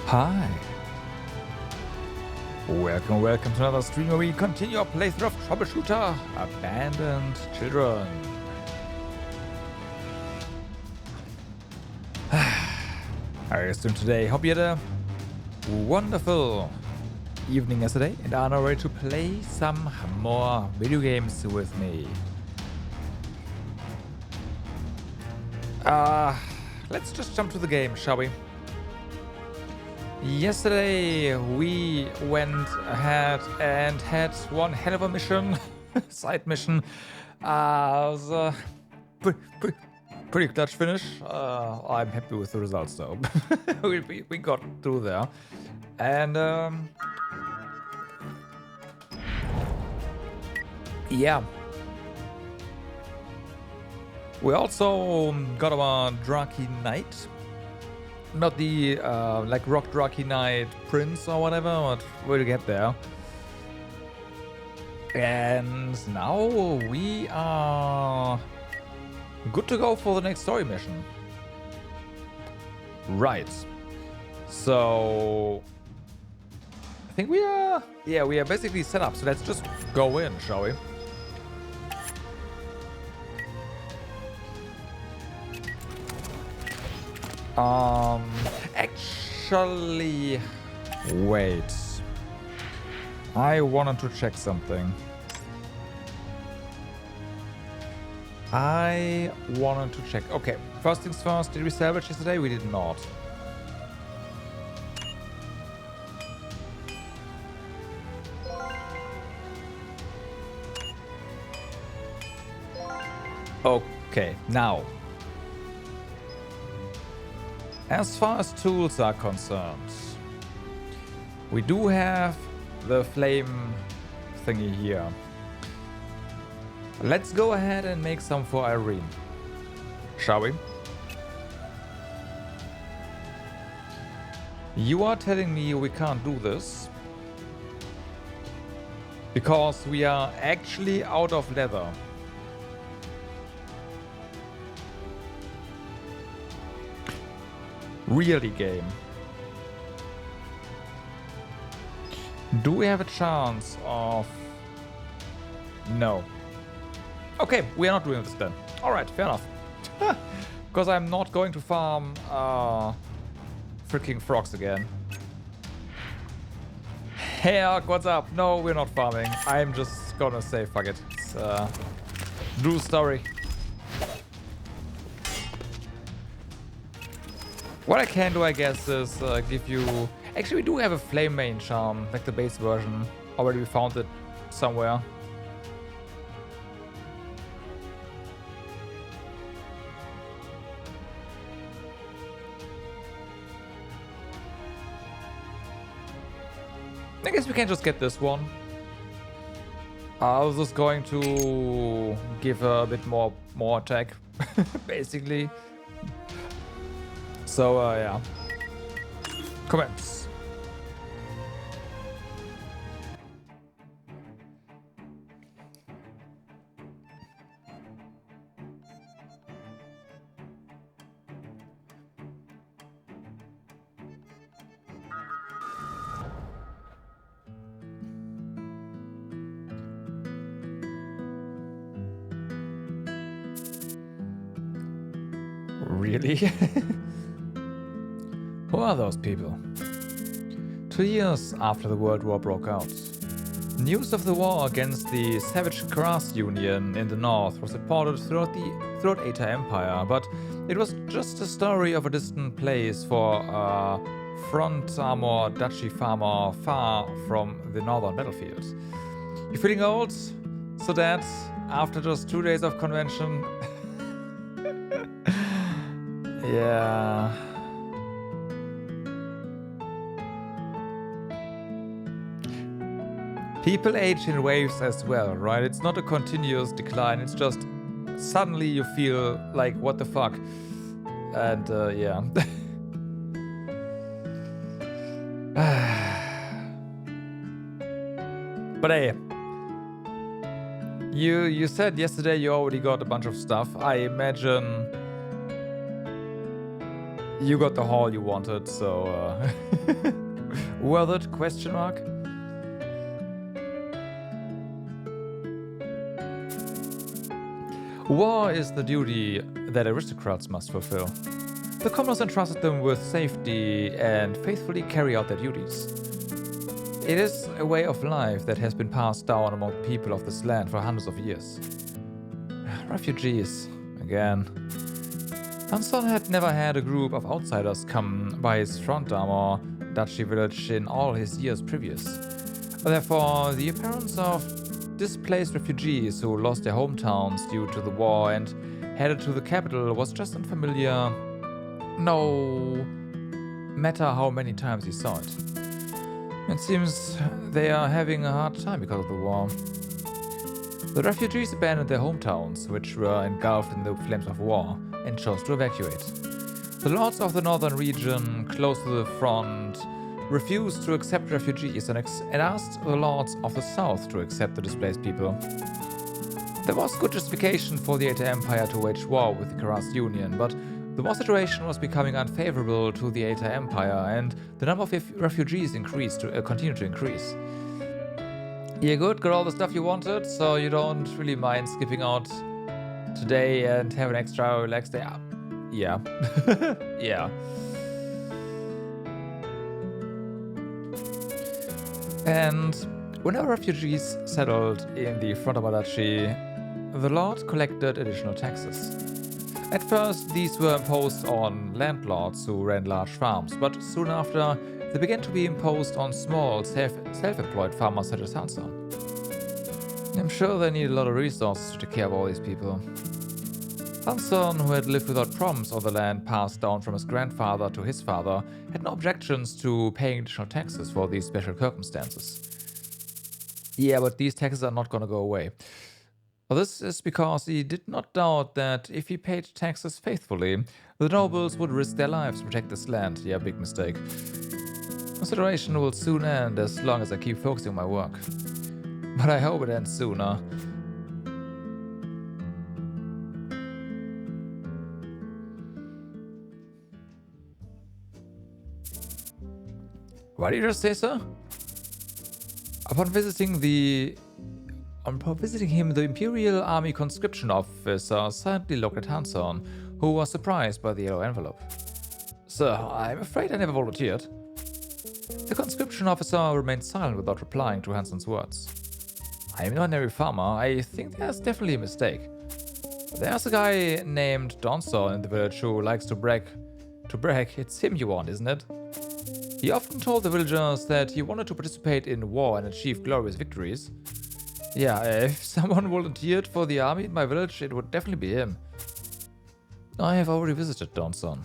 Hi. Welcome to another stream where we continue our playthrough of Troubleshooter, Abandoned Children. How are you doing today? Hope you had a wonderful evening yesterday and are now ready to play some more video games with me. Let's just jump to the game, shall we? Yesterday we went ahead and had one hell of a mission, side mission. It was a pretty clutch finish. I'm happy with the results though. we got through there. And yeah. We also got our Draki Knight. Not the like Rock Draki Knight Prince or whatever, but we'll get there. And now we are good to go for the next story mission. Right. So I think we are basically set up. So let's just go in, shall we? Actually, wait. I wanted to check something. Okay, first things first, did we salvage yesterday? We did not. Okay, now. As far as tools are concerned, we do have the flame thingy here. Let's go ahead and make some for Irene, shall we? You are telling me we can't do this because we are actually out of leather. Really, game. Do we have a chance of... No. Okay, we are not doing this then. Alright, fair enough. Because I'm not going to farm freaking frogs again. Hey Ark, what's up? No, we're not farming. I'm just gonna say fuck it. It's true story. What I can do, I guess, is give you... Actually, we do have a flame main charm, like the base version. Already we found it somewhere. I guess we can just get this one. I was just going to give her a bit more attack, basically. So, yeah. Comments. Really? Who are those people? 2 years after the World War broke out, news of the war against the Savage Grass Union in the north was reported throughout Eta Empire, but it was just a story of a distant place for a front armor duchy farmer far from the northern battlefield. You feeling old? So that after just 2 days of convention... Yeah... People age in waves as well, right? It's not a continuous decline, it's just suddenly you feel like, what the fuck? And, yeah. But hey, you said yesterday you already got a bunch of stuff. I imagine You got the haul you wanted, so worth it? Question mark. War is the duty that aristocrats must fulfill. The commoners entrusted them with safety and faithfully carry out their duties. It is a way of life that has been passed down among the people of this land for hundreds of years. Refugees, again. Cromson had never had a group of outsiders come by his Trondheim or duchy village in all his years previous. Therefore, the appearance of displaced refugees who lost their hometowns due to the war and headed to the capital was just unfamiliar, no matter how many times he saw it. It seems they are having a hard time because of the war. The refugees abandoned their hometowns, which were engulfed in the flames of war, and chose to evacuate. The lords of the northern region, close to the front, refused to accept refugees and asked the lords of the south to accept the displaced people. There was good justification for the Eta Empire to wage war with the Karas Union, but the war situation was becoming unfavorable to the Eta Empire, and the number of refugees continued to increase. You're good, got all the stuff you wanted, so you don't really mind skipping out today and have an extra relaxed day. Yeah. Yeah. And whenever refugees settled in the Frontabar Duchy, the Lord collected additional taxes. At first, these were imposed on landlords who ran large farms, but soon after, they began to be imposed on small, self-employed farmers such as Hansa. I'm sure they need a lot of resources to take care of all these people. Hanson, who had lived without problems on the land passed down from his grandfather to his father, had no objections to paying additional taxes for these special circumstances. Yeah, but these taxes are not gonna go away. This is because he did not doubt that if he paid taxes faithfully, the nobles would risk their lives to protect this land. Yeah, big mistake. The situation will soon end as long as I keep focusing on my work. But I hope it ends sooner. What did you just say, sir? Upon visiting him, the Imperial Army conscription officer suddenly looked at Hanson, who was surprised by the yellow envelope. Sir, I'm afraid I never volunteered. The conscription officer remained silent without replying to Hanson's words. I'm an ordinary farmer. I think there's definitely a mistake. There's a guy named Donson in the village who likes to brag. To brag, it's him you want, isn't it? He often told the villagers that he wanted to participate in war and achieve glorious victories. Yeah, if someone volunteered for the army in my village, it would definitely be him. I have already visited Donson.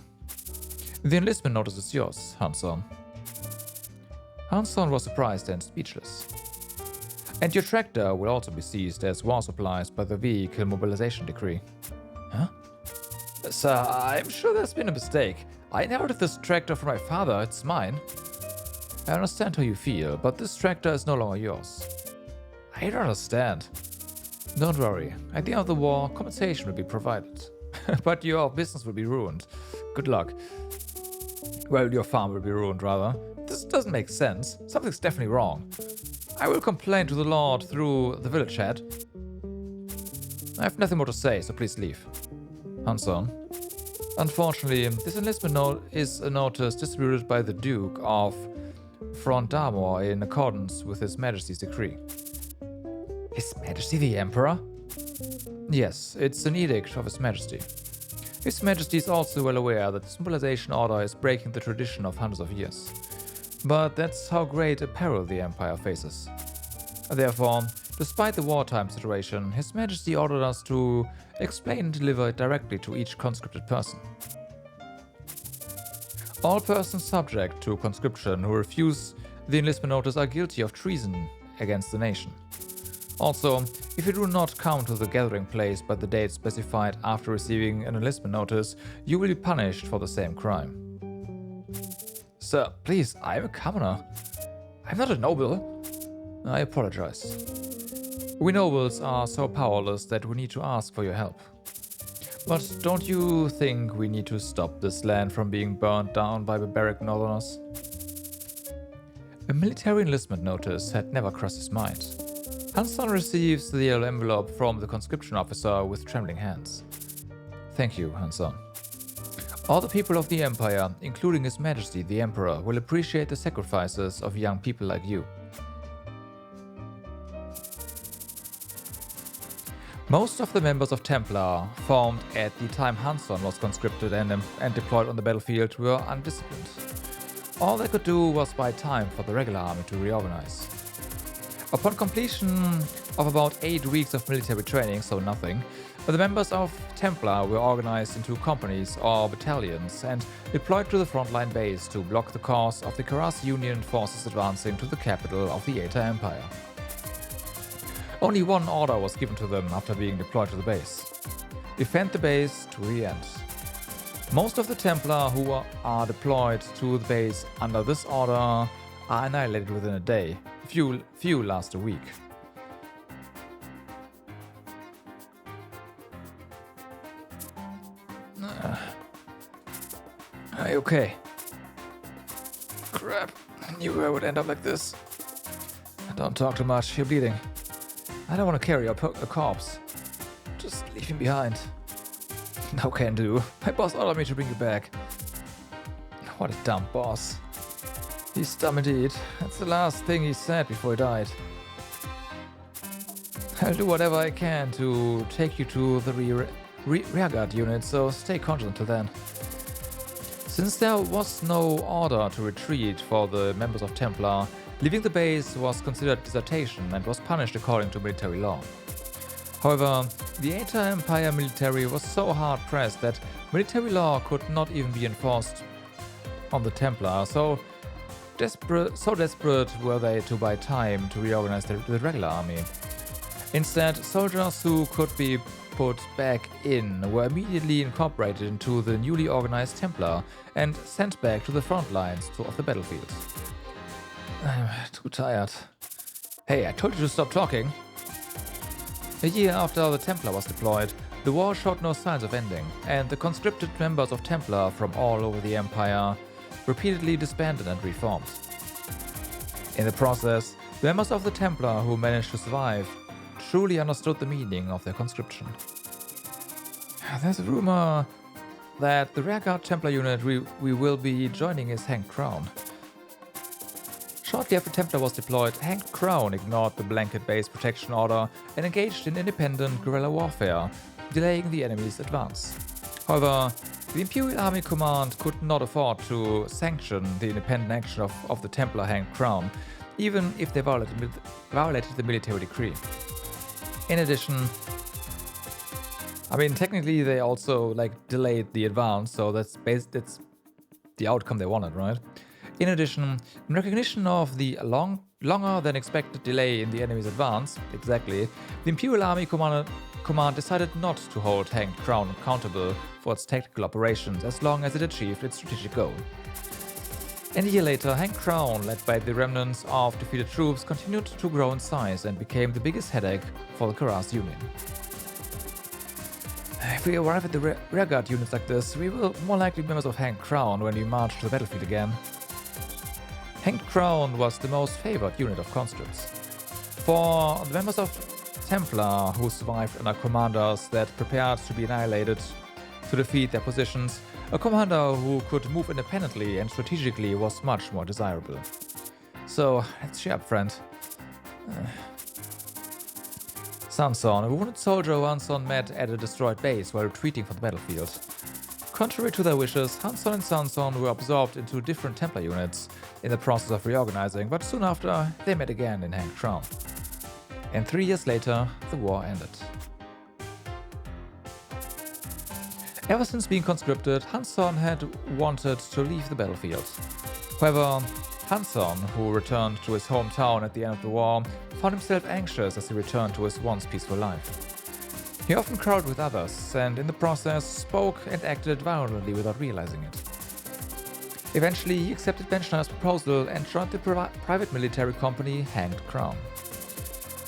The enlistment notice is yours, Hanson. Hanson was surprised and speechless. And your tractor will also be seized as war supplies by the vehicle mobilization decree. Huh? Sir, I'm sure there's been a mistake. I inherited this tractor from my father, it's mine. I understand how you feel, but this tractor is no longer yours. I don't understand. Don't worry, at the end of the war, compensation will be provided. But your business will be ruined. Good luck. Well, your farm will be ruined, rather. This doesn't make sense. Something's definitely wrong. I will complain to the Lord through the village head. I have nothing more to say, so please leave. Hanson. Unfortunately, this enlistment note is a notice distributed by the Duke of Frondamore in accordance with His Majesty's decree. His Majesty the Emperor? Yes, it's an edict of His Majesty. His Majesty is also well aware that this mobilization order is breaking the tradition of hundreds of years. But that's how great a peril the Empire faces. Therefore, despite the wartime situation, His Majesty ordered us to explain and deliver it directly to each conscripted person. All persons subject to conscription who refuse the enlistment notice are guilty of treason against the nation. Also, if you do not come to the gathering place by the date specified after receiving an enlistment notice, you will be punished for the same crime. Sir, please, I am a commoner. I'm not a noble. I apologize. We nobles are so powerless that we need to ask for your help. But don't you think we need to stop this land from being burned down by barbaric northerners? A military enlistment notice had never crossed his mind. Hanson receives the yellow envelope from the conscription officer with trembling hands. Thank you, Hanson. All the people of the Empire, including His Majesty the Emperor, will appreciate the sacrifices of young people like you. Most of the members of Templar, formed at the time Hanson was conscripted and deployed on the battlefield, were undisciplined. All they could do was buy time for the regular army to reorganize. Upon completion of about 8 weeks of military training, so nothing, the members of Templar were organized into companies or battalions and deployed to the frontline base to block the course of the Karas Union forces advancing to the capital of the Eta Empire. Only one order was given to them after being deployed to the base: defend the base to the end. Most of the Templar who are deployed to the base under this order are annihilated within a day. Few last a week. Are you okay? Crap, I knew I would end up like this. Don't talk too much, you're bleeding. I don't want to carry a corpse. Just leave him behind. No can do. My boss ordered me to bring you back. What a dumb boss. He's dumb indeed. That's the last thing he said before he died. I'll do whatever I can to take you to the rearguard unit, so stay conscious until then. Since there was no order to retreat for the members of Templar, leaving the base was considered desertion and was punished according to military law. However, the Eta Empire military was so hard-pressed that military law could not even be enforced on the Templar, so desperate were they to buy time to reorganize the regular army. Instead, soldiers who could be put back in were immediately incorporated into the newly organized Templar and sent back to the front lines of the battlefield. I'm too tired. Hey, I told you to stop talking. A year after the Templar was deployed, the war showed no signs of ending, and the conscripted members of Templar from all over the Empire repeatedly disbanded and reformed. In the process, the members of the Templar who managed to survive truly understood the meaning of their conscription. There's a rumor that the rearguard Templar unit we will be joining is Hank Crown. Shortly after Templar was deployed, Hank Crown ignored the blanket base protection order and engaged in independent guerrilla warfare, delaying the enemy's advance. However, the Imperial Army Command could not afford to sanction the independent action of the Templar Hank Crown, even if they violated the military decree. In addition, technically they also delayed the advance, so that's the outcome they wanted, right? In addition, in recognition of the longer than expected delay in the enemy's advance, the Imperial Army Command decided not to hold Hank Crown accountable for its tactical operations as long as it achieved its strategic goal. And a year later, Hank Crown, led by the remnants of defeated troops, continued to grow in size and became the biggest headache for the Karas Union. If we arrive at the rearguard units like this, we will more likely be members of Hank Crown when we march to the battlefield again. Hank Crown was the most favored unit of conscripts. For the members of Templar who survived under commanders that prepared to be annihilated to defeat their positions, a commander who could move independently and strategically was much more desirable. So, let's cheer up, friend. Sanson, a wounded soldier who Hanson met at a destroyed base while retreating from the battlefield. Contrary to their wishes, Hanson and Sanson were absorbed into different Templar units in the process of reorganizing, but soon after, they met again in Hank Crown. And 3 years later, the war ended. Ever since being conscripted, Hanson had wanted to leave the battlefield. However, Hanson, who returned to his hometown at the end of the war, found himself anxious as he returned to his once peaceful life. He often quarreled with others, and in the process spoke and acted violently without realizing it. Eventually, he accepted Benchner's proposal and joined the private military company Hank Crown.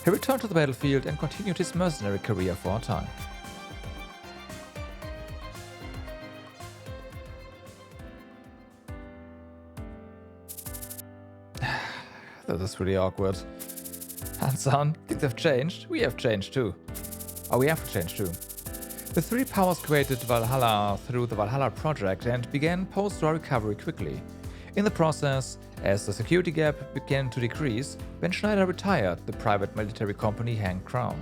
He returned to the battlefield and continued his mercenary career for a time. this is really awkward. Hansan, things have changed. We have changed too. Oh, we have to change too. The three powers created Valhalla through the Valhalla project and began post-war recovery quickly. In the process, as the security gap began to decrease, Ben Schneider retired the private military company Hank Crown.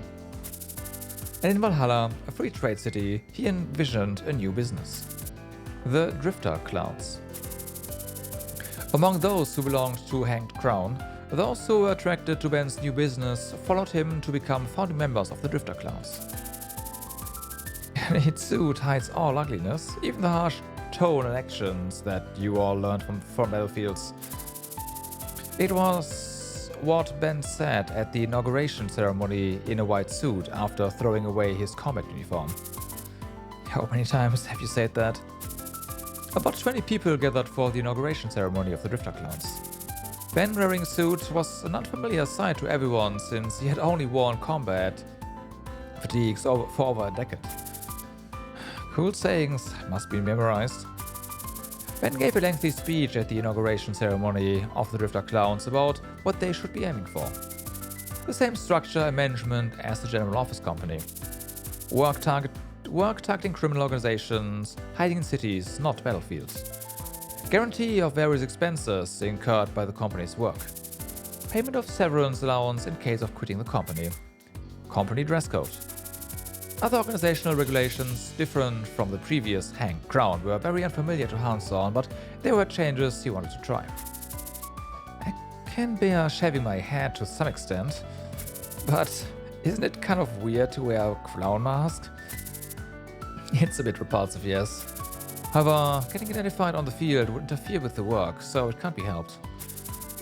And in Valhalla, a free trade city, he envisioned a new business: the Drifter Clouds. Among those who belonged to Hank Crown, those who were attracted to Ben's new business followed him to become founding members of the Drifter Clouds. Its suit hides all ugliness, even the harsh tone and actions that you all learned from battlefields. It was what Ben said at the inauguration ceremony in a white suit after throwing away his combat uniform. How many times have you said that? About 20 people gathered for the inauguration ceremony of the Drifter Clouds. Ben wearing a suit was an unfamiliar sight to everyone since he had only worn combat fatigues for over a decade. Cool sayings must be memorized. Ben gave a lengthy speech at the inauguration ceremony of the Drifter Clowns about what they should be aiming for. The same structure and management as the General Office Company. Work targeting criminal organizations, hiding in cities, not battlefields. Guarantee of various expenses incurred by the company's work. Payment of severance allowance in case of quitting the company. Company dress code. Other organizational regulations, different from the previous Hank Crown, were very unfamiliar to Hanson, but there were changes he wanted to try. I can bear shaving my head to some extent, but isn't it kind of weird to wear a clown mask? It's a bit repulsive, yes. However, getting identified on the field would interfere with the work, so it can't be helped.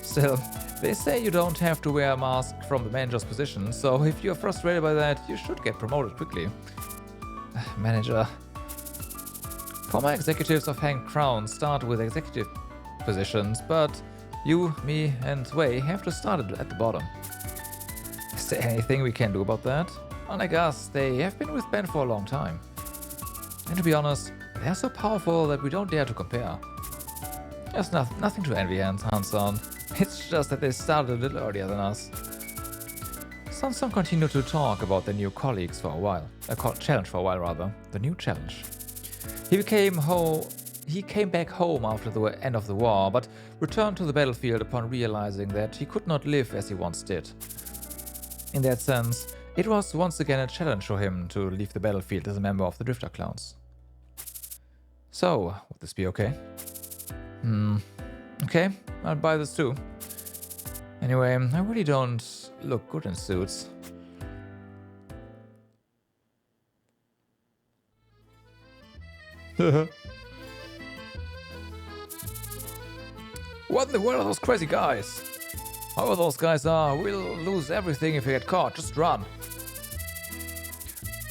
Still, they say you don't have to wear a mask from the manager's position, so if you're frustrated by that, you should get promoted quickly. Manager. Former executives of Hank Crown start with executive positions, but you, me, and Wei have to start at the bottom. Is there anything we can do about that? Unlike us, they have been with Ben for a long time. And to be honest, they are so powerful that we don't dare to compare. There's nothing to envy Hanson. It's just that they started a little earlier than us. Sanson continued to talk about their new colleagues for a while. Challenge for a while, rather. The new challenge. He came back home after the end of the war, but returned to the battlefield upon realizing that he could not live as he once did. In that sense, it was once again a challenge for him to leave the battlefield as a member of the Drifter Clowns. So, would this be okay? Okay, I'll buy this too. Anyway, I really don't look good in suits. What in the world are those crazy guys? However those guys are, we'll lose everything if we get caught, just run.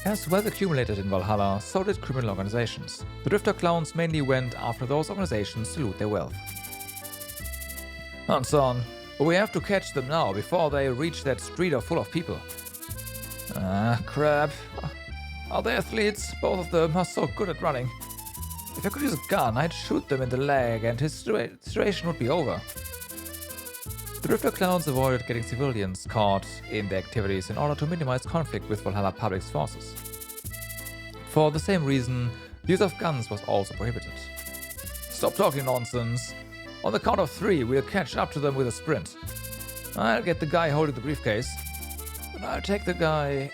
As wealth accumulated in Valhalla, so did criminal organizations. The Drifter Clowns mainly went after those organizations to loot their wealth. Hanson, but we have to catch them now before they reach that street full of people. Ah, crap. Are they athletes? Both of them are so good at running. If I could use a gun, I'd shoot them in the leg and his situation would be over. The Drifter Clowns avoided getting civilians caught in their activities in order to minimize conflict with Valhalla Public's forces. For the same reason, the use of guns was also prohibited. Stop talking nonsense. On the count of 3, we'll catch up to them with a sprint. I'll get the guy holding the briefcase, and I'll take the key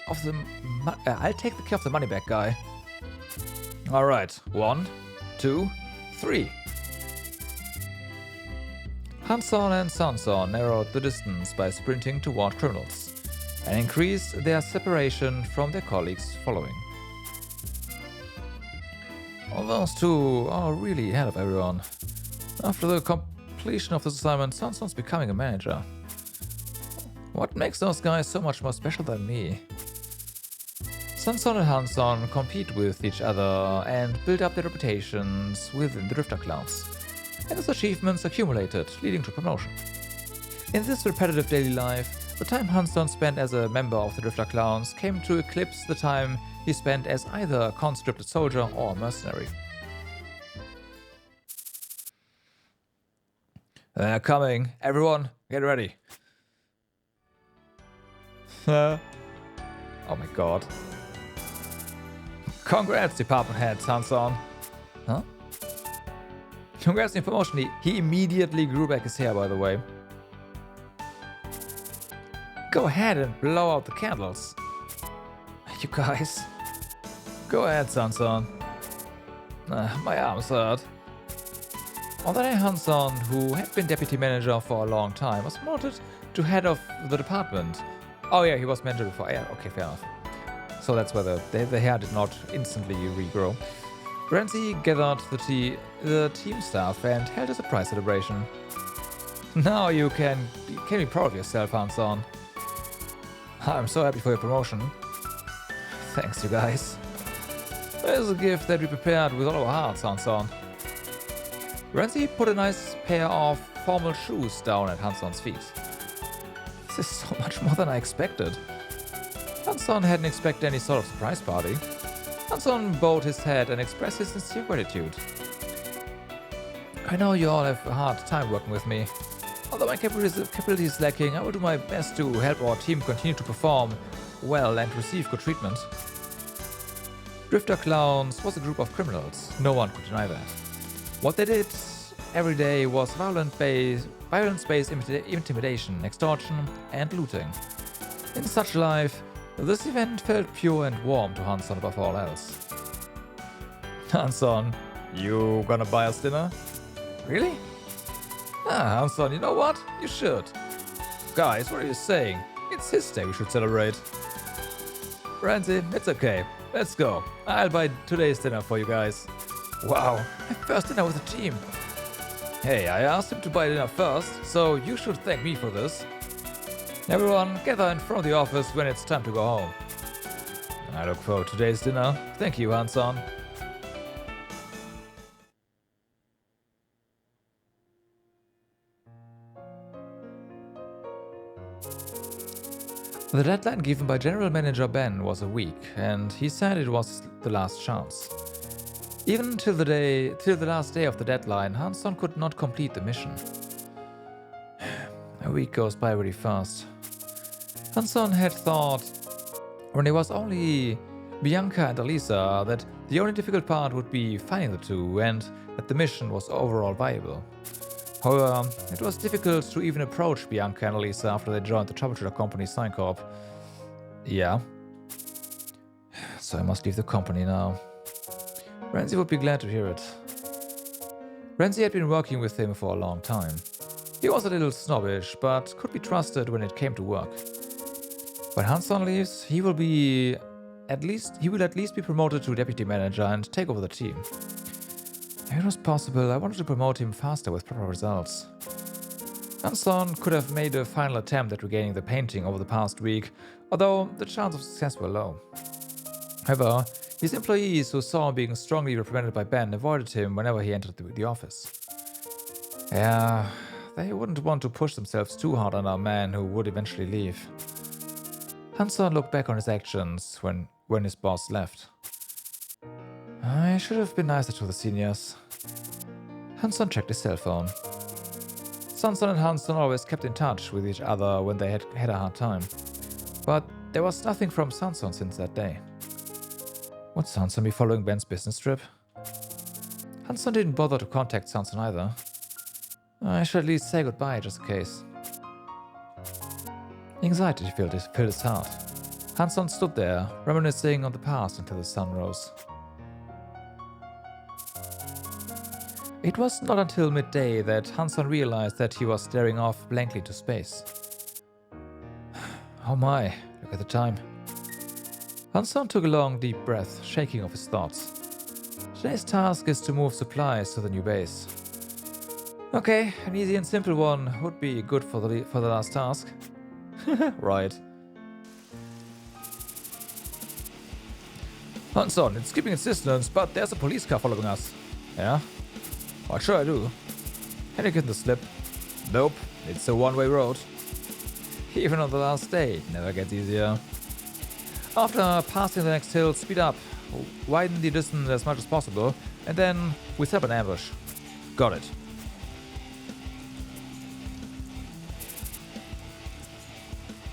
of the money back guy. All right, 1, 2, 3. Hanson and Sanson narrowed the distance by sprinting toward criminals, and increased their separation from their colleagues following. All those two are really ahead of everyone. After the completion of this assignment, Sanson's becoming a manager. What makes those guys so much more special than me? Sanson and Hanson compete with each other and build up their reputations within the Drifter Clowns, and his achievements accumulated, leading to promotion. In this repetitive daily life, the time Hanson spent as a member of the Drifter Clowns came to eclipse the time he spent as either a conscripted soldier or a mercenary. They're coming. Everyone, get ready. Oh my god. Congrats, department head, Hanson. Huh? Congrats on your promotion. He immediately grew back his hair, by the way. Go ahead and blow out the candles. You guys. Go ahead, Hanson. My arms hurt. On the day, Hanson, who had been deputy manager for a long time, was promoted to head of the department. Oh yeah, he was manager before. Yeah, okay, fair enough. So that's why the hair did not instantly regrow. Renzi gathered the team staff and held a surprise celebration. Now you can be proud of yourself, Hanson. I'm so happy for your promotion. Thanks, you guys. There's a gift that we prepared with all our hearts, Hanson. Renzi put a nice pair of formal shoes down at Hanson's feet. This is so much more than I expected. Hanson hadn't expected any sort of surprise party. Hanson bowed his head and expressed his sincere gratitude. I know you all have a hard time working with me. Although my capability is lacking, I will do my best to help our team continue to perform well and receive good treatment. Drifter Clowns was a group of criminals. No one could deny that. What they did every day was violence-based intimidation, extortion, and looting. In such life, this event felt pure and warm to Hanson above all else. Hanson, you gonna buy us dinner? Really? Ah, Hanson, you know what? You should. Guys, what are you saying? It's his day, we should celebrate. Renzi, it's okay. Let's go. I'll buy today's dinner for you guys. Wow, my first dinner with the team. Hey, I asked him to buy dinner first, so you should thank me for this. Everyone, gather in front of the office when it's time to go home. I look forward to today's dinner. Thank you, Hanson. The deadline given by General Manager Ben was a week, and he said it was the last chance. Even till the last day of the deadline, Hanson could not complete the mission. A week goes by really fast. Hanson had thought, when it was only Bianca and Alisa, that the only difficult part would be finding the two, and that the mission was overall viable. However, it was difficult to even approach Bianca and Alisa after they joined the Troubleshooter company Syncorp. Yeah. So I must leave the company now. Renzi would be glad to hear it. Renzi had been working with him for a long time. He was a little snobbish, but could be trusted when it came to work. When Hanson leaves, he will at least be promoted to deputy manager and take over the team. If it was possible, I wanted to promote him faster with proper results. Hanson could have made a final attempt at regaining the painting over the past week, although the chance of success were low. However, his employees who saw him being strongly represented by Ben avoided him whenever he entered the office. Yeah, they wouldn't want to push themselves too hard on a man who would eventually leave. Hanson looked back on his actions when his boss left. I should have been nicer to the seniors. Hanson checked his cell phone. Sanson and Hanson always kept in touch with each other when they had a hard time. But there was nothing from Sanson since that day. Would Sanson be following Ben's business trip? Hanson didn't bother to contact Sanson either. I should at least say goodbye just in case. Anxiety filled his heart. Hanson stood there, reminiscing on the past until the sun rose. It was not until midday that Hanson realized that he was staring off blankly into space. Oh my, look at the time. Hanson took a long, deep breath, shaking off his thoughts. Today's task is to move supplies to the new base. Okay, an easy and simple one would be good for the last task. Right. Hanson, it's keeping its distance, but there's a police car following us. Yeah? What should I do? Can you get the slip? Nope, it's a one-way road. Even on the last day, it never gets easier. After passing the next hill, speed up, widen the distance as much as possible, and then we set up an ambush. Got it.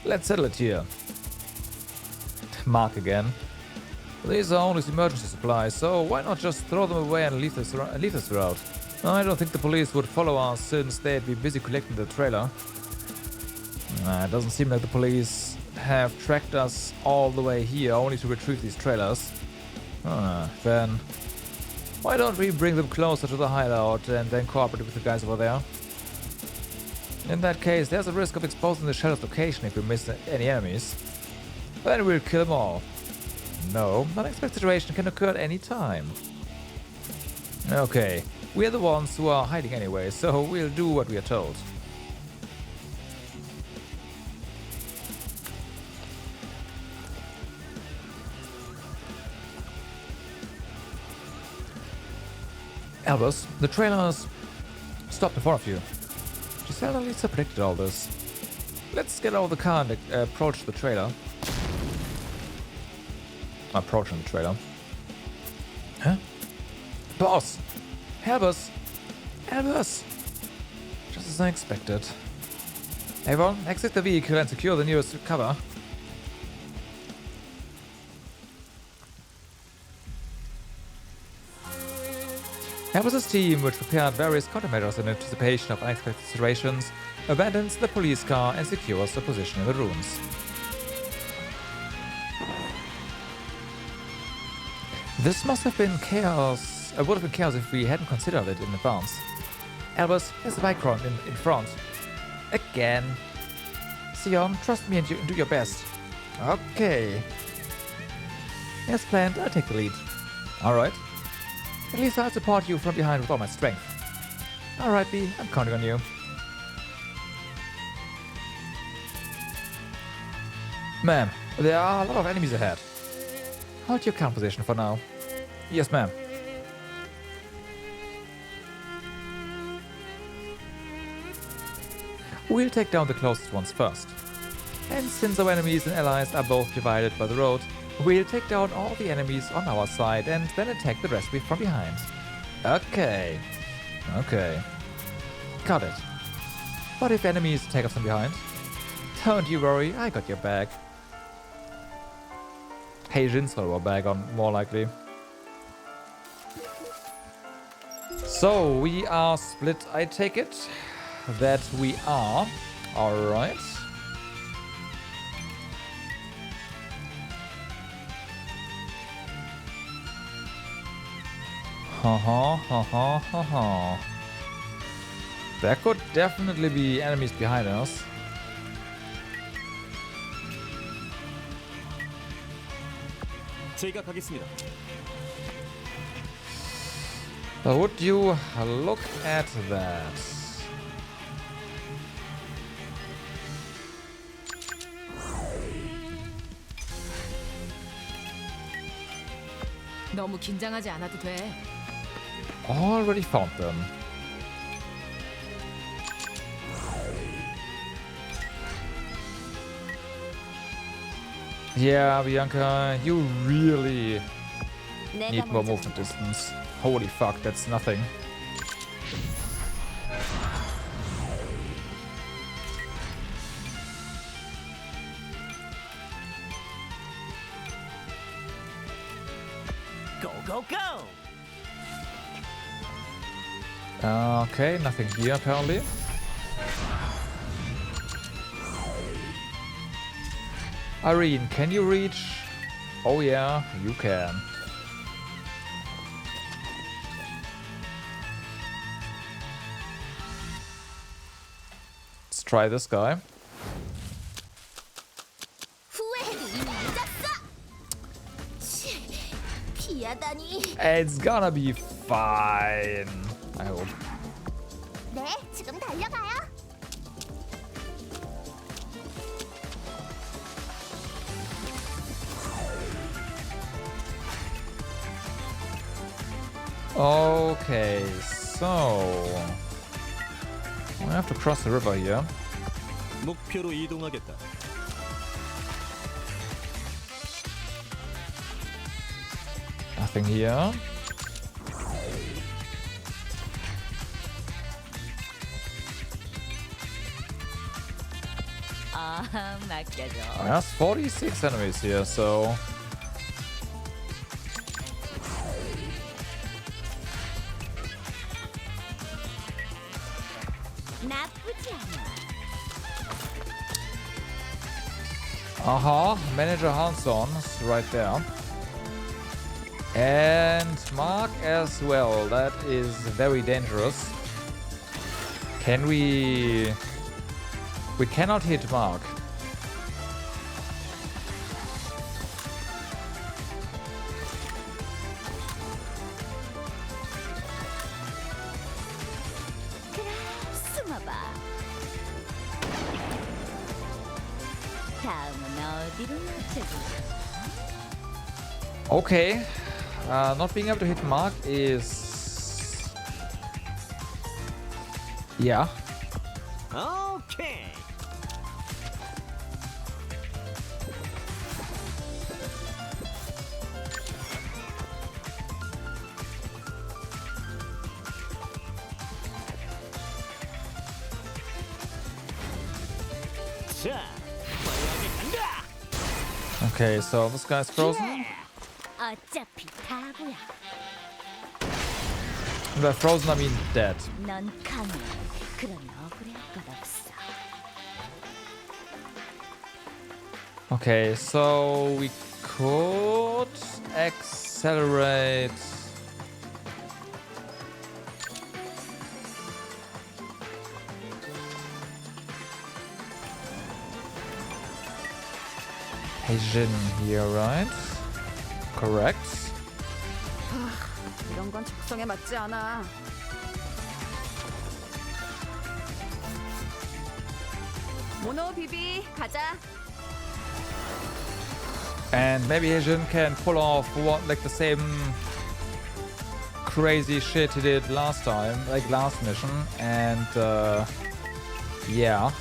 Let's settle it here. Mark again. These are only emergency supplies, so why not just throw them away and leave this route? I don't think the police would follow us since they'd be busy collecting the trailer. It doesn't seem like the police have tracked us all the way here only to retrieve these trailers. Then why don't we bring them closer to the hideout and then cooperate with the guys over there? In that case, there's a risk of exposing the shelter's location if we miss any enemies. Then we'll kill them all. No, unexpected situation can occur at any time. Okay, we're the ones who are hiding anyway, so we'll do what we are told. Albus, the trailers stopped in front of you. Giselle and Alisa predicted all this. Let's get out of the car and approach the trailer. Approaching the trailer. Huh? Boss! Albus! Albus! Just as I expected. Everyone, exit the vehicle and secure the nearest cover. Albus's team, which prepared various countermeasures in anticipation of unexpected situations, abandons the police car and secures the position in the ruins. This must have been chaos. Would have been chaos if we hadn't considered it in advance. Albus, there's a bike run in front. Again. Sion, trust me and do your best. Okay. As planned, I'll take the lead. Alright. At least I'll support you from behind with all my strength. Alright, B, I'm counting on you. Ma'am, there are a lot of enemies ahead. Hold your current position for now. Yes, ma'am. We'll take down the closest ones first. And since our enemies and allies are both divided by the road, we'll take down all the enemies on our side and then attack the rest from behind. Okay. Okay. Got it. What if enemies attack us from behind? Don't you worry, I got your back. Hey, Jin's got our back on, more likely. So, we are split, I take it? That we are. Alright. There could definitely be enemies behind us. Would you look at that? 너무 긴장하지 않아도 돼. Already found them. Yeah, Bianca, you really need more movement distance. Holy fuck, that's nothing. Go, go, go! Okay, nothing here apparently. Irene, can you reach? Oh yeah, you can. Let's try this guy. It's gonna be fine. I hope. 네, 지금 달려가요. Okay, so I have to cross the river here. 목표로 이동하겠다. Nothing here. 맡겨줘. There's 46 enemies here, so 나쁘지 uh-huh, 않아. Manager Hanson is right there. And Mark as well. That is very dangerous. Can we... We cannot hit Mark. 그래, 숨어봐. 다음은 어디로 맞춰줄까? Okay. Not being able to hit Mark is... Yeah. 오케이. 자, 화려하게 간다. Okay, so this guy's frozen. 어차피 바보야. By frozen, I mean dead. 넌 강해. 그러니 억울할 것 없어. Okay, so we could accelerate. Heijin here, right? Correct. 이런 건 적성에 맞지 않아. 모노 비비 가자. And maybe Heijin can pull off what, like the same crazy shit he did last time, like last mission, and yeah.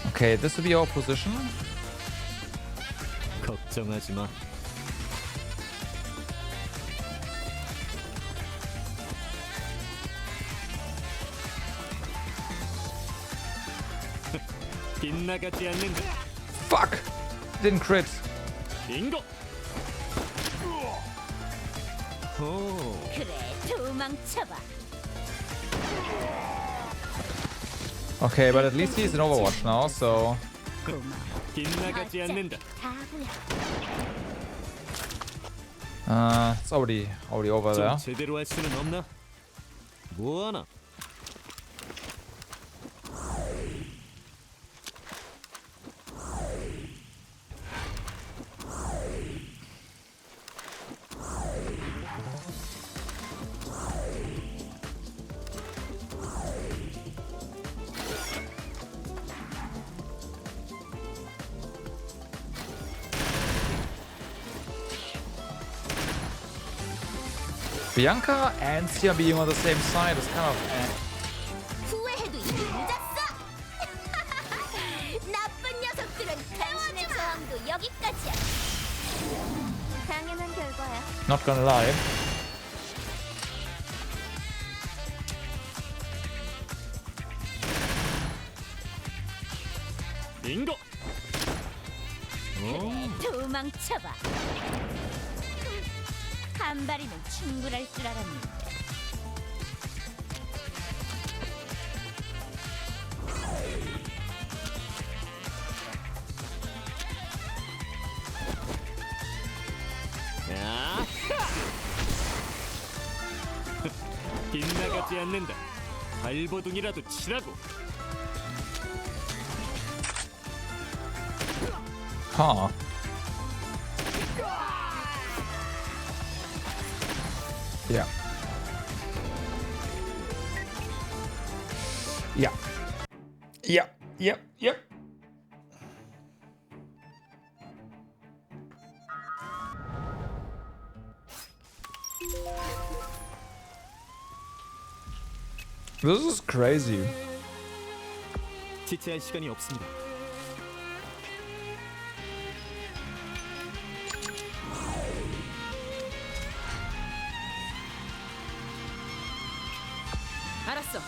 Okay, this will be our position. 걱정하지 마. 빗나가지 않는다. Fuck! Didn't crit. 빙고. 오, 그래, 도망쳐봐. Okay, but at least he's in Overwatch now, so... 고마워. 빗나가지 않는다. 바보야. It's already over 좀 there. 제대로 할 수는 없나? 뭐 하나? Bianca and Sia being on the same side is kind of 후회해도 이미 늦었어. 나쁜 녀석들은 당신의 저항도 여기까지야. 당연한 결과야. not gonna lie. 빙고. 오, 그래, 도망쳐봐. 한 발이면 충분할 줄 알았는데. 야! 빗나가지 않는다. 발버둥이라도 치라고. Huh. Yeah. Yeah. Yeah. Yep. Yep. This is crazy. 지체할 시간이 없습니다. 알았어.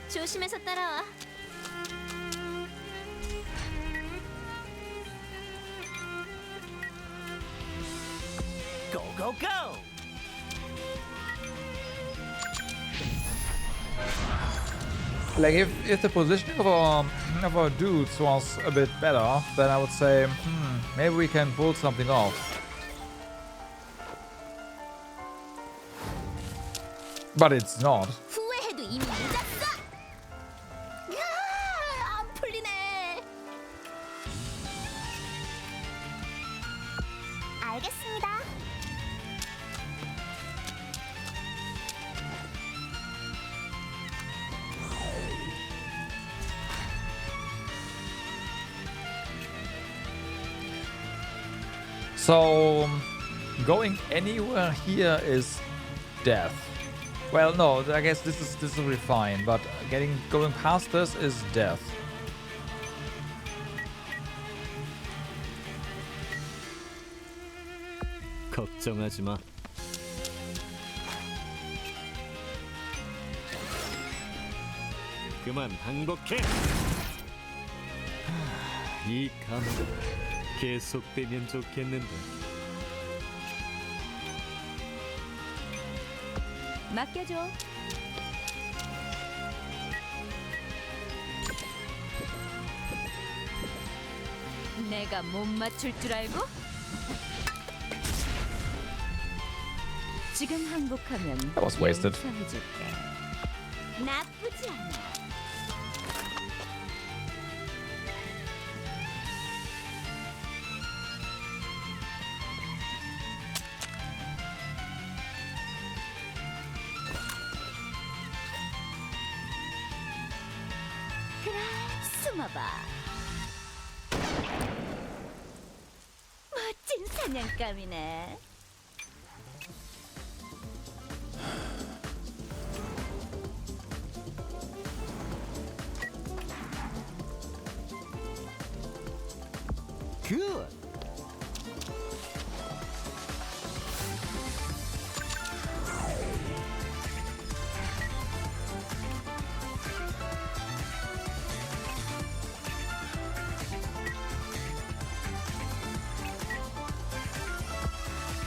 조심해서 따라와. Like if the positioning of our dudes was a bit better, then I would say, maybe we can pull something off. But it's not. 후회해도 이미 늦었어. 야, 안 풀리네. 알겠습니다. So going anywhere here is death. Well, no, I guess this will be fine, but going past this is death. 걱정하지 마. 그만 항복해. 이 감옥 계속되면 좋겠는데. 맡겨줘. 내가 못 맞출 줄 알고? 지금 항복하면 That was wasted. 용서해줄게. 나쁘지 않아. 그래, 숨어봐. 멋진 사냥감이네. 굿.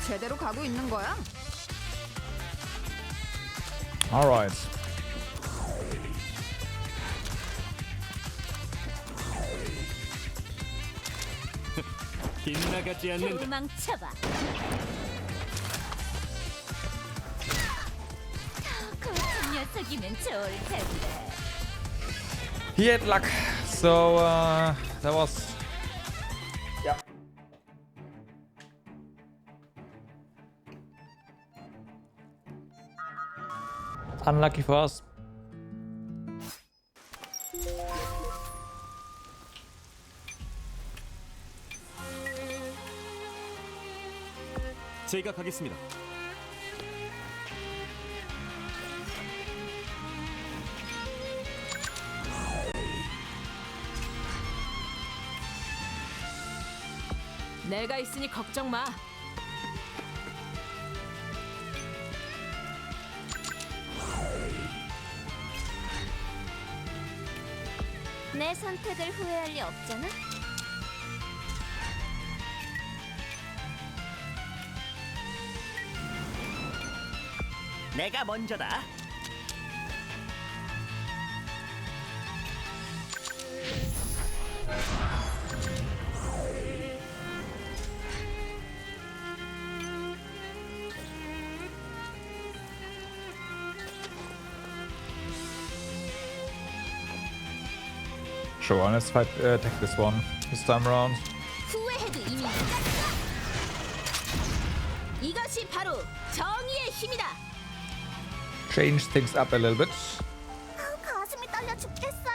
제대로 가고 있는 거야? All right. 빗나가지 않는다. 도망쳐봐. 더 거친 녀석이면 좋을 텐데. He had luck, so that was. Yeah. Unlucky for us. 제가 가겠습니다. 내가 있으니 걱정 마. 내 선택을 후회할 리 없잖아. 내가 먼저다. Sure, let's fight. Take this one this time around. 후회해도 이미 늦었어. 이것이 바로 정의의 힘이다. change things up a little bit. 가슴이 떨려 죽겠어요.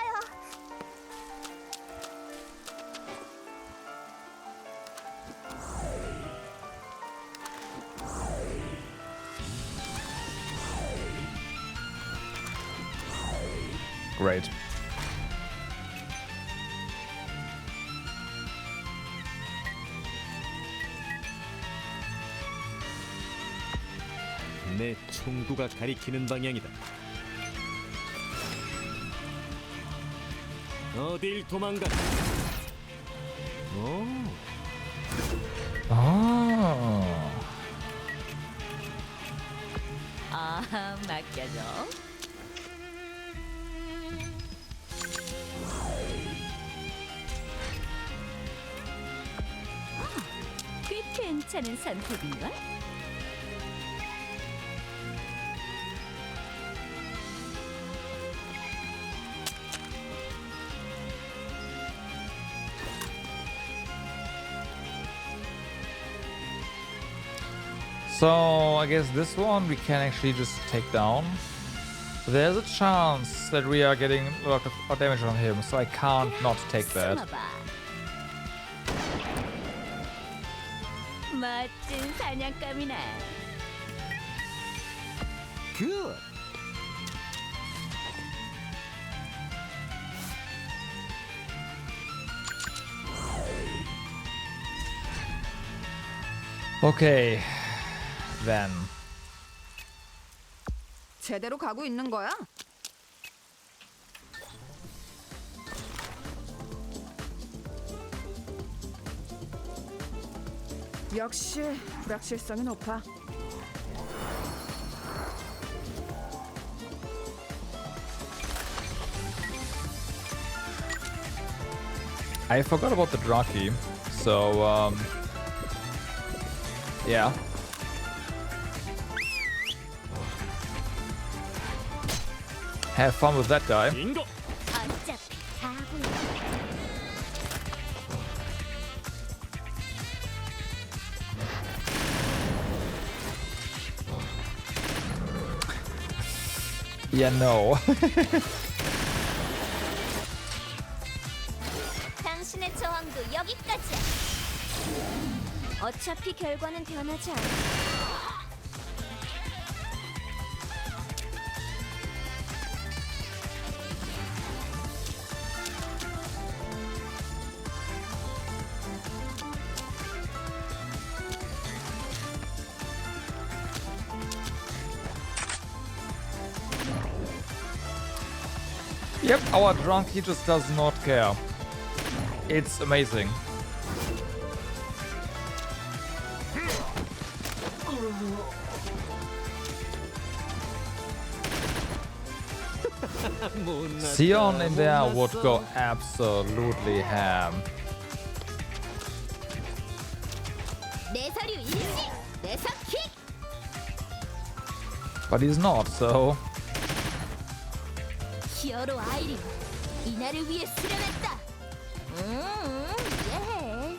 Great. 내 총구가 가리키는 방향이다. 어딜 도망가? 오, 아. 아, 맡겨줘. 꽤 괜찮은 선택인걸? So I guess this one we can actually just take down. There's a chance that we are getting a lot of damage on him, so I can't not take that. 숨어봐. 멋진 사냥감이네. 굿. Okay, then. 제대로 가고 있는 거야? 역시 불확실성이 높아. I forgot about the Draki, so yeah. Have fun with that guy. 빙고. 어차피 다 보여. Yeah, no. 당신의 저항도 여기까지야. 어차피 결과는 변하지 않아. Yep, our drunk, he just does not care. It's amazing. Sion in there would go absolutely ham. 내 서류 일시, 내 석킥. But he's not, so... 히어로 아이린, 이날을 위해 수련했다. 이해해.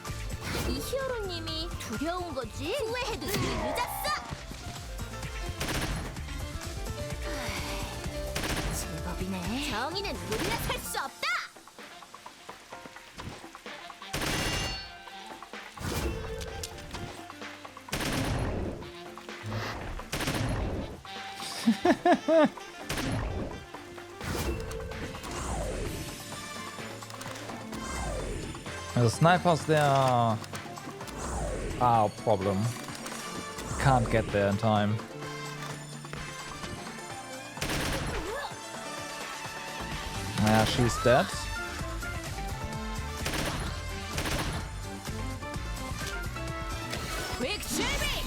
이 히어로님이 두려운 거지. 후회해도 이미 늦었어. 제법이네. 정의는 물러설 수 없다. The snipers there are a problem. Can't get there in time. Yeah, she's dead. 퀵 쉐이빙!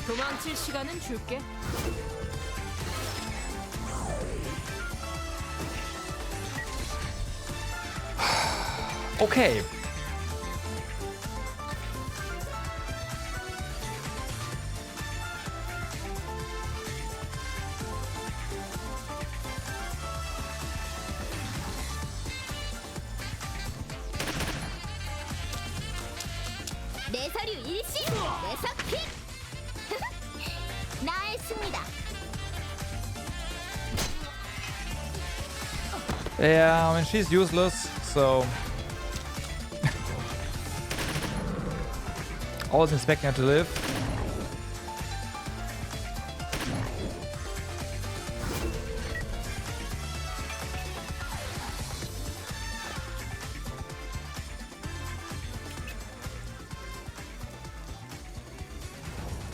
도망칠 시간은 줄게. Okay. 내 서류 일시, 내 석킥. 나의 승리다. Yeah, I mean, she's useless, so... I was expecting her to live.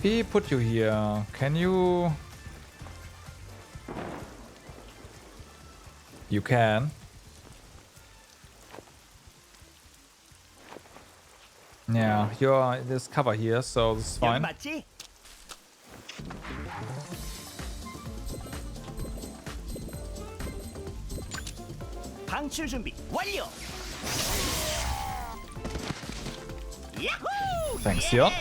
He put you here. Can you... You can. Yeah, you're there's cover here, so this is fine. 맞지? 방출 준비 완료. 야호! Thanks, Sion.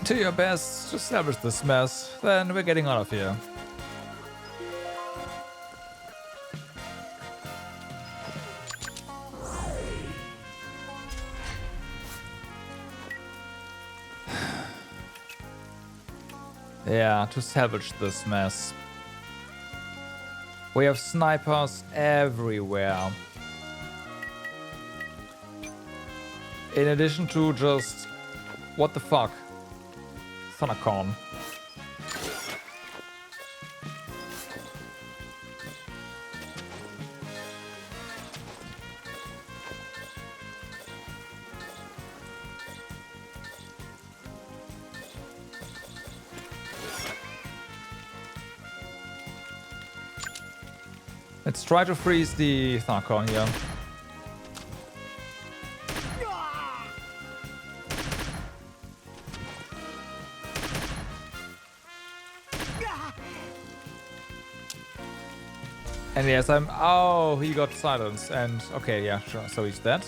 Do your best to salvage this mess, then we're getting out of here. Yeah, to salvage this mess. We have snipers everywhere. In addition to just... What the fuck? Thundercon. Let's try to freeze the Thundercon here. And yes, I'm... Oh, he got silenced. And okay, yeah, sure. So he's dead.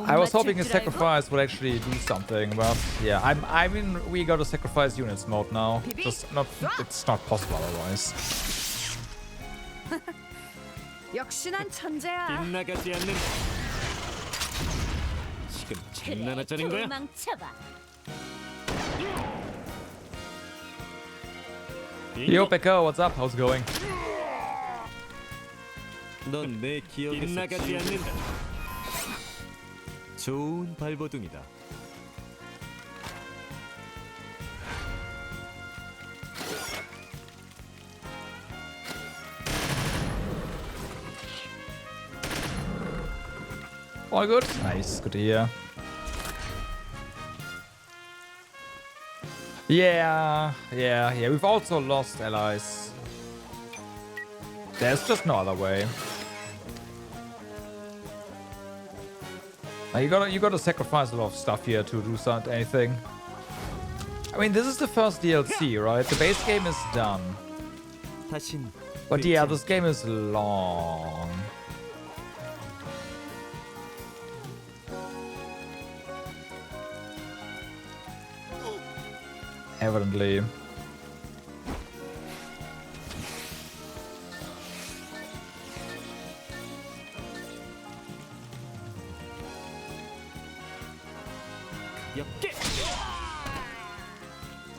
I was hoping his sacrifice would actually do something, but yeah, I mean, we got a sacrifice units mode now. Just not... It's not possible otherwise. 역시 난 천재야. 빗나가지 않는. 지금 장난하자는 거야? 도망쳐봐. Yo, Becca, what's up? How's it going? 넌내 기억에서 빗나가지 않는다. 좋은 발버둥이다. All good? Nice, good to hear. Yeah, we've also lost allies. There's just no other way. You gotta sacrifice a lot of stuff here to do anything. I mean, this is the first DLC, right? The base game is done. 다신 But yeah, this game is long. Evidently. 역계.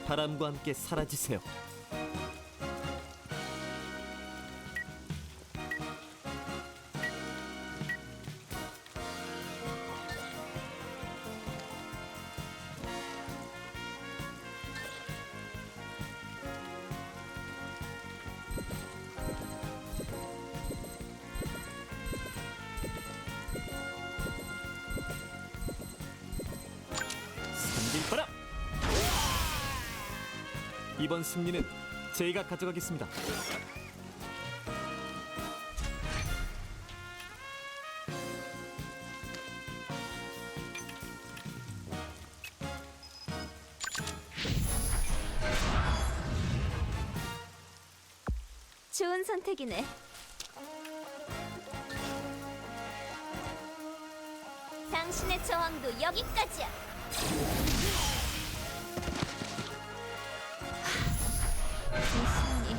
바람과 함께 사라지세요. 삼진바람. 이번 승리는 제가 가져가겠습니다. 좋은 선택이네. 당신의 저항도 여기까지야. 이상이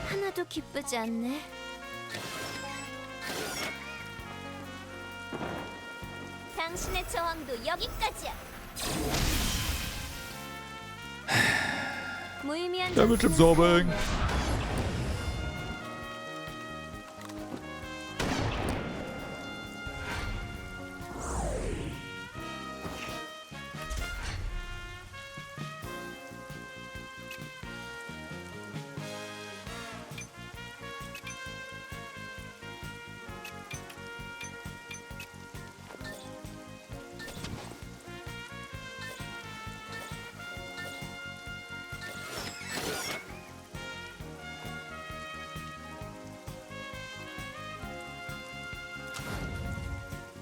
하나도 기쁘지 않네. 당신의 저항도 여기까지야. 무의미한 Damage absorbing.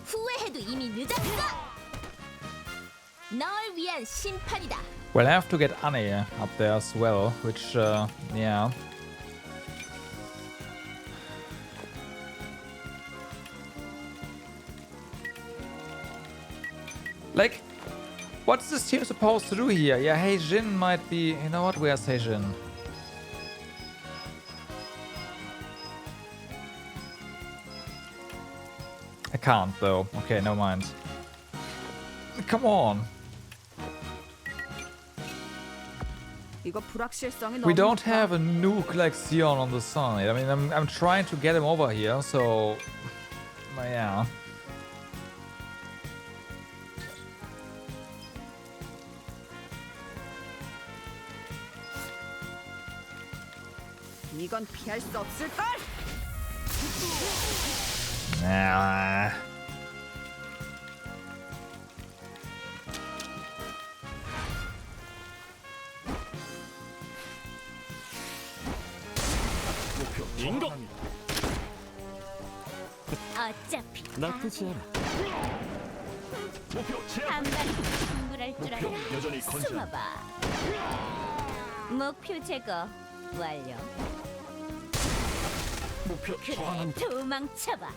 후회해도 이미 늦었어. 널 위한 심판이다. We'll have to get Annie up there as well, which, yeah. Like, what's this team supposed to do here? Yeah, Heijin might be... You know what? Where's Heijin? I can't, though. Okay, no mind. Come on. 이거 불확실성이 너무 We don't 높아. have a nuke like Sion on the side. I mean, I'm trying to get him over here, so... Yeah. 이건 피할 수 없을걸? Nah. 인고. 어차피 나쁘지 않아. 한 마리 충분할 줄 알아. 숨어봐. 목표 제거 완료. 그래, 도망쳐봐.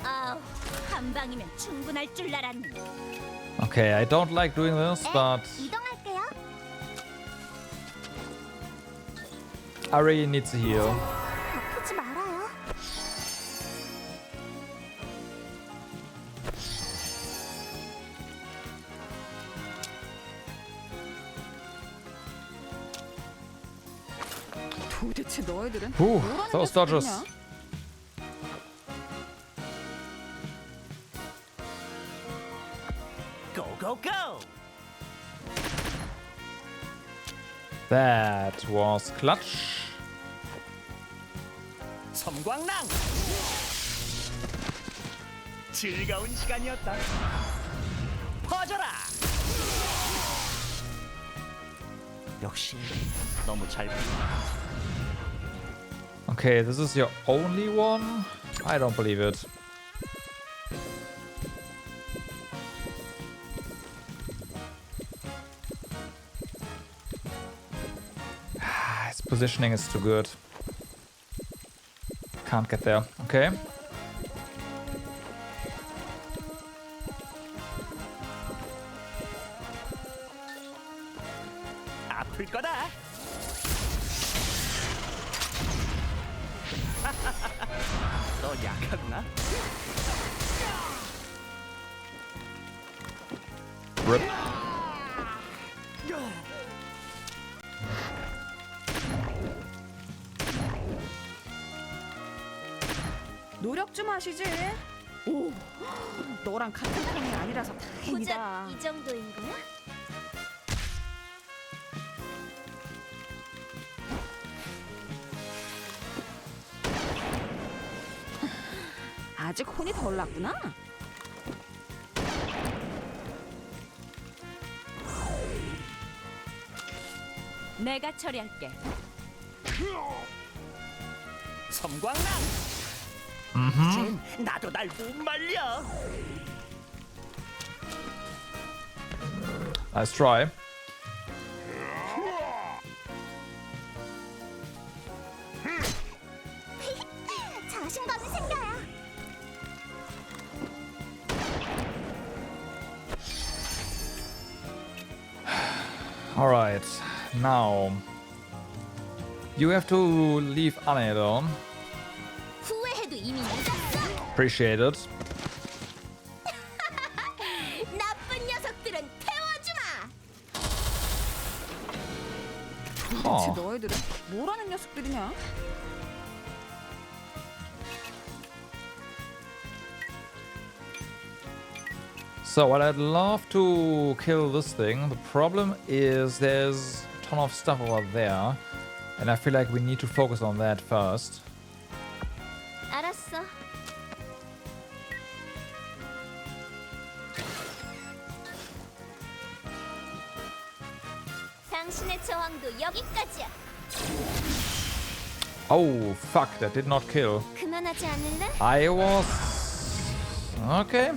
아우, 한 방이면 충분할 줄 알았는데. Okay, I don't like doing this, but 이동할게요. I really need to heal. 아프지 말아요. 도대체 너희들은 Ooh, 뭐라는 those 게 dodges. 있냐? 고고고. That was clutch. 섬광랑. 즐거운 시간이었다. 퍼져라. 역시 너무 잘. Okay, this is your only one? I don't believe it. His positioning is too good. Can't get there. Okay. 아플 거다. 너 약하구나. Rip. 노력 좀 하시지. 오, 너랑 같은 편이 아니라서 고작 다행이다. 이 정도인 거야? 아직 혼이 덜 났구나. 내가 처리할게. 섬광랑. 이젠 나도 날 못 말려. Nice try. 자신감이 생겨요. Alright, now you have to leave Anne alone. 후회해도 이미 늦었어. Appreciate it. 대체 너희들은 뭐라는 녀석들이냐? So, well, I'd love to kill this thing. The problem is there's a ton of stuff over there. And I feel like we need to focus on that first. 알았어. 당신의 저항도 여기까지야. Oh, fuck, that did not kill. 그만하지 않을래? I was... Okay.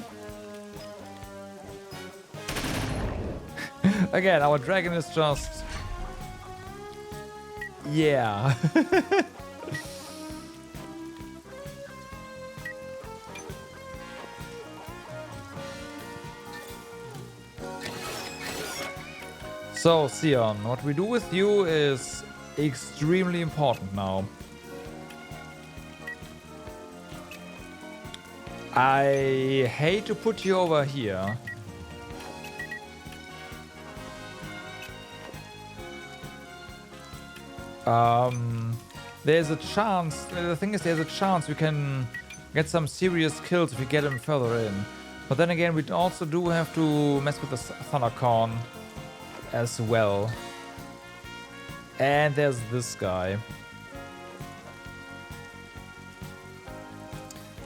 Again, our dragon is just... Yeah. So, Sion, what we do with you is extremely important now. I hate to put you over here. There's a chance, the thing is there's a chance we can get some serious kills if we get him further in. But then again, we also do have to mess with the Thundercorn as well. And there's this guy.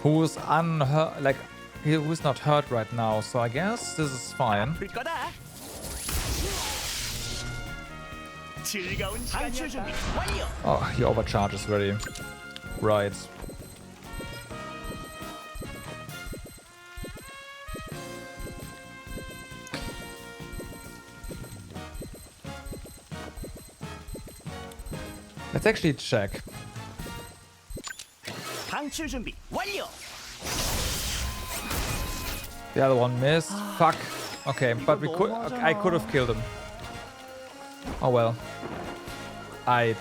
Who's unhurt, like, who's not hurt right now, so I guess this is fine. 아플 거다. 즐거운 방출 준비 완료. Oh, he overcharges already. Right. Let's actually check. 방출 준비 완료. The other one missed. Fuck. Okay, but we could. I could have killed him. Oh well. I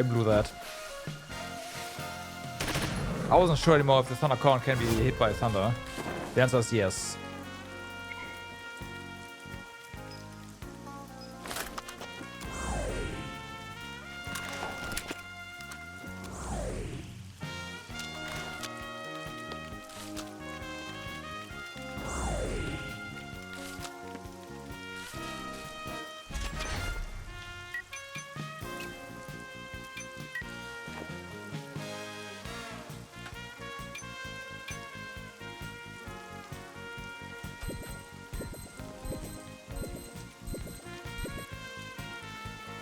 blew that. I wasn't sure anymore if the Thundercorn can be hit by thunder. The answer is yes.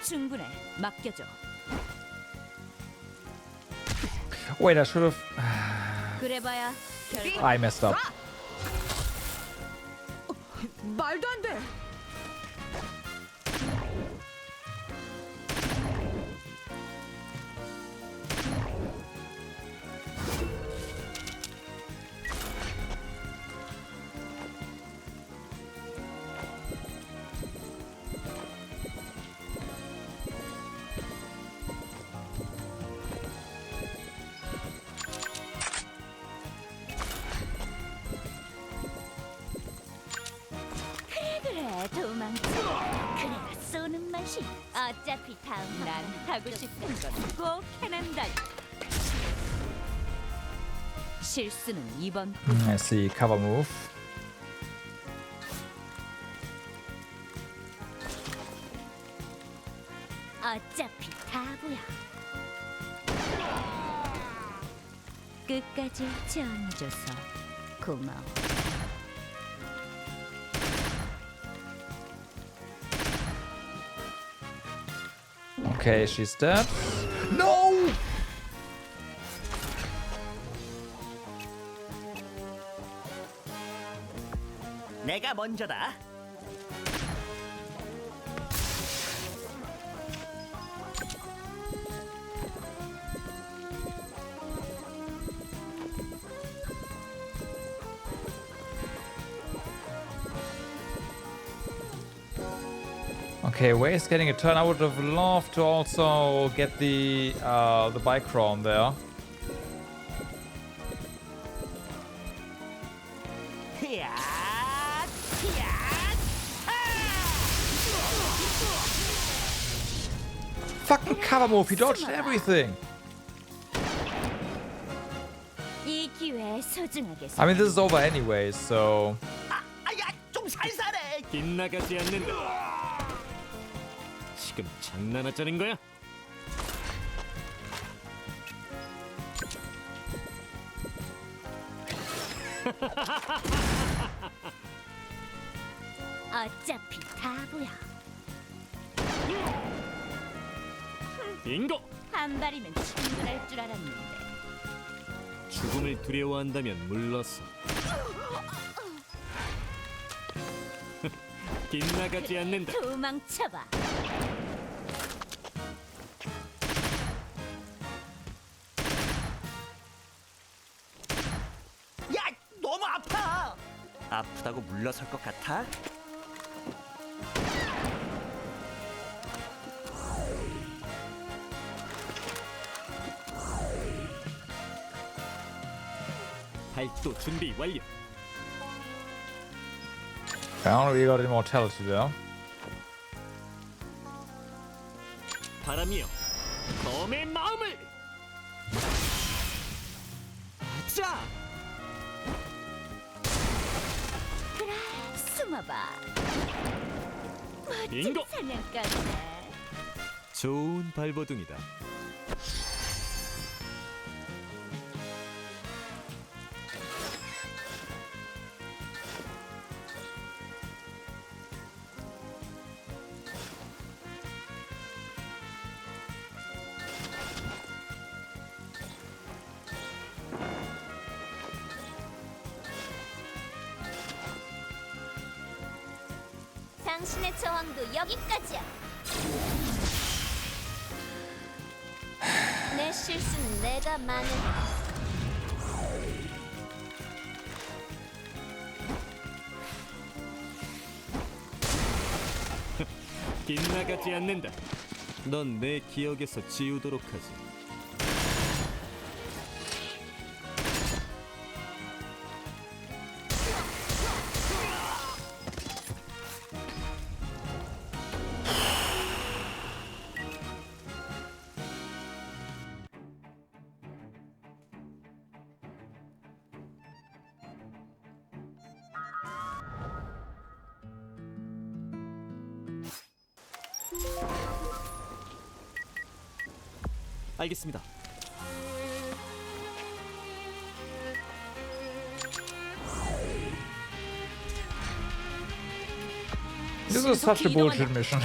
충분해. 맡겨줘. Wait, I should have. 그래봐야 결과. I messed up. 말도 안 돼. 그래, 도망쳐. 그래가 쏘는 맛이. 어차피 다음 난 하고 싶은 건 꼭 해낸다. 실수는 이번 I see. Cover move. 어차피 바보야. 끝까지 지원해줘서 고마워. Okay, she's dead. No! 내가 먼저다. Okay, Way's getting a turn. I would have loved to also get the Bicron there. 히야, 히야, fucking cover move. He dodged everything. 이 기회에 소중하게 I mean, this is over anyway, so... 아야, 좀 살살해. 빗나가지 않는다. 지금 장난하자는 거야? 어차피 바보야. 빙고! 한 발이면 충분할 줄 알았는데. 죽음을 두려워한다면 물러서. 빗나가지 않는다. 도망쳐봐. 야, 너무 아파. 아프다고 물러설 것 같아? 발도 준비 완료. Apparently we got immortality there. 바람이여, 검의 마음을. 자, 그래, 숨어봐. 멋진 빙고! 사냥감이네. 좋은 발버둥이다. 당신의 저항도 여기까지야. 내 실수는 내가 많은. 빗나가지 않는다. 넌 내 기억에서 지우도록 하지. 알겠습니다. This is such a bullshit mission.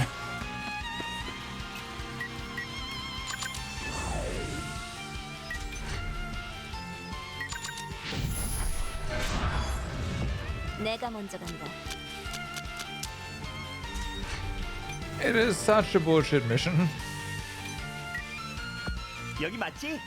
내가 먼저 간다. It is such a bullshit mission. 여기 맞지?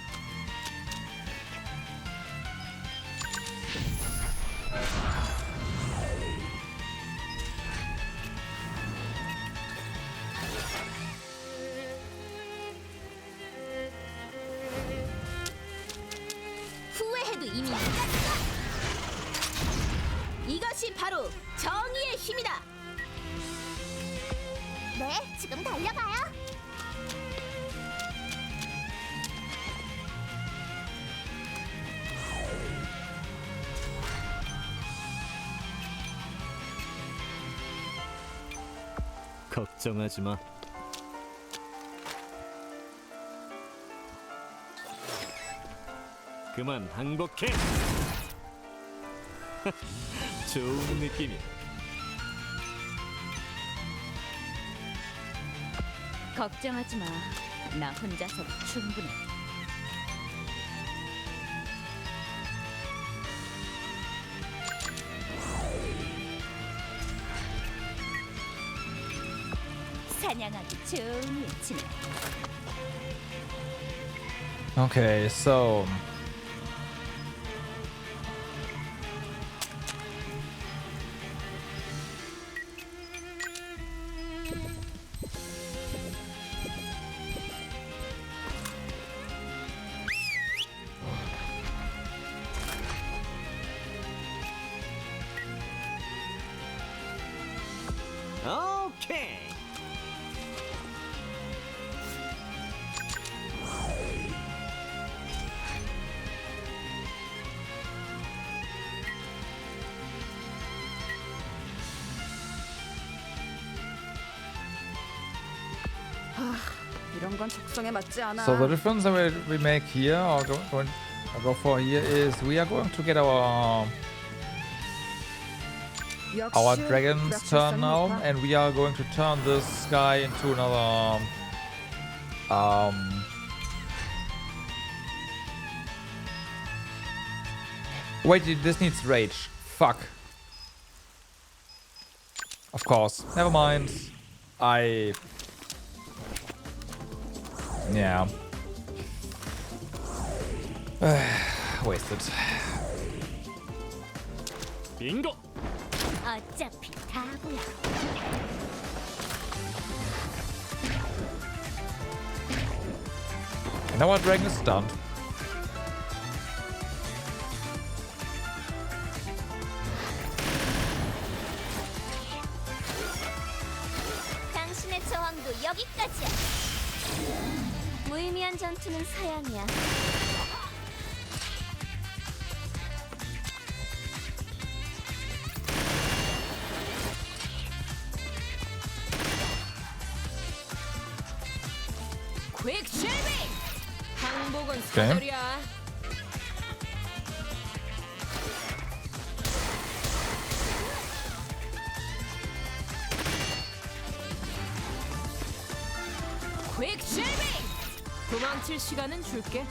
후회해도 이미 늦었어. 이것이 바로 정의의 힘이다. 네, 지금 달려가요. 걱정하지 마. 그만 항복해. 좋은 느낌이야. 걱정하지 마. 나 혼자서 충분해. 사냥하기 좋은 위치네. Okay, so... 오케이. 이런 건 적성에 맞지 않아. So the difference that we make here, or go for here, is we are going to get our 역시 dragon's turn now, 불확실성이니까. and we are going to turn this guy into another wait, this needs rage. Fuck. Of course. Never mind. Yeah. Wasted. 빙고. 어차피 다 보여. And now our dragon is stunned. 당신의 저항도 여기까지야. 무의미한 전투는 사양이야. 퀵 쉐이빙. 항복은 오케이. 사절이야. 퀵 쉐이빙. 도망칠 시간은 줄게.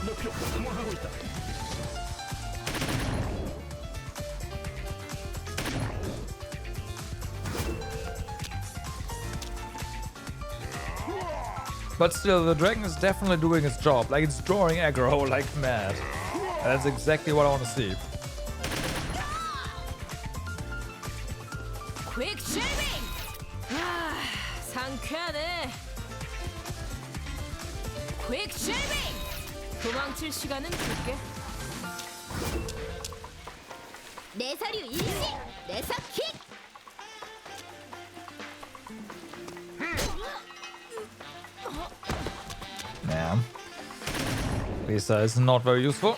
목표 상황하고 있다. But still, the dragon is definitely doing its job. Like, it's drawing aggro like mad. And that's exactly what I want to see. 퀵 쉐이빙. 상쾌하네. 퀵 쉐이빙. 도망칠 시간은 줄게. 내 서류 일시. 내 서킥. Yeah. Lisa is not very useful.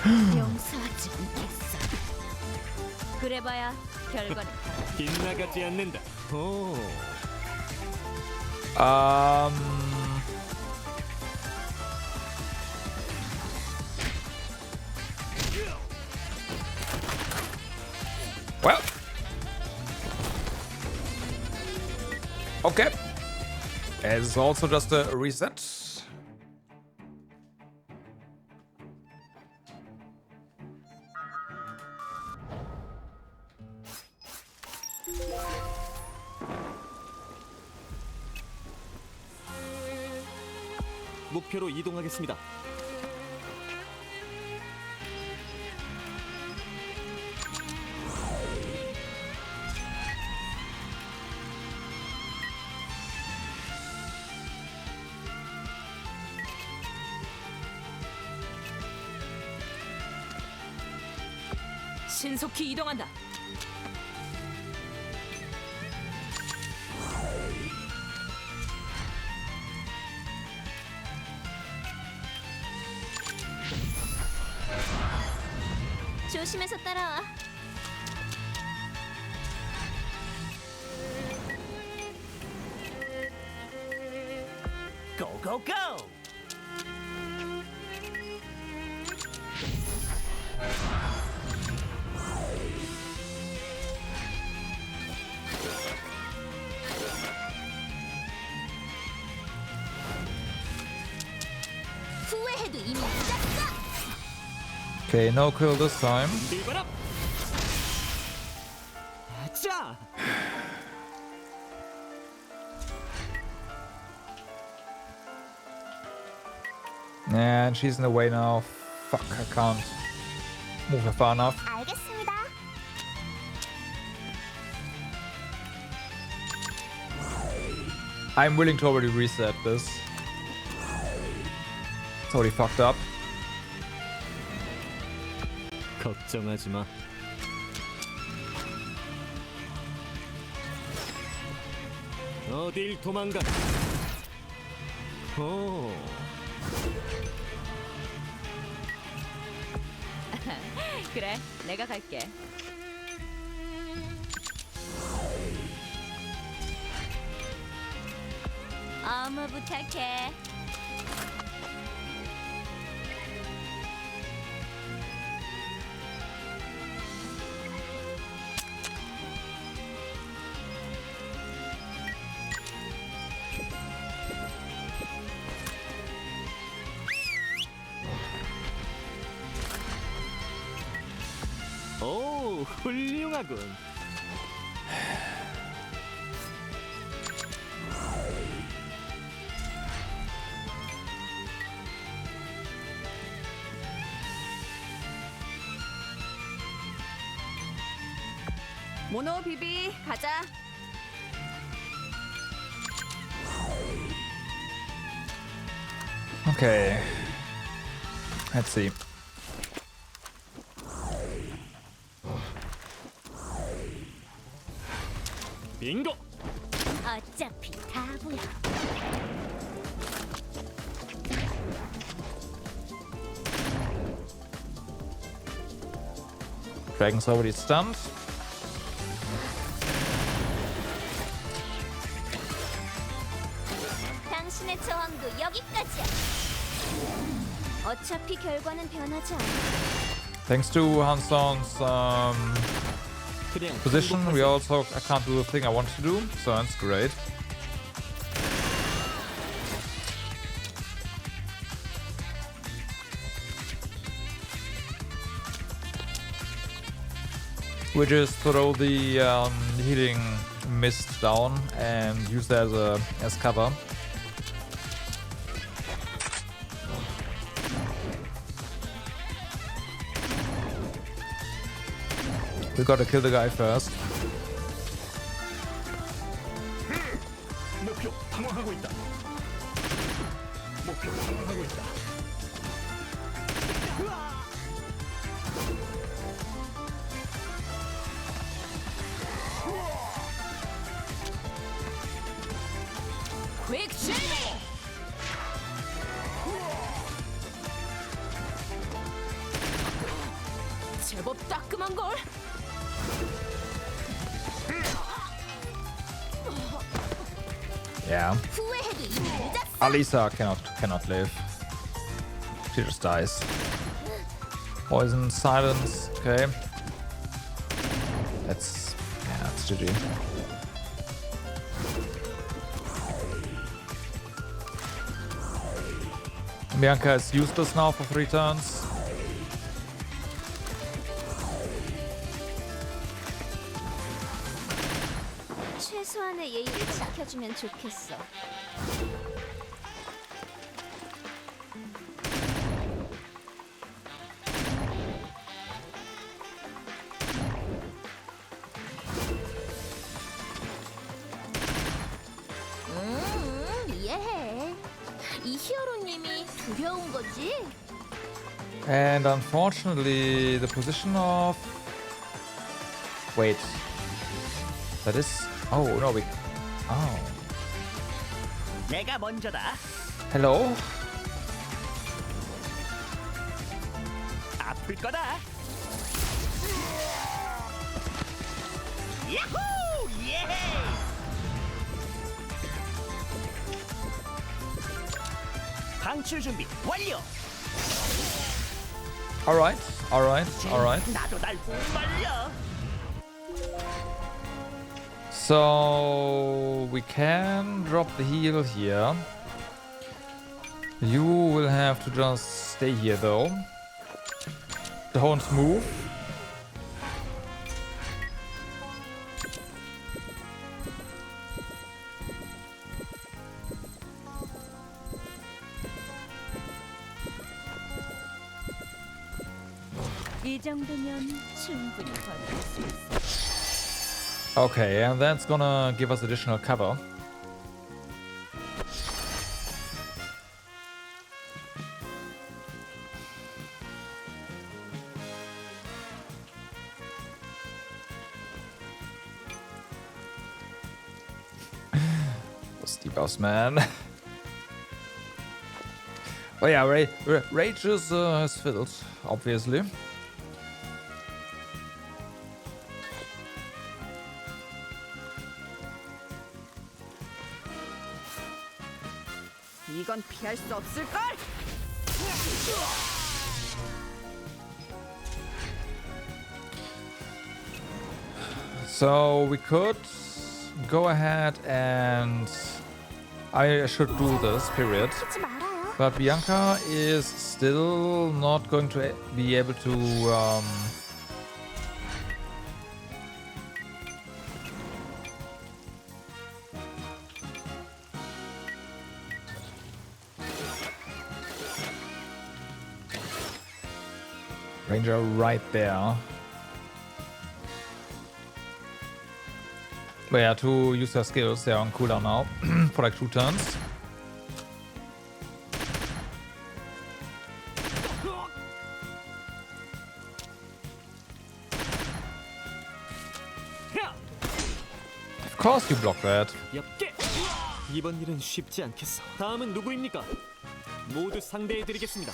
용서하지 않겠어. 그래봐야 결과는. 빗나가지 않는다. 오. Well. Okay. It's also just a reset. 목표로 이동하겠습니다. 신속히 이동한다. 조심해서 따라와. 고고고! 후회해도 이미 늦었어. Okay, no kill this time. 일봐라. 자, And she's in the way now. Fuck, I can't move her far enough. 알겠습니다. I'm willing to already reset this. It's already fucked up. 걱정하지 마. 어딜 도망가? 오, 그래, 내가 갈게. 어머 부탁해. 오, 훌륭하군. 모노 비비 가자. Okay. Let's see. 빙고. 어차피 다 보여. Dragon's already stunned. 당신의 저항도 여기까지야. 어차피 결과는 변하지 않아. Thanks to Hanson's 그냥 position, we also I can't do the thing I want to do, so that's great. We just throw the healing mist down and use that as cover. We gotta kill the guy first. 목표 방어하고 있다. 목표 방어하고 있다. 퀵 제법 따끔한 걸. Yeah. 후회해도 이미 늦었어. Alisa cannot live. She just dies. Poison, silence. Okay. That's GG. Bianca is useless now for 3 turns. 최소한의 예의를 지켜주면 좋겠어. 이해해. 이 히어로님이 두려운 거지? And unfortunately, the position of... Wait. That is... Oh, no, we... Oh. 내가 먼저다. Hello? 아플 거다. 야호! 예! 방출 준비 완료. Alright, alright, alright. 나도 날 못 말려. So we can drop the heal here. You will have to just stay here though. Don't move. 이 정도면 충분히 버틸 수 있어. Okay, and that's gonna give us additional cover. Steep house, man. Oh yeah, Rage is filled, obviously. 이건 피할 수 없을걸? So we could go ahead and I should do this, period. 하지 말아요. But Bianca is still not going to be able to Ranger right there. But yeah, to use their skills, they're on cooldown now for like 2 turns. Of course you block that. 엽게. 이번 일은 쉽지 않겠어. 다음은 누구입니까? 모두 상대해드리겠습니다.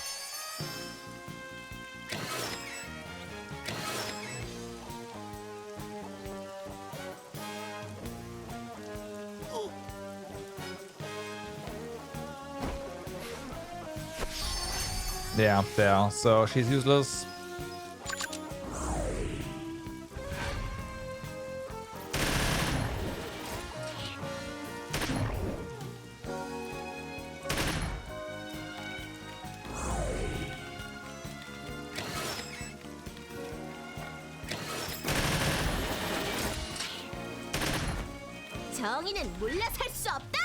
Yeah, there. So she's useless. 정의는 물러설 수 없다.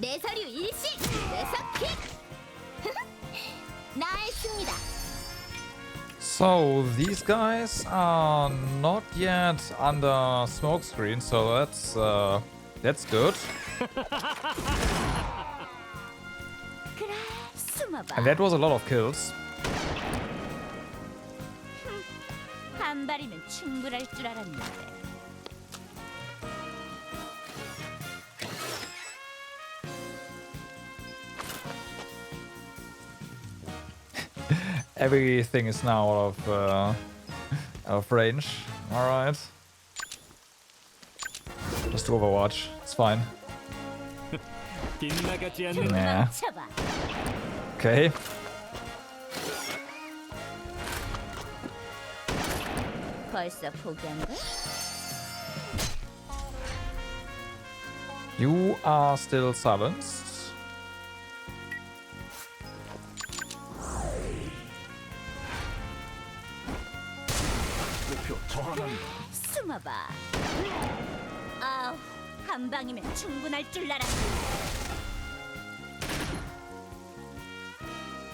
내 서류 일시 뇌석킥. 나의 승리다. So these guys are not yet under smoke screen, so that's good. 그래, 숨어봐. And that was a lot of kills. 한 발이면 충분할 줄 알았는데. Everything is now out of range. All right. Just Overwatch. It's fine. 빗나가지 않는 Yeah. 쳐봐. Okay. 벌써 포기한 거야? You are still silenced. 숨어봐. 아우, 한 방이면 충분할 줄 알았어.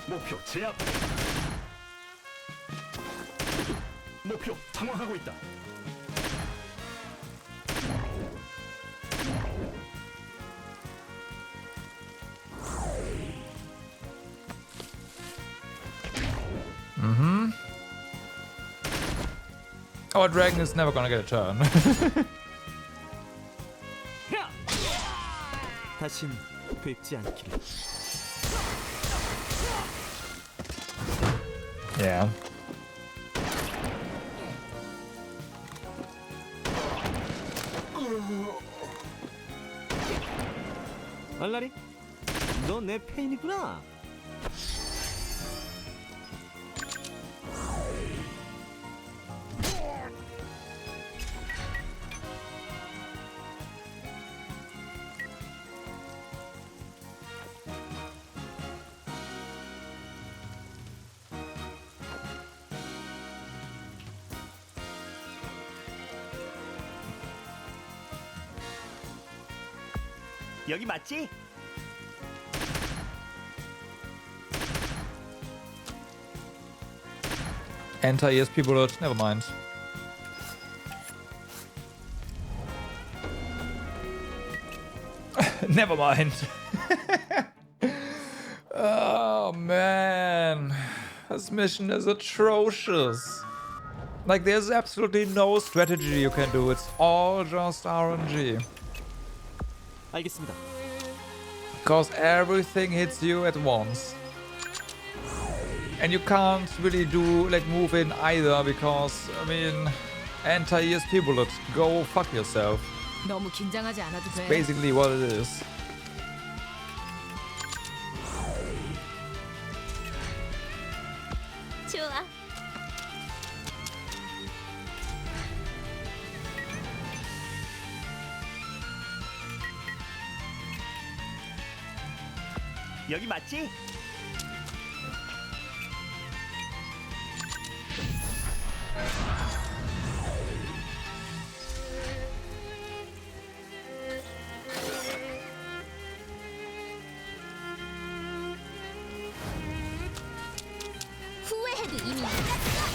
목표 제압. 목표 상황하고 있다. Our dragon is never gonna get a turn. 다신 뵙지 않기를. Yeah. 알라리, 너 내 페인이구나. 여기 맞지? Anti-ESP bullet. Never mind. Never mind. Oh man, this mission is atrocious. Like, there's absolutely no strategy you can do. It's all just RNG. 알겠습니다. Because everything hits you at once. And you can't really do, like, move in either because, I mean, anti-ESP bullet. Go fuck yourself. 너무 긴장하지 않아도 돼. Basically what it is. 좋아. 여기 맞지? 후회해도 이미 늦었어.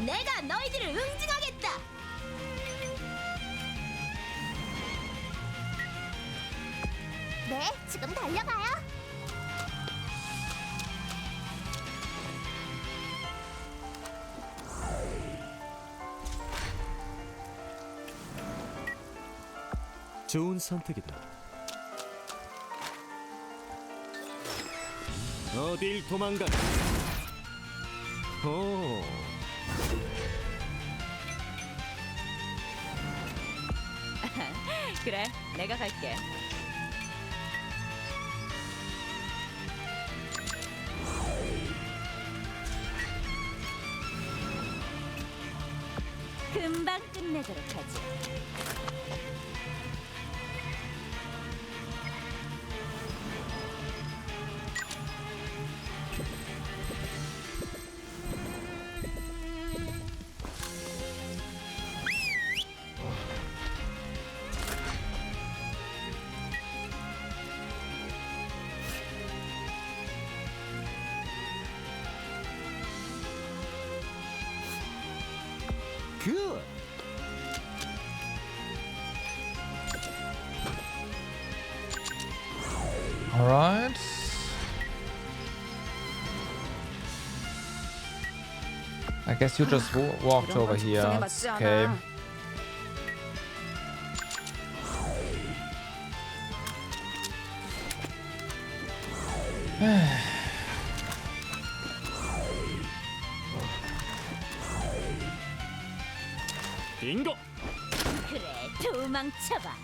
내가 너희들을 응징하겠다. 네, 지금 달려가요. 좋은 선택이다. 어딜 도망가? 오. 그래, 내가 갈게. 금방 끝내도록 하지. 굿. Alright. I guess you just walked 이런 over 건 here. 적성에 It's 맞지 okay. 않아. 빙고. 그래, 도망쳐봐.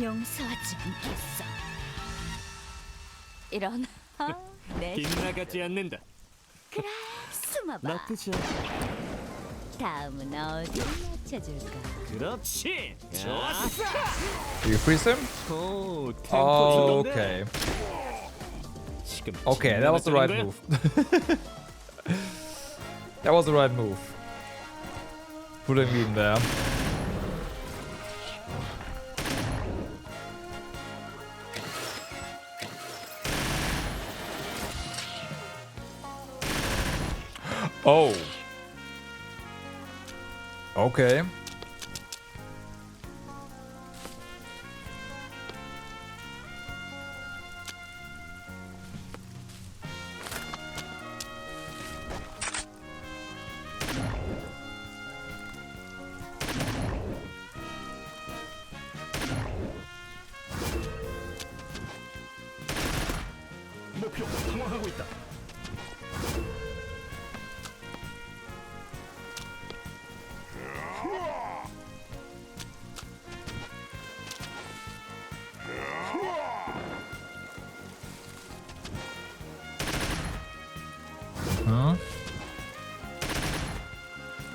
용서하지 않겠어. 이런. 네. 빗나가지 않는다. 그래, 숨어봐. 나쁘지 않아. 다음은 어디 맞춰줄까? 그렇지. 좋았어. Do you freeze him? 오, 템포 Oh, 좋은데. okay. 지금 Okay, that was the right 장난을 move. That was the right move. Putting me in there. Oh. Okay. 목표 상황하고 있다. Huh?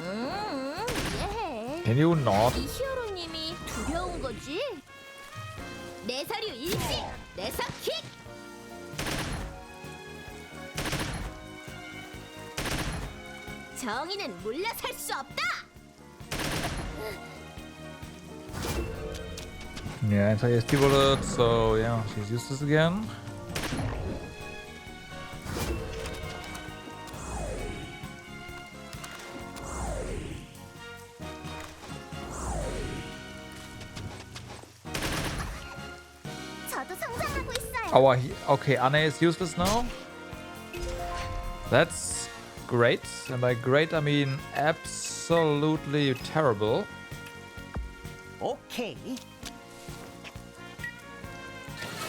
이해해. Can you not? 이 히어로님이 두려운 거지? 내 사류 일시, 내 사킥. 정의는 물러설 수 없다. Yeah, anti-ESP bullet, so yeah, she's useless again. 저도 성장하고 있어요. Oh, okay, Anne is useless now. That's great. And by great, I mean absolutely terrible. 오케이.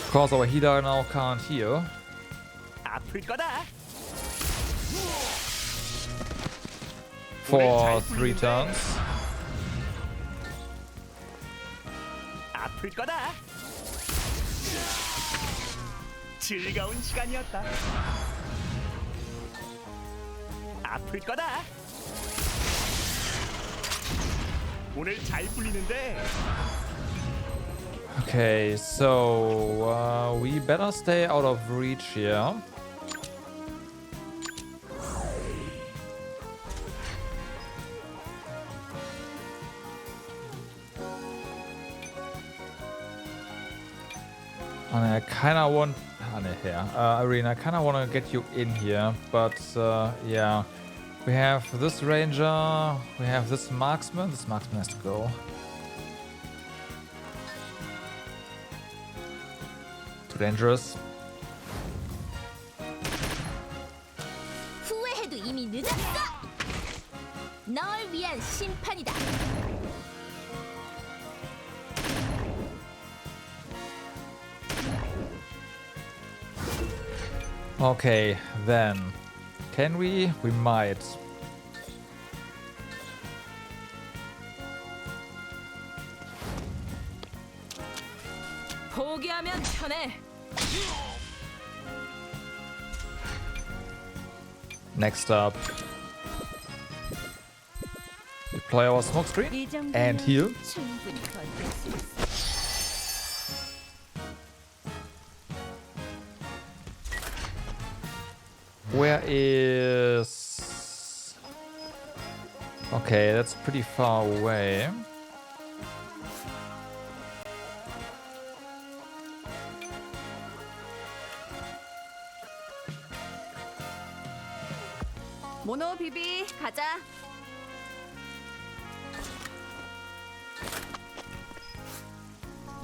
Because our healer now can't heal. 아플 거다. For 3 turns. 아플 거다. 즐거운 시간이었다. 아플 거다. 오늘 잘 풀리는데. Okay, so we better stay out of reach here. And I kinda want Irene, I kinda wanna get you in here, but yeah. We have this ranger, we have this marksman. This marksman has to go. Too dangerous. 후회해도 이미 늦었어. 널 위한 심판이다. Okay, then. Can we? We might. 포기하면 편해. Next up. Deploy our smoke screen 이 정도면 and heal. 충분히 버틸 수 있어. Where is... Okay, that's pretty far away. 모노 비비 가자.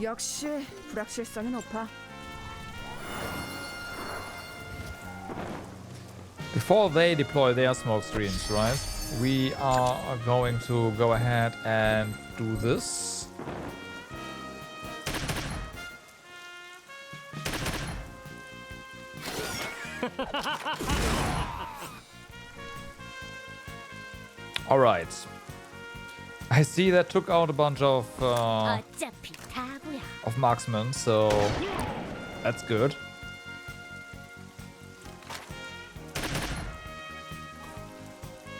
역시 불확실성이 높아. Before they deploy their smoke screens, right? We are going to go ahead and do this. Alright. I see that took out a bunch of 어차피 다구야. marksmen, so that's good.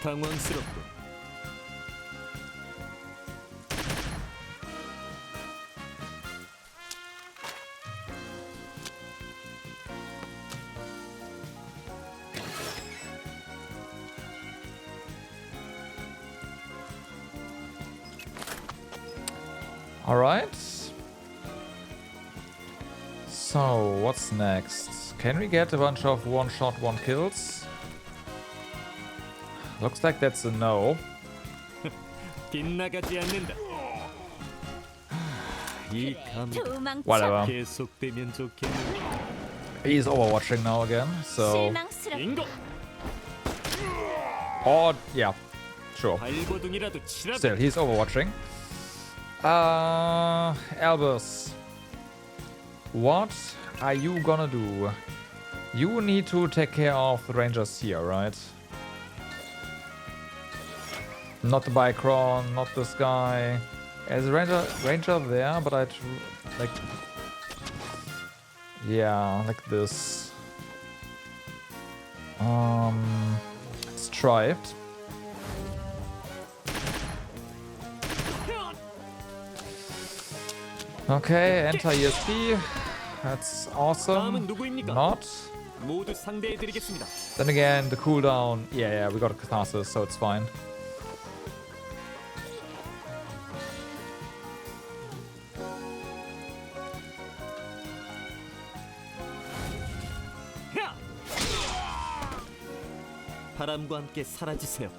당황스럽군. All right. So what's next? Can we get a bunch of one-shot, one-kills? Looks like that's a no. 빗나가지 않는다. 이 감정 도망쳐. Whatever. 계속되면 좋겠는데. He's overwatching now again, so... 실망스럽. 빙고! Oh, yeah. Sure. 발버둥이라도 치라도. Still, he's overwatching. Albus. What are you gonna do? You need to take care of the rangers here, right? Not the Bicron, not this guy. There's a ranger there, but I'd like... Yeah, like this. Let's try it. Okay, anti-ESP. That's 다음은 awesome. 누구입니까? Not. 모두 상대해드리겠습니다. Then again, the cooldown. Yeah, we got a catharsis, so it's fine. 바람과 함께 사라지세요.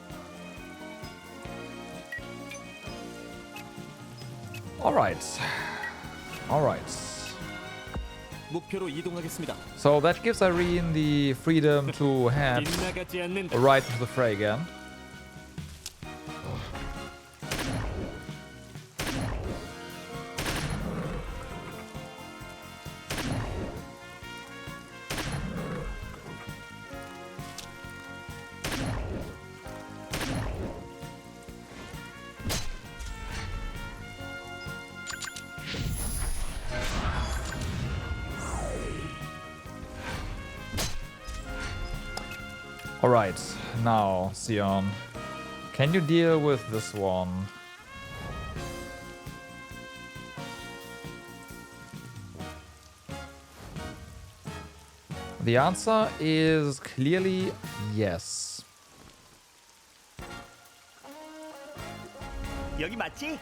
Alright. Alright. 목표로 이동하겠습니다. So that gives Irene the freedom to head 빗나가지 않는다. right into the fray again. Alright, now, Sion. Can you deal with this one? The answer is clearly yes. 여기 맞지?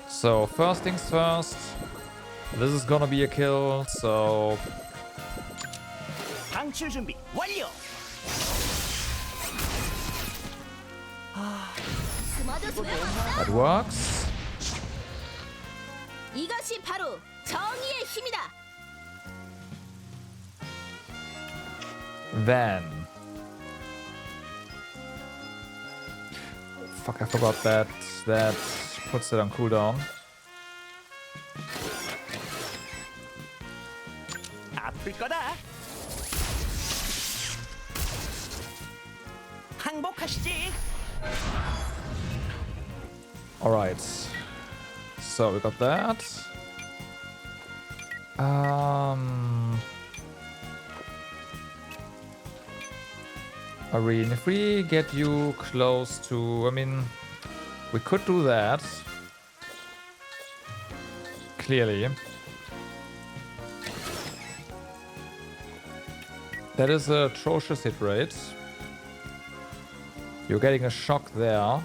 So, first things first. This is gonna be a kill, so 방출 준비 완료. 숨어도 소용없어. that works. 이것이 바로 정의의 힘이다. Then. Fuck, I forgot that. That puts it on cooldown. 아플 거다. 항복하시지. Alright. So we got that. Irene, if we get you close to... I mean, we could do that. Clearly. That is a atrocious hit rate. You're getting a shock there.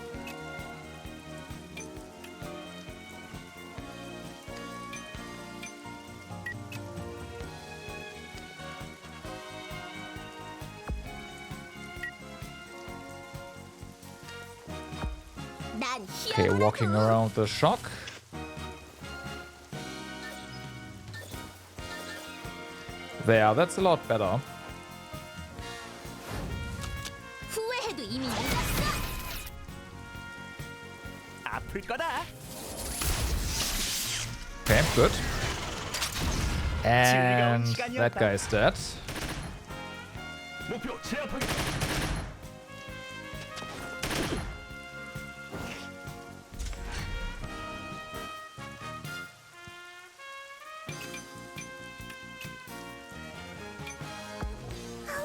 난 Okay, walking 희열하고 around the shock. There, that's a lot better. 후회해도 이미 늦었어. 아플 거다. Okay, good. And 시간이었다. that guy's dead. 목표 제압하기.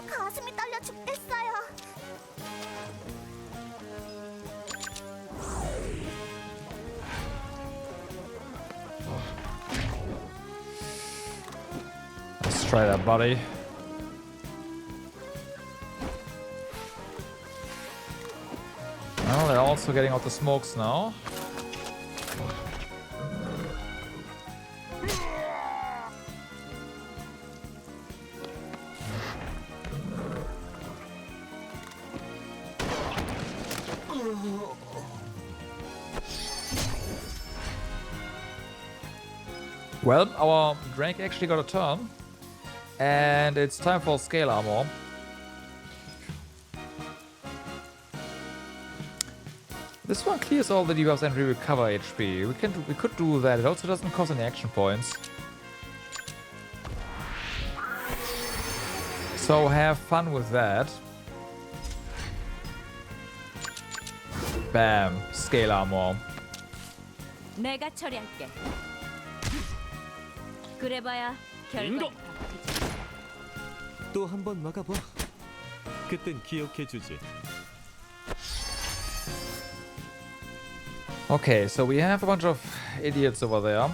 가슴이 떨려 죽겠어요. Let's try that, buddy. Well, they're also getting out the smokes now. Well, our Drake actually got a turn. And it's time for scale armor. This one clears all the debuffs and we recover HP. We could do that. It also doesn't cost any action points. So have fun with that. Bam, scale armor. 내가 처리할게. 그래봐야 빙고! 결과. 또 한 번 막아봐. 그땐 기억해주지. Okay, so we have a bunch of idiots over there.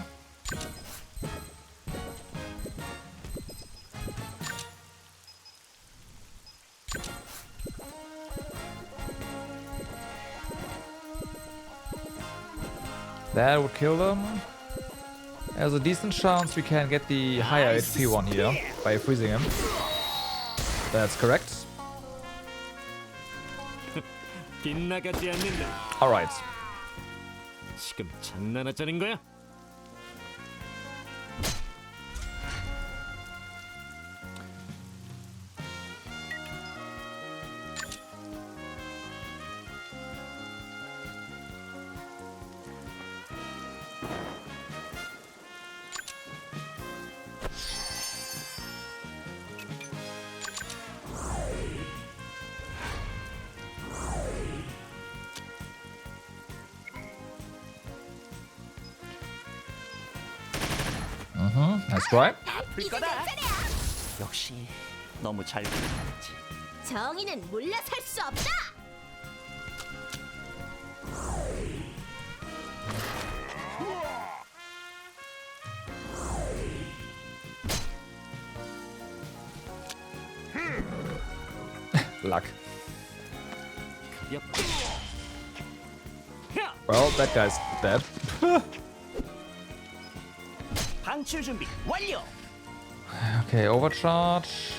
That would kill them. There's a decent chance we can get the higher HP one here by freezing him. That's correct. 빗나가지 않는다. Alright. 지금 장난하자는 거야? That's right. 풀 거다. 역시 너무 잘 풀렸지. 정의는 물러설 수 없다. Luck. 가볍게. 야! Well, that guy's dead. 방출 준비 완료. Okay, overcharge.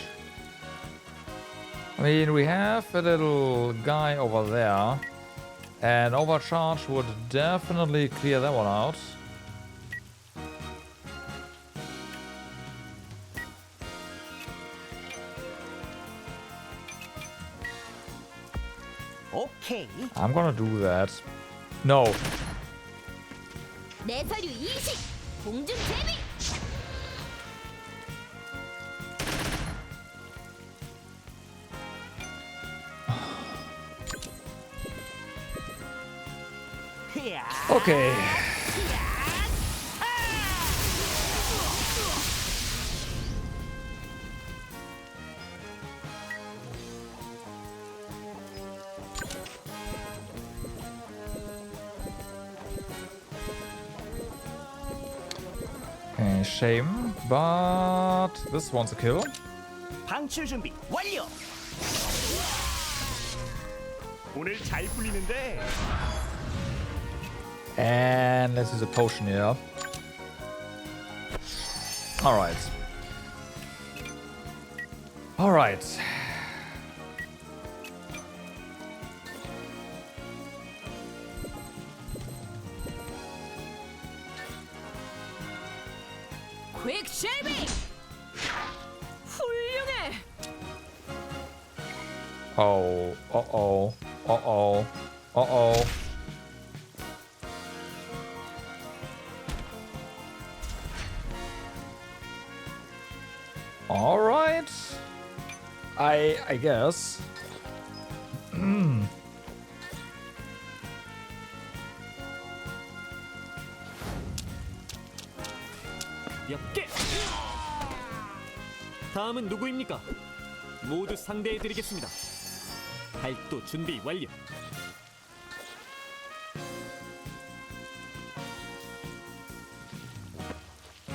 I mean, we have a little guy over there. And overcharge would definitely clear that one out. 오케이. I'm gonna do that. No. 내 서류 20. 공중 제비. Okay. Okay, shame, but this one's a kill. 방출 준비 완료. 오늘 잘 풀리는데. And let's use a potion here. Alright. Alright. 퀵 쉐이빙. 훌륭해. Oh, uh-oh, uh-oh, uh-oh. All right. I guess. 몇 개. 다음은 누구입니까? 모두 상대해드리겠습니다. 발도 준비 완료.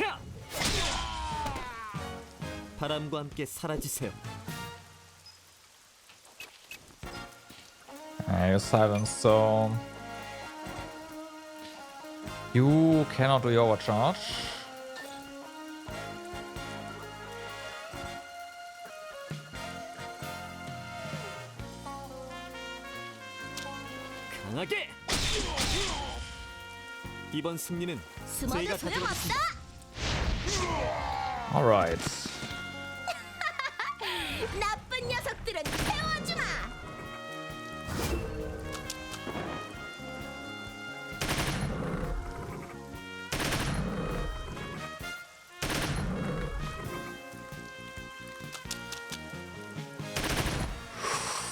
야! 바람과 함께 사라지세요. You're silenced, so you cannot do your overcharge. 강하게. 이번 승리는 숨어도 제가 소용없다. 가져가겠습니다. All right. 나쁜 녀석들은 태워주마.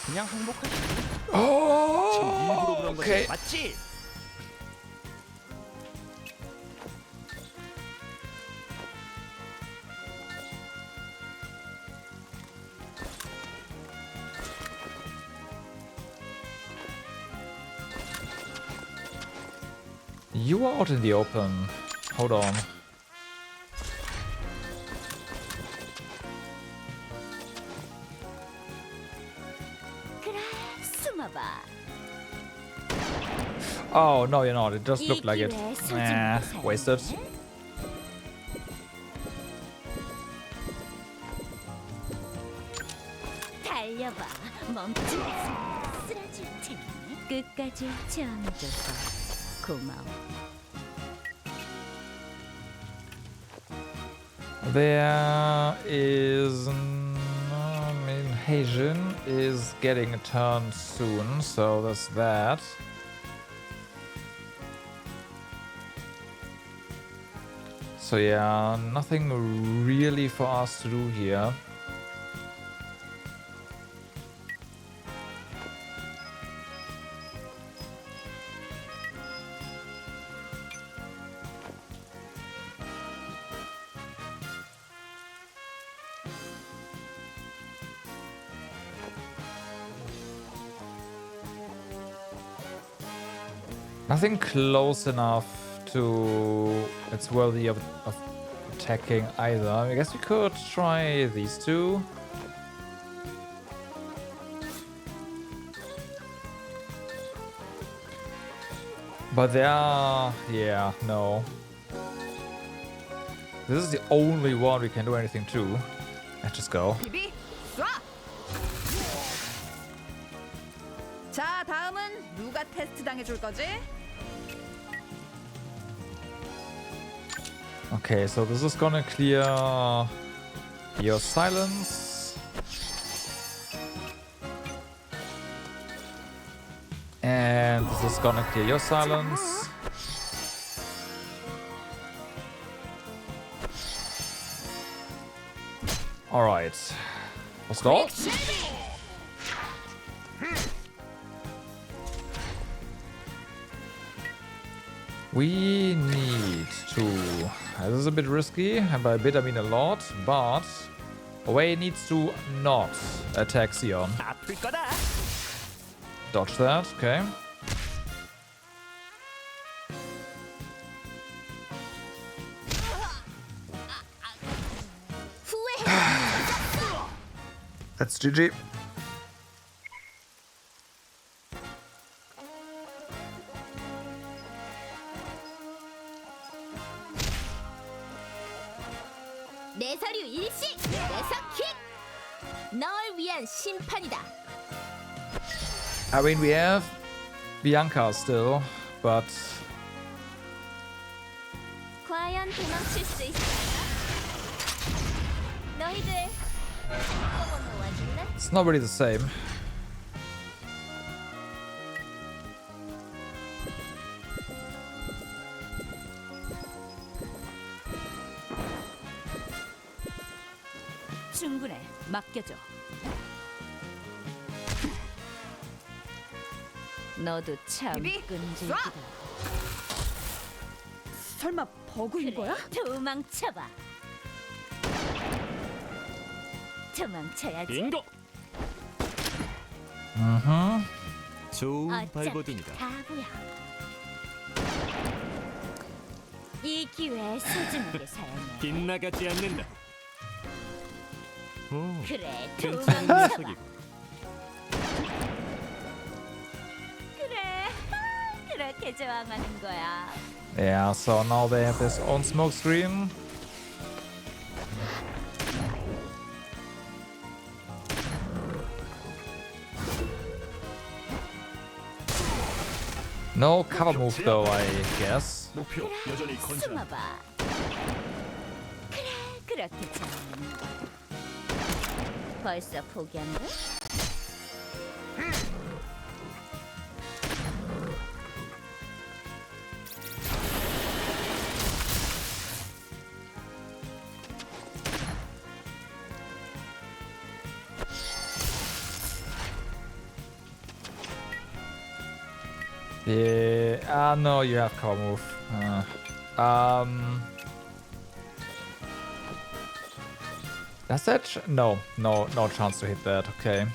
그냥 항복하시지. Oh, 일부러 그런 거지. okay. 맞지? You are out in the open. Hold on. 그래, 숨어봐. Oh, no, you're not. It just looked like it. 이 기회에 Nah, 소중하게 wasted. 살았네. 기다려봐. 멈추지 쓰러질 테니 끝까지 채워줘서 고마워. There is... Heijin is getting a turn soon, so there's that. So yeah, nothing really for us to do here. Nothing close enough to it's worthy of attacking either. I guess we could try these two. But they are... yeah, no. This is the only one we can do anything to. Let's just go. 비비 쏴. 자, 다음은 누가 테스트 당해줄 거지? Okay, so this is gonna clear your silence. And this is gonna clear your silence. Alright. What's that? We need to... this is a bit risky, and by a bit I mean a lot, but... Wei needs to not attack Sion. 아플 거다. Dodge that, okay. That's GG. 내 서류 일시 내석킥 널 위한 심판이다. I mean, we have Bianca still, but 과연 도망칠 수 있을까? 너희들 한번 놓아줄래? it's not really the same. 충분해. 맡겨줘. 너도 참 비비, 끈질기다. 설마 버그인 거야? 도망쳐봐. 도망쳐야지. 빙고. 좋은 어차피 발버둥이다. 바보야. 이 기회에 소중하게 사용해. 빗나가지 않는다. 오, 그래, 괜찮은 도망쳐봐. 녀석이고. 그래, 그렇게 저항하는 거야. Yeah, so now they have their own smoke screen. No cover move though, I guess. 목표 여전히 건설. 숨어봐. 그래, 그렇게 저항하는 거야. 벌써 포기한 거야? Yeah, no, you have cover move. Does that? No chance to hit that. Okay.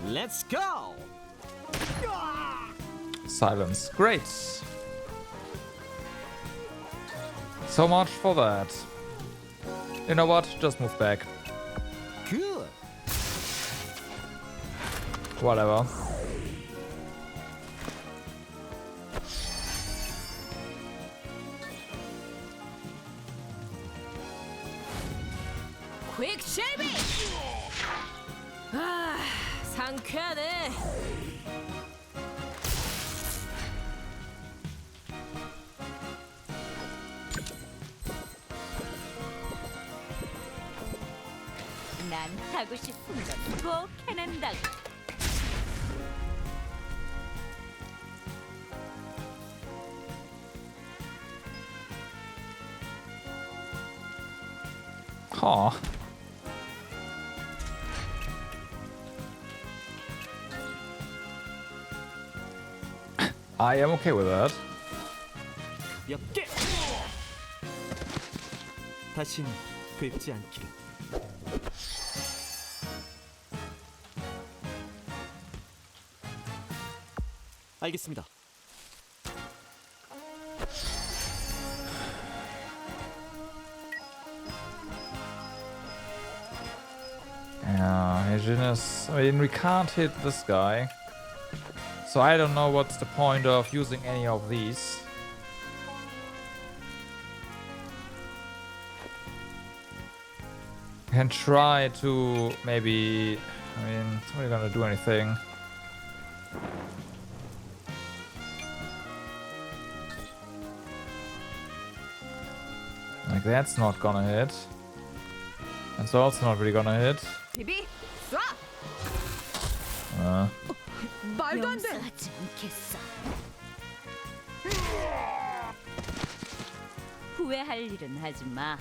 Let's go. Silence. Great. So much for that. You know what? Just move back. Good. Whatever. 퀵쉐이빙! 아, 상쾌하네. 난 하고 싶은 건 꼭 해낸다고. Aw. I am okay with that. 가볍게. 다신 뵙지 않기를. 알겠습니다. Yeah, Hygienist. I mean, we can't hit this guy. So I don't know what's the point of using any of these. Can try to maybe... I mean, it's not gonna do anything. Like, that's not gonna hit. That's also not really gonna hit. 비비 쏴. 말도 안 돼. 용서하지 않겠어. 후회할 일은 하지 마.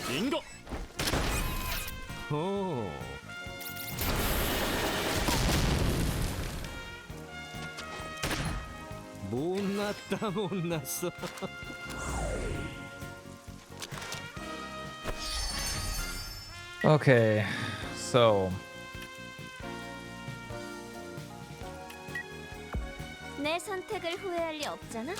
빙고. 오. 못났다 못났어. Okay, so 내 선택을 후회할 리 없잖아.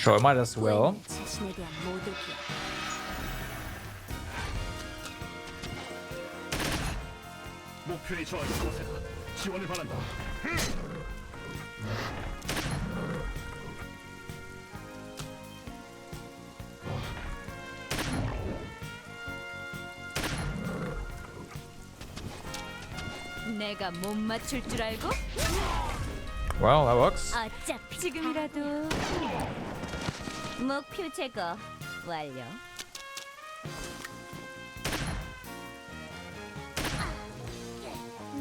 sure, might as well. 자신에 대한 모독이야. 목표에 저하는 곳에다 지원을 바란다. 내가 못 맞출 줄 알고? Well, that works. 어차피 지금이라도 목표 제거 완료.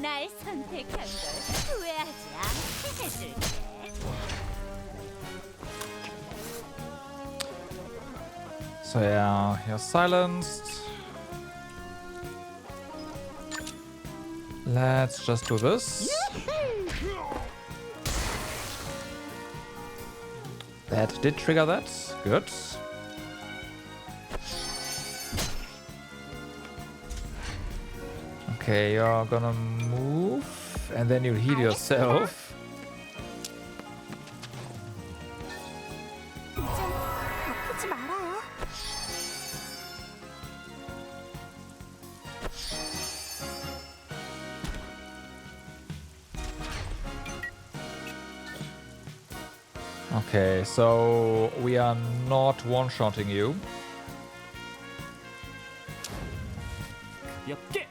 날 선택한 걸 후회하지 않게 해줄게. So yeah, you're silenced. Let's just do this. That did trigger that. Good. Okay, you're gonna move and then you heal yourself. 아프지 말아요. Okay, so we are not one-shotting you. 가볍게.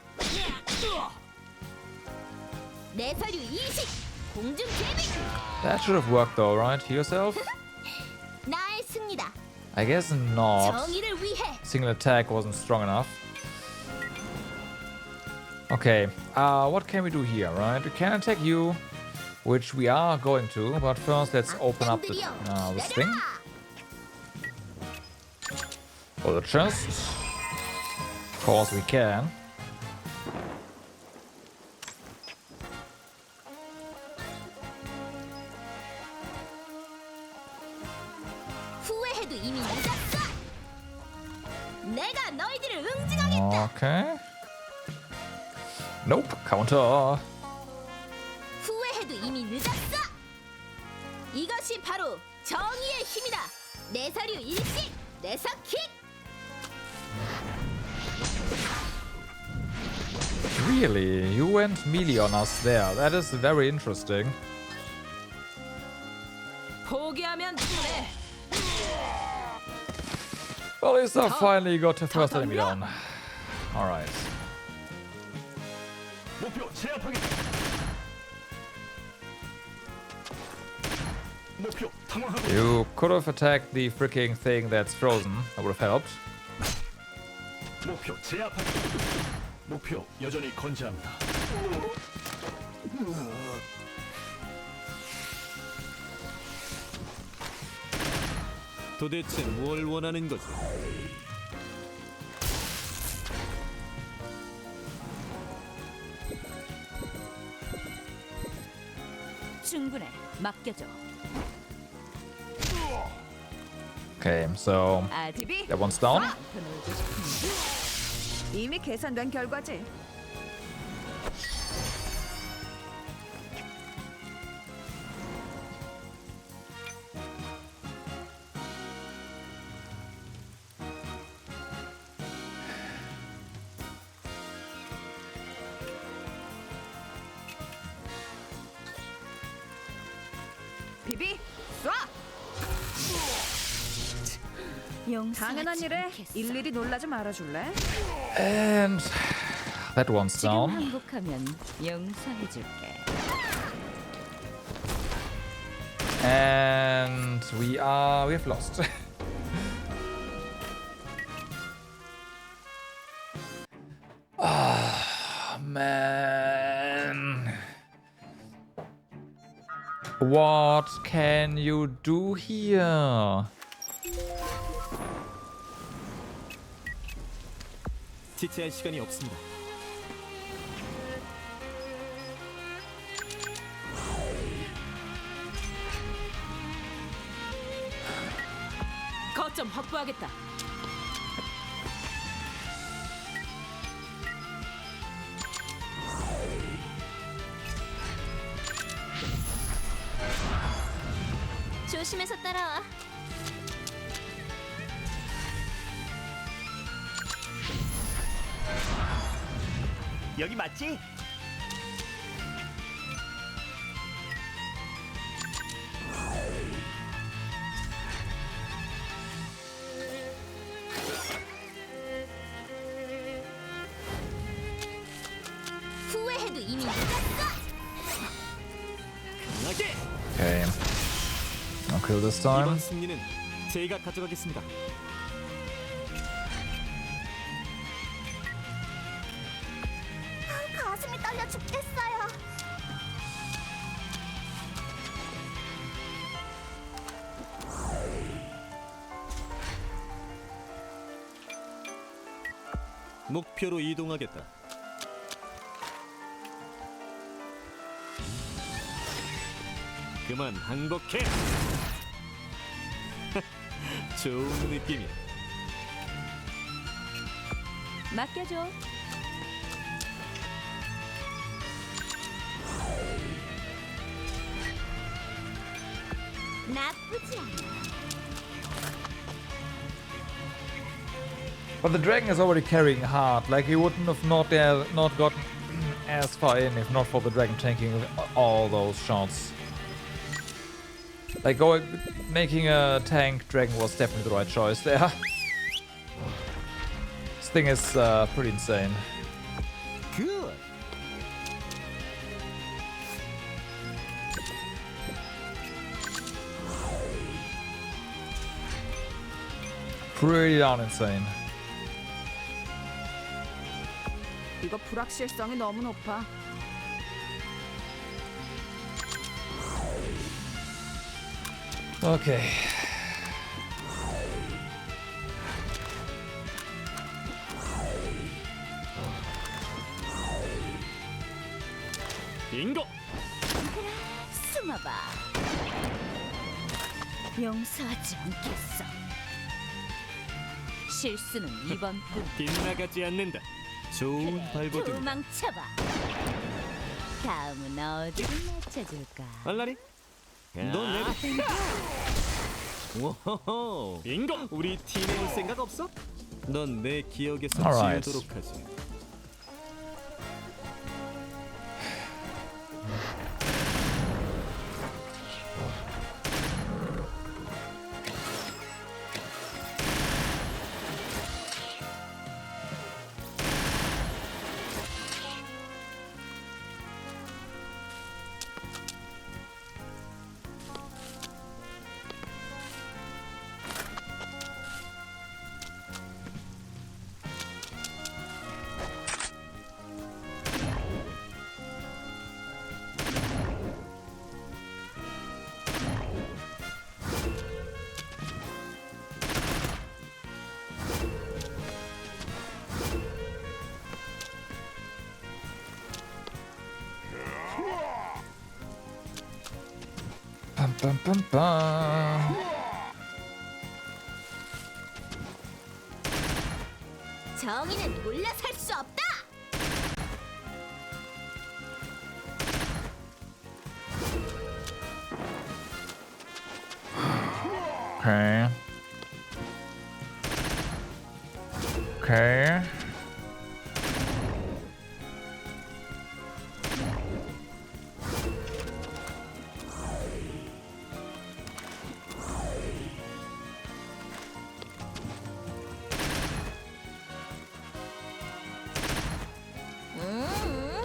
내 서류 인식. 공중 제빙. That should have worked though, right? Heal yourself? 나의 승리다. I guess not. 정의를 위해. Single attack wasn't strong enough. Okay, what can we do here, right? We can attack you, which we are going to, but first let's open up the, this thing. Or the chest. Of course we can. 후회해도 이미 늦었어. 내가 너희들을 응징하겠다. Okay. Nope. Counter. 후회해도 이미 늦었어. 이것이 바로 정의의 힘이다. 내 사류 일식, 내 사킥. Really? You went melee on us there. That is very interesting. 포기하면 그래. Alisa finally got her first enemy down. Alright. 목표 제압하겠다. 목표 탐험하고. You could have attacked the freaking thing that's frozen. That would have helped. 목표 제압하겠다. 목표 여전히 건재합니다. 도대체 뭘 원하는 거지? 충분해. 맡겨줘. Okay, so 아디비. that one's down. 이미 계산된 결과지. 비비, 쏴! 당연한 일에 일일이 놀라지 말아줄래? And that one's 지금 down. 항복하면 용서해줄게. And we have lost. Ah, man. What can you do here? 지체할 시간이 없습니다. 거점 확보하겠다. 조심해서 따라와. 여기 맞지? 후회해도 이미 늦었어. 강하게! Okay. I'll kill this time. 이번 승리는 제가 가져가겠습니다. 가슴이 떨려 죽겠어요. 목표로 이동하겠다. 그만 항복해. 좋은 느낌이야. 맡겨줘. 나쁘지 않아. But the dragon is already carrying hard. Like he wouldn't have not gotten as far in if not for the dragon tanking all those shots. Like making a tank dragon was definitely the right choice there. This thing is pretty insane. Good. Pretty darn insane. 이거 불확실성이 너무 높아. Okay. 빙고. 숨어봐. 용서하지 않겠어. 실수는 이번 뿐. 빗나가지 않는다. 좋은 발버둥. 도망쳐봐. 다음은 어디를 맞춰줄까? 알라리, 넌 레드. 워호호, 빙고. 우리 팀에 올 생각 없어? 넌 내 기억에서 Alright. 지우도록 하지. 빰빰빰빰. 정의는 물러설 수 없다. Okay. Okay.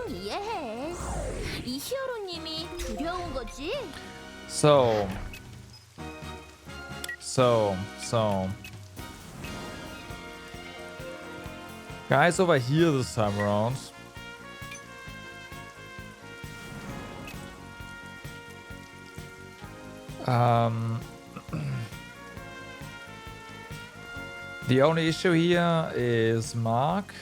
이해해. 이 히어로님이 두려운 거지? So. Guys over here this time around. The only issue here is Mark.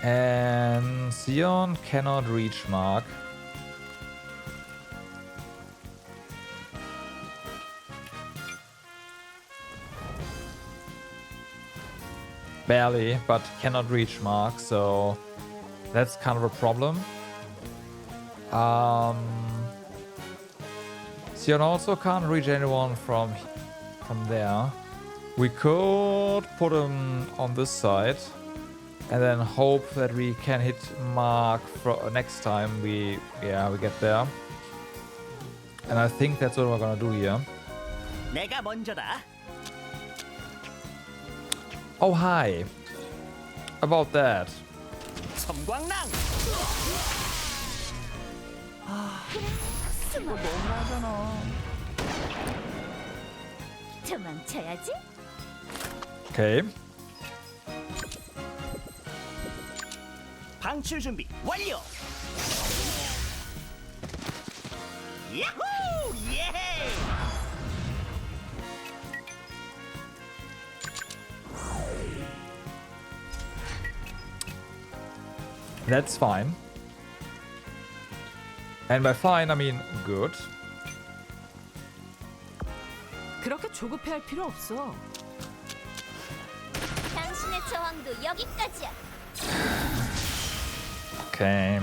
And Sion cannot reach Mark. Barely, but cannot reach Mark, so that's kind of a problem. Sion also can't reach anyone from there. We could put him on this side and then hope that we can hit Mark for next time we get there. And I think that's what we're gonna do here. 내가 먼저다. Oh hi. About that. 섬광랑. 도망쳐야지. Okay. 방출 준비 완료. 야호! 예! That's fine. And by fine, I mean good. 그렇게 조급해할 필요 없어. 당신의 저항도 여기까지야. Okay.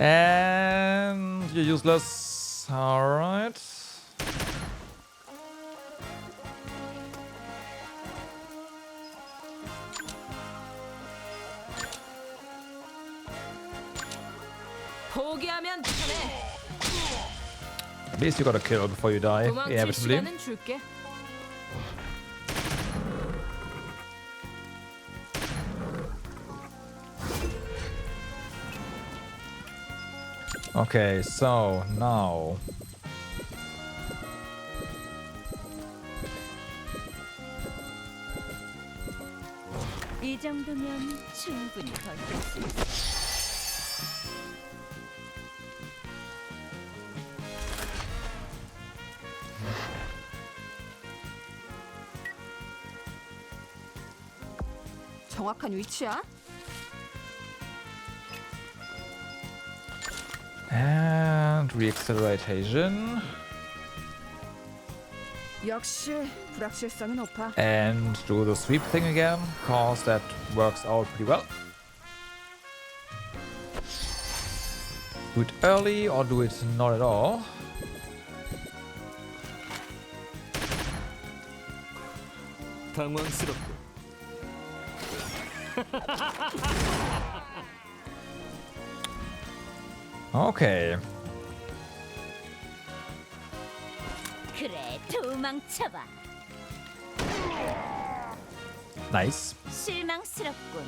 And you're useless. Alright. 포기하면 편해. At least you got a kill before you die, 도망칠 inevitably. 시간은 줄게. Okay, so now. 이 정도면 충분히 버틸 수 있어. 정확한 위치야? And reacceleration. 역시 불확실성이 높아. And do the sweep thing again, cause that works out pretty well. Do it early or do it not at all. 당황스럽고. Okay. 그래, 도망쳐봐. Nice. 실망스럽군.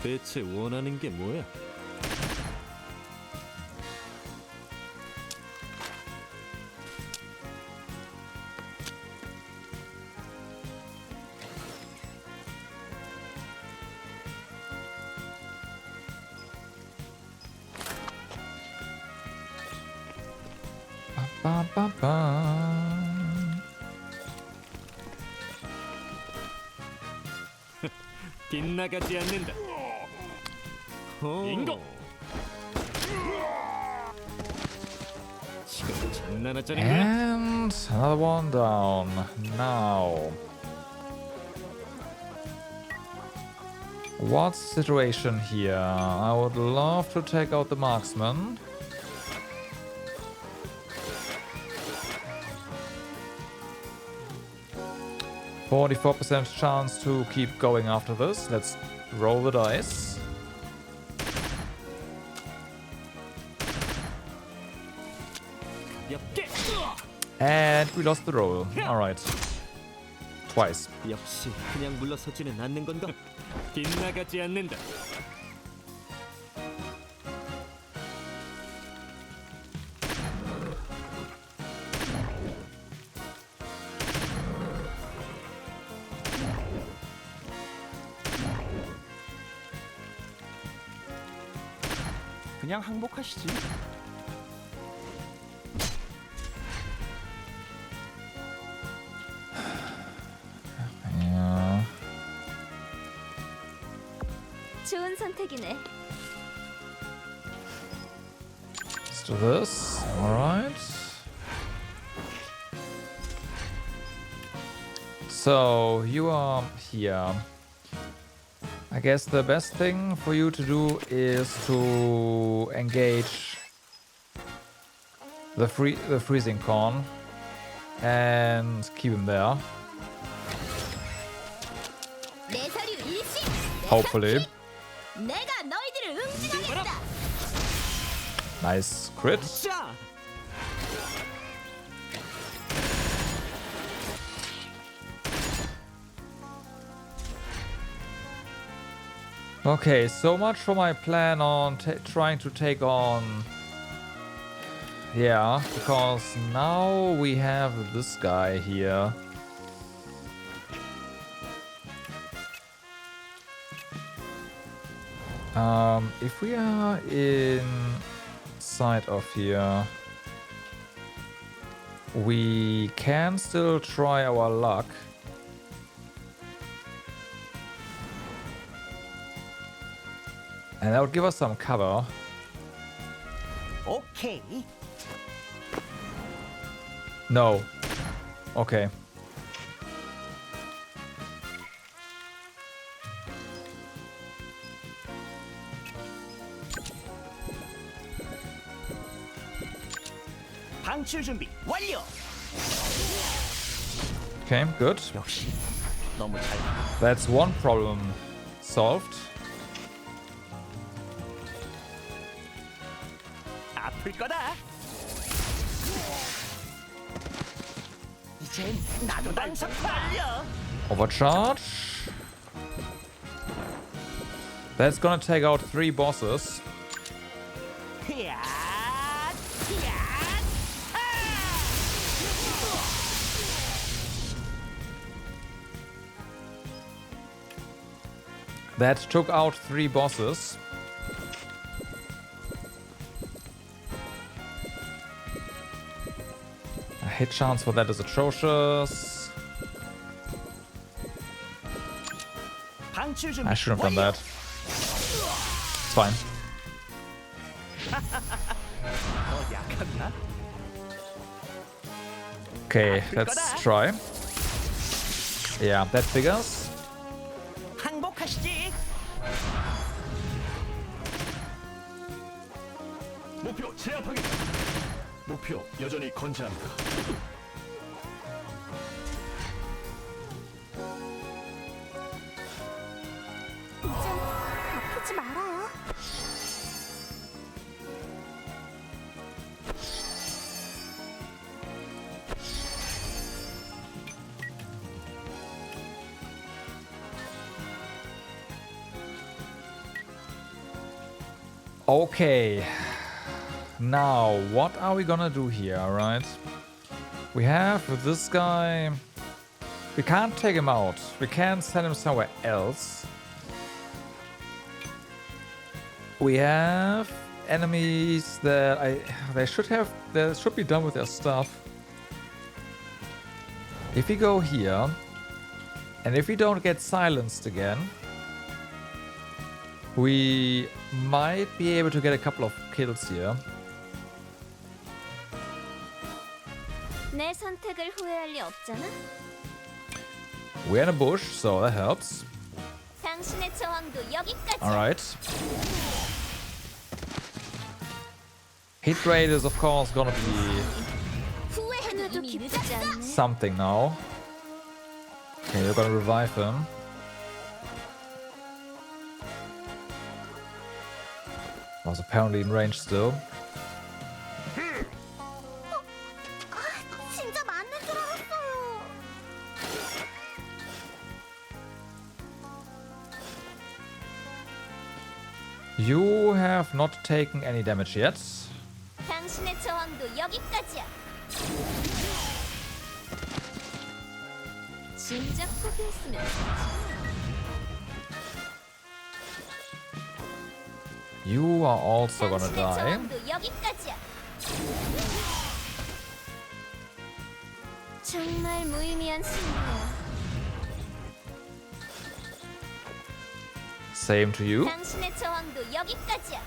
대체 원하는 게 뭐야? 빗나가지 않는다. 인고. 지금 장난하자는 거야? And another one down. Now. What's the situation here? I would love to take out the marksman. %44% chance to keep going after this. Let's roll the dice. And we lost the roll. Alright. Twice. 역시 그냥 물러서지는 않는 건가? 빗나가지 않는다. 그냥 항복하시지. Yeah. 좋은 선택이네. Let's do this. Alright. So, you are here. I guess the best thing for you to do is to engage the freezing corn and keep him there. 내 사류 일시. Hopefully. 내가 너희들을 응징하겠다. Nice crit. 자, Okay, so much for my plan on trying to take on... Yeah, because now we have this guy here. If we are inside of here, we can still try our luck. And that would give us some cover. 오케이. No. Okay. 방출 준비 완료. Okay, good. 역시 너무 잘. That's one problem solved. 아플 거다. 이젠 나도 단속 완료. Overcharge. That's gonna take out 3 bosses. 히야, 히야, That took out 3 bosses. A hit chance for that is atrocious. 방출 준비 I shouldn't have done 완료. that. fine. 더 약한가? Okay, let's try. Yeah, that figures. 항복하시지. 목표 제압하겠다. 목표 여전히 건재합니다. 좀 아프지 말아요. Okay. Now, what are we gonna do here, right? We have this guy. We can't take him out. We can't send him somewhere else. We have enemies that they should be done with their stuff. If we go here, and if we don't get silenced again, we might be able to get a couple of kills here. 내 선택을 후회할 리 없잖아. We're in a bush, so that helps. 당신의 저항도 여기까지. Alright. Hit rate is of course gonna be 후회해도 이미 늦지 않네. something now. Okay, you're gonna revive him. Was apparently in range still. 진짜 맞는 줄 알았어요. You have not taken any damage yet. 당신의 저항도 여기까지야. 진작 포기했으면 You are also gonna 당신의 die. 저항도 여기까지야. 정말 무의미한 승리야. Same to you. 당신의 저항도 여기까지야.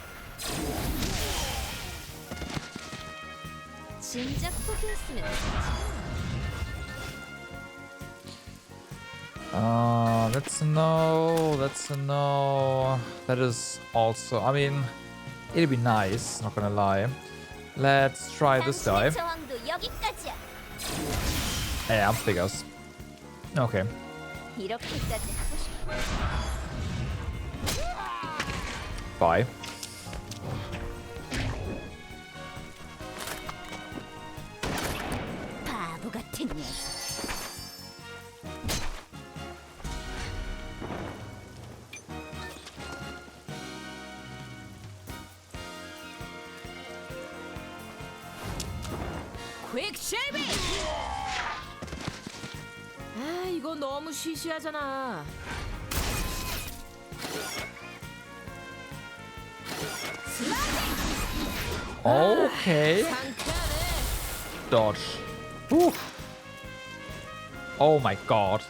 진작 포기했으면 That's a no. That's a no. That is also. I mean, it'd be nice. Not gonna lie. Let's try this guy. 당신의 저항도 여기까지야. Yeah, figures. Okay. 이렇게까지 하고 싶어. Bye. 바보 같은 녀석. 퀵쉐이빙! 아, 이거 너무 시시하잖아. Okay. 상쾌하네. Dodge. Whew. Oh my god.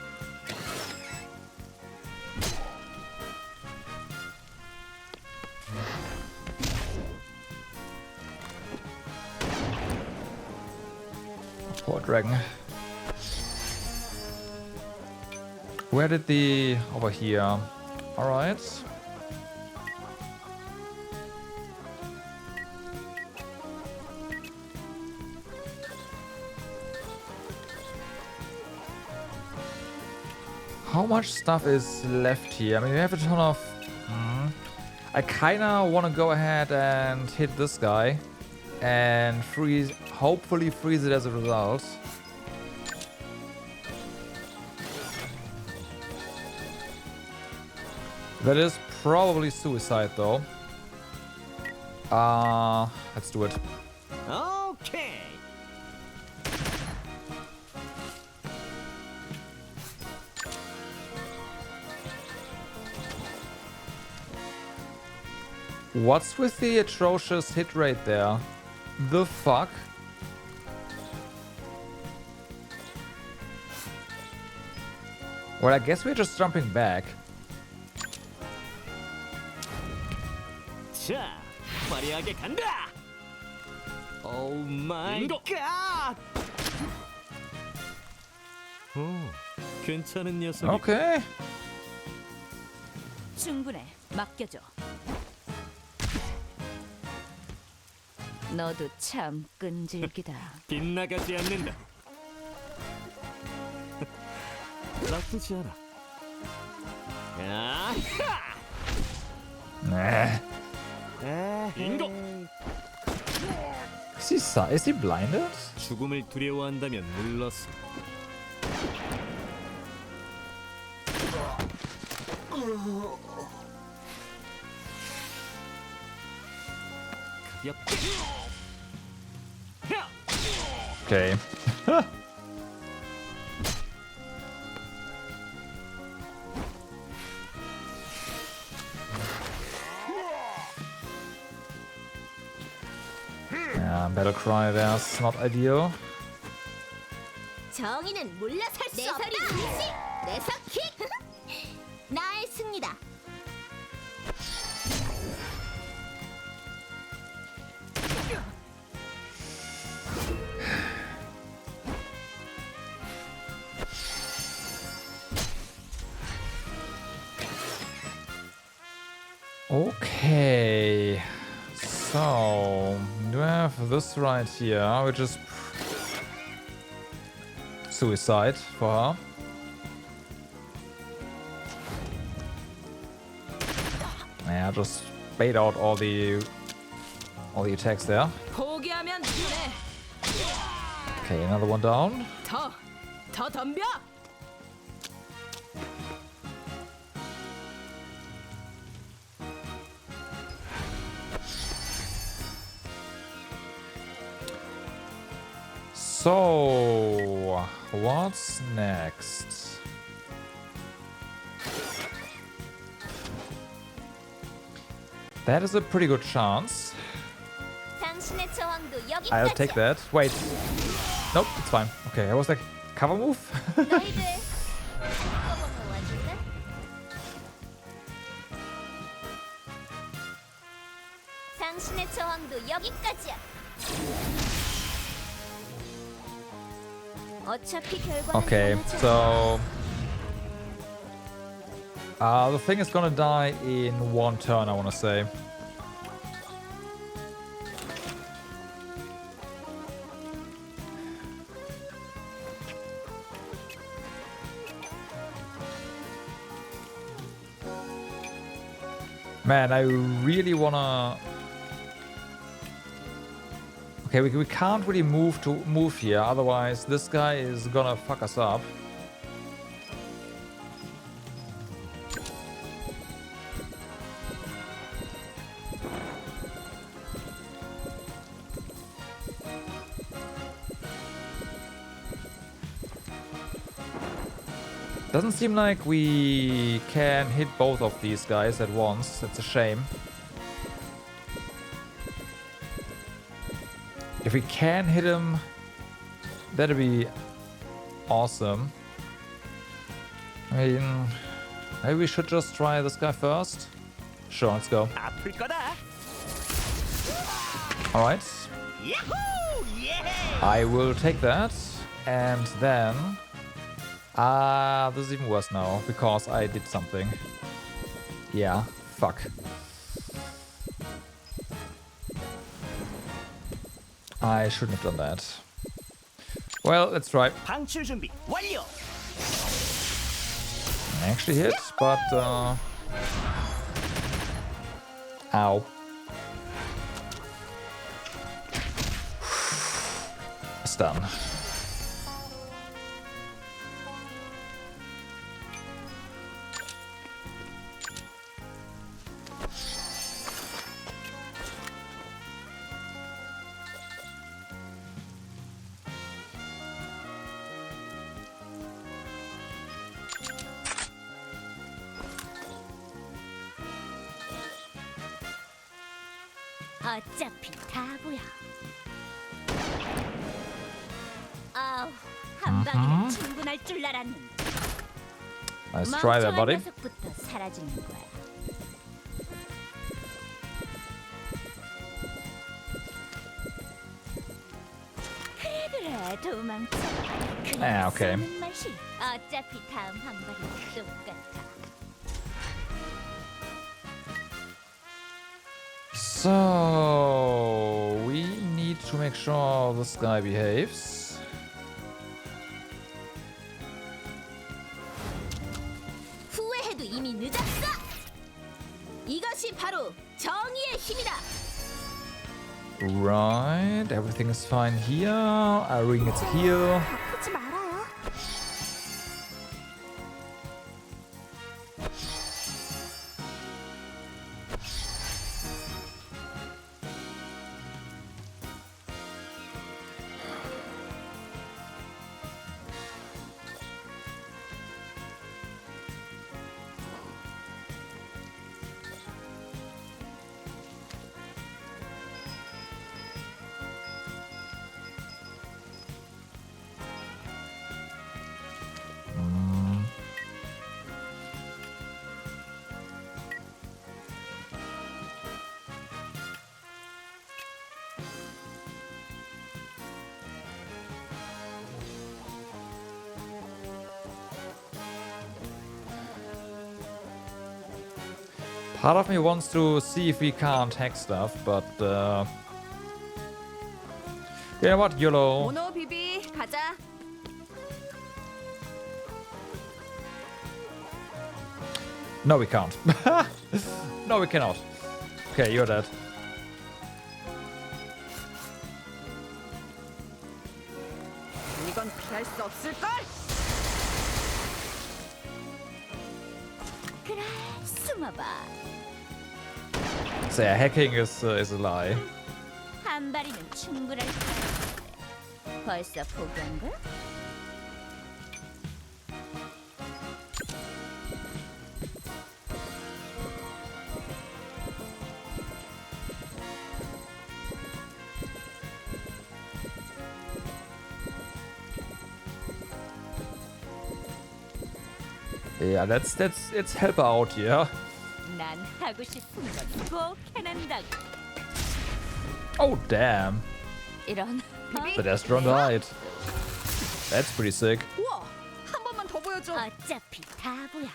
Poor dragon. Where did the... Over here. Alright. How much stuff is left here? I mean, we have a ton of... I kinda wanna go ahead and hit this guy. And freeze... Hopefully freeze it as a result. That is probably suicide though. Let's do it. 오케이. What's with the atrocious hit rate there? The fuck? Well, I guess we're just jumping back. 자, 화려하게 간다. 오 마이 인고! 갓. 오, 괜찮은 녀석이. Okay. 충분해. 맡겨줘. 너도 참 끈질기다. 빗나가지 않는다. 나쁘지 않아. 야하! Nah. 인고! Is he blinded? 죽음을 두려워한다면 물러서. 가볍게. 야! Okay. Yeah, battle cry there's not ideal. 정의는 물러설 수 없다. 내 서리 일시, 내 서킥. 나의 승리다. Okay. So, do I have this right here, which is suicide for her. Yeah, just bait out all the attacks there. 포기하면 눈에 Okay, another one down. 더 덤벼. So, what's next? That is a pretty good chance. 당신의 저항도 I'll take 여기까지야. that. Wait. Nope, it's fine. Okay, I was like, cover move? 너희들 한꺼번에 와줄래? 당신의 저항도 여기까지야. 어차피 결과는 Okay, 변하지 so... the thing is gonna die in one turn, I wanna say. Man, I really wanna... Okay, we can't really move here, otherwise this guy is gonna fuck us up. Doesn't seem like we can hit both of these guys at once. It's a shame. If we can hit him, that'd be awesome. I mean, maybe we should just try this guy first. Sure, let's go. 아플 거다. Alright. 야호! 예! I will take that. And then... this is even worse now, because I did something. Yeah, fuck. I shouldn't have done that. Well, let's try. 방출 준비 완료. Actually hit, but ow. Stun. 어차피 다 보여. 아우, 한 방이면 충분할 줄 알았는데. Nice try there, buddy. 멍청한 녀석부터 사라지는 거야. 그래 도망쳐. Ah, okay. 쏘는 맛이. 어차피 다음 한 발이 똑같아. So we need to make sure this guy behaves. 후회해도 이미 늦었어. 이것이 바로 정의의 힘이다. Right, everything is fine here. Irene gets a heal. 아프지 말아요. Part of me wants to see if we can't hack stuff, but you know what, YOLO. 모노 비비 가자. No, we can't. No, we cannot. Okay, you're dead. 이건 피할 수 없을 걸. 그래 숨어봐. So yeah, hacking is a lie. 한 발이면 충분할 거야. 벌써 포기한 걸? Yeah, it's help out, yeah. 난 하고 싶은 건 꼭 해낸다고. Oh damn, 이런. the Destron died. That's pretty sick. 우와, 한 번만 더 보여줘. 어차피 다 보여.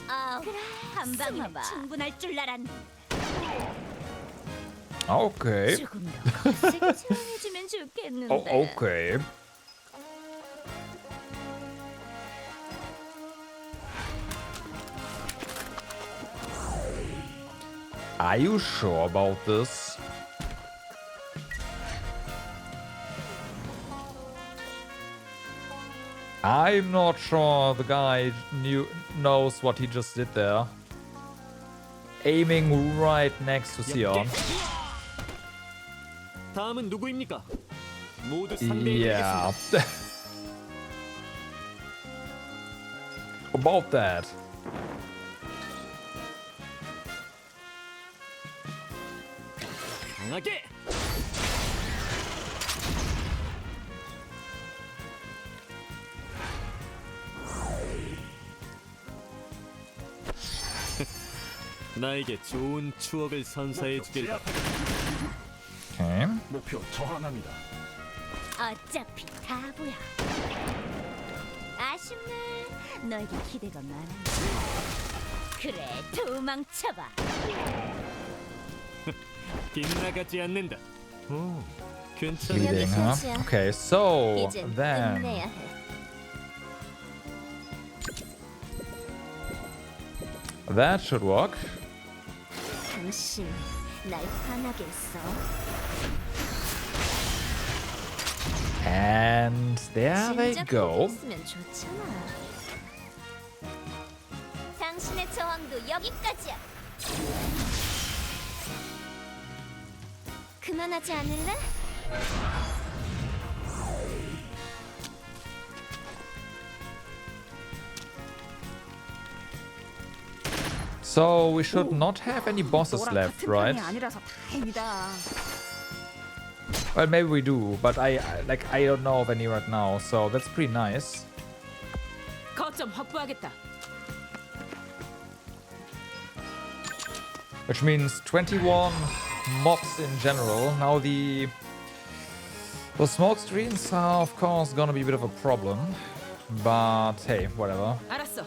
아, 그래. 한 방이면 충분할 줄 알았네. Okay. 조금 더 거세게 채워주면 좋겠는데. Oh, okay. Are you sure about this? I'm not sure the guy knows what he just did there. Aiming right next to Sion. 다음은 누구입니까? 모두 Yeah. 상대해드리겠습니다. About that. 강하게. 나에게 좋은 추억을 선사해 주길 바라. Okay. 목표 저항합니다. 어차피 다 보여. 아쉽네. 너에게 기대가 많은데. 그래, 도망쳐봐. 빗나가지 않는다. 오, 괜찮아. Leading, huh? Okay, so 이젠 then 끝내야 해. that should work. 당신 날 화나게 했어. And there they 진작 go. 했으면 좋잖아. 당신의 저항도 여기까지야. 그만하지 않을래? So we should not have any bosses 너랑 left, 같은 right? 편이 아니라서 다행이다. Well, maybe we do, but I don't know of any right now, so that's pretty nice. 거점 확보하겠다. Which means 21 mobs in general. Now the smoke screens are of course gonna be a bit of a problem, but hey, whatever. 알았어.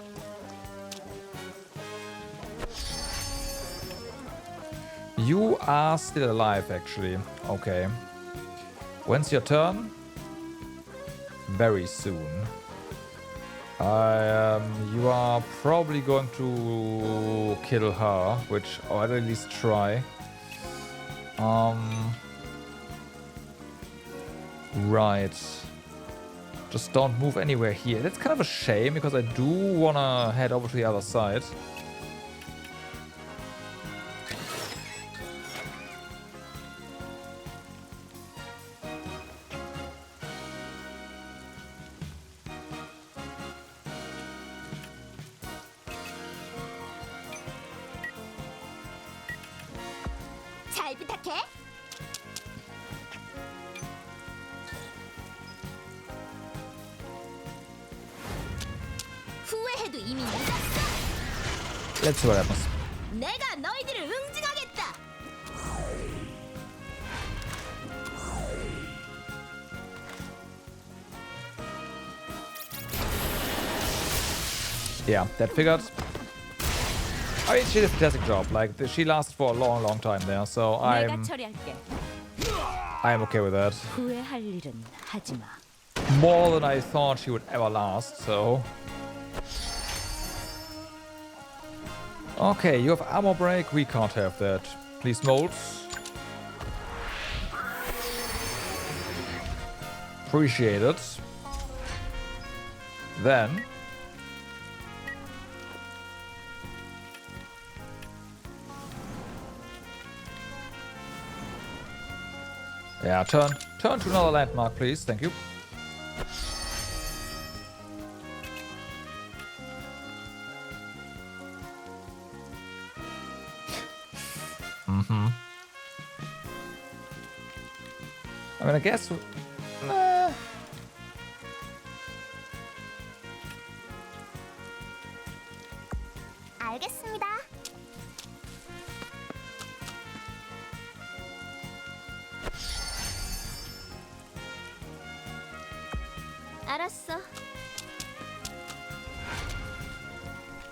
You are still alive, actually. Okay. When's your turn? Very soon. You are probably going to kill her, which, or at least try. Right. Just don't move anywhere here. That's kind of a shame, because I do want to head over to the other side. 잘 부탁해. 후회해도 이미 늦었어. Let's see what happens. 내가 너희들을 응징하겠다. Yeah, that figured. I mean, she did a fantastic job. Like, she lasted for a long, long time there, so 내가 처리할게. I'm okay with that. 후회할 일은 하지 마. More than I thought she would ever last, so... Okay, you have armor break. We can't have that. Please, molds. Appreciate it. Then... Yeah, turn to another landmark, please. Thank you. I mean, I guess... 알겠습니다. 알았어.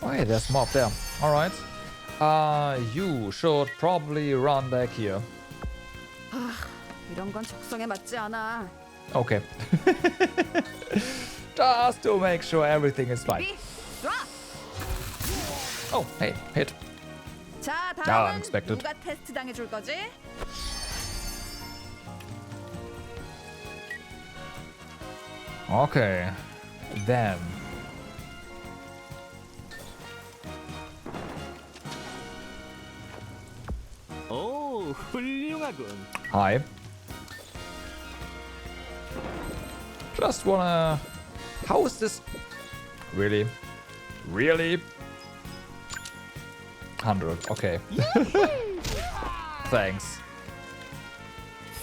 Oh, hey, there's a mob there. Alright. You should probably run back here. 이런 건 적성에 맞지 않아. Okay. Just to make sure everything is fine. 쏴! Oh, hey, hit. 자, Ah, 다음은 unexpected. 누가 테스트 당해줄 거지? Okay. Then. 오, 훌륭하군. Hi. Just wanna... How is this... Really? Really? 100. Okay. Thanks.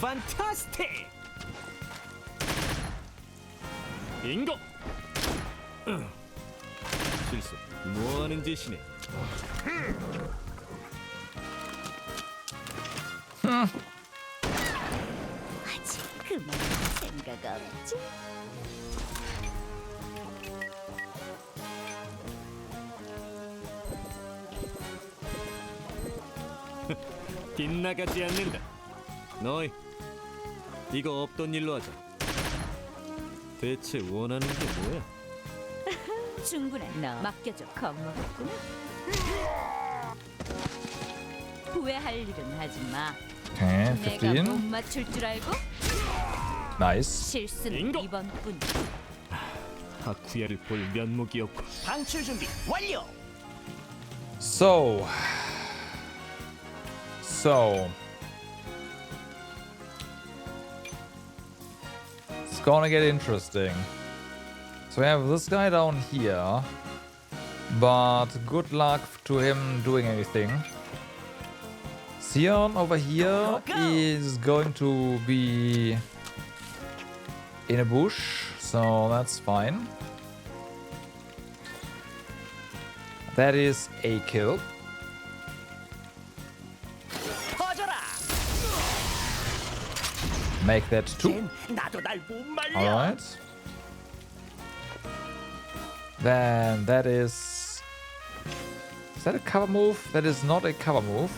판타스틱! 빙고! 실수. 뭐하는 짓이네. 아직 그만 생각 없지? 빗나가지 않는다. 너희 이거 없던 일로 하자. 대체 원하는 게 뭐야? 충분해. 너 맡겨줘. 겁먹었구나. 후회할 일은 하지 마. Okay, 내가 못 15. 맞출 줄 알고 Nice. 실수는 빙고! 이번뿐. 아쿠야를 볼 면목이 없고. 방출 준비 완료. So. It's gonna get interesting. So we have this guy down here. But good luck to him doing anything. Sion over here is going to be in a bush, so that's fine. That is a kill. 퍼져라. Make that 2. 쟨 나도 날 못 말려. Alright. Then that is... Is that a cover move? That is not a cover move.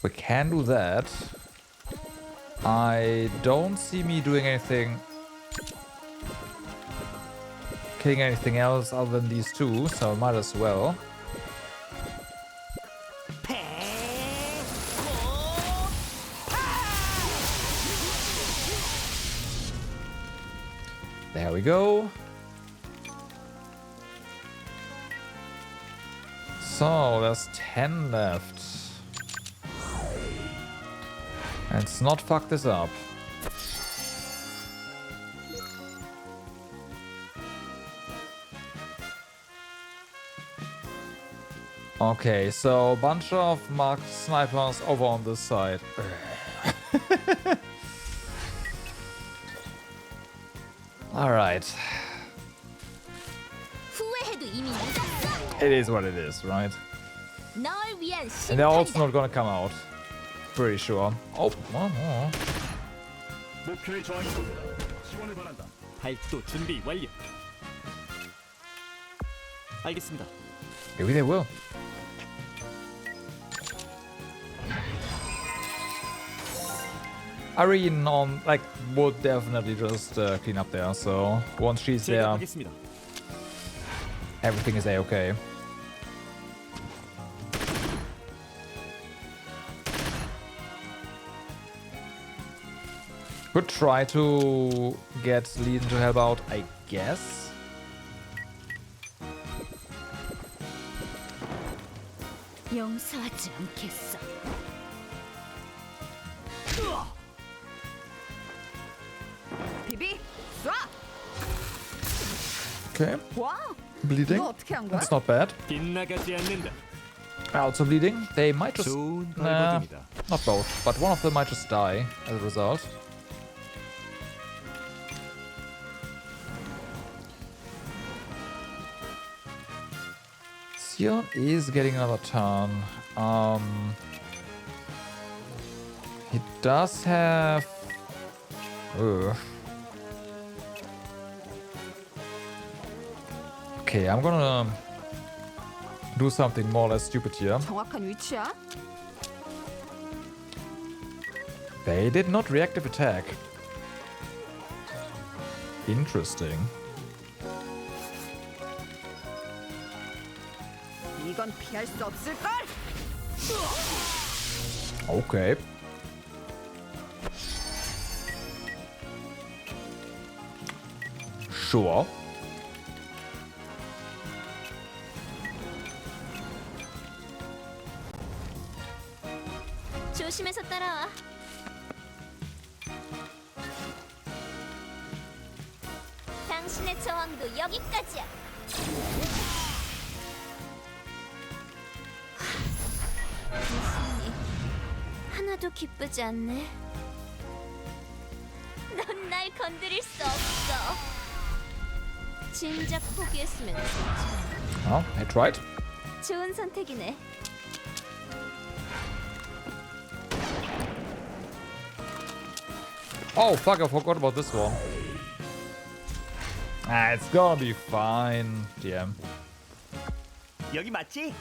We can do that. I don't see me doing anything... Killing anything else other than these two, so might as well. There we go. So, there's 10 left. Let's not fuck this up. Okay, so a bunch of marked snipers over on this side. Alright. 후회해도 이미 늦었어. It is what it is, right? 널 위한 And they're also 심판이다. not gonna come out. Pretty sure. Oh, 목표에 저항했습니다. 지원을 바란다. 발도 준비 완료. 알겠습니다. maybe they will. Irene on like would definitely just clean up there. So once she's 제가 there, 하겠습니다. everything is a-okay. Could try to get Legion to help out, I guess. 용서하지 않겠어. 비비 쏴. Okay, 와. bleeding. 너 어떻게 한 거야? That's not bad. 빗나가지 않는다. Also bleeding. They might just... 좋은 Nah, 발버둥이다. not both, but one of them might just die as a result. Sion is getting another turn. He does have... Ugh. Okay, I'm gonna do something more or less stupid here. 정확한 위치야? They did not reactive attack. Interesting. 이건 피할 수 없을 걸. Okay. Sure. 조심해서 따라와. 당신의 저항도 여기까지야. 무슨이 하나도 기쁘지 않네. 넌 날 건드릴 수 없어. 진작 포기했으면 좋지. Well, I tried. 좋은 선택이네. Oh, fuck, I forgot about this one. Ah, it's gonna be fine, DM. 여기 맞지?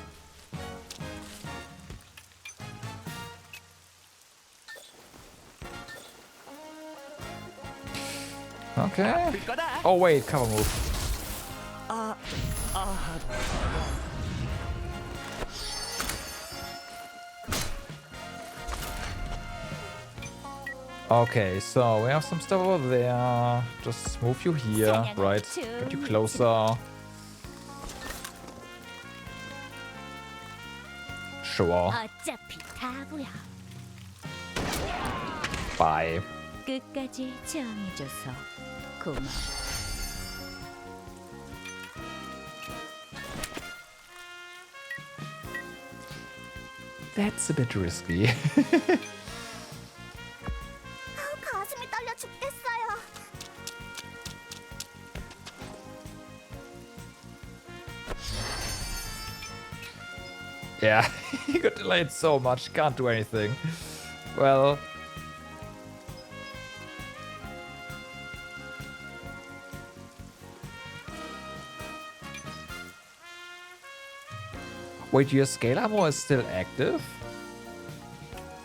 Okay. 볼 거다. Oh, wait, cover move. Okay, so we have some stuff over there. Just move you here, right? Get you closer. Sure. 어차피 다 보여. Bye. 끝까지 저항해줘서 고마워. That's a bit risky. 가슴이 떨려 죽겠어요. Yeah, he got delayed so much, can't do anything. Well... Wait, your scale armor is still active?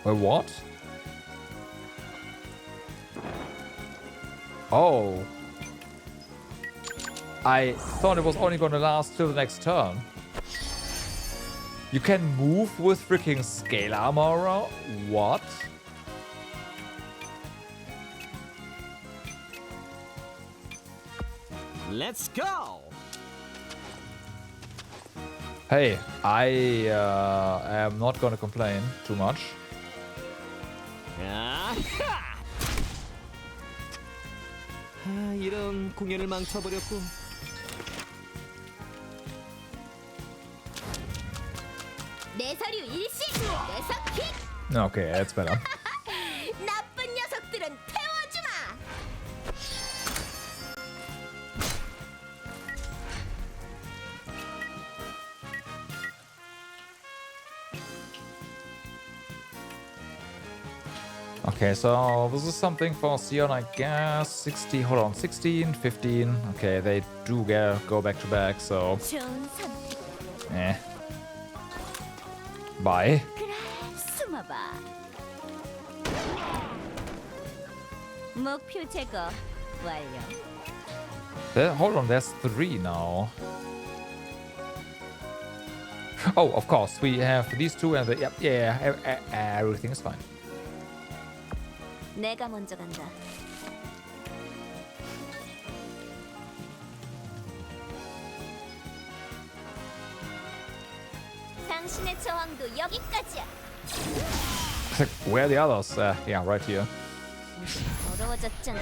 Wait, what? Oh. I thought it was only gonna last till the next turn. You can move with freaking scale armor around? What? Let's go. Hey, I am not gonna complain too much. 아하! 아, 이런 공연을 망쳐버렸고. 내 서류 일시, 내 석킥. Okay, that's better. 나쁜 녀석들은 태워주마. Okay, so this is something for Sion, I guess. 60, hold on, 16, 15. Okay, they do go back to back, so... 좋은 선택. Eh. Bye. 그래, 숨어봐. 목표 제거 완료. Hold on, there's 3 now. Oh, of course, we have these 2 and the... Yep, yeah, everything is fine. 내가 먼저 간다. 당신의 저항도 여기까지야. Where are the others? Yeah, right here. 더러워졌잖아.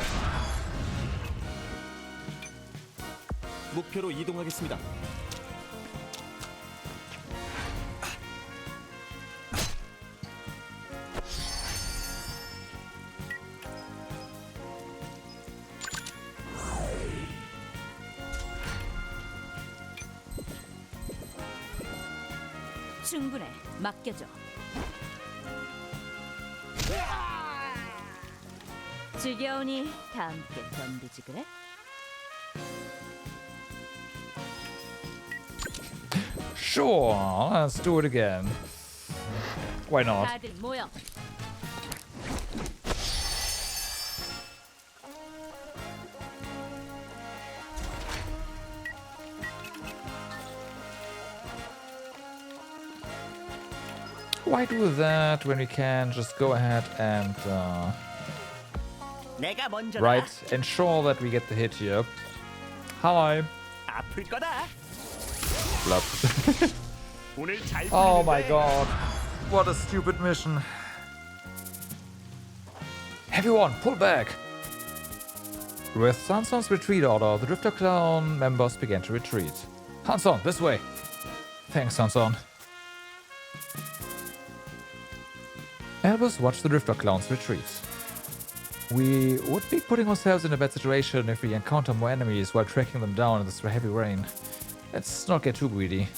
목표로 이동하겠습니다. 충분해. 맡겨줘. 지겨우니 다 함께 덤비지 그래? Sure, let's do it again. Why not? 다들 모여. Why do that when we can just go ahead and 내가 먼저다. right, ensure that we get the hit here. Hi. 아플 거다. Blup. 오늘 잘 Oh my 풀리는데. god. What a stupid mission. Everyone, pull back. With Sanson's retreat order, the Drifter Clown members began to retreat. Hanson, this way. Thanks, Sanson. Albus watched the Drifter Clowns retreat. We would be putting ourselves in a bad situation if we encounter more enemies while tracking them down in this heavy rain. Let's not get too greedy.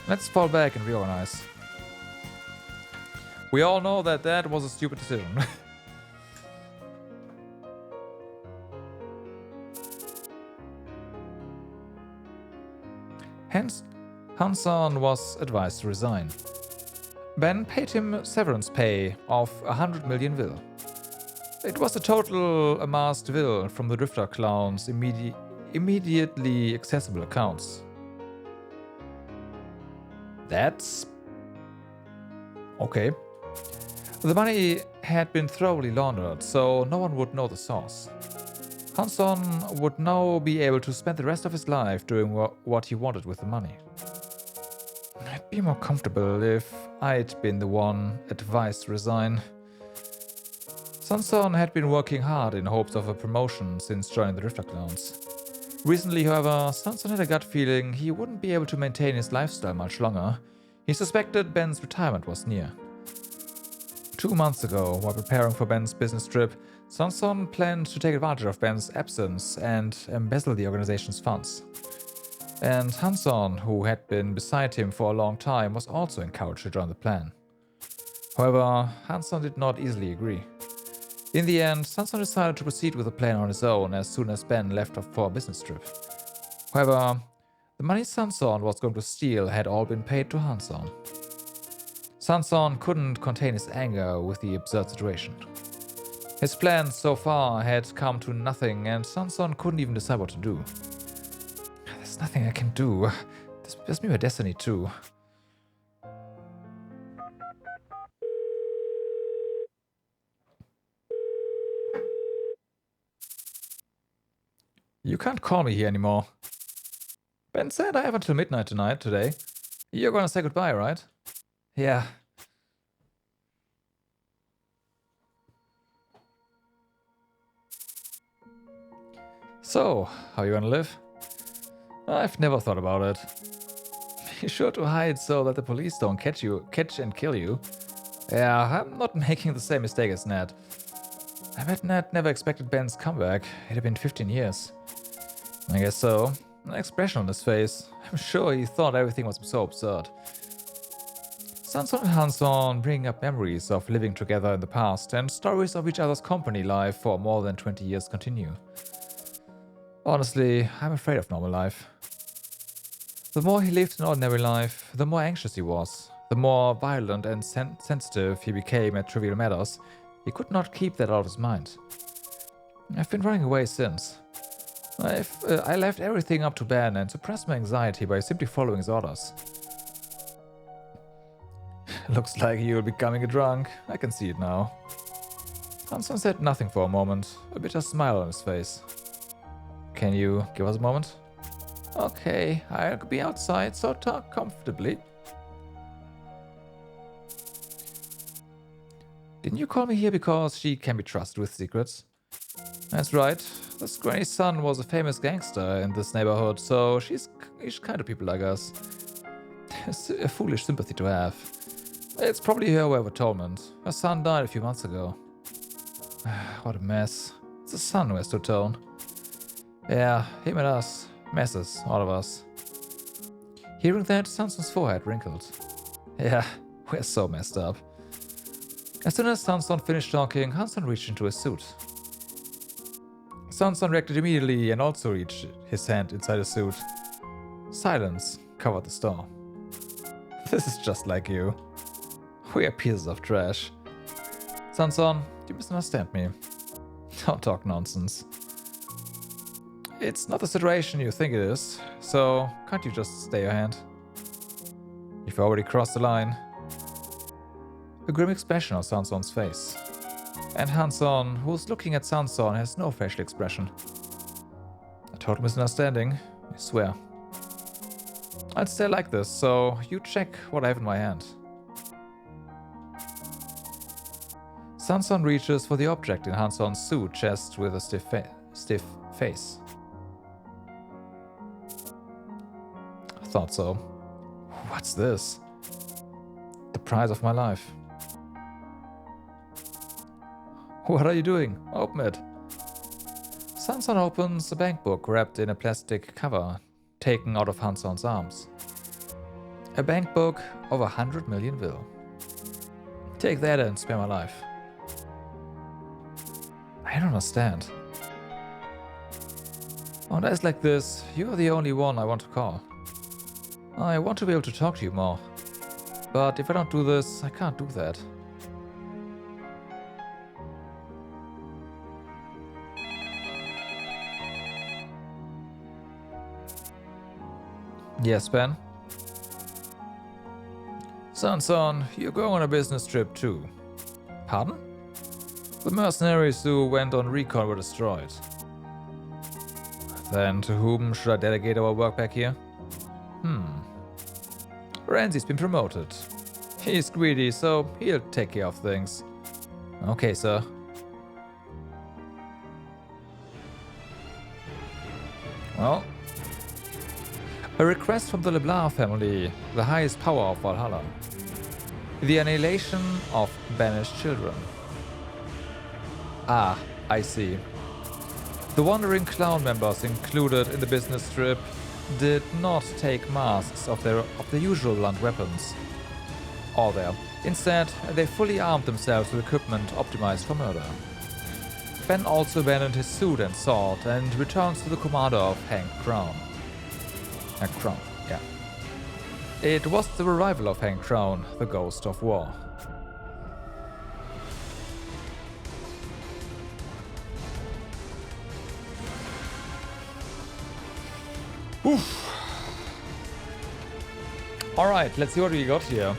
Let's fall back and reorganize. We all know that that was a stupid decision. Hence, Hanson was advised to resign. Ben paid him severance pay of 100 million vil. It was the total amassed vil from the Drifter Clown's immediately accessible accounts. That's... okay. The money had been thoroughly laundered, so no one would know the source. Hanson would now be able to spend the rest of his life doing what he wanted with the money. I'd be more comfortable if I'd been the one advised to resign. Sanson had been working hard in hopes of a promotion since joining the Drifter Clowns. Recently, however, Sanson had a gut feeling he wouldn't be able to maintain his lifestyle much longer. He suspected Ben's retirement was near. 2 months ago, while preparing for Ben's business trip, Sanson planned to take advantage of Ben's absence and embezzle the organization's funds. And Hanson, who had been beside him for a long time, was also encouraged to join the plan. However, Hanson did not easily agree. In the end, Hanson decided to proceed with the plan on his own as soon as Ben left for a business trip. However, the money Hanson was going to steal had all been paid to Hanson. Hanson couldn't contain his anger with the absurd situation. His plans so far had come to nothing, and Hanson couldn't even decide what to do. There's nothing I can do. This must be my destiny too. You can't call me here anymore. Ben said I have until midnight today. You're gonna say goodbye, right? Yeah. So, how you gonna live? I've never thought about it. Be sure to hide so that the police don't catch and kill you. Yeah, I'm not making the same mistake as Ned. I bet Ned never expected Ben's comeback. It had been 15 years. I guess so. An expression on his face. I'm sure he thought everything was so absurd. Hanson and Hanson bring up memories of living together in the past, and stories of each other's company life for more than 20 years continue. Honestly, I'm afraid of normal life. The more he lived an ordinary life, the more anxious he was. The more violent and sensitive he became at trivial matters. He could not keep that out of his mind. I've been running away since. I left everything up to Ben and suppressed my anxiety by simply following his orders. Looks like you're becoming a drunk. I can see it now. Hanson said nothing for a moment, a bitter smile on his face. Can you give us a moment? Okay, I'll be outside, so talk comfortably. Didn't you call me here because she can be trusted with secrets? That's right. This granny's son was a famous gangster in this neighborhood, so she's kind of people like us. It's a foolish sympathy to have. It's probably her way of atonement. Her son died a few months ago. What a mess. It's the son who has to atone. Yeah, him and us. Messes, all of us. Hearing that, Hanson's forehead wrinkled. Yeah, we're so messed up. As soon as Hanson finished talking, Hanson reached into his suit. Hanson reacted immediately and also reached his hand inside his suit. Silence covered the store. This is just like you. We are pieces of trash. Hanson, you misunderstand me. Don't talk nonsense. It's not the situation you think it is, so can't you just stay your hand? You've already crossed the line. A grim expression on Hanson's face. And Hanson, who's looking at Hanson, has no facial expression. A total misunderstanding, I swear. I'll stay like this, so you check what I have in my hand. Hanson reaches for the object in Hanson's suit chest with a stiff face. Thought so. What's this? The prize of my life. What are you doing? Open it. Hanson opens a bank book wrapped in a plastic cover, taken out of Hanson's arms. A bank book of 100 million vil. Take that and spare my life. I don't understand. On days like this, you're the only one I want to call. I want to be able to talk to you more. But if I don't do this, I can't do that. Yes, Ben? Son, you're going on a business trip too. Pardon? The mercenaries who went on recon were destroyed. Then to whom should I delegate our work back here? Ramsey's been promoted. He's greedy, so he'll take care of things. Okay, sir. Well, a request from the LeBlanc family, the highest power of Valhalla. The annihilation of banished children. Ah, I see. The wandering clown members included in the business trip did not take masks of their usual blunt weapons. All there. Instead, they fully armed themselves with equipment optimized for murder. Ben also abandoned his suit and sword and returns to the commander of Hank Crown. Hank Crown, yeah. It was the arrival of Hank Crown, the ghost of war. Oof. Alright, let's see what we got here.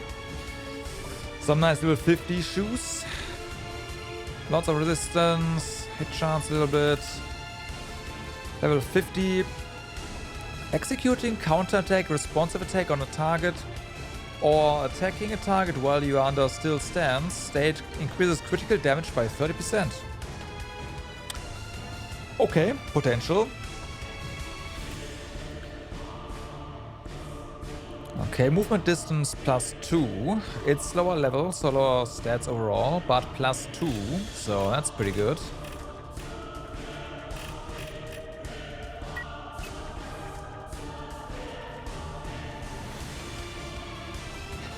Some nice little 50 shoes. Lots of resistance. Hit chance a little bit. Level 50. Executing counterattack, responsive attack on a target, or attacking a target while you are under still stance. State increases critical damage by 30%. Okay, potential. Okay, movement distance +2. It's lower level, so lower stats overall, but +2, so that's pretty good.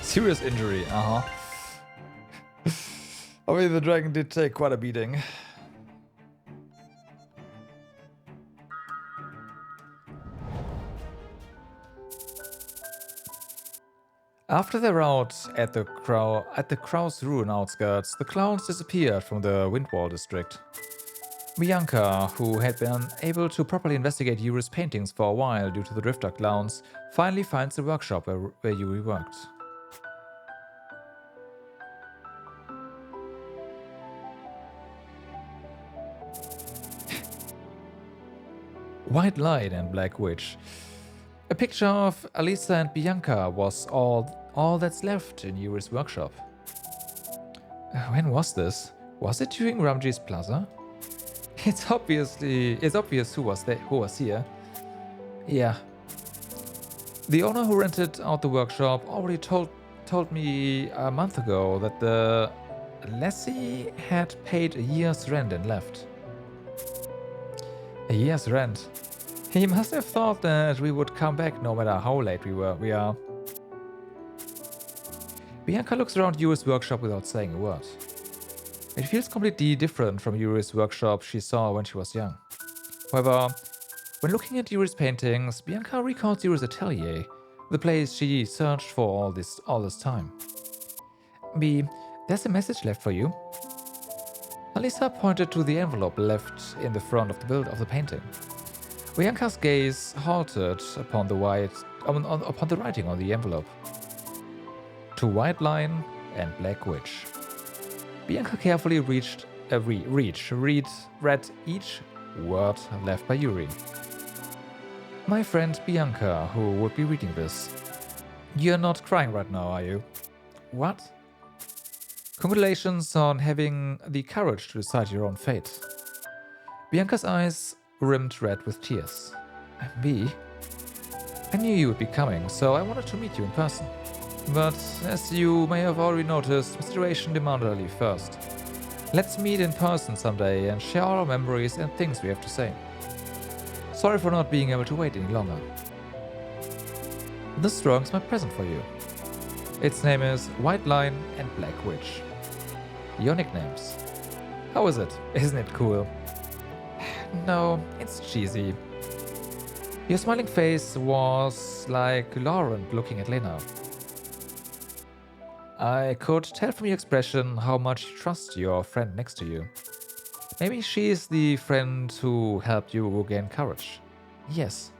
Serious injury, Obviously the dragon did take quite a beating. After their rout at the Crow's Ruin outskirts, the clowns disappeared from the Windwall district. Bianca, who had been able to properly investigate Yuri's paintings for a while due to the Drifter clowns, finally finds the workshop where Yuri worked. White Light and Black Witch. A picture of Alisa and Bianca was all that's left in Yuri's workshop. When was this? Was it during Ramji's Plaza? It's obvious who was here. Yeah. The owner who rented out the workshop already told me a month ago that the lessee had paid a year's rent and left. A year's rent? He must have thought that we would come back no matter how late we are. Bianca looks around Yuri's workshop without saying a word. It feels completely different from Yuri's workshop she saw when she was young. However, when looking at Yuri's paintings, Bianca recalls Yuri's atelier, the place she searched for all this time. B, there's a message left for you. Alisa pointed to the envelope left in the front of the painting. Bianca's gaze halted upon the writing on the envelope. To White Line and Black Witch. Bianca carefully read each word left by Yuri. My friend Bianca, who would be reading this. You're not crying right now, are you? What? Congratulations on having the courage to decide your own fate. Bianca's eyes rimmed red with tears. Me? I knew you would be coming, so I wanted to meet you in person. But as you may have already noticed, my situation demanded I leave first. Let's meet in person someday and share our memories and things we have to say. Sorry for not being able to wait any longer. This drawing is my present for you. Its name is White Line and Black Witch. Your nicknames. How is it? Isn't it cool? No, it's cheesy. Your smiling face was like Laurent looking at Lena. I could tell from your expression how much you trust your friend next to you. Maybe she is the friend who helped you gain courage. Yes.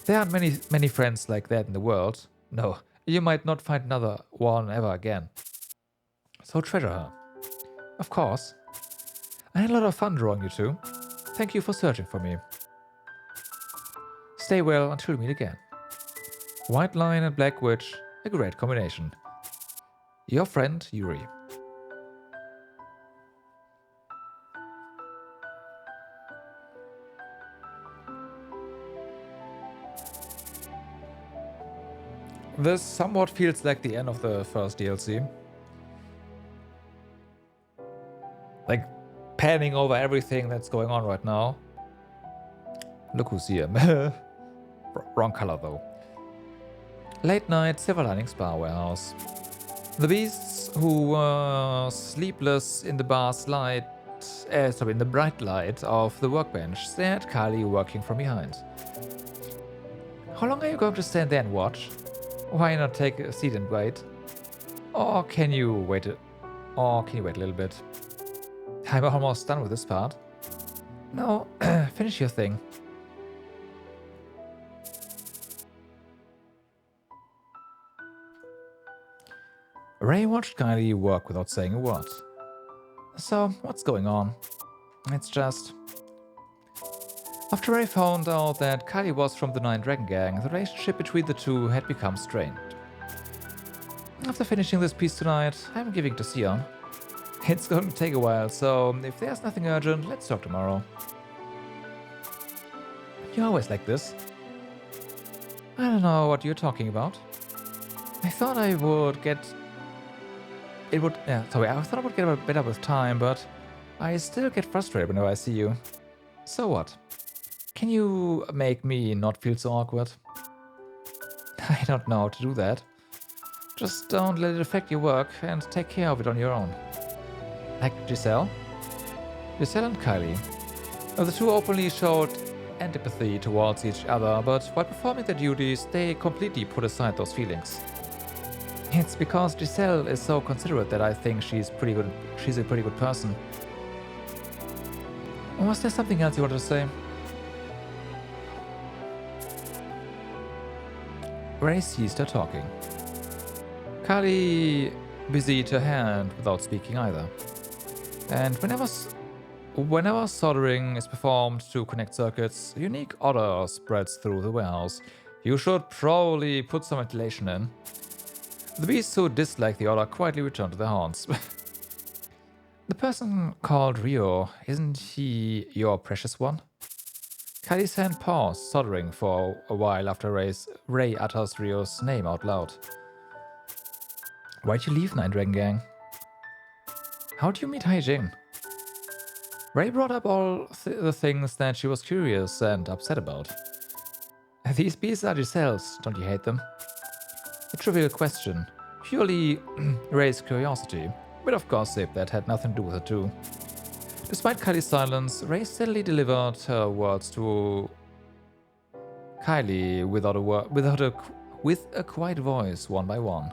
There aren't many friends like that in the world. No, you might not find another one ever again. So treasure her. Of course. I had a lot of fun drawing you two. Thank you for searching for me. Stay well until we meet again. White Line and Black Witch, a great combination. Your friend, Yuri. This somewhat feels like the end of the first DLC. Like, panning over everything that's going on right now. Look who's here. Wrong color though. Late night Silver Linings Bar Warehouse. The beasts who were sleepless in the bar's light, in the bright light of the workbench, stared at Kylie working from behind. How long are you going to stand there and watch? Why not take a seat and wait? Or can you wait a little bit? I'm almost done with this part. No, finish your thing. Ray watched Kylie work without saying a word. So, what's going on? It's just... After Ray found out that Kylie was from the Nine Dragon Gang, the relationship between the two had become strained. After finishing this piece tonight, I'm giving it to Sion. It's going to take a while, so if there's nothing urgent, let's talk tomorrow. You're always like this. I don't know what you're talking about. I thought I would get... I thought I would get better with time, but I still get frustrated whenever I see you. So what? Can you make me not feel so awkward? I don't know how to do that. Just don't let it affect your work and take care of it on your own. Like Giselle? Giselle and Kylie. The two openly showed antipathy towards each other, but while performing their duties, they completely put aside those feelings. It's because Giselle is so considerate that I think she's a pretty good person. Was there something else you wanted to say? Ray ceased her talking. Kylie busied her hand without speaking either. And whenever soldering is performed to connect circuits, a unique odor spreads through the warehouse. You should probably put some ventilation in. The beasts who dislike the odor quietly return to their haunts. The person called Rio, isn't he your precious one? Kylie's hand paused, soldering for a while after Ray utters Rio's name out loud. Why'd you leave Nine Dragon Gang? How'd you meet Haijing? Ray brought up all the things that she was curious and upset about. These beasts are Giselle's, don't you hate them? A trivial question, purely Ray's curiosity, bit of gossip that had nothing to do with it too. Despite Kylie's silence, Ray steadily delivered her words to Kylie with a quiet voice, one by one.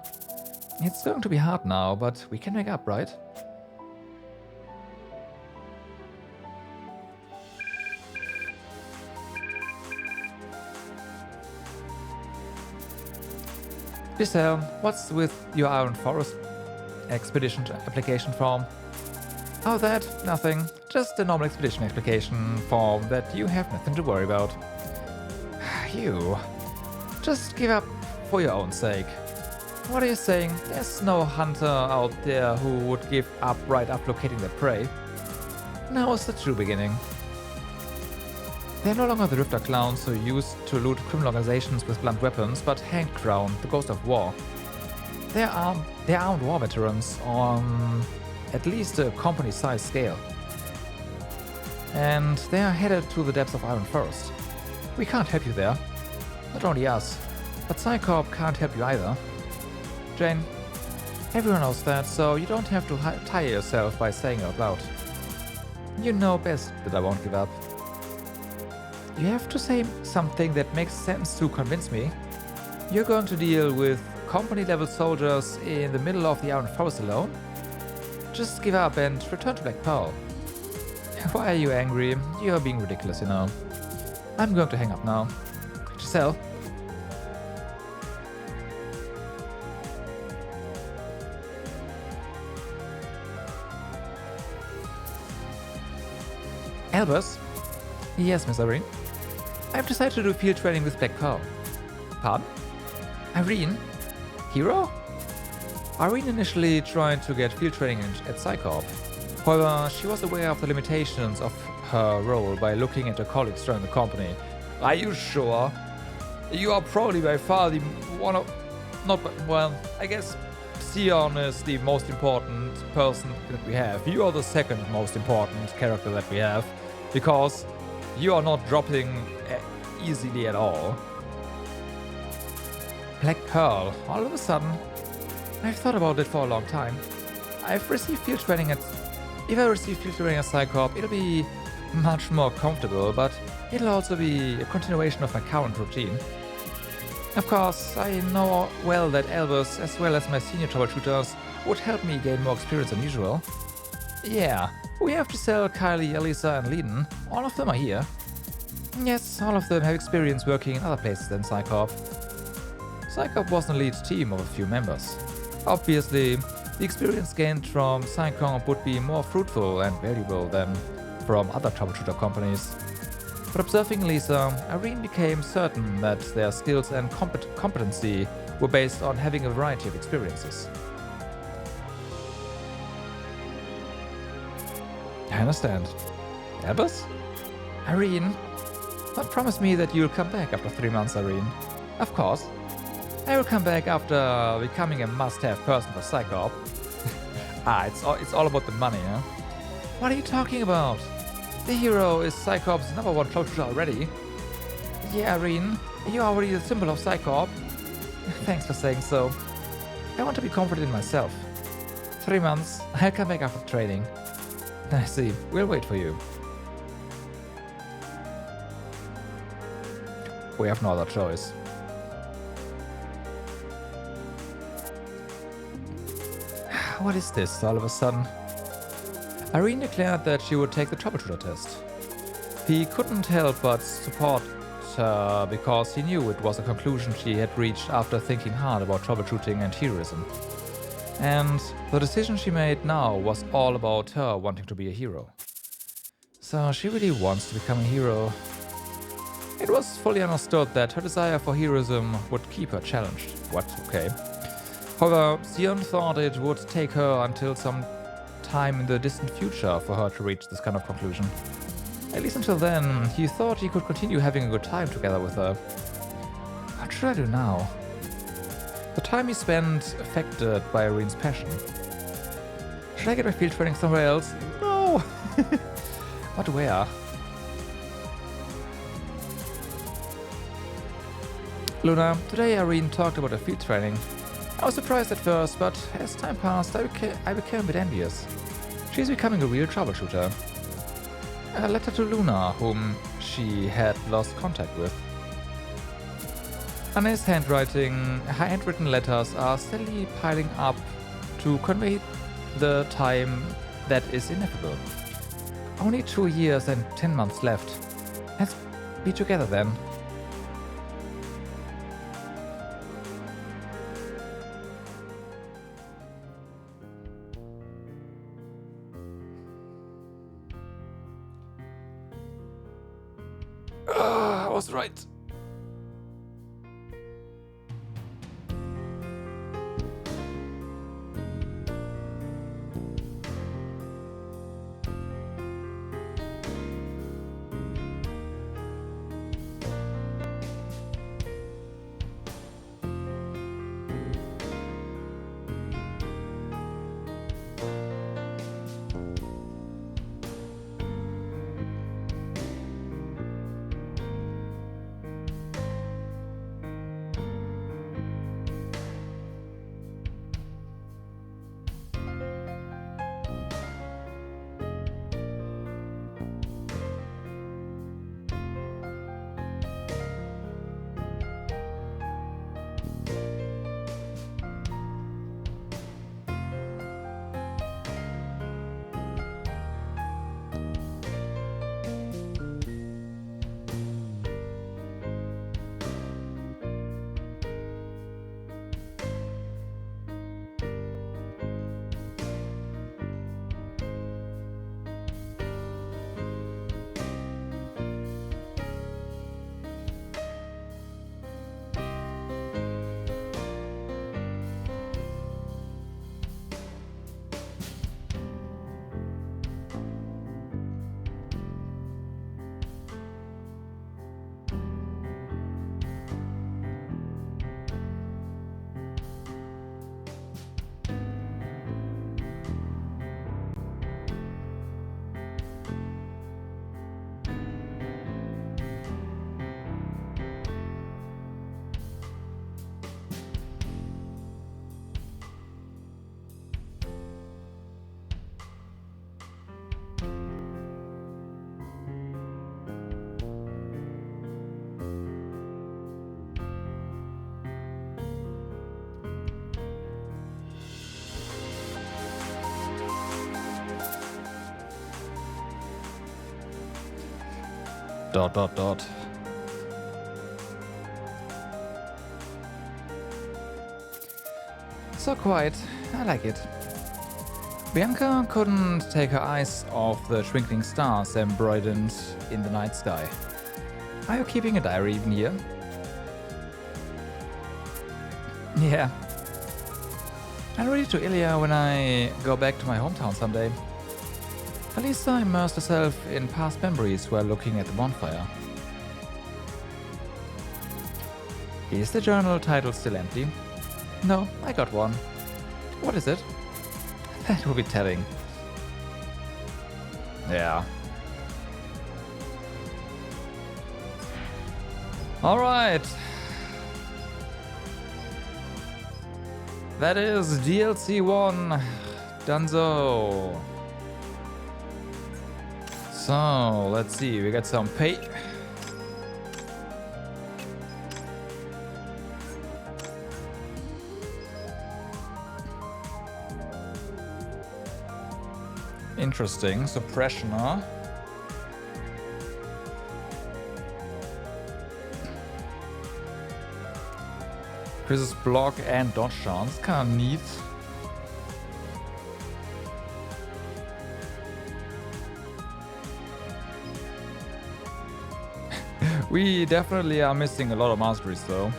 It's going to be hard now, but we can make up, right? Giselle, what's with your Iron Forest expedition application form? Oh, that? Nothing. Just a normal expedition application form that you have nothing to worry about. You. Just give up for your own sake. What are you saying? There's no hunter out there who would give up right after locating their prey. Now is the true beginning. They're no longer the Rifter clowns who used to loot criminal organizations with blunt weapons, but Hank Crown, the ghost of war. They're armed war veterans on at least a company-sized scale. And they are headed to the depths of Iron Forest. We can't help you there. Not only us, but Psycorp can't help you either. Jane, everyone knows that, so you don't have to tire yourself by saying it out loud. You know best that I won't give up. You have to say something that makes sense to convince me. You're going to deal with company-level soldiers in the middle of the Iron Forest alone? Just give up and return to Black Pearl. Why are you angry? You're being ridiculous, you know. I'm going to hang up now. Giselle? Albus? Yes, Miss Irene. I've decided to do field training with Black Pearl. Pardon? Irene? Hero? Irene initially tried to get field training at Psycorp. However, she was aware of the limitations of her role by looking at her colleagues joining the company. Are you sure? You are probably by far the one of... well, I guess Sion is the most important person that we have. You are the second most important character that we have, because you are not dropping easily at all. Black Pearl. All of a sudden, I've thought about it for a long time. I've received field training at... If I receive field training at Psycorp, it'll be much more comfortable, but it'll also be a continuation of my current routine. Of course, I know well that Elvis, as well as my senior troubleshooters, would help me gain more experience than usual. Yeah, we have to sell Kylie, Alisa, and Leiden. All of them are here. Yes, all of them have experience working in other places than Psycorp. Psycorp was an elite team of a few members. Obviously, the experience gained from Psycorp would be more fruitful and valuable than from other troubleshooter companies. But observing Alisa, Irene became certain that their skills and competency were based on having a variety of experiences. I understand. Albus? Irene? But promise me that you'll come back after 3 months, Irene. Of course. I will come back after becoming a must-have person for Psycorp. It's all about the money, huh? What are you talking about? The hero is Psycorp's #1 troubleshooter already. Yeah, Irene, you're already the symbol of Psycorp. Thanks for saying so. I want to be confident in myself. 3 months, I'll come back after training. I see, we'll wait for you. We have no other choice. What is this all of a sudden? Irene declared that she would take the troubleshooter test. He couldn't help but support her because he knew it was a conclusion she had reached after thinking hard about troubleshooting and heroism. And the decision she made now was all about her wanting to be a hero. So she really wants to become a hero. It was fully understood that her desire for heroism would keep her challenged. What? Okay. However, Sion thought it would take her until some time in the distant future for her to reach this kind of conclusion. At least until then, he thought he could continue having a good time together with her. What should I do now? The time he spent affected by Irene's passion. Should I get my field training somewhere else? No! But where? Luna, today Irene talked about her field training. I was surprised at first, but as time passed, I became a bit envious. She's becoming a real troubleshooter. A letter to Luna, whom she had lost contact with. Anne's handwritten letters are steadily piling up to convey the time that is inevitable. Only 2 years and 10 months left. Let's be together then. I was right. Dot dot dot. So quiet. I like it. Bianca couldn't take her eyes off the twinkling stars embroidered in the night sky. Are you keeping a diary even here? Yeah. I'll read it to Ilya when I go back to my hometown someday. Alisa immersed herself in past memories while looking at the bonfire. Is the journal title still empty? No, I got one. What is it? That will be telling. Yeah. Alright. That is DLC 1. Dunzo. So, let's see. We got some pay. Interesting. Suppression, huh? Chris's block and dodge chance. Kinda neat. We definitely are missing a lot of masteries though.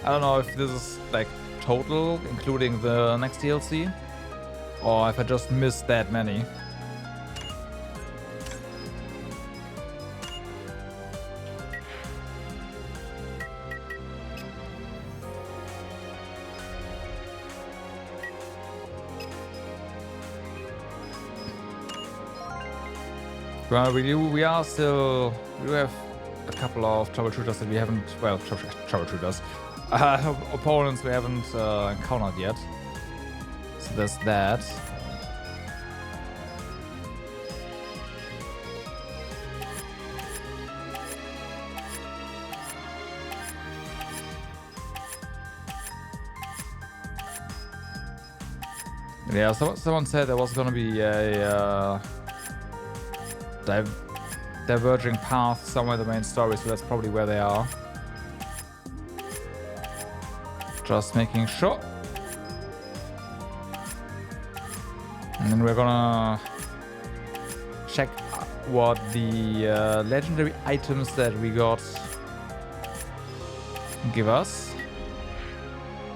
I don't know if this is like total, including the next DLC, or if I just missed that many. Well, we do have a couple of troubleshooters that we haven't, well, troubleshooters, opponents we haven't encountered yet. So there's that. Yeah, someone said there was gonna be a diverging path somewhere in the main story, so that's probably where they are. Just making sure. And then we're gonna check what the legendary items that we got give us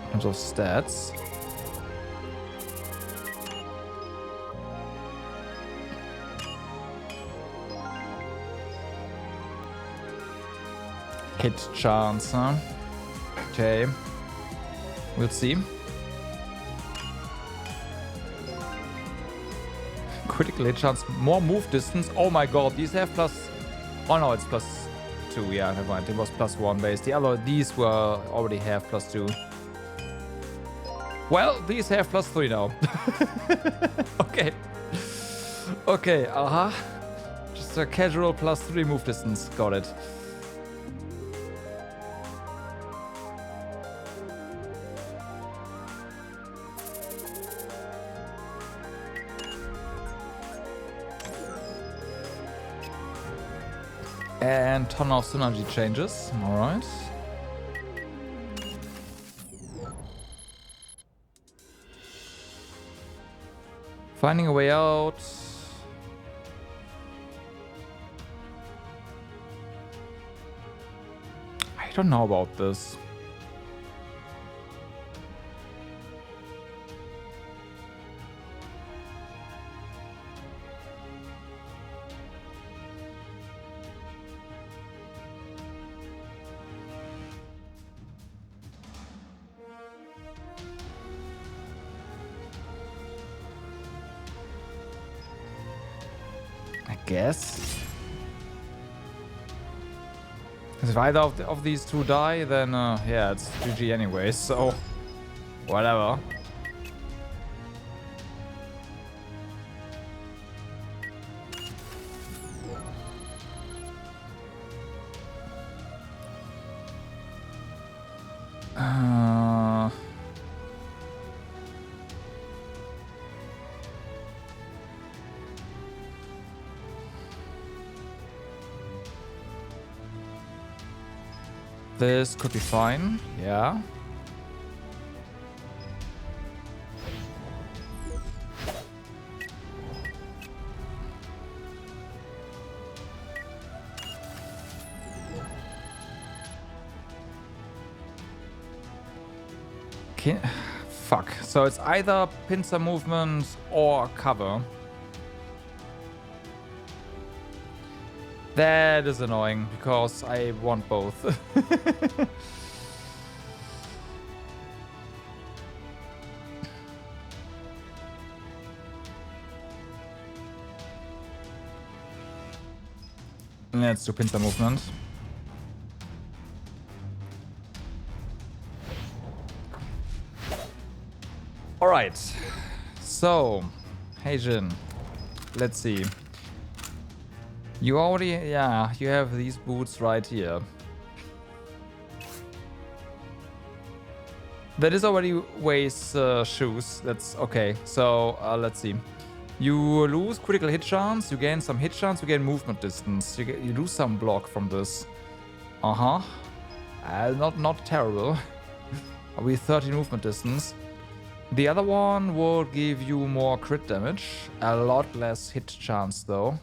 in terms of stats. Hit chance, huh? Okay. We'll see. Critical hit chance, more move distance. Oh my god, these have plus... Oh no, it's +2. Yeah, never mind. It was +1 base. These were already have +2. Well, these have +3 now. Okay. Okay, Just a casual +3 move distance. Got it. And ton of synergy changes. Alright. Finding a way out. I don't know about this. Guess. If either of these two die, then yeah, it's GG anyway, so whatever. This could be fine. Yeah. Fuck. So it's either pincer movement or cover. That is annoying because I want both. Let's do pincer movement. Alright, so, Heijin, let's see. You already, yeah, you have these boots right here. That is already Wei's shoes, that's okay. So, let's see. You lose critical hit chance, you gain some hit chance, you gain movement distance. You lose some block from this. Uh-huh. Not terrible. With 30 movement distance. The other one will give you more crit damage, a lot less hit chance though.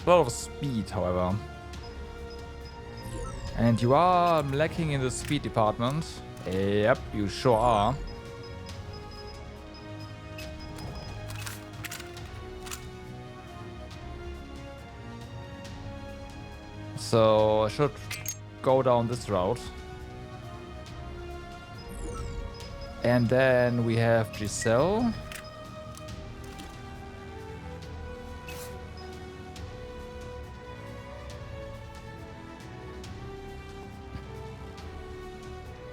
A lot of speed, however. And you are lacking in the speed department. Yep, you sure are. So I should go down this route. And then we have Giselle.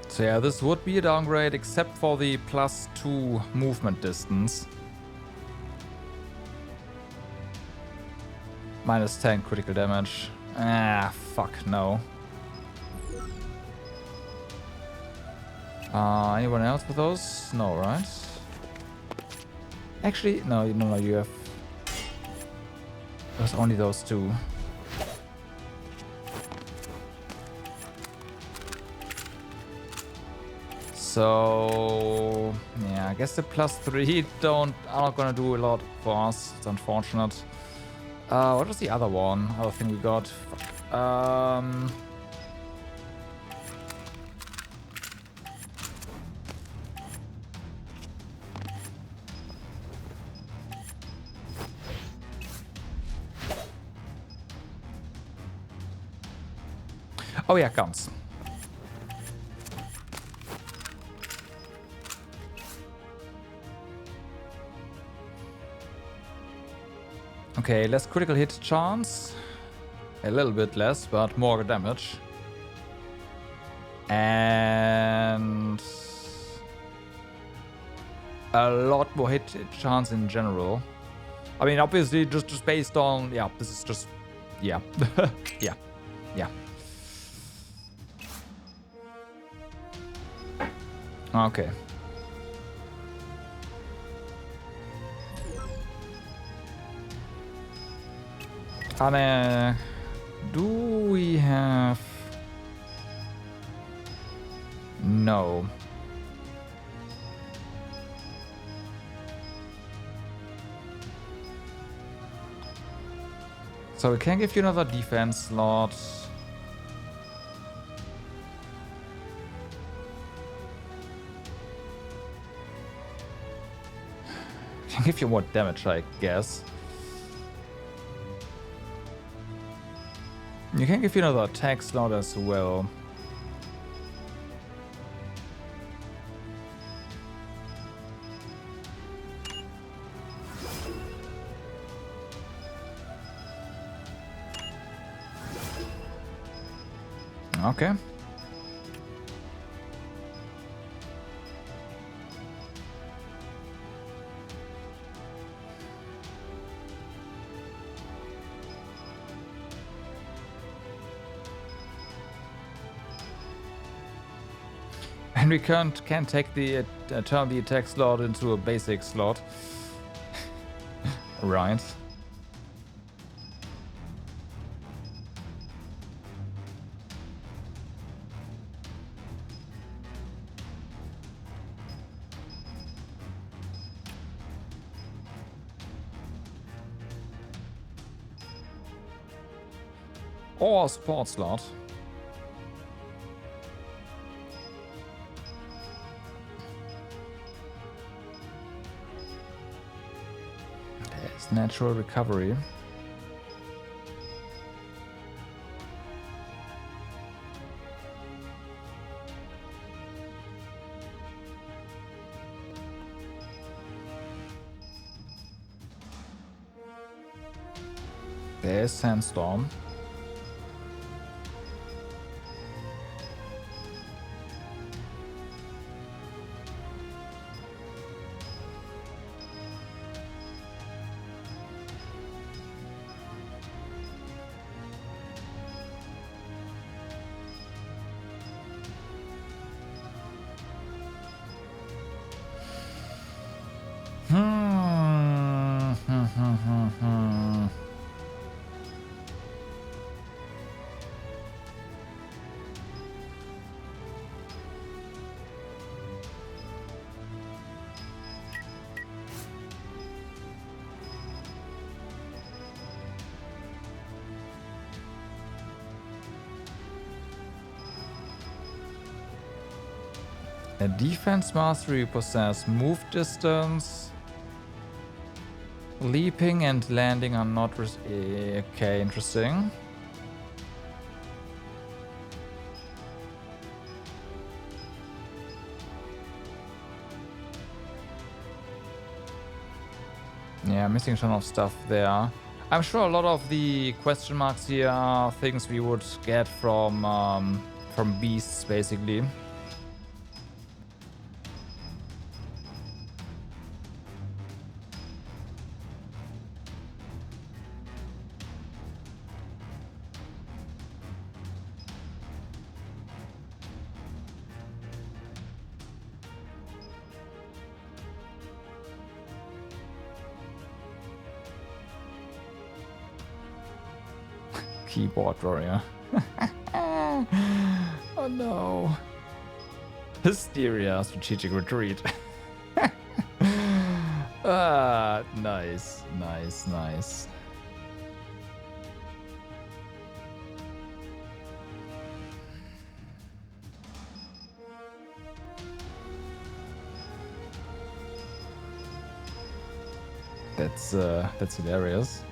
So yeah, this would be a downgrade except for the +2 movement distance. -10 critical damage. Ah, fuck no. Anyone else with those? No, right? Actually, no, you have... There's only those two. So... Yeah, I guess the +3 are not gonna do a lot for us. It's unfortunate. What was the other one? Other thing we got? Fuck. Oh yeah, guns. Okay, less critical hit chance. A little bit less, but more damage. And a lot more hit chance in general. I mean, obviously, just based on... Yeah, this is just... Yeah. Yeah. Okay. Do we have... No. So we can give you another defense slot. Can give you more damage, I guess. You can give you another attack slot as well. Okay. And we can't take the turn the attack slot into a basic slot. Right. Or a support slot. There's natural recovery. There's Sandstorm. A defense mastery possess move distance. Leaping and landing are not okay, interesting. Yeah, missing a ton of stuff there. I'm sure a lot of the question marks here are things we would get from beasts, basically. Keyboard warrior. Oh no. Hysteria, strategic retreat. Nice, nice, nice. That's hilarious.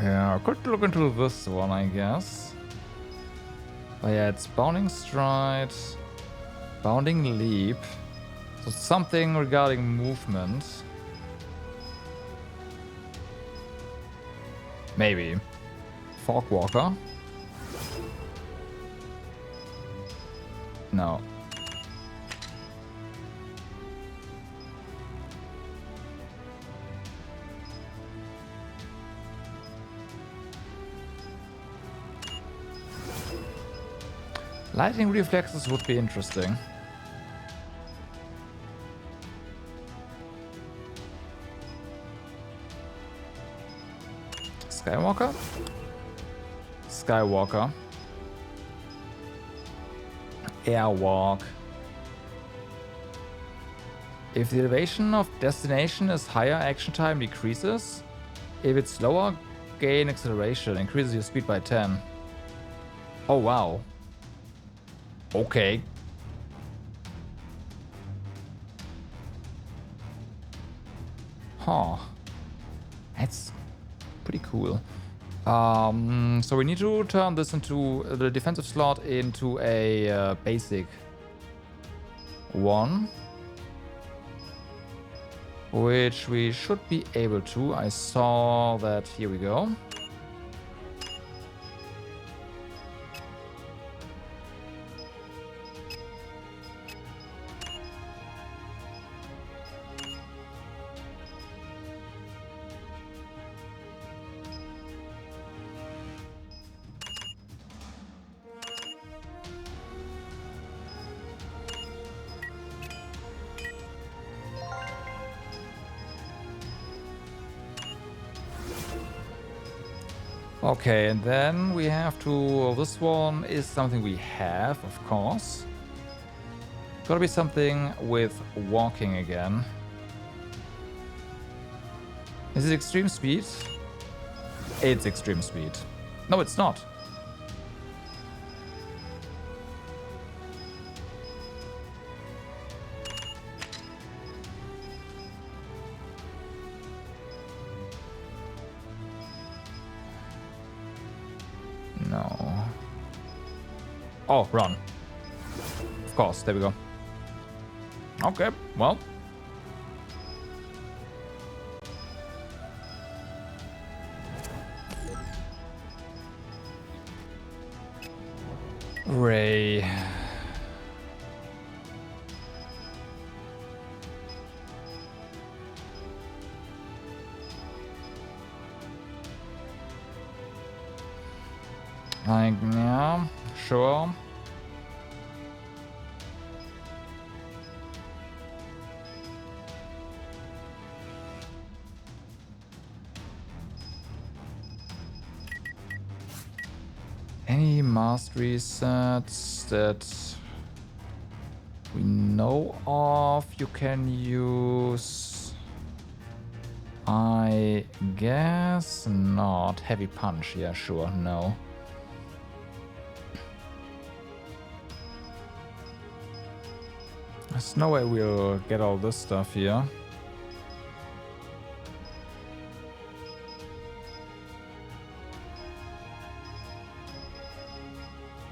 Yeah, I could look into this one, I guess. But yeah, it's Bounding Stride, Bounding Leap. So something regarding movement. Maybe. Forkwalker. No. Lightning reflexes would be interesting. Skywalker? Skywalker. Airwalk. If the elevation of destination is higher, action time decreases. If it's lower, gain acceleration. Increases your speed by 10. Oh wow. Okay. Huh. That's pretty cool. So we need to turn this into the defensive slot into a basic one, which we should be able to. I saw that. Here we go. Okay, and then we have to... This one is something we have, of course. Gotta be something with walking again. Is it extreme speed? It's extreme speed. No, it's not. No. Oh, run. Of course, there we go. Okay, well. Ray. Like, yeah, sure. Any mastery sets that we know of you can use? I guess not. Heavy punch, yeah, sure, no. There's no way we'll get all this stuff here.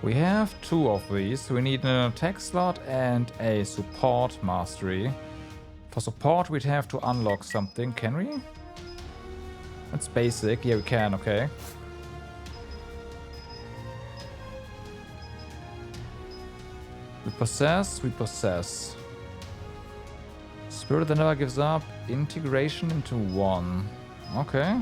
We have 2 of these. We need an attack slot and a support mastery. For support, we'd have to unlock something. Can we? That's basic. Yeah, we can. Okay. We possess. We possess. Spirit that never gives up. Integration into 1. Okay.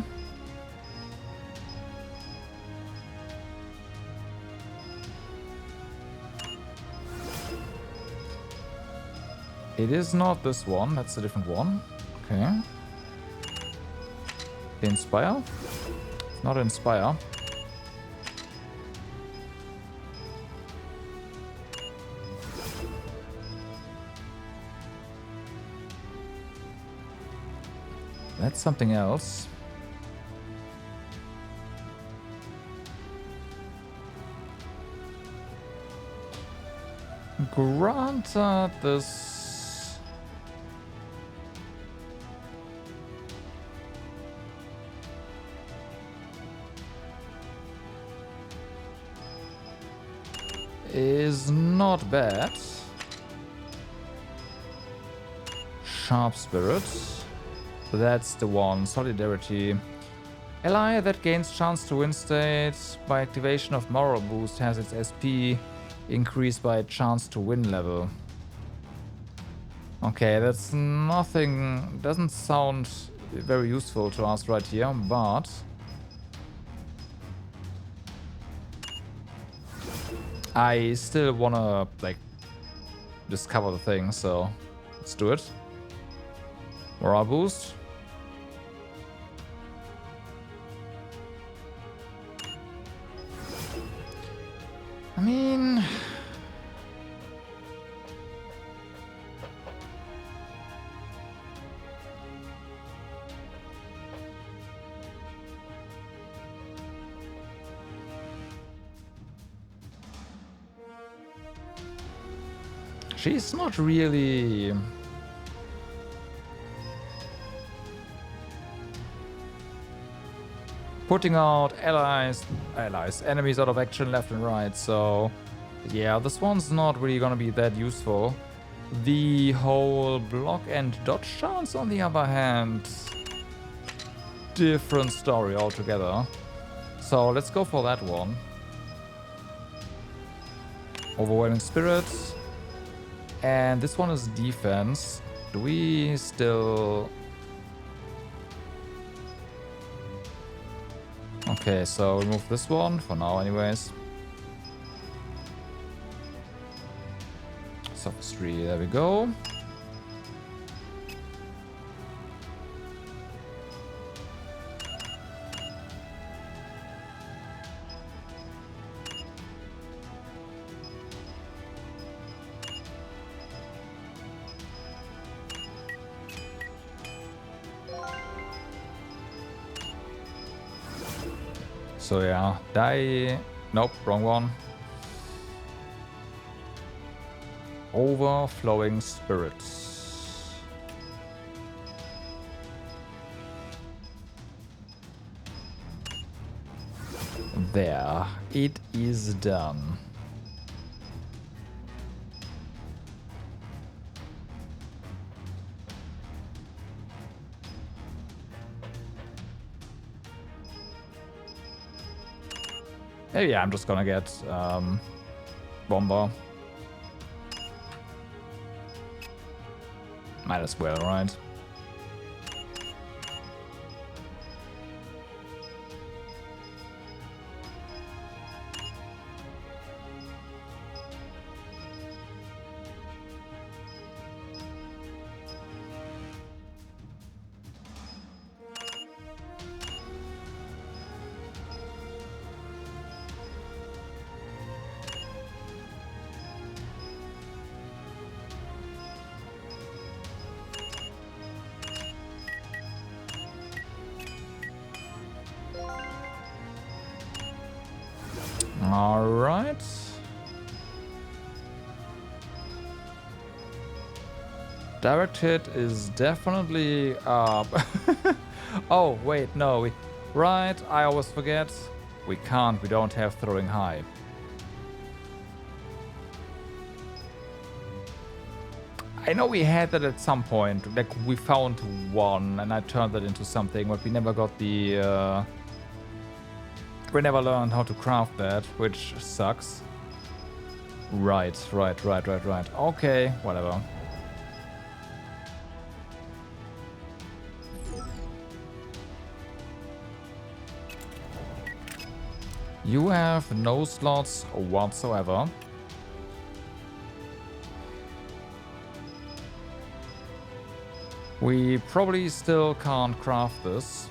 It is not this one, that's a different one. Okay. Inspire? It's not Inspire. That's something else. Granted, this is not bad. Sharp Spirit. That's the one. Solidarity. Ally that gains chance to win state by activation of moral boost has its SP increased by chance to win level. Okay, that's nothing. Doesn't sound very useful to us right here, but I still wanna, like, discover the thing, so let's do it. Morale boost. I mean, she's not really putting out enemies out of action left and right, so yeah, this one's not really gonna be that useful. The whole block and dodge chance, on the other hand, different story altogether. So let's go for that one. Overwhelming Spirit. And this one is defense. Do we still... Okay, so remove this one for now anyways. Sophistry, there we go. So yeah, die. Nope, wrong one. Overflowing spirits. There, it is done. Maybe I'm just gonna get Bomber. Might as well, right? All right. Direct hit is definitely up. Oh, wait, no. Right, I always forget. We can't, we don't have throwing high. I know we had that at some point. Like, we found one and I turned that into something, but we never got the... We never learned how to craft that, which sucks. Right. Okay, whatever. You have no slots whatsoever. We probably still can't craft this.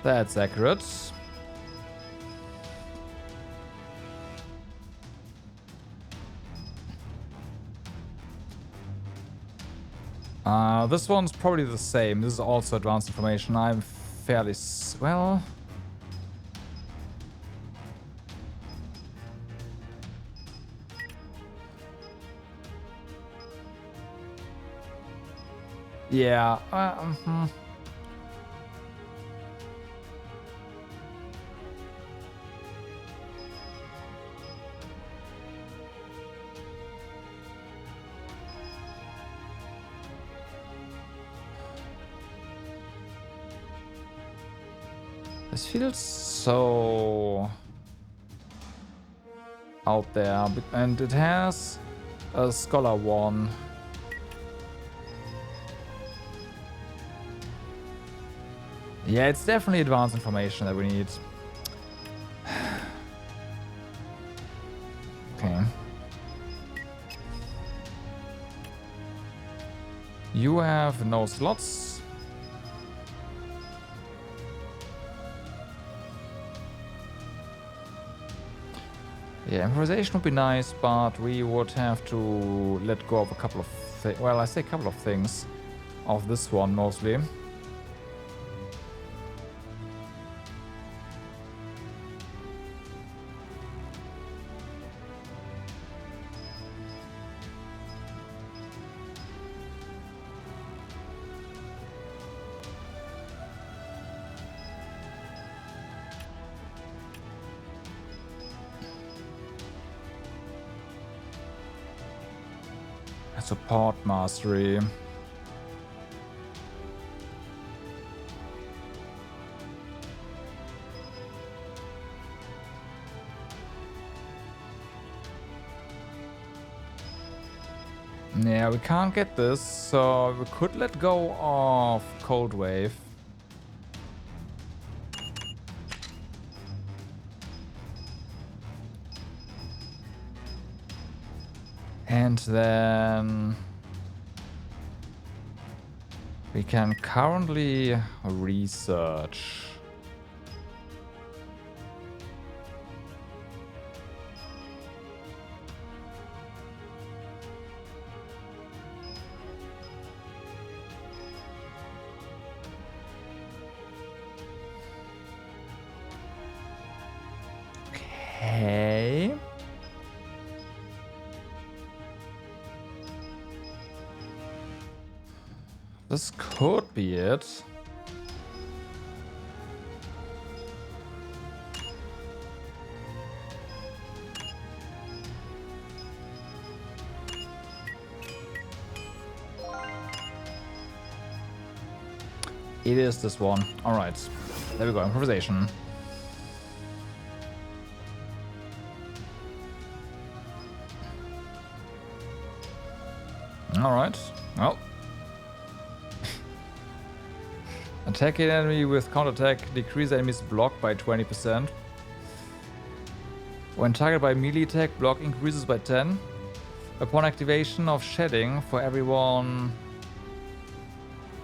That's accurate. This one's probably the same. This is also advanced information. I'm fairly... well... yeah. This feels so out there, and it has a Scholar one. Yeah, it's definitely advanced information that we need. Okay. You have no slots. Yeah, improvisation would be nice, but we would have to let go of a couple of things. Well, I say a couple of things. Of this one, mostly. Support mastery. Yeah, we can't get this, so we could let go of Cold Wave. And then we can currently research. Okay. This could be it. It is this one. Alright. There we go. Improvisation. Alright. Well. Attack an enemy with counterattack. Decrease enemy's block by 20%. When targeted by melee attack, block increases by 10. Upon activation of shedding, for everyone...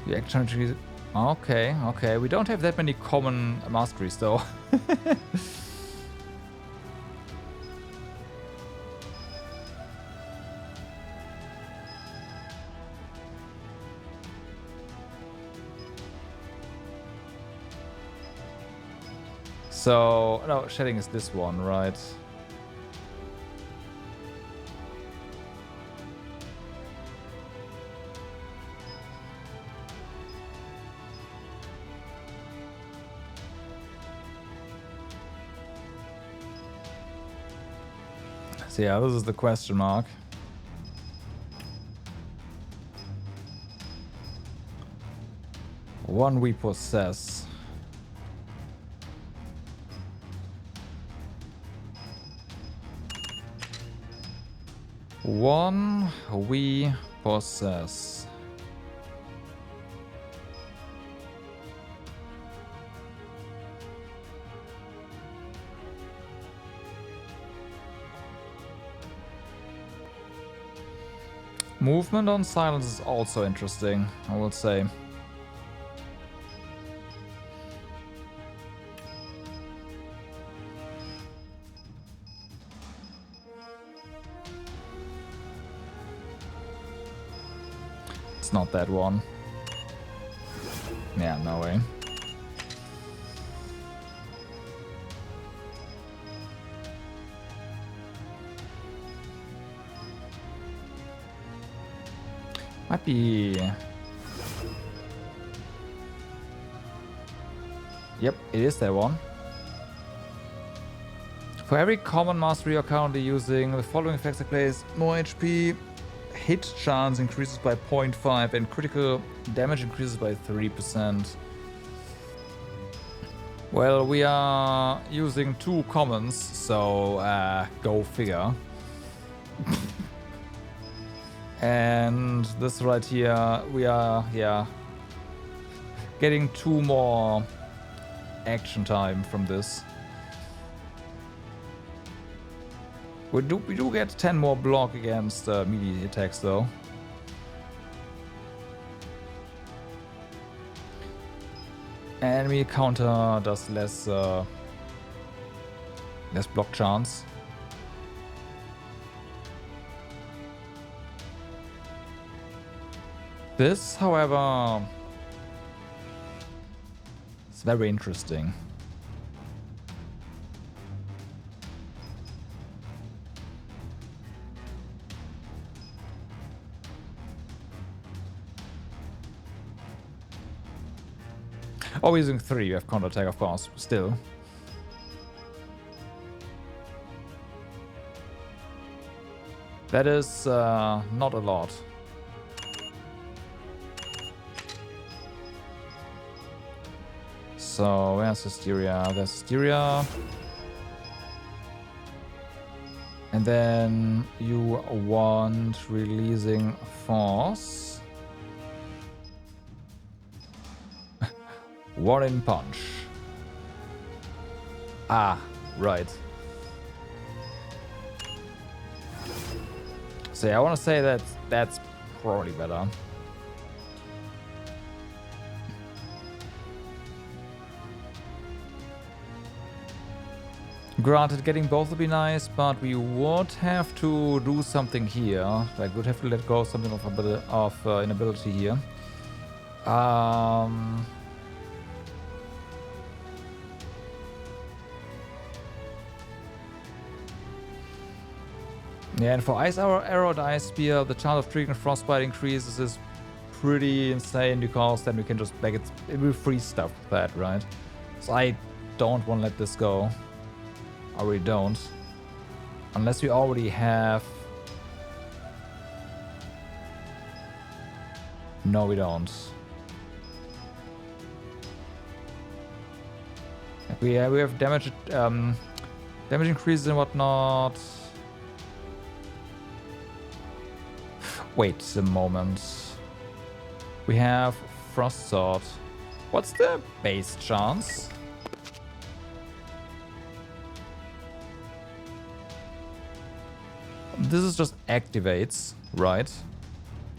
The action trees. Okay, okay. We don't have that many common masteries though. So, no, shedding is this one, right? So yeah, this is the question mark. One we possess. One we possess. Movement on silence is also interesting, I will say. It's not that one. Yeah, no way. Might be... Yep, it is that one. For every common mastery you're currently using, the following effects take place. More HP, hit chance increases by 0.5, and critical damage increases by 3%. Well, we are using two commons, so go figure. And this right here, we are, yeah, getting 2 more action time from this. We do get 10 more block against melee attacks though. Enemy counter does less block chance. This, however, is very interesting. Oh, we're using 3. We have counter attack, of course, still. That is not a lot. So, where's Hysteria? There's Hysteria. And then you want releasing force. One in punch. Ah, right. So yeah, I want to say that that's probably better. Granted, getting both would be nice, but we would have to do something here. Like, would have to let go of something of inability here. Yeah, and for Ice Arrow and Ice Spear, the chance of triggering Frostbite increases is pretty insane because then we can just, like, it will freeze stuff with that, right? So I don't want to let this go. I really don't. Unless we already have... No, we don't. We have damage, damage increases and whatnot. Wait a moment. We have Frost Sword. What's the base chance? This is just activates, right?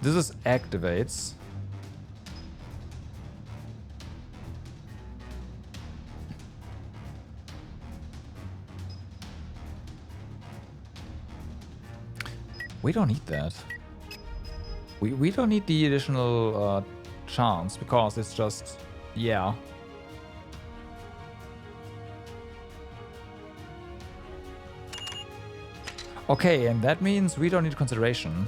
This is activates. We don't need that. We don't need the additional chance because it's just, yeah. Okay, and that means we don't need consideration.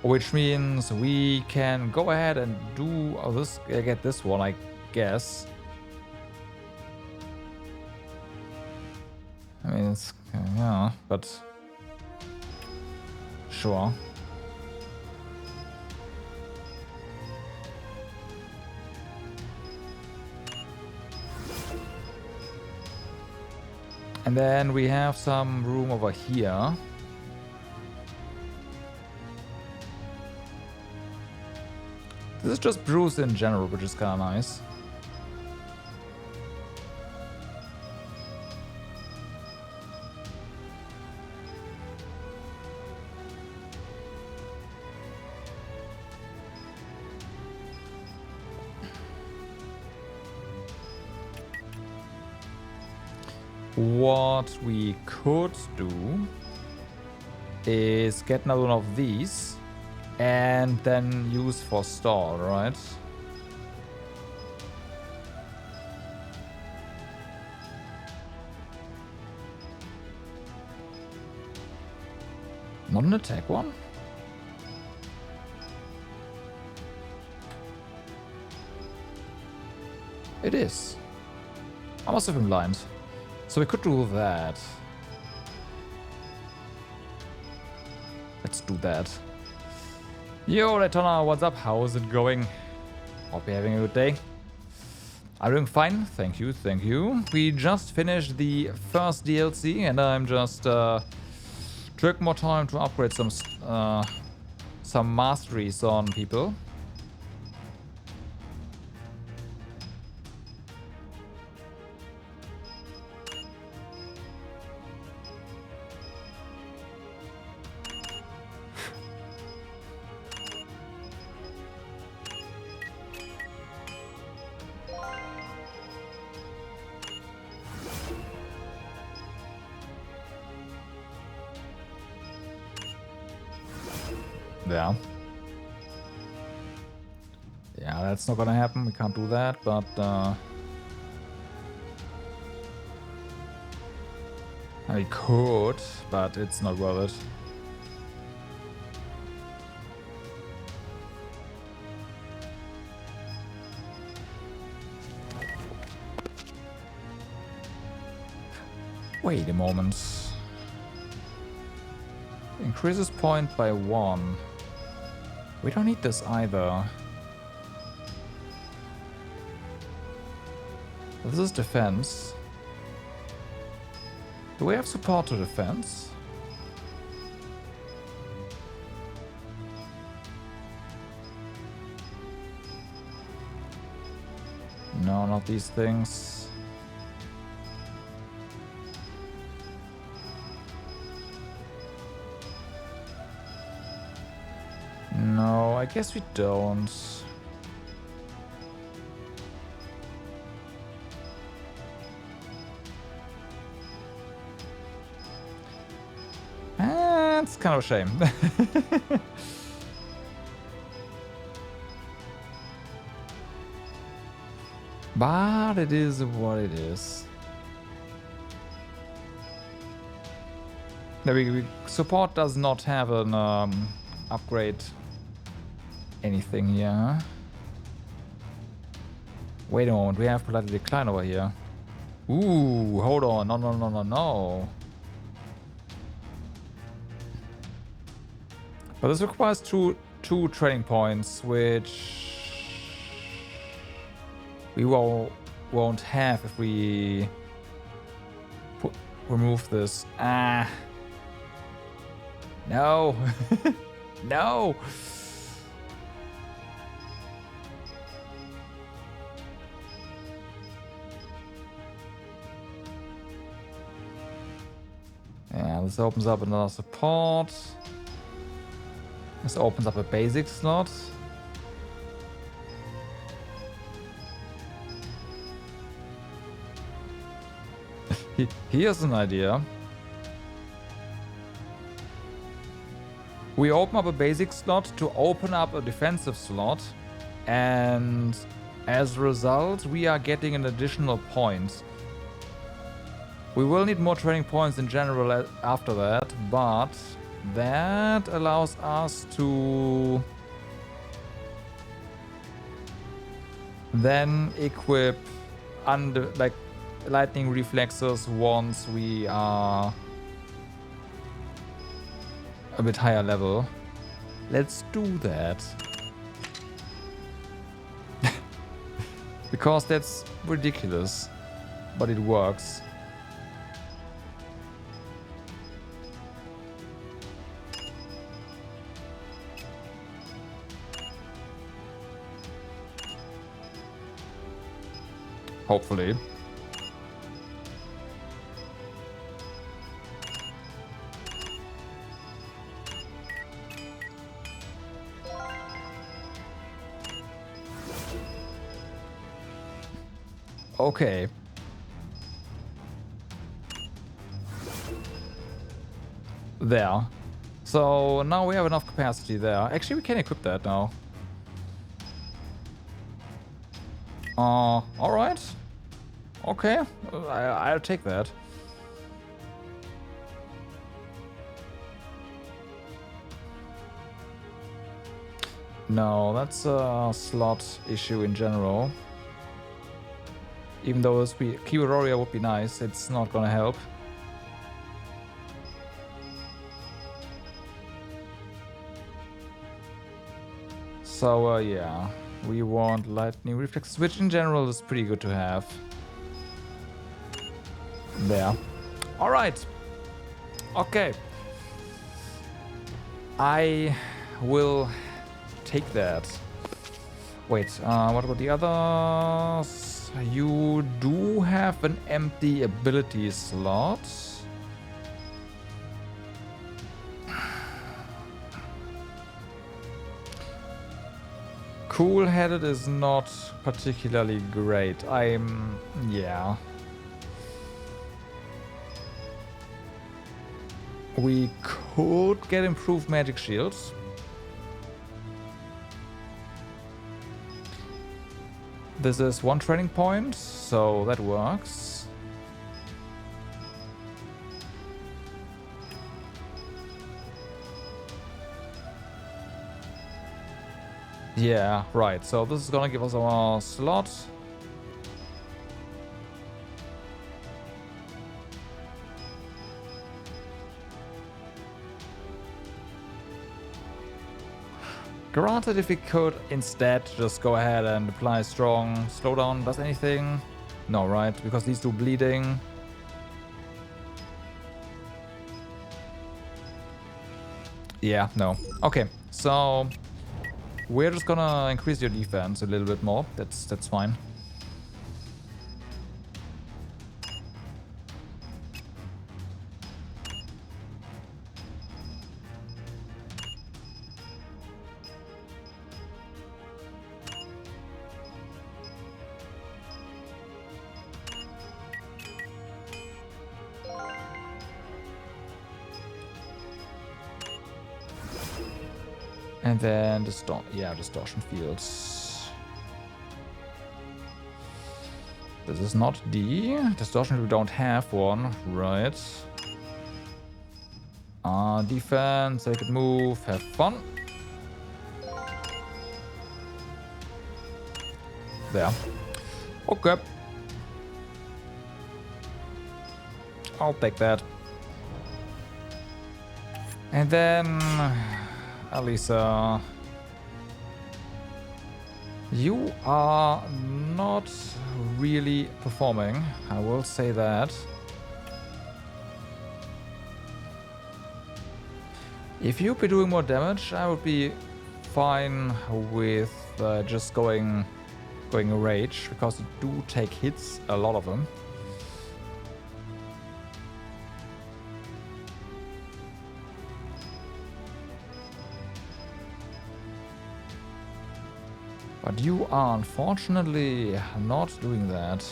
Which means we can go ahead and do this, get this one, I guess. I mean, it's, yeah, but sure. And then we have some room over here. This is just Bruce in general, which is kind of nice. What we could do is get another one of these and then use for stall, right? Not an attack one? It is. I must have been blind. So we could do that. Let's do that. Yo, Daytona, what's up? How's it going? Hope you're having a good day. I'm doing fine, thank you, thank you. We just finished the first DLC and I'm just took more time to upgrade some masteries on people. Yeah. Yeah, that's not gonna happen. We can't do that, but I could, but it's not worth it. Wait a moment. Increases point by 1. We don't need this either. This is defense. Do we have support to defense? No, not these things. No, I guess we don't. It's kind of a shame. But it is what it is. No, support does not have an upgrade anything here. Wait a moment, we have politely decline over here. Ooh, hold on. No. But this requires two training points, which we won't have if we remove this. Ah. No. No. Yeah, this opens up another support. This opens up a basic slot. Here's an idea. We open up a basic slot to open up a defensive slot, and as a result, we are getting an additional point. We will need more training points in general after that, but that allows us to then equip lightning reflexes once we are a bit higher level. Let's do that. Because that's ridiculous, but it works. Hopefully. Okay. There. So now we have enough capacity there. Actually, we can equip that now. Alright. Okay. I'll take that. No, that's a slot issue in general. Even though Keyword Warrior would be nice, it's not gonna help. So, yeah. We want lightning reflex, which in general is pretty good to have. There. Alright. Okay. I will take that. Wait, what about the others? You do have an empty ability slot. Cool-headed is not particularly great. Yeah. We could get improved magic shields. This is one training point, so that works. Yeah, right. So this is gonna give us our slot. Granted, if we could instead just go ahead and apply strong slowdown, does anything? No, right? Because these do bleeding. Yeah, no. Okay, so we're just gonna increase your defense a little bit more. That's fine. And then distortion fields. This is not D. Distortion, we don't have one, right? Defense, I could move, have fun. There. Okay. I'll take that. And then, Alisa, you are not really performing, I will say that. If you'd be doing more damage, I would be fine with just going rage, because you do take hits, a lot of them. But you are unfortunately not doing that.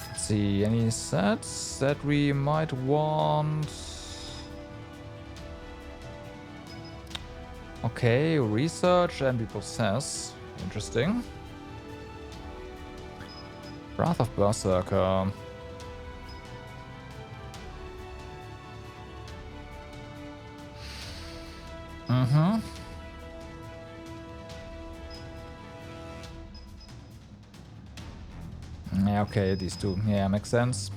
Let's see, any sets that we might want? Okay, research and we possess. Interesting. Wrath of Berserker. Mm-hmm. Yeah, okay, these two. Yeah, makes sense.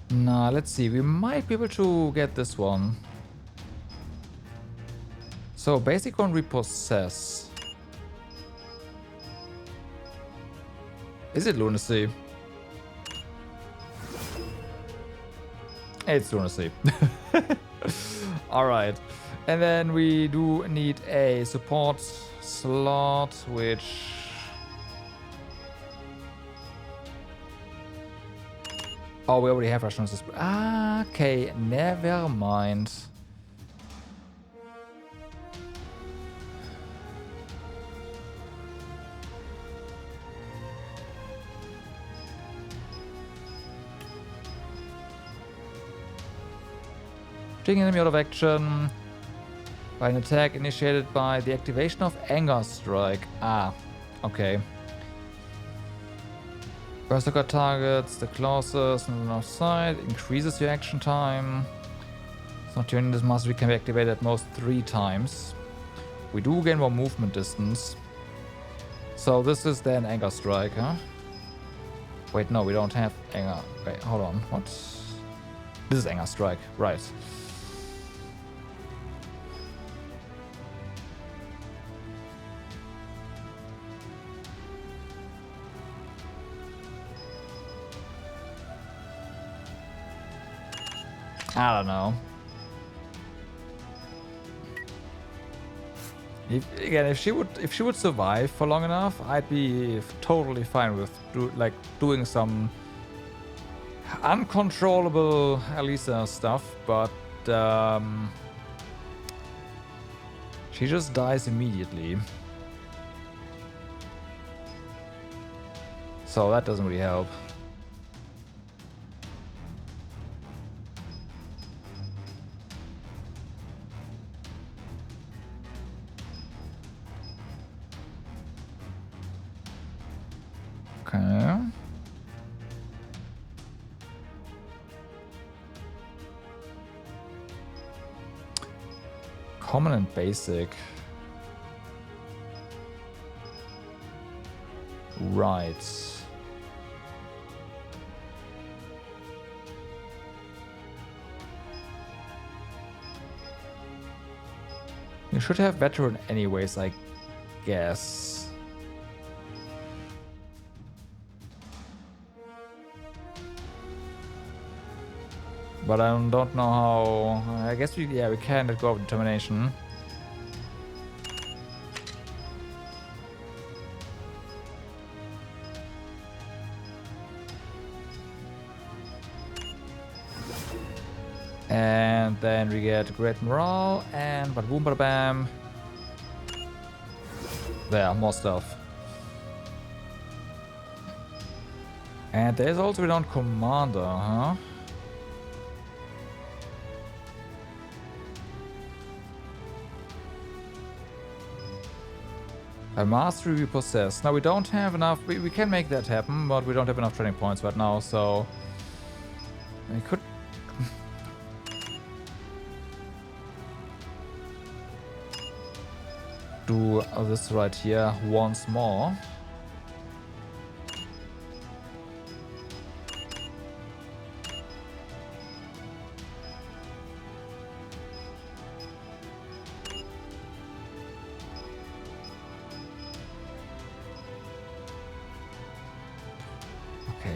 Nah, let's see. We might be able to get this one. So, basic one we possess. Is it lunacy? It's lunacy. Alright. And then we do need a support slot, which... Oh, we already have rational suspension. Ah, okay, never mind. Taking enemy out of action by an attack initiated by the activation of Anger Strike. Ah, okay. Berserker targets the closest and enough sight, increases your action time. It's not turning this mastery can be activated at most 3 times. We do gain more movement distance. So this is then Anger Strike, huh? Wait, no, we don't have Anger. Wait, hold on. What? This is Anger Strike, right. I don't know. If she would survive for long enough, I'd be totally fine with doing some uncontrollable Alisa stuff, but she just dies immediately. So that doesn't really help. Okay. Common and basic. Right. You should have veteran anyways, I guess. But I don't know how. I guess we can let go of determination. And then we get great morale and bada boom bada bam. There, more stuff. And there's also renowned commander, huh? A mastery we possess. Now we don't have enough. We can make that happen, but we don't have enough training points right now, so we could. Do this right here once more.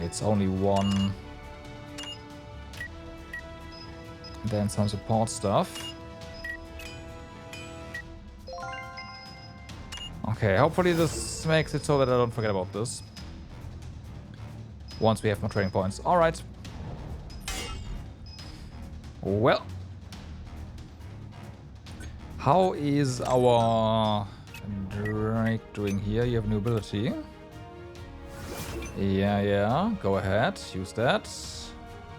It's only one. Then some support stuff. Okay, hopefully this makes it so that I don't forget about this. Once we have more training points. Alright. Well. How is our Drake doing here? You have new ability. Yeah, go ahead, use that.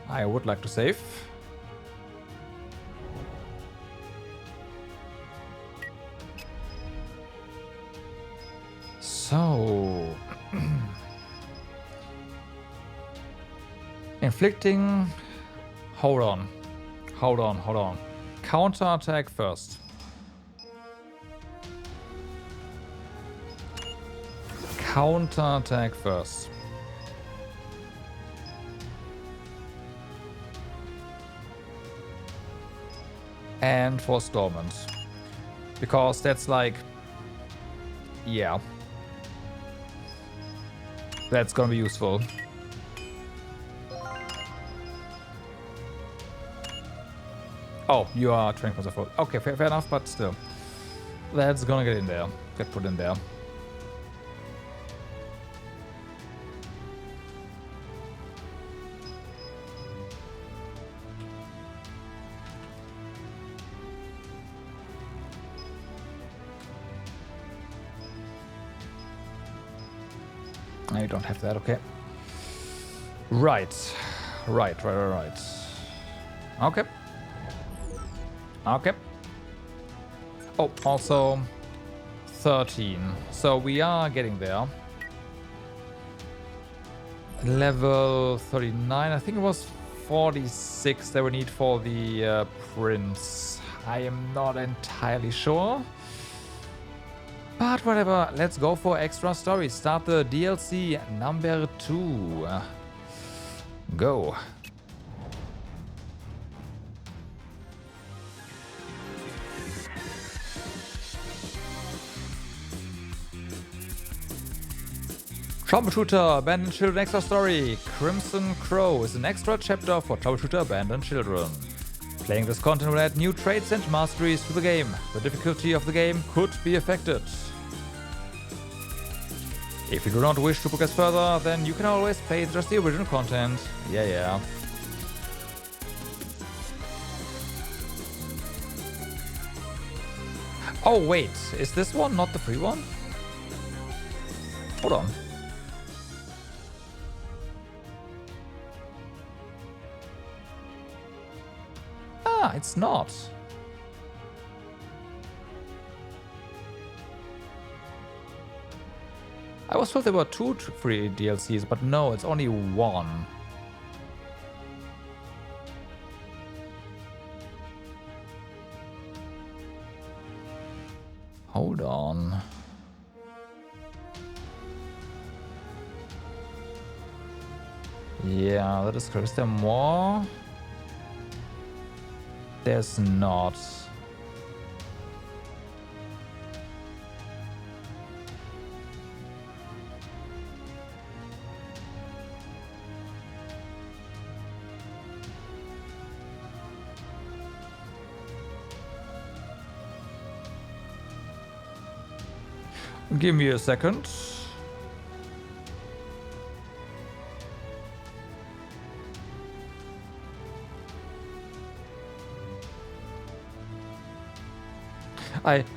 I would like to save. So... Inflicting... Hold on. Counter-attack first. Counter-attack first. And for Stormont. Because that's like... Yeah. That's gonna be useful. Oh, you are training for the foot. Okay, fair enough, but still. That's gonna get in there. Get put in there. I don't have that, okay. Right. Okay. Oh, also 13. So we are getting there. Level 39. I think it was 46 that we need for the prince. I am not entirely sure. But whatever, let's go for extra stories. Start the DLC number 2. Go. Troubleshooter, Abandoned Children Extra Story. Crimson Crow is an extra chapter for Troubleshooter Abandoned Children. Playing this content will add new traits and masteries to the game. The difficulty of the game could be affected. If you do not wish to progress further, then you can always play just the original content. Yeah. Oh wait, is this one not the free one? Hold on. Ah, it's not. I was told there were 2 free DLCs, but no, it's only 1. Hold on. Yeah, that is correct. Is there more? There's not. Give me a second.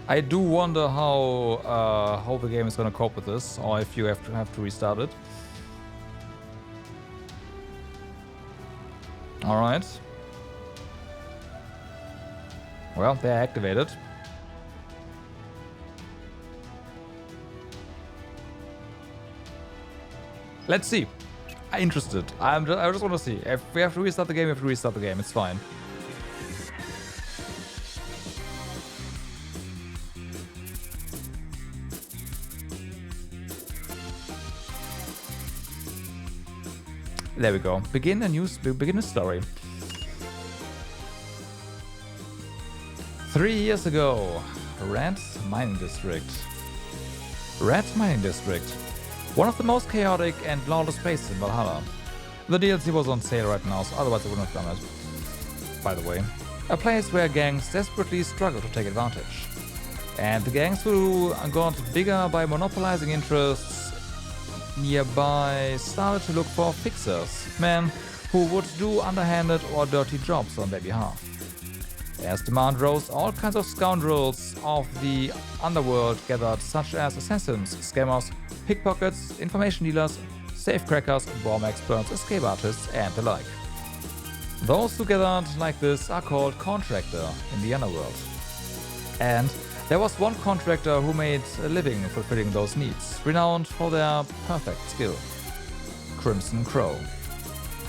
I do wonder how the game is gonna cope with this, or if you have to restart it. All right. Well, they're activated. Let's see. I'm interested. I just want to see. If we have to restart the game, we have to restart the game. It's fine. There we go. Begin a story. 3 years ago, Red Mining District. One of the most chaotic and lawless places in Valhalla. The DLC was on sale right now, so otherwise I wouldn't have done it. By the way, a place where gangs desperately struggle to take advantage. And the gangs who got bigger by monopolizing interests nearby started to look for fixers, men who would do underhanded or dirty jobs on their behalf. As demand rose, all kinds of scoundrels of the underworld gathered, such as assassins, scammers, pickpockets, information dealers, safecrackers, bomb experts, escape artists, and the like. Those who gathered like this are called contractor in the underworld. And there was one contractor who made a living fulfilling those needs, renowned for their perfect skill. Crimson Crow.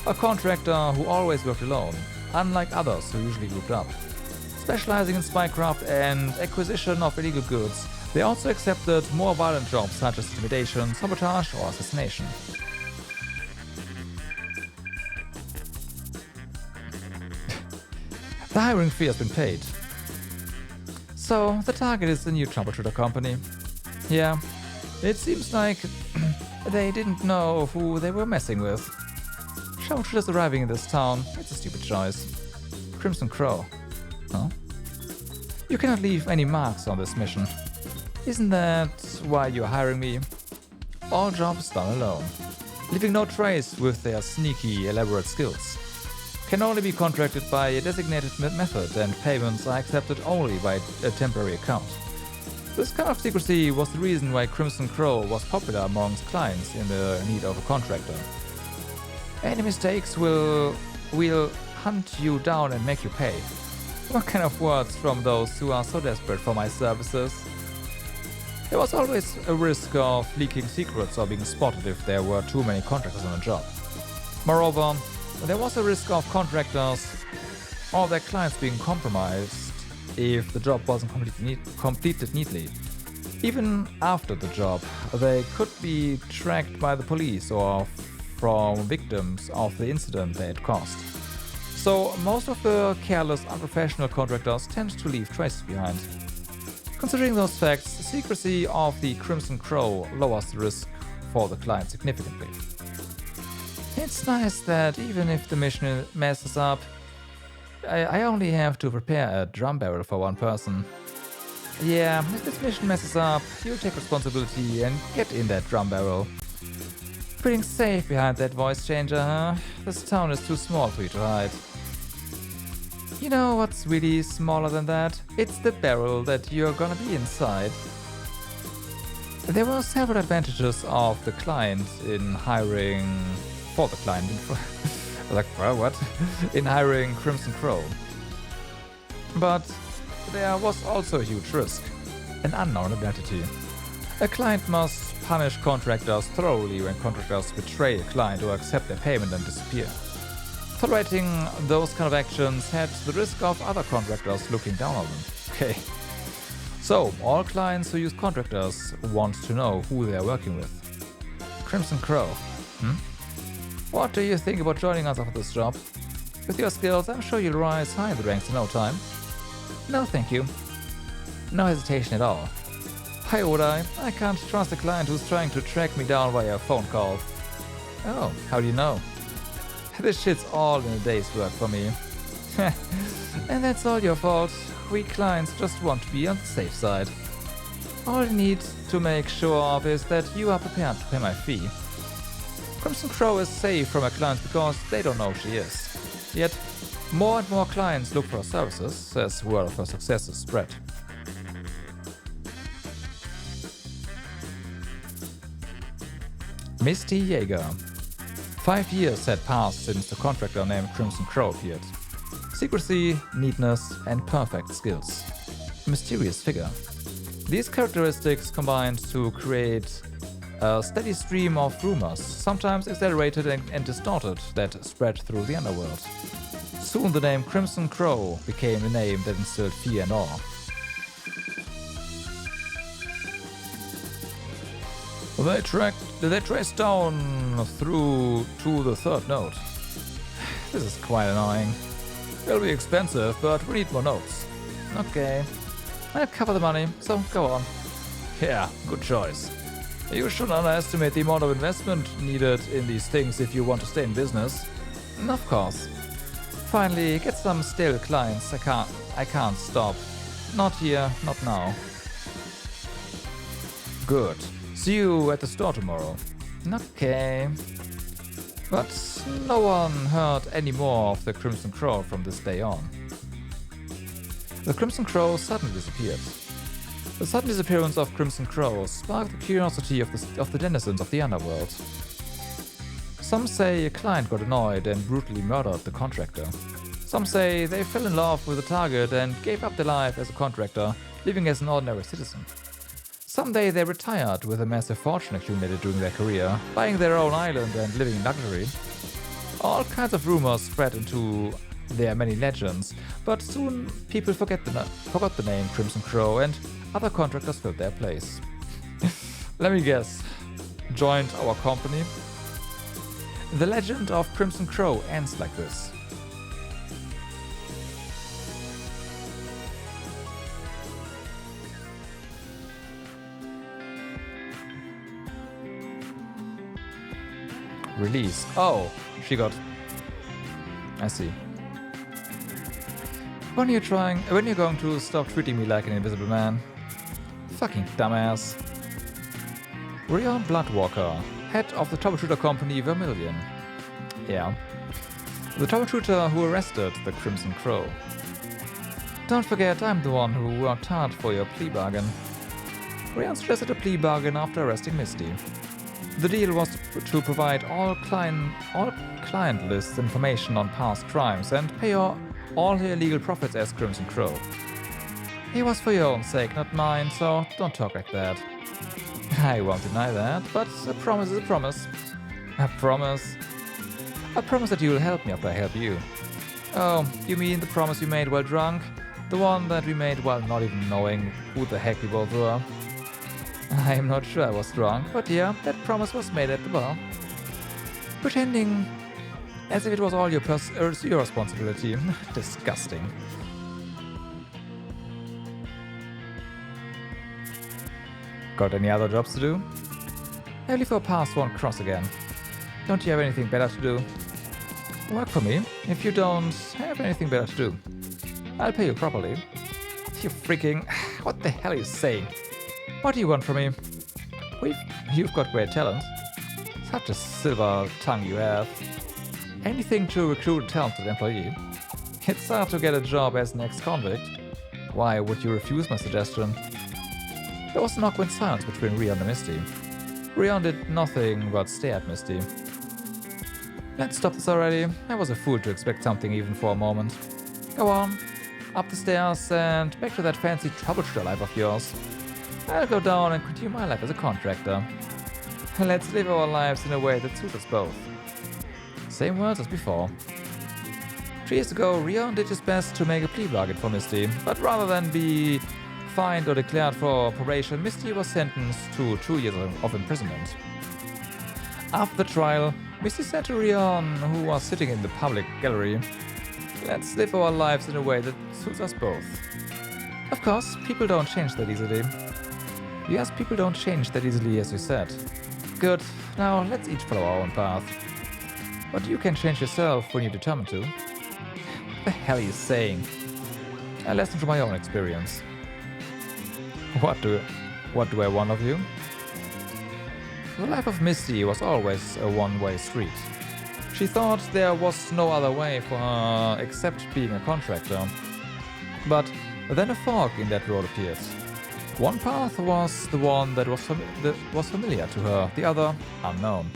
A contractor who always worked alone, unlike others who usually grouped up. Specializing in spycraft and acquisition of illegal goods, they also accepted more violent jobs such as intimidation, sabotage, or assassination. The hiring fee has been paid. So, the target is the new Troubleshooter company. Yeah, it seems like they didn't know who they were messing with. Troubleshooters arriving in this town, it's a stupid choice. Crimson Crow. Huh? You cannot leave any marks on this mission. Isn't that why you're hiring me? All jobs done alone, leaving no trace with their sneaky, elaborate skills. Can only be contracted by a designated method, and payments are accepted only by a temporary account. This kind of secrecy was the reason why Crimson Crow was popular amongst clients in the need of a contractor. Any mistakes will hunt you down and make you pay. What kind of words from those who are so desperate for my services? There was always a risk of leaking secrets or being spotted if there were too many contractors on a job. Moreover, there was a risk of contractors or their clients being compromised if the job wasn't completed neatly. Even after the job, they could be tracked by the police or from victims of the incident they had caused. So most of the careless, unprofessional contractors tend to leave traces behind. Considering those facts, the secrecy of the Crimson Crow lowers the risk for the client significantly. It's nice that even if the mission messes up, I only have to prepare a drum barrel for one person. Yeah, if this mission messes up, you take responsibility and get in that drum barrel. Feeling safe behind that voice changer, huh? This town is too small for you to hide. You know what's really smaller than that? It's the barrel that you're gonna be inside. There were several advantages of the client in hiring... for the client. Like, well, what? In hiring Crimson Crow. But there was also a huge risk. An unknown identity. A client must punish contractors thoroughly when contractors betray a client or accept their payment and disappear. Tolerating those kind of actions had the risk of other contractors looking down on them. Okay. So, all clients who use contractors want to know who they are working with. Crimson Crow. What do you think about joining us after this job? With your skills, I'm sure you'll rise high in the ranks in no time. No, thank you. No hesitation at all. Why would I? I can't trust a client who's trying to track me down via a phone call. Oh, how do you know? This shit's all in a day's work for me. And that's all your fault. We clients just want to be on the safe side. All you need to make sure of is that you are prepared to pay my fee. Crimson Crow is safe from her clients because they don't know she is. Yet, more and more clients look for her services as word of her successes spread. Misty Jaeger. 5 years had passed since the contractor named Crimson Crow appeared. Secrecy, neatness, and perfect skills. A mysterious figure. These characteristics combined to create A steady stream of rumors, sometimes exaggerated and distorted, that spread through the underworld. Soon the name Crimson Crow became a name that instilled fear and awe. They traced down through to the third node. This is quite annoying. It'll be expensive, but we need more nodes. Okay. I'll cover the money, so go on. Yeah, good choice. You shouldn't underestimate the amount of investment needed in these things if you want to stay in business. Of course. Finally, get some stale clients. I can't stop. Not here, not now. Good. See you at the store tomorrow. Okay. But no one heard any more of the Crimson Crow from this day on. The Crimson Crow suddenly disappeared. The sudden disappearance of Crimson Crow sparked the curiosity of the denizens of the underworld. Some say a client got annoyed and brutally murdered the contractor. Some say they fell in love with the target and gave up their life as a contractor, living as an ordinary citizen. Someday they retired with a massive fortune accumulated during their career, buying their own island and living in luxury. All kinds of rumors spread into their many legends, but soon people forgot the name Crimson Crow and other contractors filled their place. Let me guess. Joined our company? The legend of Crimson Crow ends like this. Release. Oh, she got... I see. When you're going to stop treating me like an invisible man? Fucking dumbass. Rion Bloodwalker, head of the Troubleshooter company Vermilion. Yeah. The Troubleshooter who arrested the Crimson Crow. Don't forget, I'm the one who worked hard for your plea bargain. Rion suggested a plea bargain after arresting Misty. The deal was to provide all client list information on past crimes and pay all her illegal profits as Crimson Crow. It was for your own sake, not mine, so don't talk like that. I won't deny that, but a promise is a promise. A promise? A promise that you'll help me after I help you. Oh, you mean the promise we made while drunk? The one that we made while not even knowing who the heck we both were? I'm not sure I was drunk, but yeah, that promise was made at the bar. Pretending as if it was all your responsibility. Disgusting. Got any other jobs to do? Only for past one cross again. Don't you have anything better to do? Work for me, if you don't have anything better to do. I'll pay you properly. You freaking... What the hell are you saying? What do you want from me? You've got great talent. Such a silver tongue you have. Anything to recruit a talented employee. It's hard to get a job as an ex-convict. Why would you refuse my suggestion? There was an awkward silence between Rion and Misty. Rion did nothing but stare at Misty. Let's stop this already. I was a fool to expect something even for a moment. Go on, up the stairs and back to that fancy troubleshooter life of yours. I'll go down and continue my life as a contractor. Let's live our lives in a way that suits us both. Same words as before. 3 years ago, Rion did his best to make a plea bargain for Misty, but rather than be fined or declared for probation, Misty was sentenced to 2 years of imprisonment. After the trial, Misty said to Rion, who was sitting in the public gallery, "Let's live our lives in a way that suits us both." Of course, people don't change that easily. Yes, people don't change that easily, as you said. Good, now let's each follow our own path. But you can change yourself when you're determined to. What the hell are you saying? A lesson from my own experience. What do I want of you? The life of Misty was always a one-way street. She thought there was no other way for her except being a contractor. But then a fork in that road appeared. One path was the one that was familiar to her, the other unknown.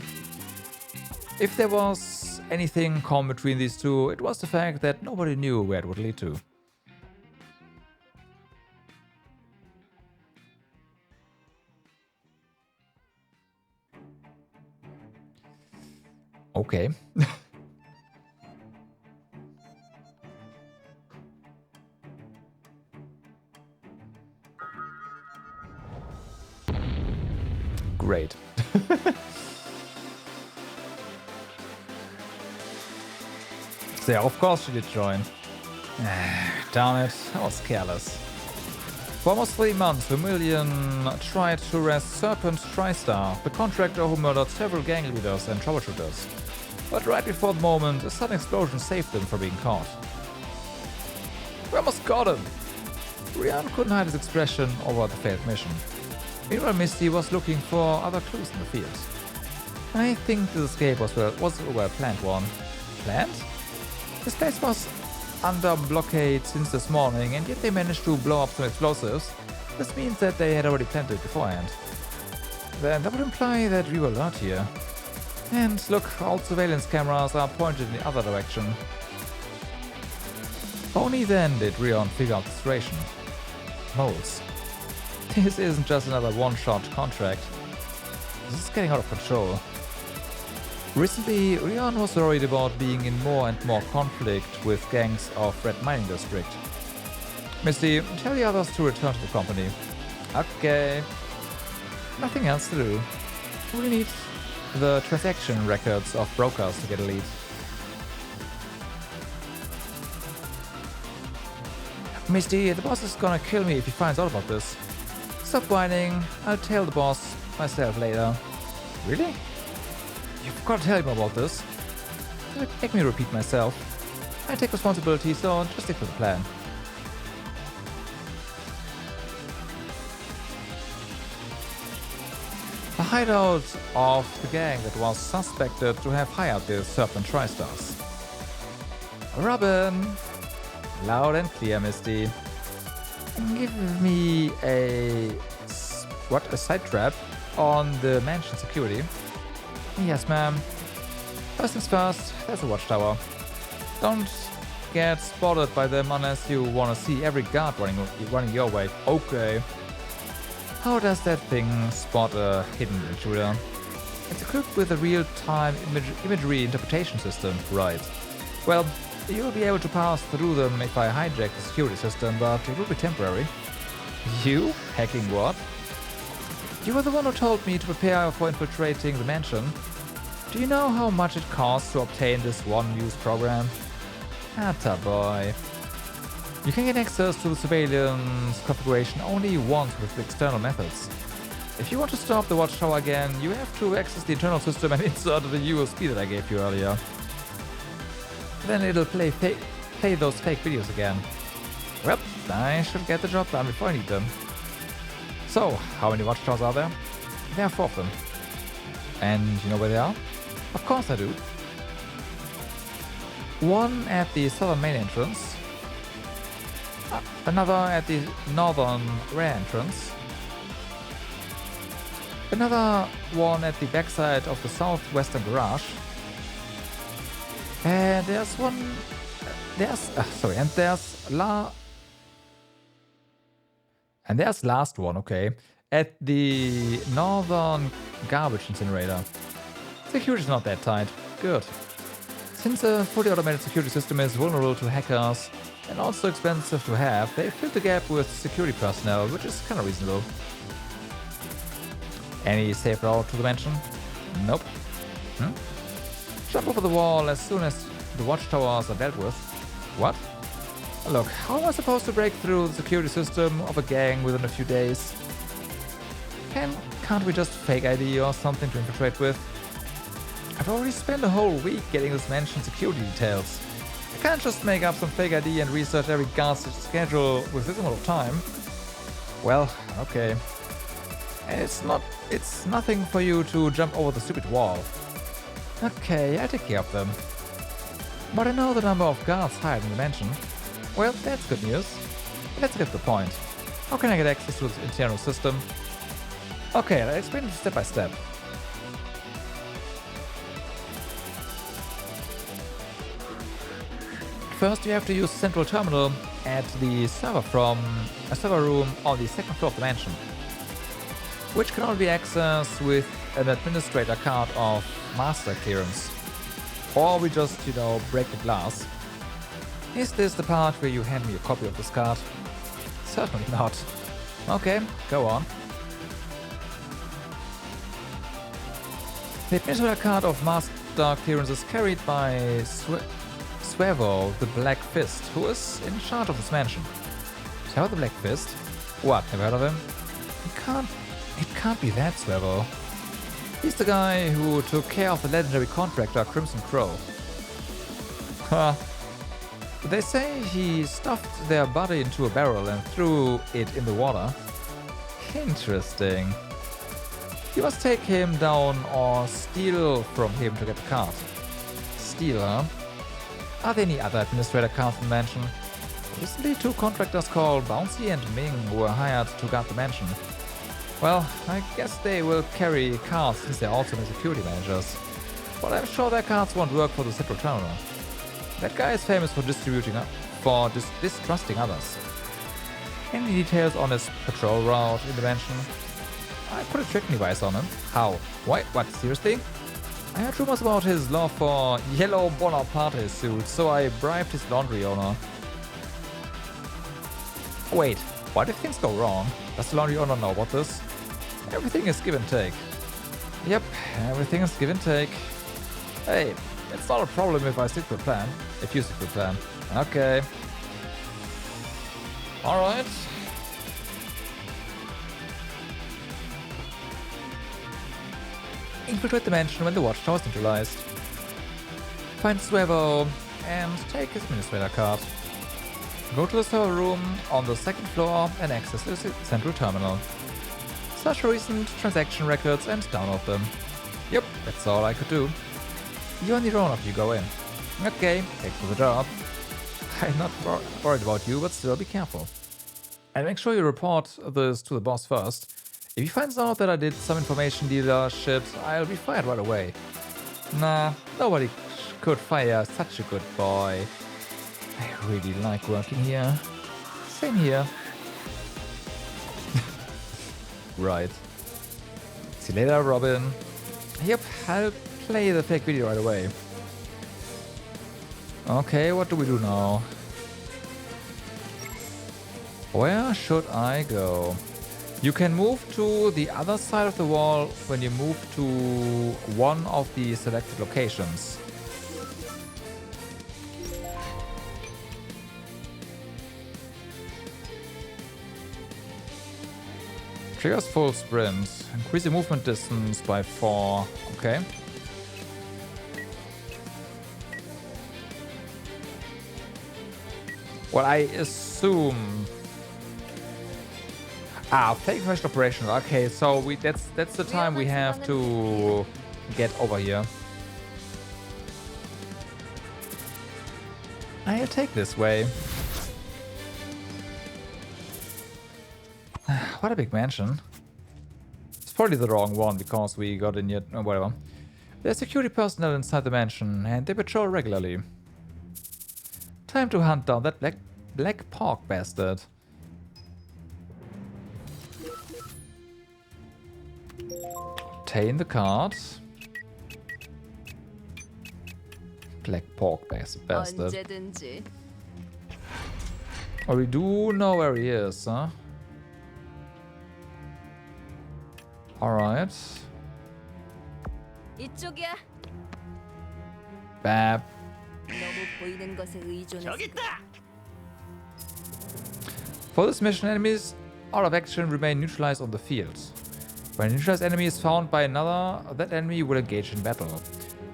If there was anything common between these two, it was the fact that nobody knew where it would lead to. Okay. Great. So yeah, of course she did join. Damn it, I was careless. For almost 3 months, Vermilion tried to arrest Serpent TriStar, the contractor who murdered several gang leaders and troubleshooters. But right before the moment, a sudden explosion saved them from being caught. We almost got him! Rian couldn't hide his expression over the failed mission. Meanwhile, Misty was looking for other clues in the field. I think this escape was a well-planned one. Planned? This place was under blockade since this morning, and yet they managed to blow up some explosives. This means that they had already planned it beforehand. Then that would imply that we were alert here. And look, all surveillance cameras are pointed in the other direction. Only then did Rion figure out the situation. Moles. This isn't just another one-shot contract. This is getting out of control. Recently, Rion was worried about being in more and more conflict with gangs of Red Mining District. Misty, tell the others to return to the company. Okay. Nothing else to do. We need the transaction records of brokers to get a lead. Misty, the boss is gonna kill me if he finds out about this. Stop whining. I'll tell the boss myself later. Really? You've got to tell him about this. Make me repeat myself. I take responsibility, so just stick to the plan. The hideout of the gang that was suspected to have hired the Serpent TriStars. Robin! Loud and clear, Misty. Give me a side trap on the mansion security. Yes, ma'am. First things first, there's a watchtower. Don't get spotted by them unless you want to see every guard running your way. Okay. How does that thing spot a hidden intruder? It's equipped with a real-time imagery interpretation system, right? Well, you'll be able to pass through them if I hijack the security system, but it will be temporary. You? Hacking what? You were the one who told me to prepare for infiltrating the mansion. Do you know how much it costs to obtain this one-use program? Atta boy. You can get access to the surveillance configuration only once with external methods. If you want to stop the watchtower again, you have to access the internal system and insert the USB that I gave you earlier. Then it'll play those fake videos again. Well, I should get the job done before I need them. So, how many watchtowers are there? There are 4 of them. And you know where they are? Of course I do. One at the southern main entrance. Another at the northern rear entrance. Another one at the backside of the southwestern garage. And there's one... And there's last one, okay, at the northern garbage incinerator. Security's not that tight. Good. Since a fully automated security system is vulnerable to hackers and also expensive to have, they filled the gap with security personnel, which is kind of reasonable. Any safe route to the mansion? Nope. Jump over the wall as soon as the watchtowers are dealt with. What? Look, how am I supposed to break through the security system of a gang within a few days? Can't we just fake ID or something to infiltrate with? I've already spent a whole week getting this mansion security details. I can't just make up some fake ID and research every guard's schedule with this amount of time. Well, okay. It's nothing for you to jump over the stupid wall. Okay, I'll take care of them. But I know the number of guards hired in the mansion. Well, that's good news. Let's get to the point. How can I get access to the internal system? Okay, I'll explain it step by step. First, you have to use the central terminal at the server from a server room on the second floor of the mansion, which can only be accessed with an administrator card of master clearance. Or we just, you know, break the glass. Is this the part where you hand me a copy of this card? Certainly not. Okay, go on. The administrator card of Master Clearance is carried by Swevo, the Black Fist, who is in charge of this mansion. Swevo the Black Fist? What, never heard of him? It can't be that Swevo. He's the guy who took care of the legendary contractor Crimson Crow. Huh. They say he stuffed their body into a barrel and threw it in the water. Interesting. You must take him down or steal from him to get the card. Steal, huh? Are there any other administrator cards in the mansion? Recently, 2 contractors called Bouncy and Ming were hired to guard the mansion. Well, I guess they will carry cards since they're also the security managers. But I'm sure their cards won't work for the central terminal. That guy is famous for distrusting others. Any details on his patrol route in the mansion? I put a tracking device on him. How? Why? What? Seriously? I heard rumors about his love for yellow Bonaparte suits, so I bribed his laundry owner. Wait, what if things go wrong? Does the laundry owner know about this? Everything is give and take. Yep, everything is give and take. Hey, it's not a problem if I stick to the plan. If you stick to the plan. Okay. Alright. Infiltrate the mansion when the watchtower is neutralized. Find Swevo and take his administrator card. Go to the server room on the 2nd floor and access the central terminal. Search for recent transaction records and download them. Yep, that's all I could do. You're on your own after you go in. Okay, thanks for the job. I'm not worried about you, but still be careful. And make sure you report this to the boss first. If he finds out that I did some information dealer shit, I'll be fired right away. Nah, nobody could fire such a good boy. I really like working here. Same here. Right. See you later, Robin. Yep, I'll play the fake video right away. Okay, what do we do now? Where should I go? You can move to the other side of the wall when you move to one of the selected locations. Triggers full sprint. Increase the movement distance by 4. Okay. Well, I assume... fake information operation. Okay, so that's the time we have to get over here. I'll take this way. What a big mansion. It's probably the wrong one because we got in yet, whatever. There's security personnel inside the mansion and they patrol regularly. Time to hunt down that black pork bastard. Obtain the card. Black pork bastard. 언제든지. Oh, we do know where he is, huh? Alright. 이쪽이야. Bap. 너무 보이는 것에 의존해서. 저기 있다. For this mission, enemies out of action remain neutralized on the field. When a neutralized enemy is found by another, that enemy will engage in battle,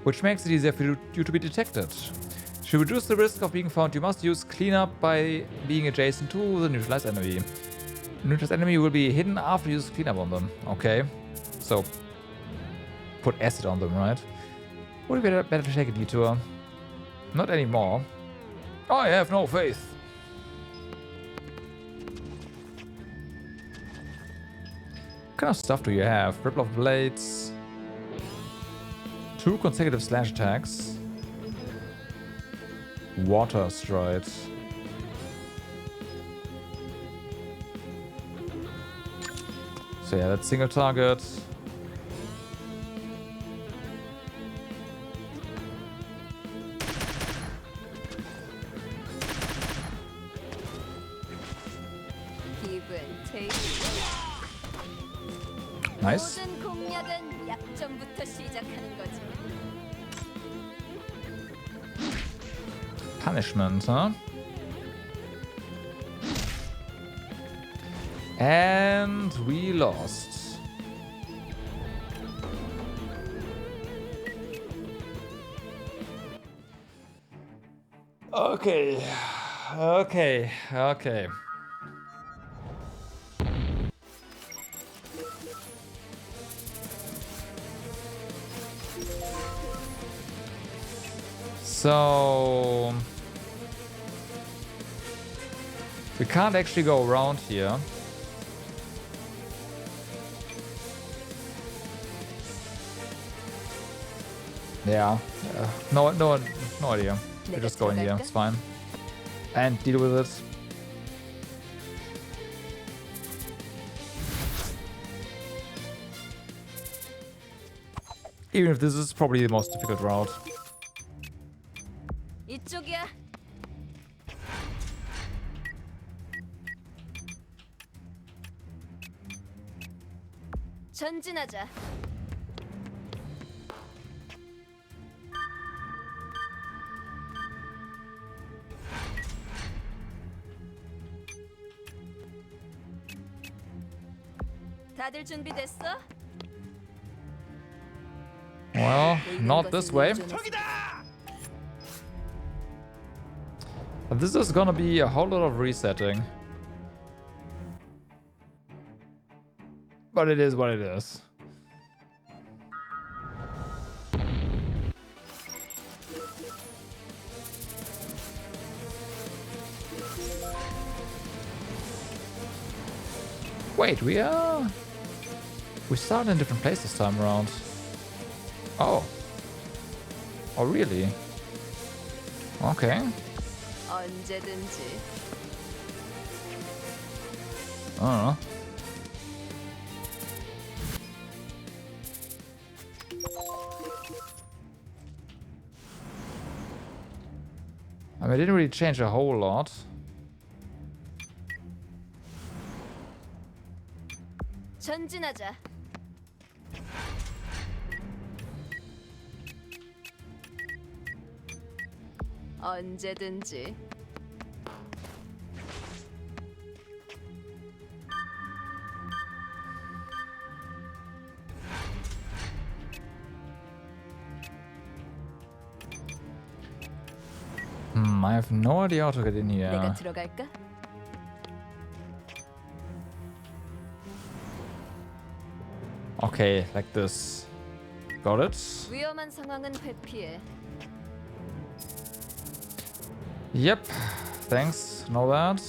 which makes it easier for you to be detected. To reduce the risk of being found, you must use cleanup by being adjacent to the neutralized enemy. The neutralized enemy will be hidden after you use cleanup on them. Okay, so put acid on them, right? Would it be better to take a detour? Not anymore. I have no faith. What kind of stuff do you have? Ripple of blades. 2 consecutive slash attacks. Water stride. So yeah, that's single target. Nice. 모든 공략은 약점부터 시작하는 거지. Punishment, huh? And we lost. Okay. Okay. Okay. So we can't actually go around here. Yeah, no idea. We're just going here. It's fine, and deal with it. Even if this is probably the most difficult route. 이쪽이야. 전진하자. 다들 준비됐어? Well, not this way. But this is gonna be a whole lot of resetting. But it is what it is. Wait, we start in a different place this time around. Oh. Oh, really? Okay. 언제든지. I don't know. I mean, it didn't really change a whole lot. 전진하자. 언제든지. I have no idea how to get in here. 내가 들어갈까? Okay, like this. Got it. 위험한 상황은 회피해. Yep. Thanks. Know that.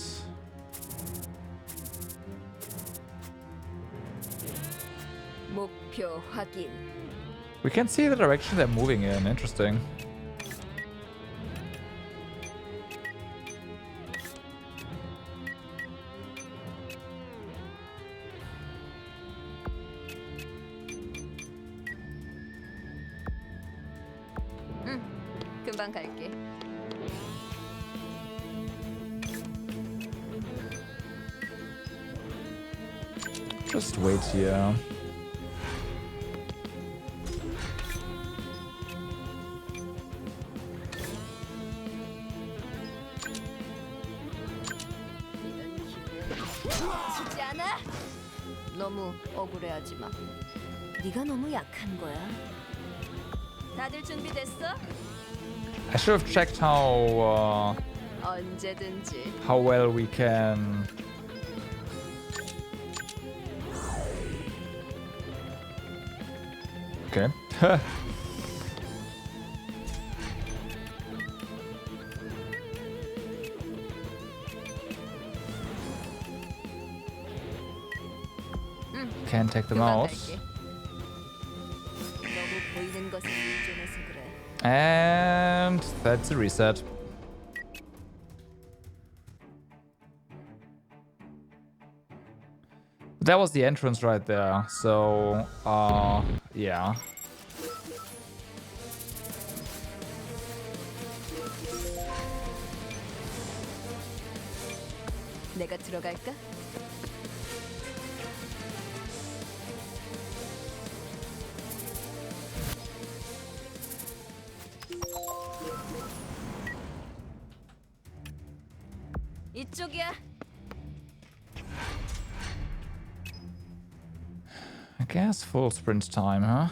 목표 확인. We can see the direction they're moving in. Interesting. 금방 갈게. Just wait here. 지지 않아? 너무 억울해하지 마. 네가 너무 약한 거야. 다들 준비됐어? I should have checked 언제든지. how well we can. Okay. Can't take them 금방 out. 갈게. 너무 보이는 것에 의존해서 그래. And that's a reset. That was the entrance right there. So, yeah. 내가 들어갈까? 이쪽이야. I guess full sprint time, huh?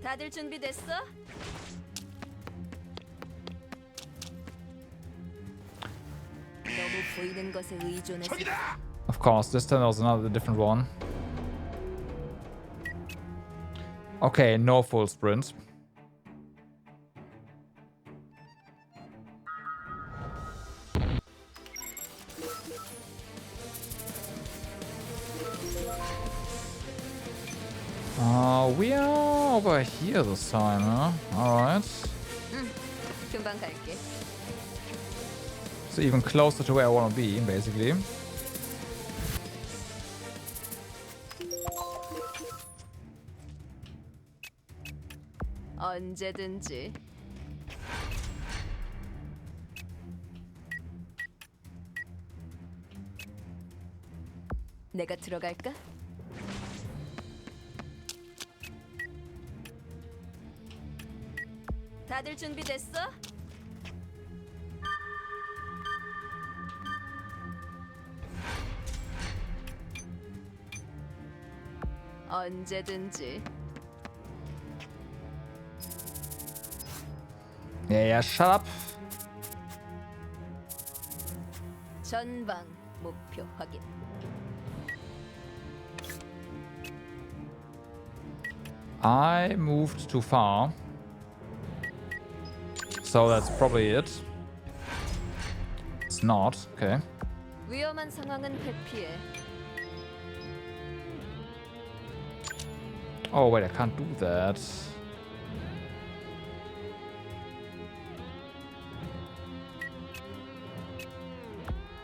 다들 준비됐어? 너무 보이는 것에 의존해서 Of course, this time there was another different one. Okay, no full sprint. We are over here this time, huh? Alright. 금방 갈게. So even closer to where I want to be, basically. 언제든지. 내가 들어갈까? 다들 준비됐어? 언제든지. Yeah, shut up. 전방 목표 확인. I moved too far. So that's probably it. It's not. Okay. 위험한 상황은 회피해. Oh, wait, I can't do that.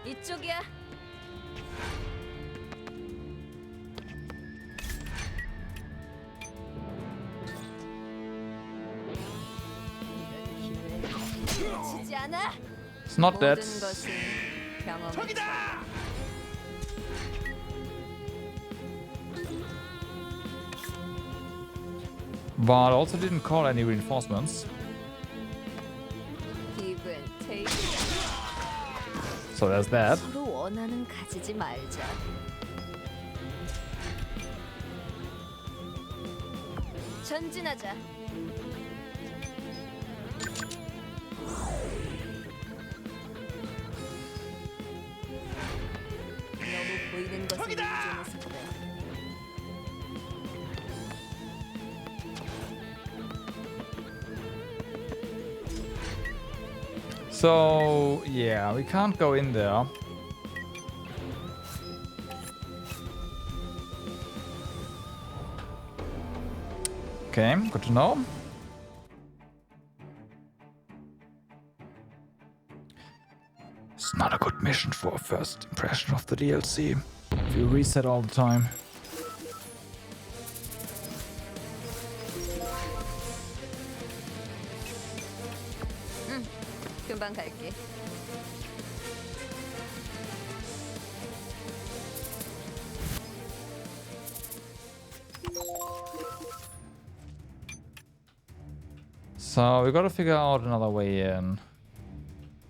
이쪽이야. 지지 않아. It's not that. 모든 것은 경험. But also didn't call any reinforcements. Give and take. So there's that. 서로 원하는 가지지 말자. 전진하자. 너무 보이는 것에 의존해서 그래. So, yeah, we can't go in there. Okay, good to know. It's not a good mission for a first impression of the DLC. If you reset all the time. 금방 갈게. So we gotta figure out another way in.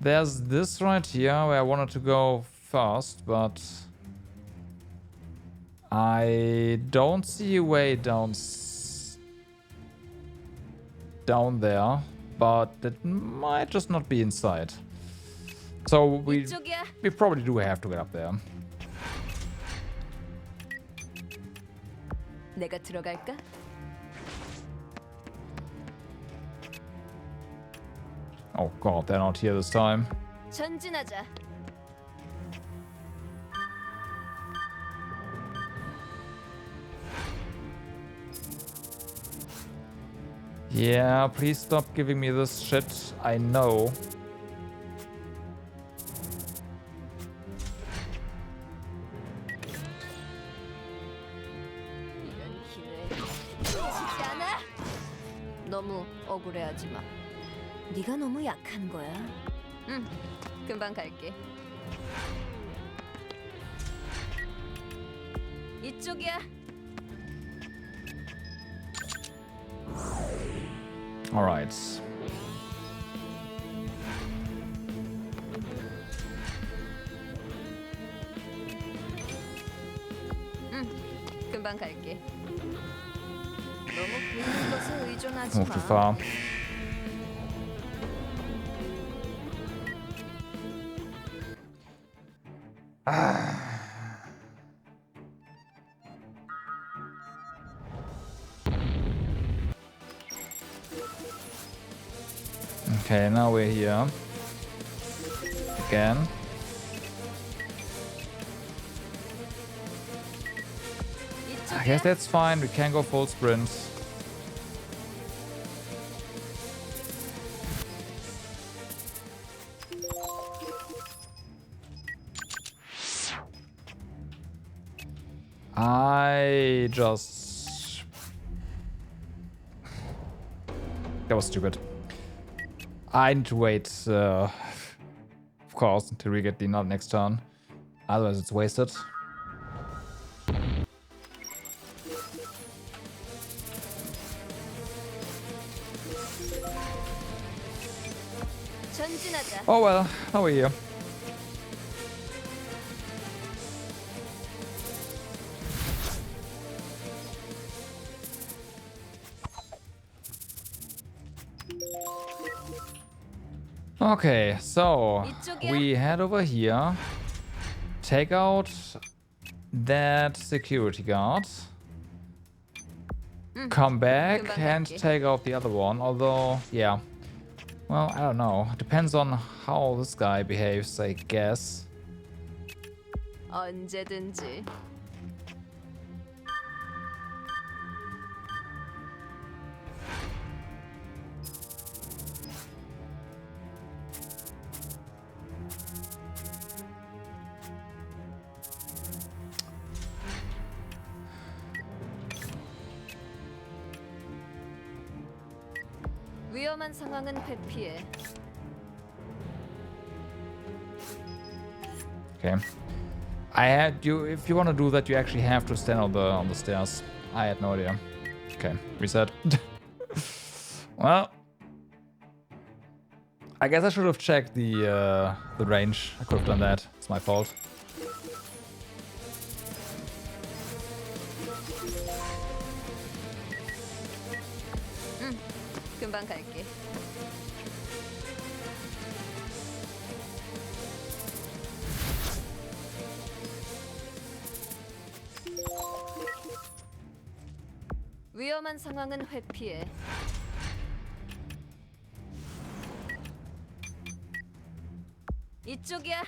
There's this right here where I wanted to go first, but I don't see a way down there, but it might just not be inside. So we 이쪽이야. probably do have to get up there. 내가 들어갈까? Oh god, they're not here this time. 전진하자. Yeah, please stop giving me this shit. I know. 이런 기회 지지 않아. 너무 억울해하지 마. 네가 너무 약한 거야. 응, 금방 갈게. 이쪽이야. All right. 금방 갈게. 너무 보이는 것에 의존하지 Move 마. too far. Okay, now we're here. Again. I guess that's fine, we can go full sprints. I just... That was stupid. I need to wait, of course, until we get the nut next turn. Otherwise it's wasted. 전진하자. Oh well, now we're here. Okay, so we head over here, take out that security guard, come back and take out the other one, although, yeah, well, I don't know, depends on how this guy behaves, I guess. 언제든지. 위험한 상황은 회피해. Okay. I had you. If you want to do that, you actually have to stand on the stairs. I had no idea. Okay, reset. Well, I guess I should have checked the range. I could have done that. It's my fault. 금방 갈게. 위험한 상황은 회피해. 이쪽이야.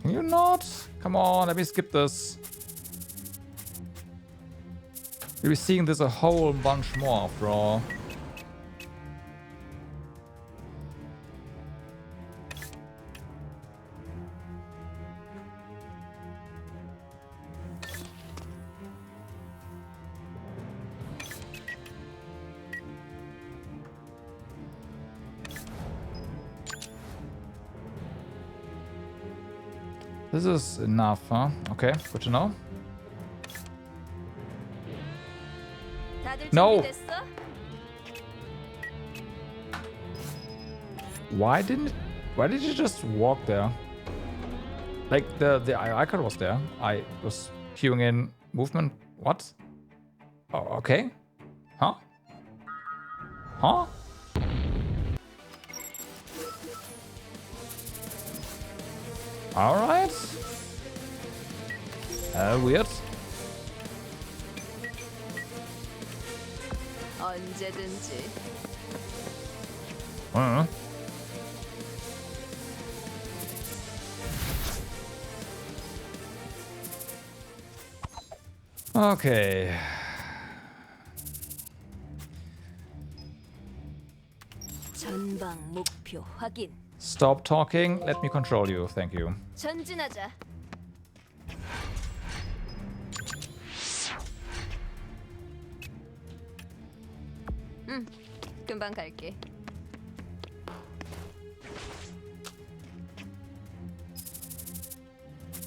Can you not? Come on, let me skip this. We'll be seeing this a whole bunch more after all. This is enough, huh? Okay, good to know. 다들 No. 준비됐어? Why did you just walk there? Like the icon was there. I was queuing in movement. What? Oh, okay. Huh? Huh? Alright. Weird. 언제든지. Okay. 전방 목표 확인. Stop talking. Let me control you. Thank you. 전진하자. 금방 갈게.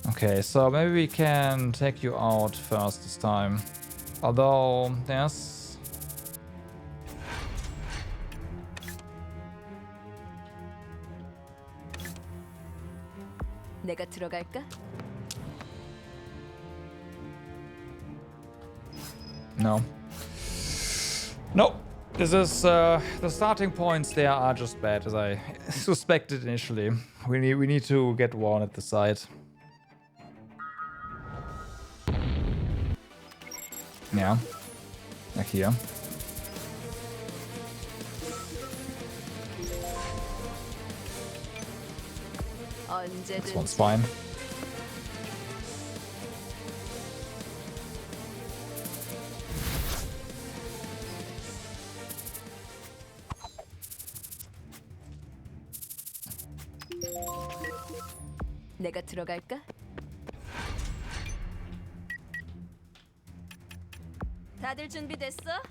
Okay, so maybe we can take you out first this time. Although, there's... 내가 들어갈까? No. No! This is, the starting points there are just bad, as I suspected initially. We need to get one at the side. Yeah. Like here. This one's fine. 내가 들어갈까? 다들 준비됐어?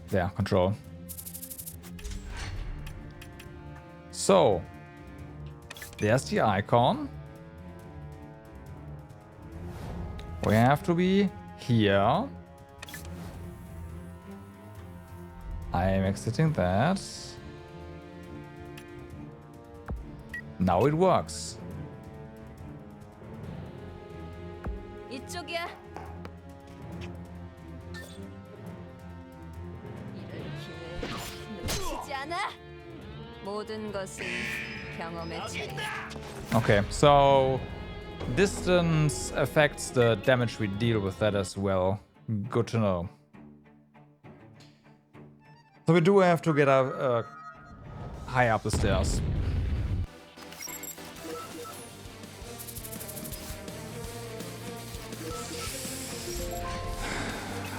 There, control. So, there's the icon. We have to be here. I am exiting that. Now it works. 이쪽이야. 이럴 기회 놓치지 않아. 모든 것은 경험의 차이. Okay, so distance affects the damage we deal with that as well. Good to know. So we do have to get up, high up the stairs.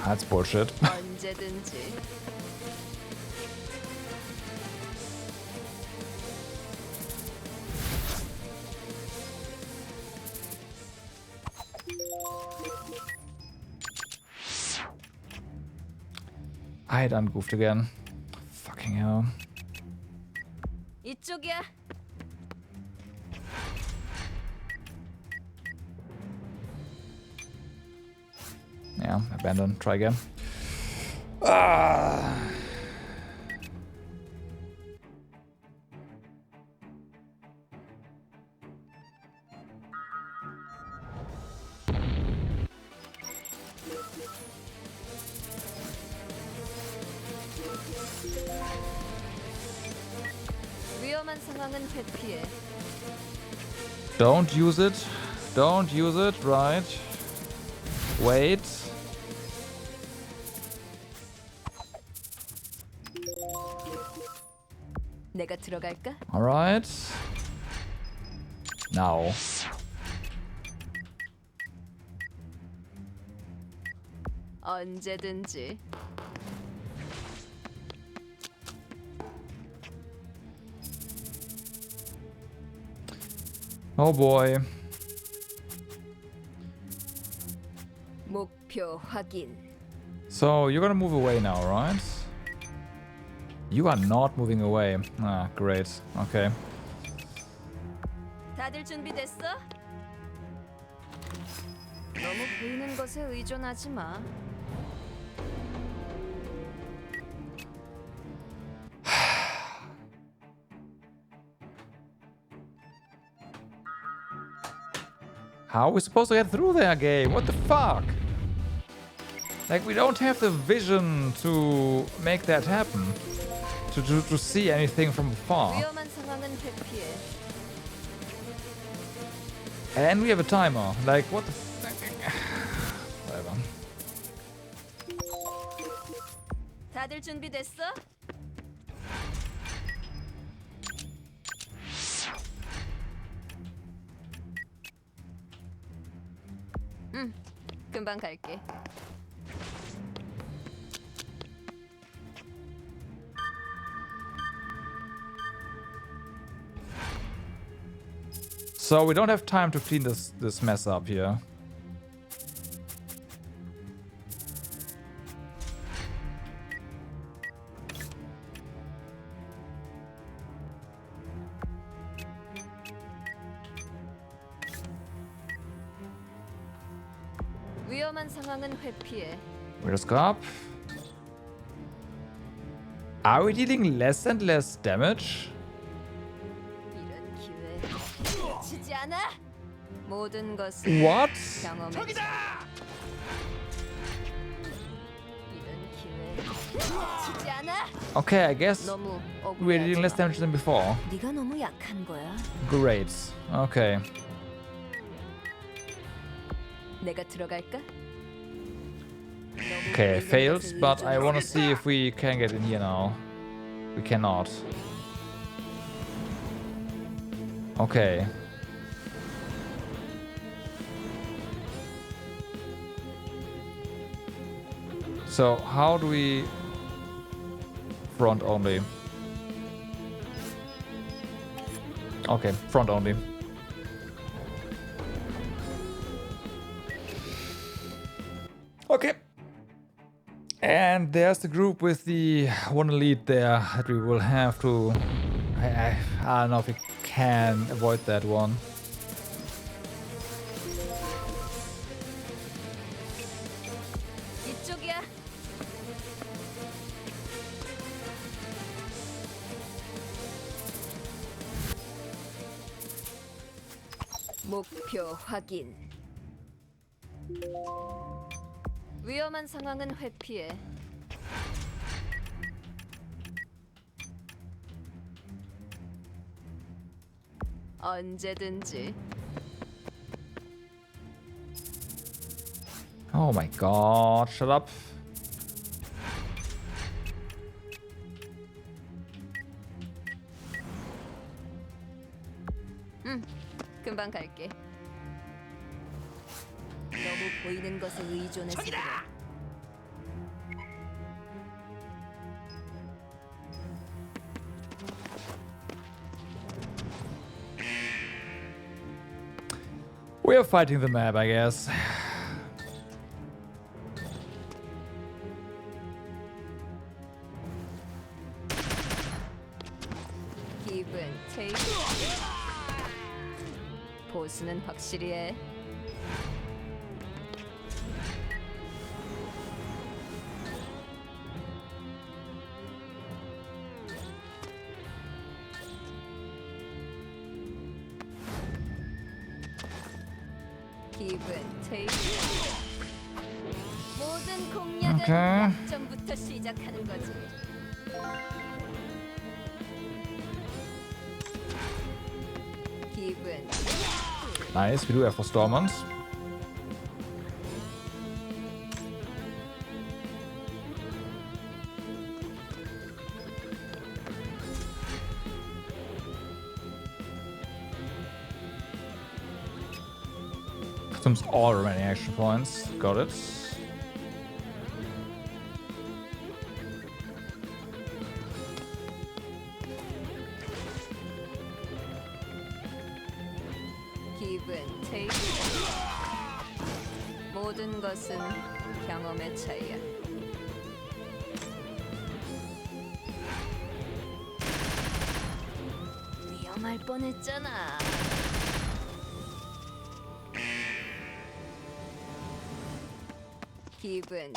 That's bullshit. 언제든지. I done goofed again. Fucking hell. 이쪽이야. Yeah, abandon. Try again. Ah. 위험한 상황은 회피해. Don't use it. Don't use it. Right. Wait. 내가 들어갈까? All right. Now. 언제든지. Oh boy. 목표 확인. So you're gonna move away now, right? You are not moving away. Ah, great. Okay. 다들 준비됐어? 너무 보이는 것에 의존하지 마. How are we supposed to get through their game? What the fuck? Like, we don't have the vision to make that happen. To see anything from afar. 위험한 상황은 회피해. And we have a timer. Like, what the fuck? Whatever. 다들 준비됐어? 금방 갈게. So we don't have time to clean this mess up here. 위험한 상황은 회피해. Radioscope. Are we dealing less and less damage? 이런 기회 주지 않아. 모든 것은 What? 경험에 이런 기회 주지 않아. Okay, I guess 너무 we're dealing less 억울하지 마. damage than before. 네가 너무 약한 거야. Great. Okay. 내가 들어갈까? Okay, failed, but I want to see if we can get in here now. We cannot. Okay. So, how do we... Front only. Okay, front only. Okay. And there's the group with the one elite there that we will have to... I don't know if we can avoid that one. 이쪽이야. 목표 확인. 위험한 상황은 회피해. 언제든지. Oh my god, shut up. 금방 갈게. 너무 보이는 것에 의존해서 그래. We are fighting the map, I guess. 기분 테이크. 보수는 확실히 해. 기분 테이크. 모든 공략은 오케이. 약점부터 시작하는 거지. 기분 Nice, we do have Forstormers. Consumes all remaining action points. Got it. 기분 테이크. 모든 것은 경험의 차이야. 위험할 뻔했잖아. 기분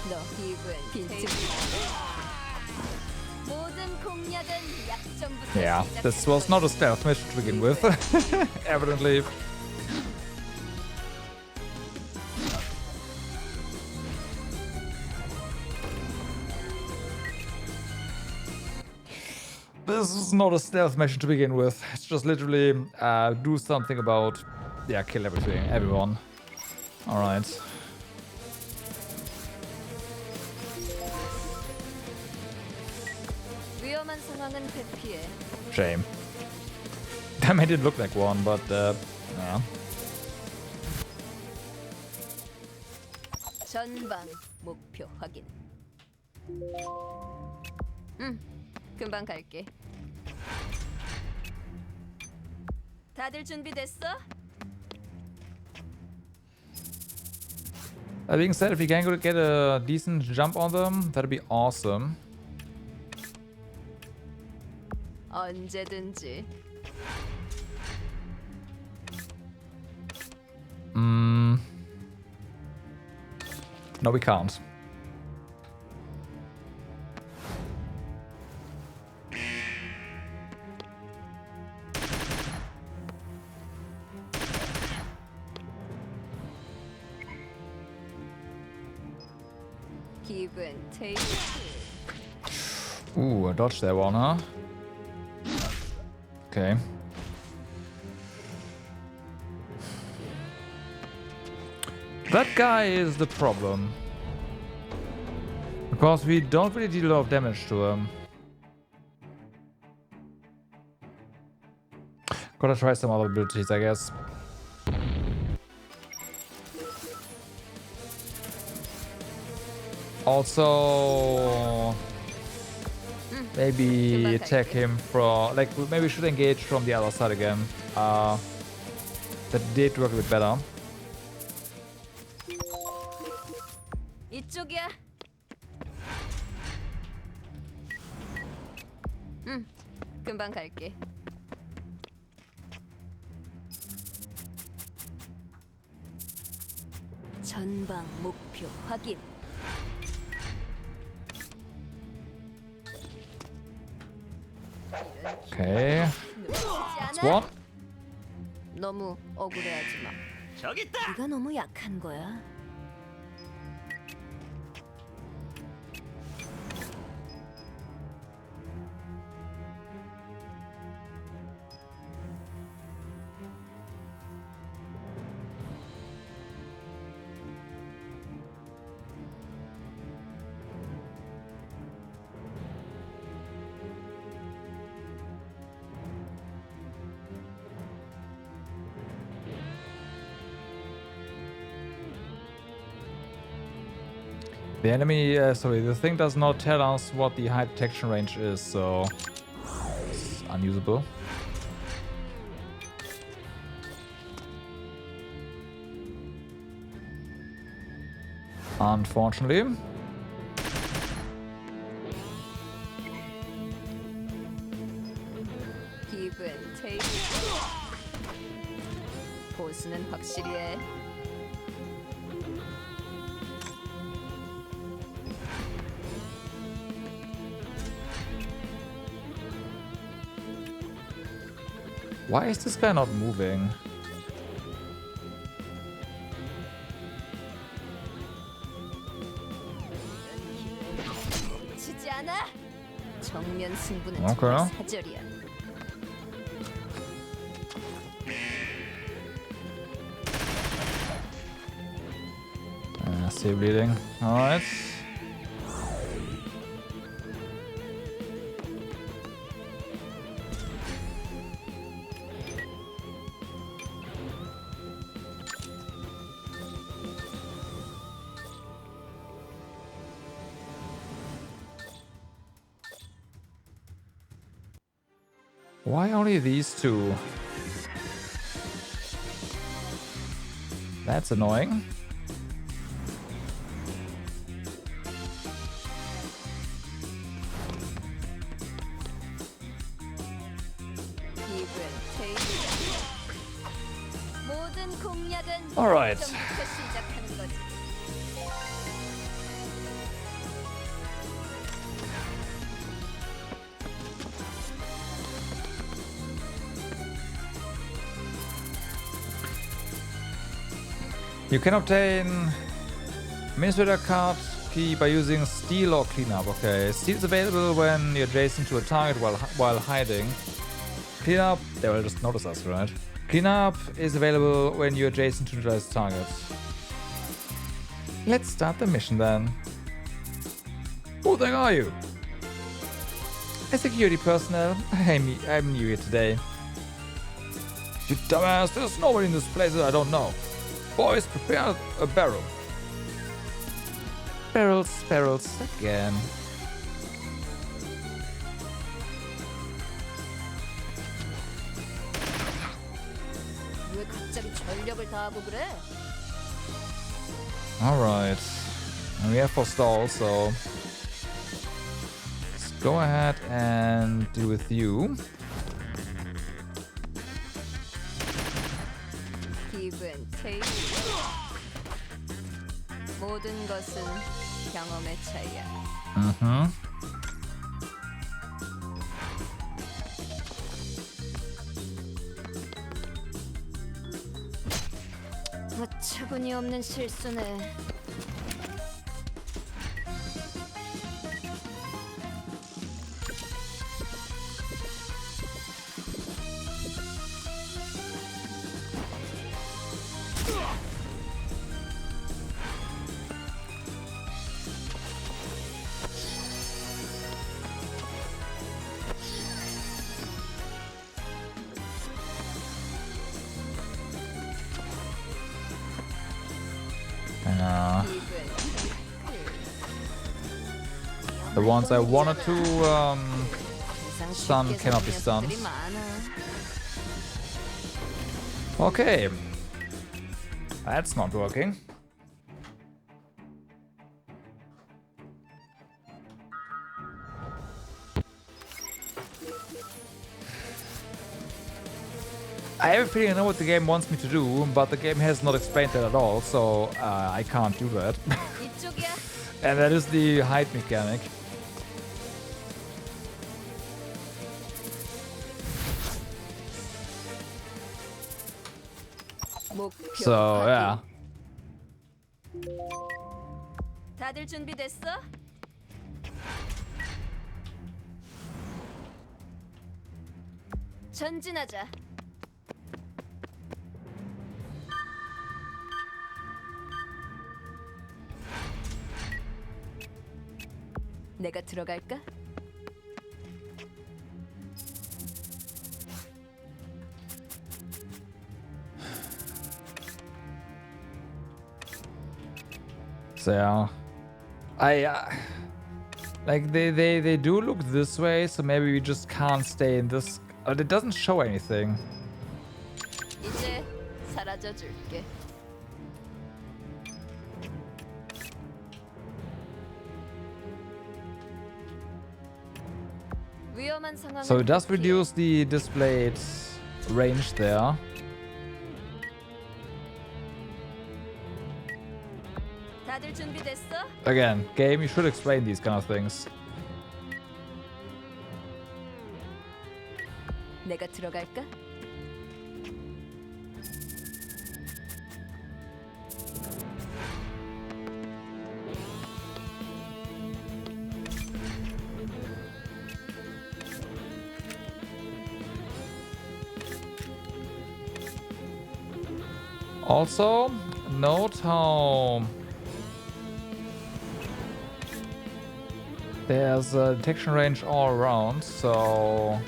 너 기분 빈틈 모든 공략은 약점부터 Yeah, this was not a stealth mission to begin with. Evidently. This is not a stealth mission to begin with. It's just literally do something about, yeah, kill everyone. All right. 위험한 상황은 회피해. Shame. That made it look like one, but yeah. 전방 목표 확인. 금방 갈게. 다 다들 준비됐어? That being said, if we can get a decent jump on them, that'd be awesome. 언제든지. No, we can't. 기분 테이스트. Ooh, I dodged that one, huh? Okay. That guy is the problem. Because we don't really deal a lot of damage to him. Gotta try some other abilities, I guess. Also, maybe attack him from, like, maybe we should engage from the other side again. That did work a bit better. 이쪽이야. 금방 갈게. 전방 목표 확인. Okay. 놓치지 That's 않아? one. 너무 억울해하지 마. 저기 있다. 네가 너무 약한 거야. The enemy, sorry, the thing does not tell us what the high detection range is, so it's unusable. Unfortunately. 기분 테이스트. 보수는 확실히 해. Why is this guy not moving? 놓치지 않아? 정면 승부는 오케이. 정말 사절이야. Still bleeding. Alright. Why only these two? That's annoying. 기분 테이스트. 모든 공략은 Alright. 정부터 시작하는 거지. You can obtain Administrator card key by using Steal or Cleanup. Okay, Steal is available when you're adjacent to a target while hiding. Cleanup, they will just notice us, right? Cleanup is available when you're adjacent to neutralized targets. Let's start the mission then. Who the heck are you? A security personnel. I'm new here today. You dumbass, there's nobody in this place that I don't know. Boys, prepare a barrel. Barrels again. 갑자기 전력을 다하고 그래? Alright. And we have Forstall also. Let's go ahead and deal with you. 기분 테이크. 모든 것은 경험의 차이야. Mm-hmm. 어처구니 없는 실수네. The ones I wanted to stun cannot be stunned. Okay. That's not working. I have a feeling I know what the game wants me to do, but the game has not explained that at all, so I can't do that. And that is the hide mechanic. So, yeah. 다들 준비됐어? 전진하자. 내가 들어갈까? So yeah, like they do look this way, so maybe we just can't stay in this. It doesn't show anything. 이제 사라져 줄게. 위험한 상황은 So it does reduce the displayed range there. 다들 준비됐어? Again, game, you should explain these kind of things. 내가 들어갈까? Also, note how there's a detection range all around, so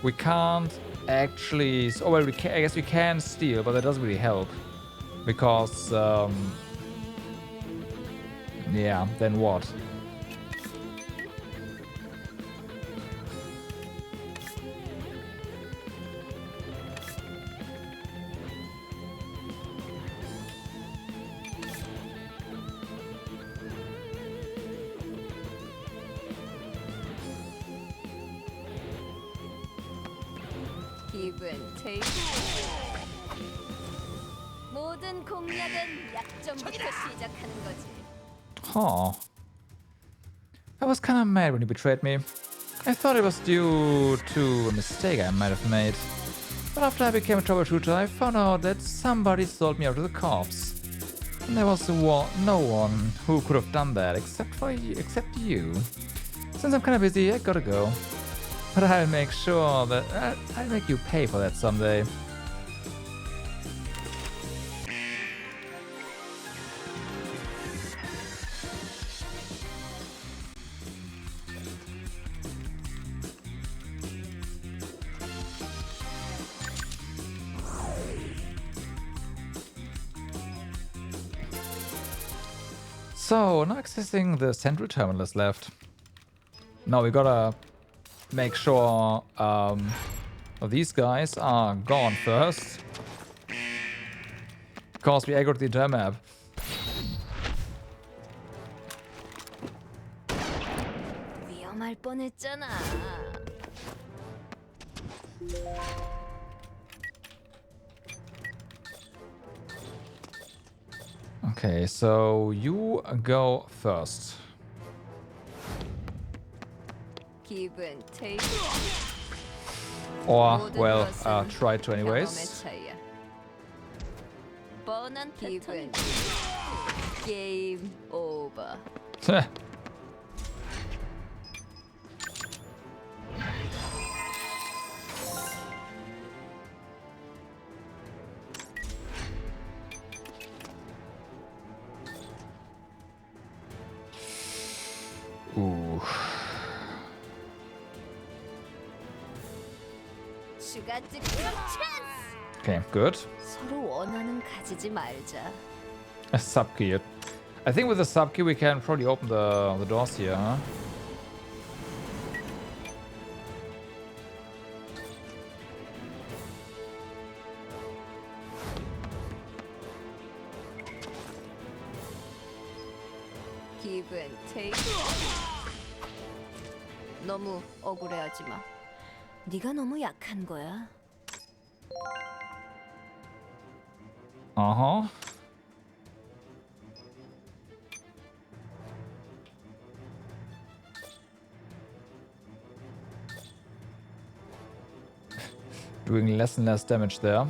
we can't actually. Oh well, I guess we can steal, but that doesn't really help because, yeah. Then what? 모든 공략은 약점부터 시작하는 거지. Huh. I was kind of mad when he betrayed me. I thought it was due to a mistake I might have made. But after I became a troubleshooter, I found out that somebody sold me out to the cops. And there was no one who could have done that except you. Since I'm kind of busy, I gotta go. But I'll make sure that I'll make you pay for that someday. So, now accessing the central terminal is left. Now we gotta make sure these guys are gone first. because we aggroed the entire map. 위험할 뻔했잖아. Okay, so you go first. 기분 테이크. Or, well, try to anyways. 차이야. 뻔한 기분. 게임 오버. Ooh. 슈가 득점 찬스. Okay, good. 서로 원하는 가지지 말자. A sub key. I think with the sub key we can probably open the doors here, huh? 기분 테이크. 너무 억울해하지 마. 네가 너무 약한 거야. Uh-huh. Doing less and less damage there.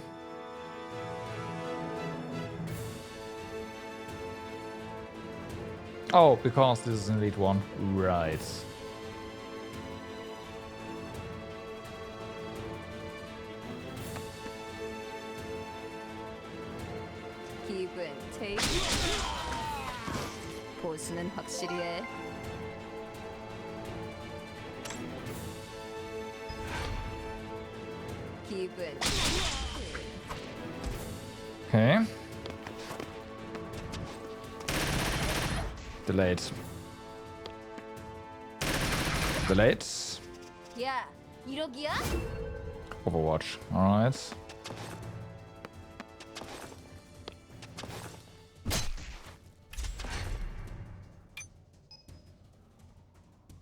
Oh, because this is an elite one. Right. 기분 테이크. 보수는 확실히 해. 기분. Okay. Delayed. Delayed. 야, 1억이야? Overwatch. Alright.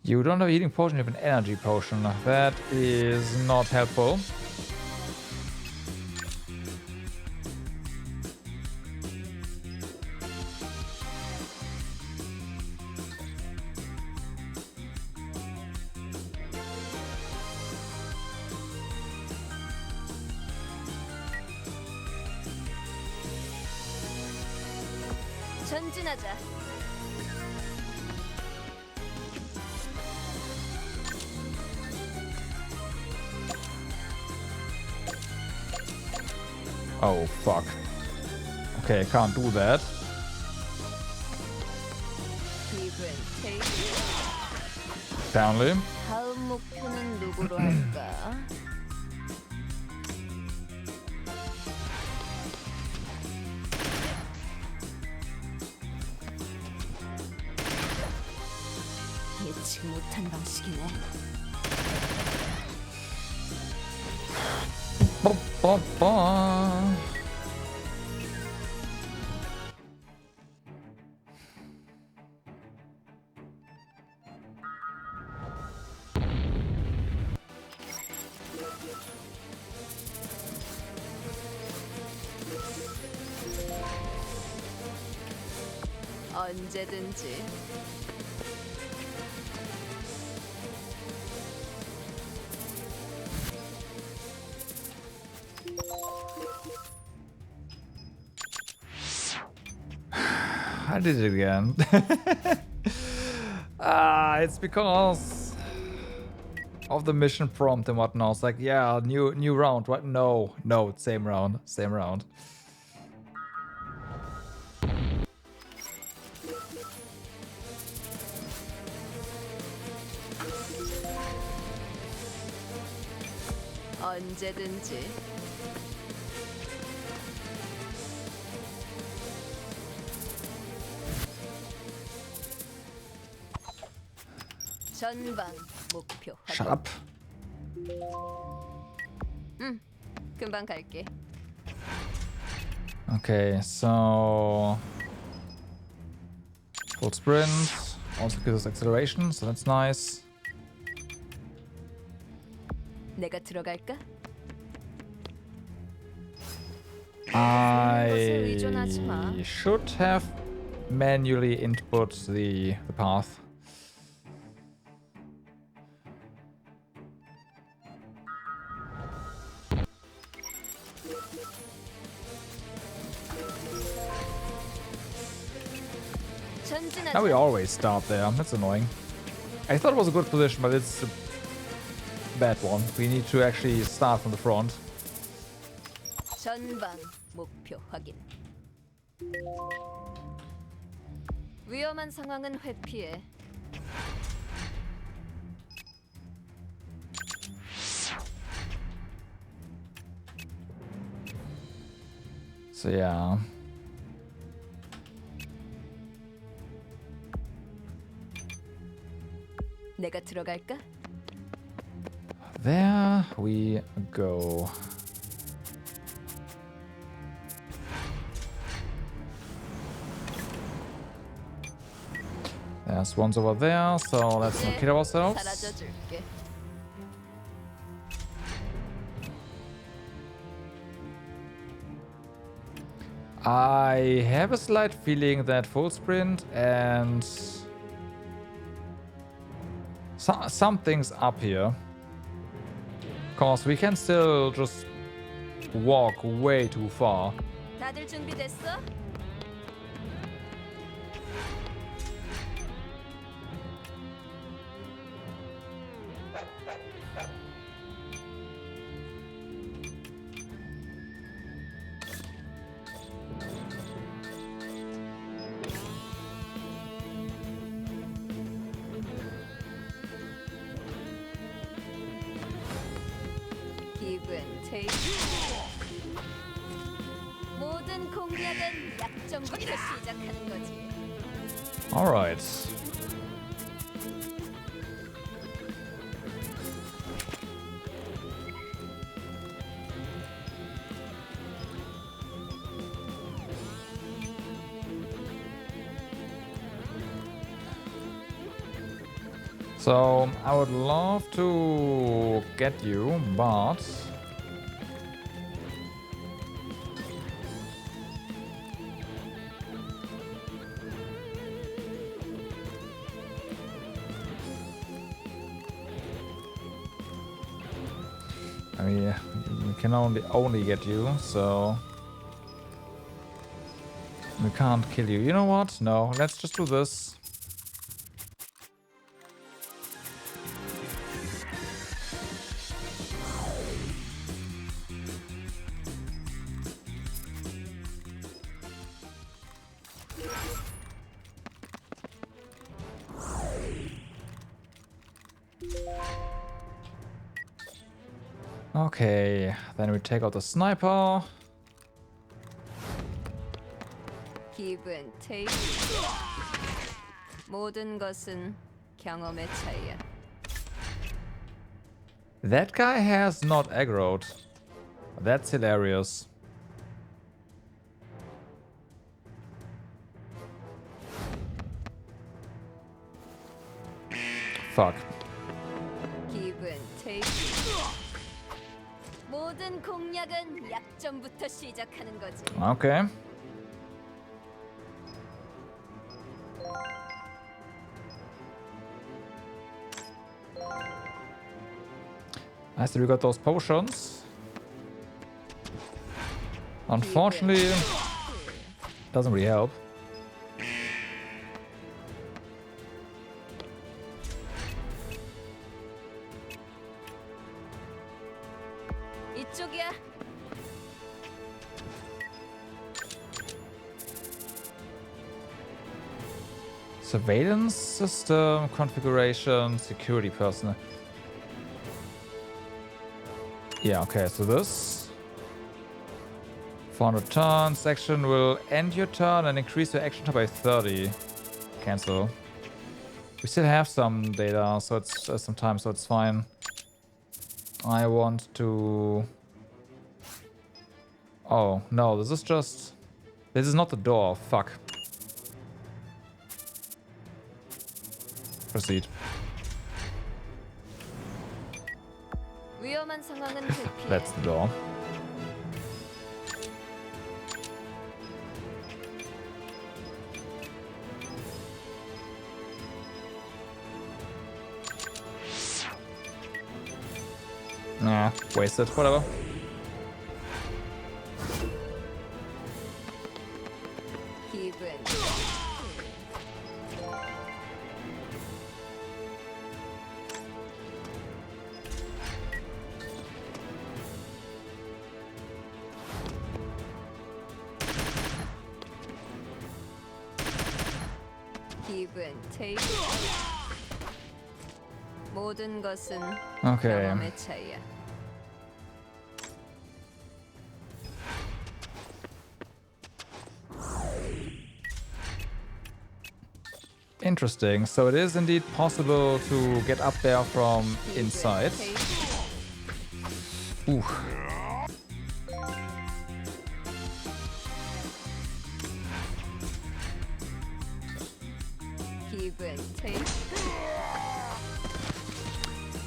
You don't have a healing potion, you have an energy potion. That is not helpful. 전진하자. Oh, fuck. Okay, I can't do that. 기분 테이크. Apparently. 다음 목표는 누구로 할까? 예측 못한 방식이네. Ba-ba-ba. 언제든지. I did it again. It's because of the mission prompt and whatnot. It's like, yeah, new round. What? No, same round, same round. 언제든지. 전방 목표 Shut 확인. up. 금방 갈게. Okay, so full sprint also gives us acceleration, so that's nice. 내가 들어갈까? I should have manually input the path. Now we always start there. That's annoying. I thought it was a good position, but it's a bad one. We need to actually start from the front. 전방 목표 확인. 위험한 상황은 회피해. So yeah. 내가 들어갈까? There we go. There's ones over there, so let's not kill ourselves. 사라져줄게. I have a slight feeling that full sprint and something's up here. Cause we can still just walk way too far. 다들 준비됐어? 기분 테이크. 모든 공략은 약점부터 시작하는 거지. All right. So I would love to get you, but I mean, we can only get you, so we can't kill you. You know what? No, let's just do this. Okay, then we take out the sniper. 기분 테이크. 모든 것은 경험의 차이야. That guy has not aggroed. That's hilarious. Fuck. 기분 테이크. 모든 공략은 약점부터 시작하는 거지. Okay. I see we got those potions. Unfortunately, doesn't really help. 이쪽이야. Surveillance system configuration, security personnel. Yeah, okay, so this 400 turns action will end your turn and increase your action time by 30. Cancel. We still have some data, so it's some time, so it's fine. I want to Oh, no, this is just... This is not the door. Fuck. Proceed. 위험한 상황은 대피해. That's the door. Nah, wasted. Whatever. 기분. 기분 테이크. 모든 것은 Okay. 경험의 차이야. Interesting. So it is indeed possible to get up there from inside. Ooh. 기분 테이크.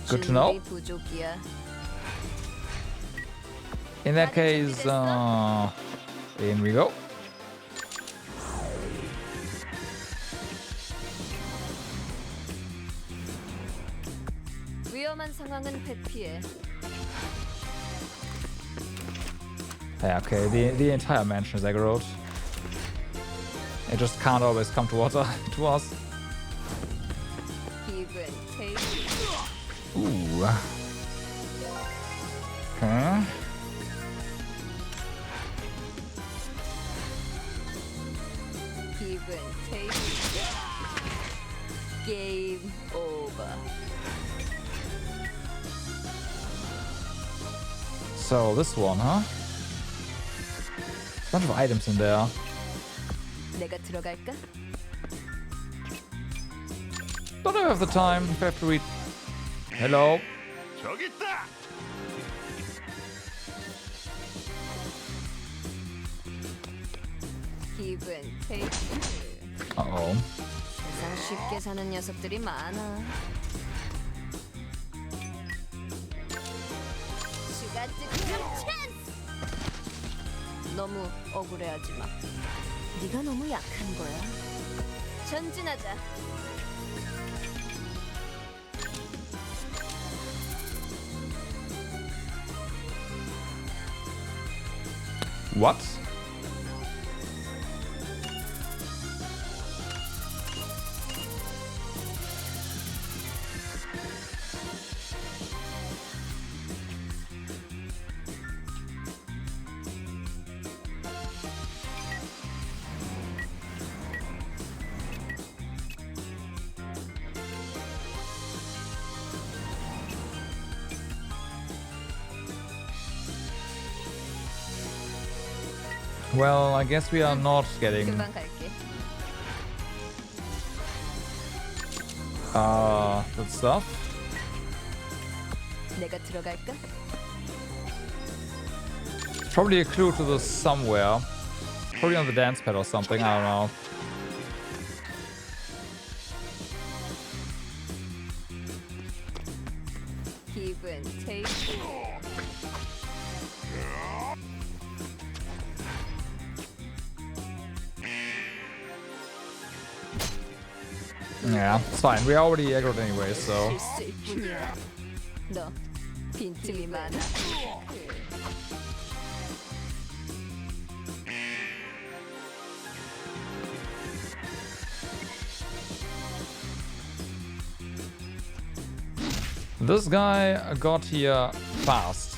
Good to know. 준비 부족이야. In that case, in we go. 위험한 상황은 회피해. Yeah, okay, the entire mansion is aggroed. It just can't always come to us. 기분 테이크. Ooh. Okay. 기분 테이크. 게임 오버. So this one, huh? Bunch of items in there. 내가 들어갈까? Don't have the time. If I have to read. Hello. 저기 있다. 기분 테이크. Uh-oh. 세상 쉽게 사는 녀석들이 많아. 슈가 득점 찬스. 너무 억울해하지 마. 네가 너무 약한 거야. 전진하자. What? Well, I guess we are not getting 금방 갈게. good stuff. 내가 들어갈까? It's probably a clue to this somewhere. Probably on the dance pad or something, I don't know. 기분 테이크. Yeah, it's fine. We already aggroed anyway, so. 실수일 뿐이야. 너 빈틈이 많아. This guy got here fast.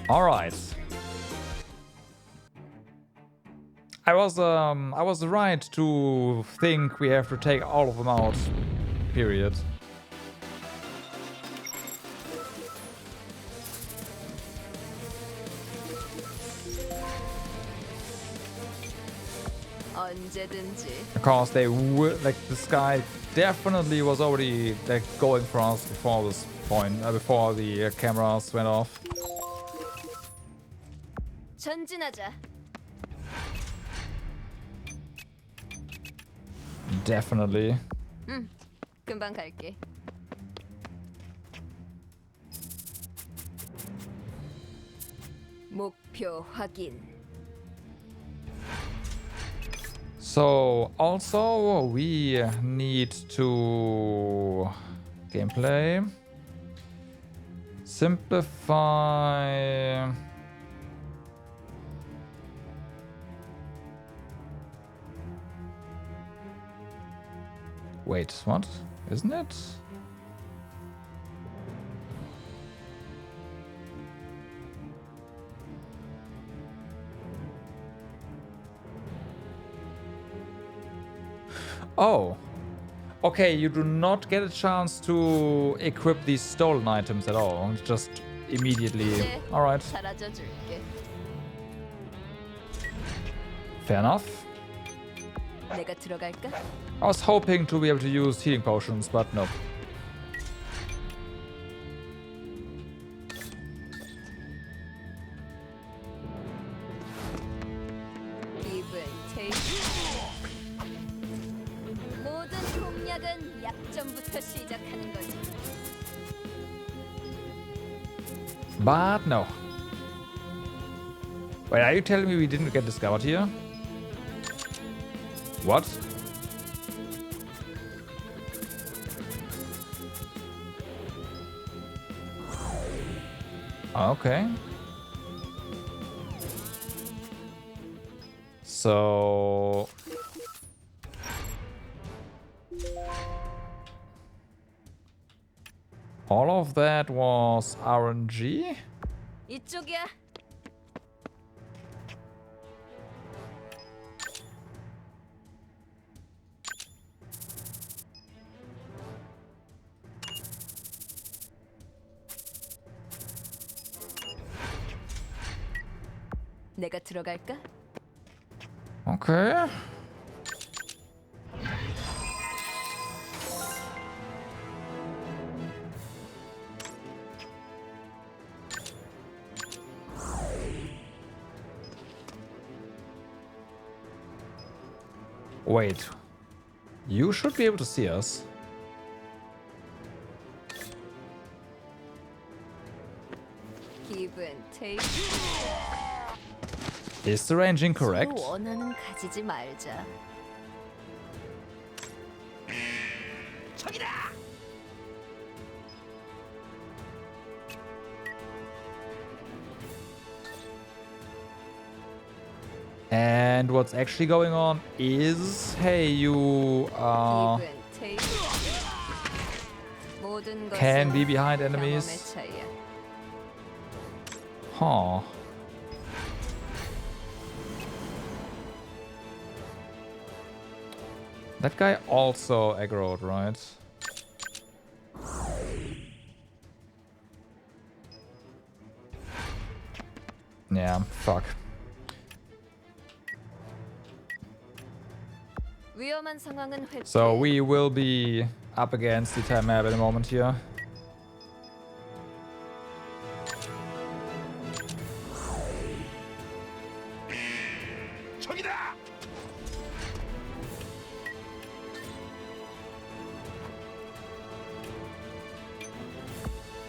Alright. I was right to think we have to take all of them out. Period. 언제든지. Because they would, like, this guy definitely was already like going for us before this point, before the cameras went off. 전진하자. Definitely. 금방 갈게. 목표 확인. So also we need to gameplay simplify. Wait, what? Isn't it? Oh. Okay, you do not get a chance to equip these stolen items at all. Just immediately. 이제 Alright. 사라져 줄게. Fair enough. 내가 들어갈까? I was hoping to be able to use healing potions, but no. 기분 테이크. 모든 공략은 약점부터 시작하는 거지. But no. Wait, are you telling me we didn't get discovered here? What? Okay. So... all of that was RNG? 이쪽이야. 내가 들어갈까? Okay. Wait. You should be able to see us. 기분 테이크. Is the range incorrect? 서로 원하는 가지지 말자. 저기다. And what's actually going on is, hey, you 기분 테이크. 모든 can 것은 be behind 경험의 enemies. 차이야. Huh. That guy also aggroed, right? Yeah, fuck. 위험한 상황은 회피. So we will be up against the time map in a moment here. 저기다.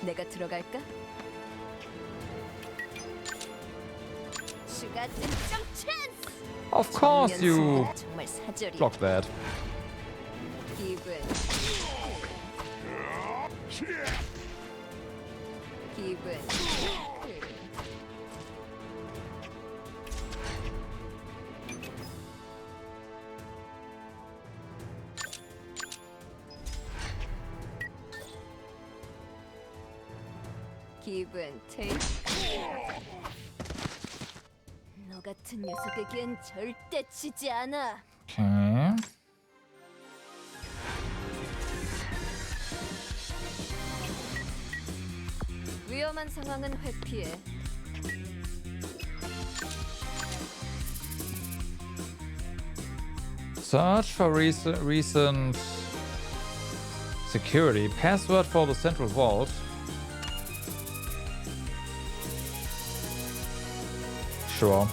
내가 들어갈까? 슈가 득점 찬스. Of course you 정말 사절이. blocked that. 기분. 기분. 기분 테이크. 너 같은 녀석에겐 절대 지지 않아. Okay. 위험한 상황은 회피해. Search for recent security. Password for the central vault. Sure.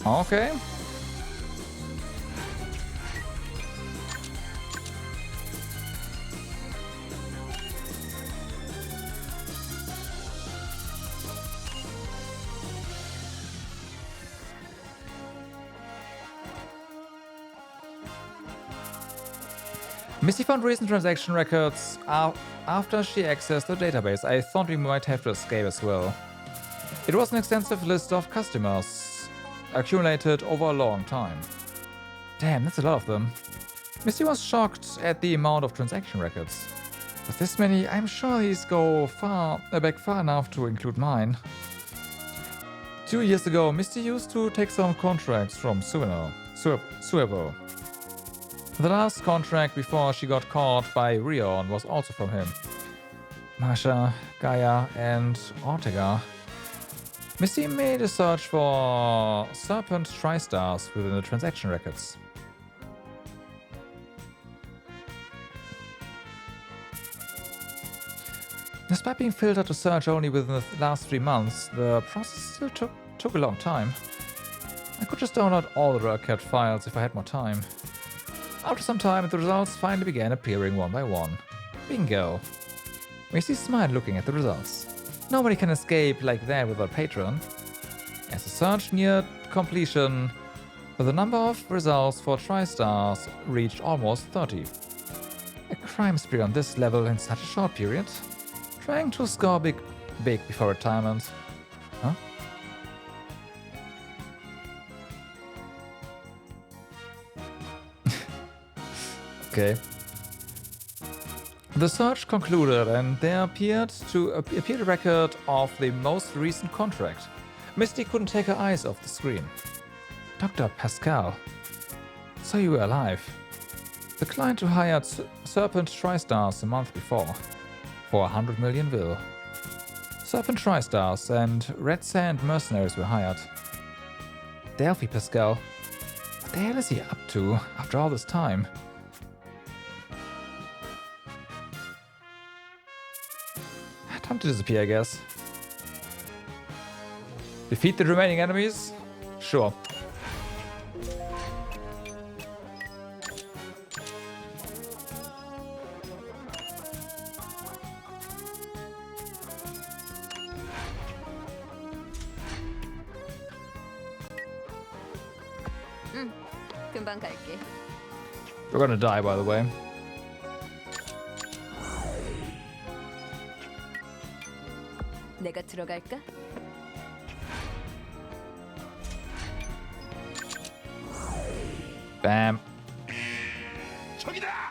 Okay. Misty found recent transaction records after she accessed the database. I thought we might have to escape as well. It was an extensive list of customers accumulated over a long time. Damn, that's a lot of them. Misty was shocked at the amount of transaction records. With this many, I'm sure these go back far enough to include mine. 2 years ago, Misty used to take some contracts from Suevo. The last contract before she got caught by Rion was also from him. Masha, Gaia, and Ortega. Misty made a search for Serpent Tri-Stars within the transaction records. Despite being filtered to search only within the last 3 months, the process still took a long time. I could just download all the record files if I had more time. After some time, the results finally began appearing one by one. Bingo! Misty smiled looking at the results. Nobody can escape like that without Patron. As the search neared completion, the number of results for Tri-Stars reached almost 30. A crime spree on this level in such a short period? Trying to score big before retirement. Huh? Okay. The search concluded, and there appeared a record of the most recent contract. Misty couldn't take her eyes off the screen. Dr. Pascal. So you were alive. The client who hired Serpent Tri-Stars a month before. For 100 million vil. Serpent Tri-Stars and Red Sand mercenaries were hired. Delphi Pascal. What the hell is he up to after all this time? Time to disappear, I guess. Defeat the remaining enemies? Sure. 금방 갈게. We're gonna die, by the way. 내가 들어갈까? Bam. 저기다.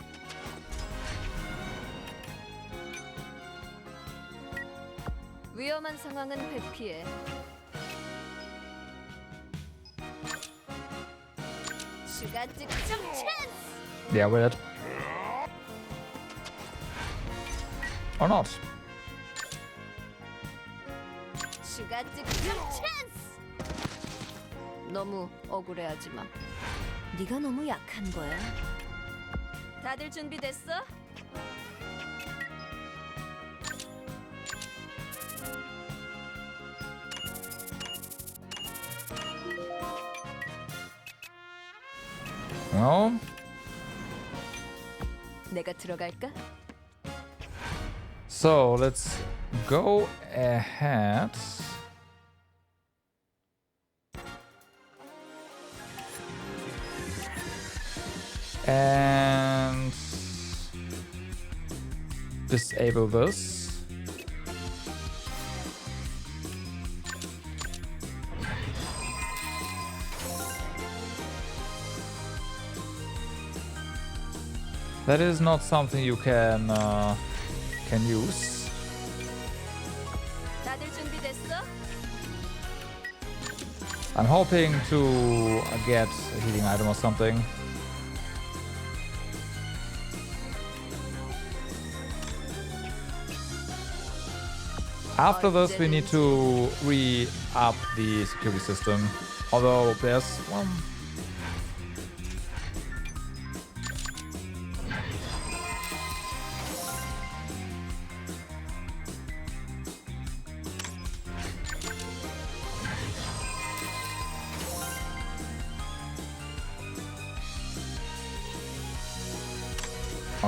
위험한 상황은 회피해. 슈가 득점 찬스. Yeah, weird. Or not. 슈가 득점 찬스. 너무 억울해하지 마. 네가 너무 약한 거야. 다들 준비됐어? Well, 내가 들어갈까? so let's go ahead. And disable this. That is not something you can use. 다들 준비됐어? I'm hoping to get a healing item or something. After this, we need to re-up the security system. Although there's one.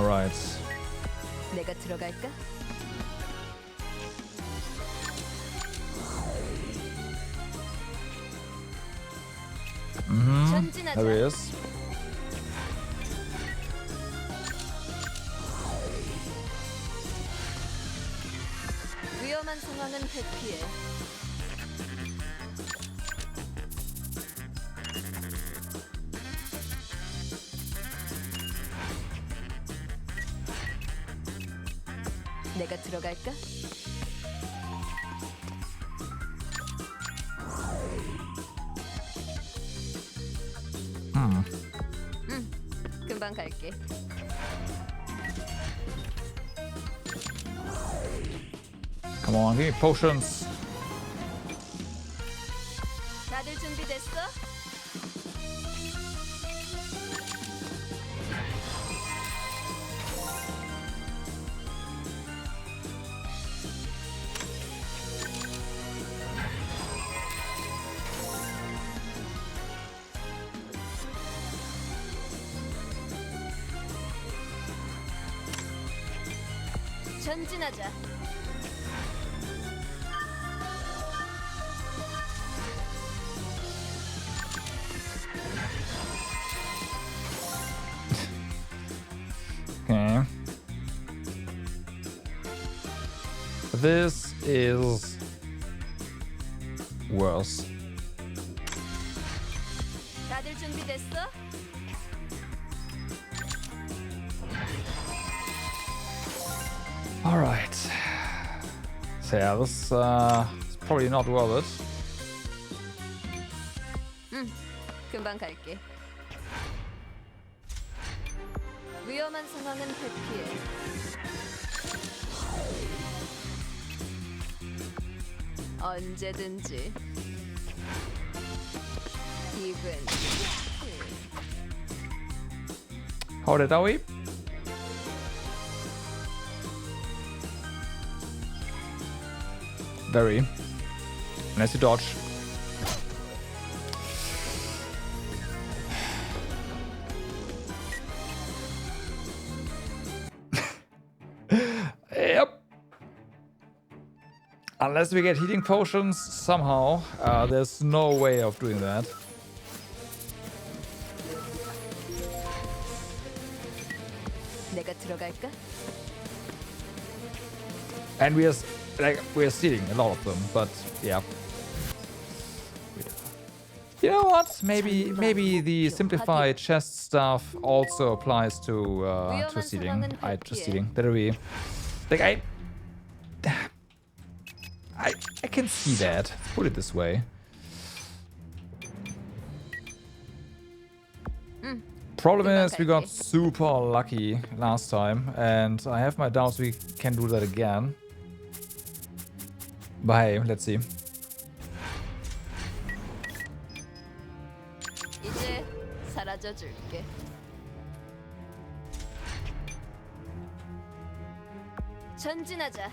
All right. 내가 들어갈까? 전진하자. There he is. 위험한 상황은 회피해. 내가 들어갈까? 금방 갈게. Come on, give me potions. 다들 준비됐어? 전진하자. Okay. This is worse. 다들 준비됐어? All right. So yeah, this is probably not worth it. 금방 갈게. 위험한 상황은 회피해. 언제든지. 기분. How did we? Very. Nice dodge. Yep. Unless we get healing potions somehow, there's no way of doing that. 내가 들어갈까? And we're stealing a lot of them, but yeah. You know what? Maybe the simplified chest stuff also applies to stealing. To stealing. That'll be like I can see that. Let's put it this way. Problem is we got super lucky last time, and I have my doubts we can do that again. But hey, let's see. 이제 사라져 줄게. 전진하자.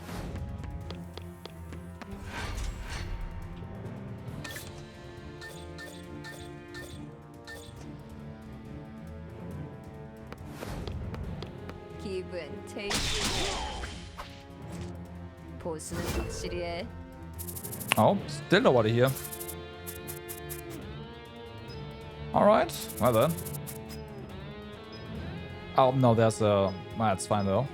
기분 테이크. 보스는 확실히 해. Oh, still nobody here. Alright, well then. Oh, no, there's a... That's fine though.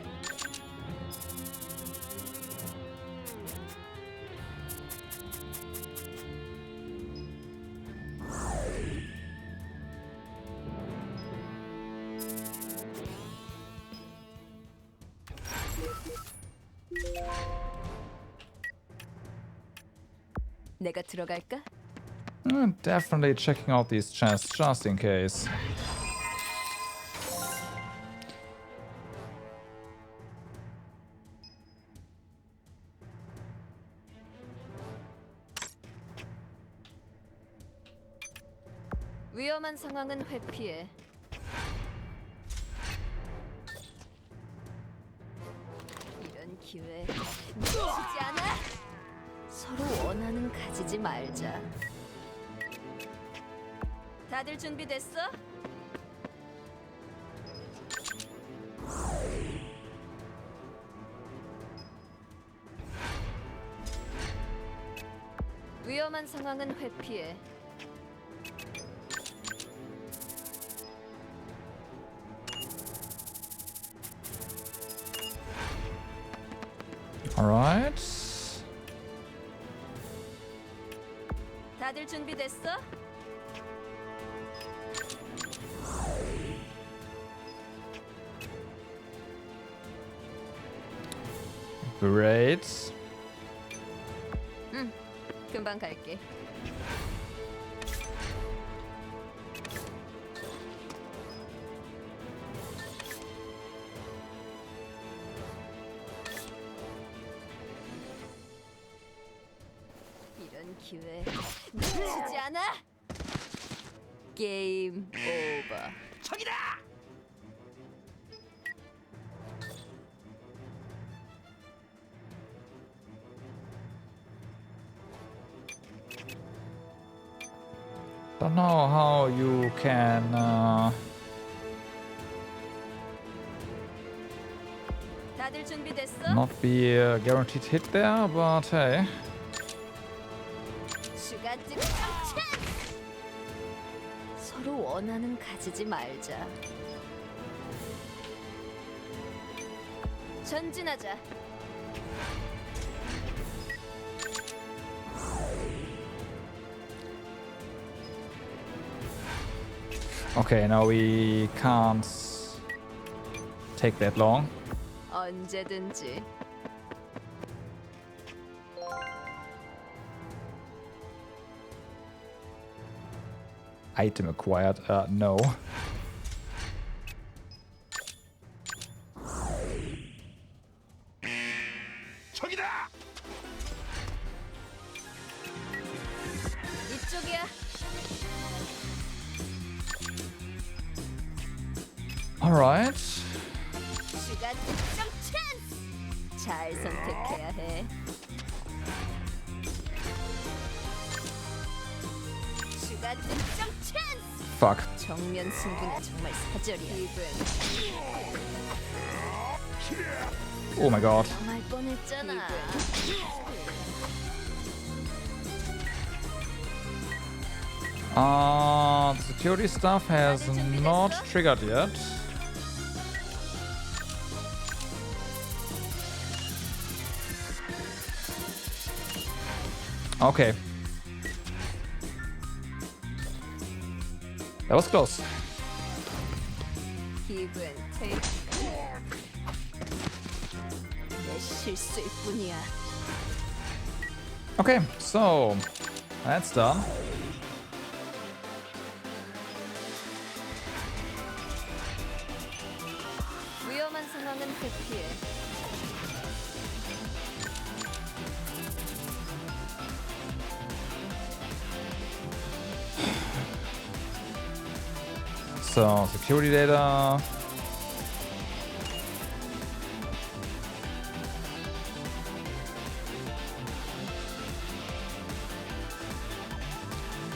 내가 들어갈까? Definitely checking out these chests just in case. 위험한 상황은 회피해. 이런 기회 놓치지 않아. 서로 원하는 가지지 말자. 다들 준비됐어? 위험한 상황은 회피해. Alright. 다들 준비됐어? Great. 금방 갈게. 이런 기회 놓치지 않아. 게임 오버. 저기다! Don't know how you can 다들 준비됐어? not be a guaranteed hit there, but hey. 슈가집 찬스! 서로 원하는 가지지 말자. 전진하자. Okay, now we can't take that long. 언제든지. Item acquired. No. 저기다. 이쪽이야. Alright. 슈가 득점 찬스. 잘 선택해야 해. 슈가 득점 찬스. Fuck. 정면 승부는 정말 사절이야. 이분 Oh my god. 말 뻔했잖아. The security stuff has not triggered yet. Okay. That was close. 기분 테이크. 내 실수일 뿐이야. Okay, so that's done. 위험한 상황은 회피해. So security data.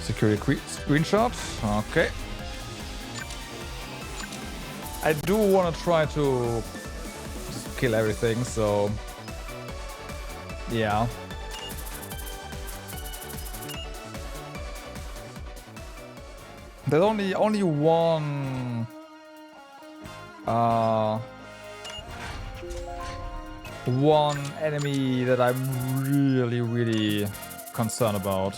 Security screenshot. Okay. I do want to try to just kill everything, so yeah. There's only one enemy that I'm really concerned about.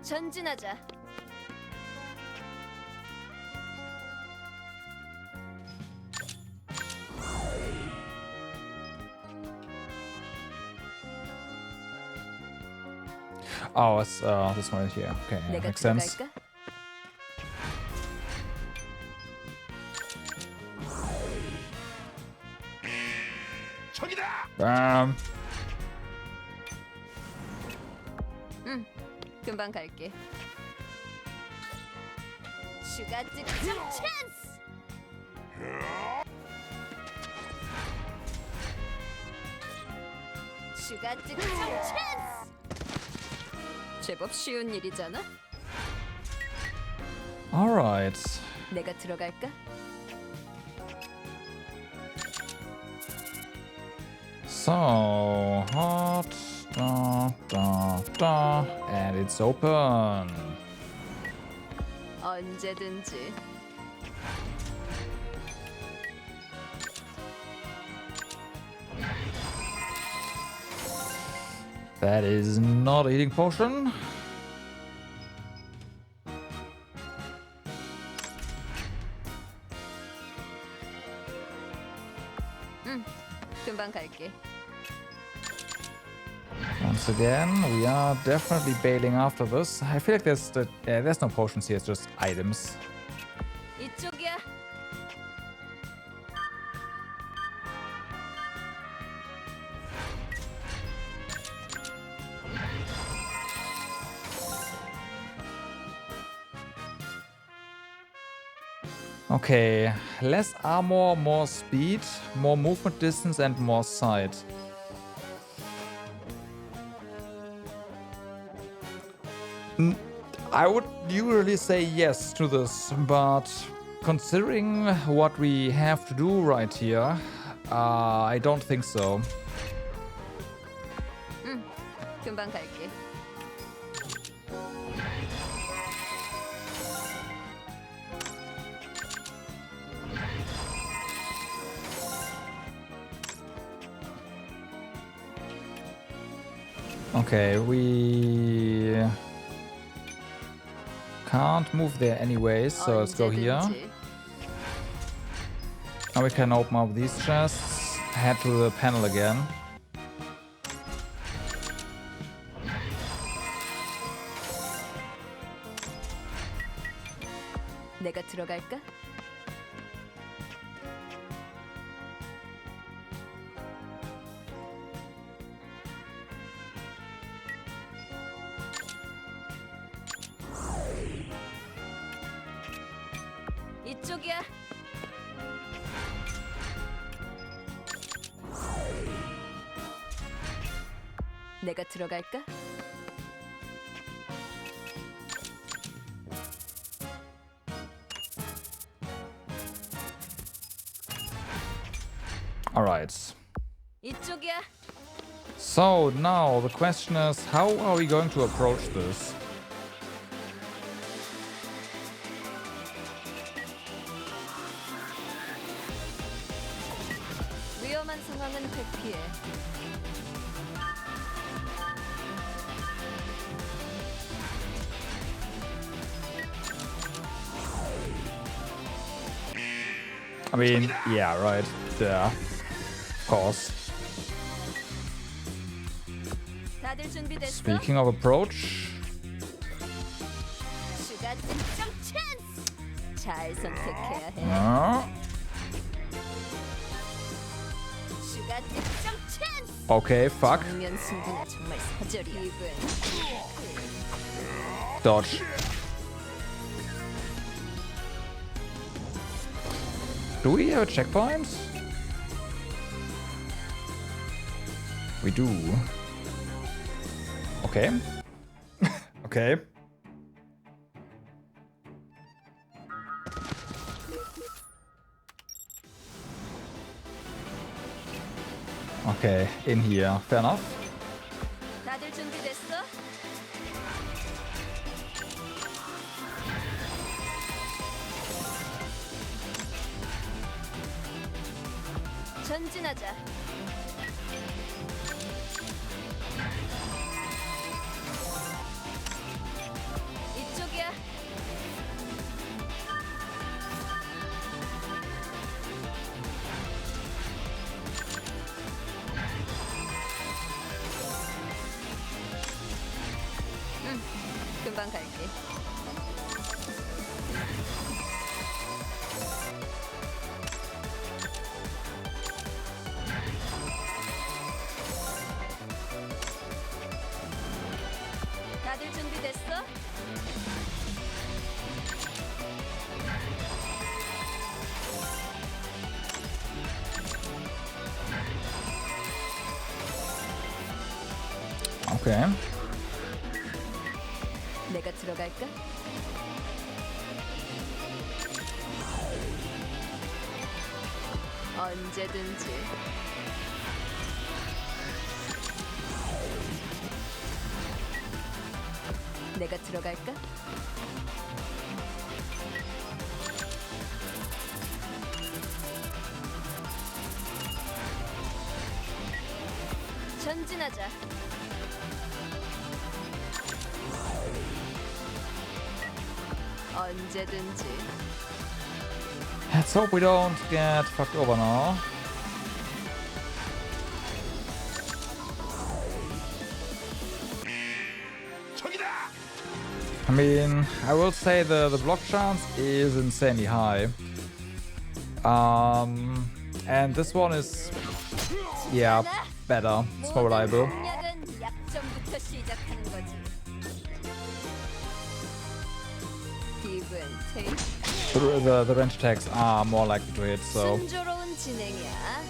전진하자. Oh, it's this one here. Okay, yeah, 내가 makes sense. 들어갈까? 저기다. 금방 갈게. 슈가 득점 찬스. 슈가 득점 찬스. 제법 쉬운 일이잖아. All right. 내가 들어갈까? So hot, and it's open. 언제든지. That is not a healing potion. 금방 갈게. Once again, we are definitely bailing after this. I feel like there's no potions here, it's just items. 이쪽이야. Okay, less armor, more speed, more movement distance, and more sight. I would usually say yes to this, but considering what we have to do right here, I don't think so. 금방 갈게. Okay, we can't move there anyway, so let's go here. 언제든지. Now we can open up these chests, head to the panel again. 내가 들어갈까? 이쪽이야. 내가 들어갈까? All right. 이쪽이야. So now the question is, how are we going to approach this? 위험한 상황은 회피해. I mean, yeah, right. Yeah, of course. 다들 준비됐어? Speaking of approach, 슈가 득점 찬스. 잘 선택해야 해. 슈가 득점 찬스. okay, fuck, 정면 승부는 정말 사절이야. dodge. Do we have a checkpoint? We do. Okay. Okay. Okay, in here. Fair enough. 다들 준비됐어? 전진하자. 이쪽이야. 금방 갈게. 다들 준비됐어? Okay. 내가 들어갈까? 언제든지. 내가 들어갈까? 전진하자. 언제든지. Let's hope we don't get fucked over now. 저기다. I mean, I will say the block chance is insanely high. And this one is, yeah, better. It's more reliable. 공략은 약점부터 시작하는 거지. Give and take. The range attacks are more likely to hit, so 순조로운 진행이야.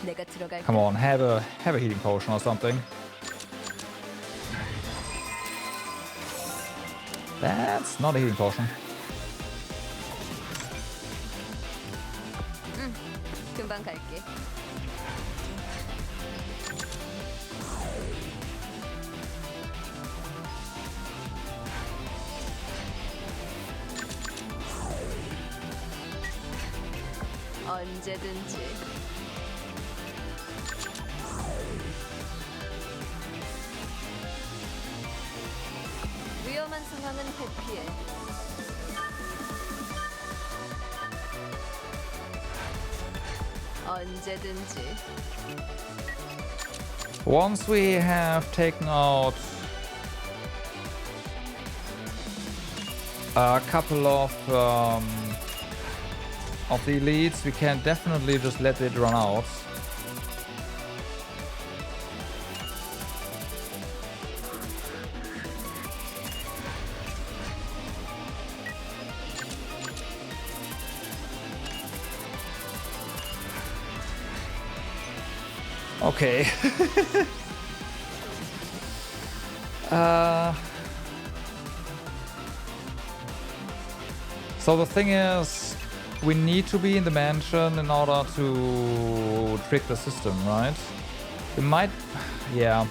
내가 들어갈까? come on, have a healing potion or something. That's not a healing potion. 금방 갈게. 언제든지. 위험한 상황은 회피해. 언제든지. Once we have taken out a couple of the elites, we can definitely just let it run out. Okay. So the thing is, we need to be in the mansion in order to trick the system, right? We might, yeah.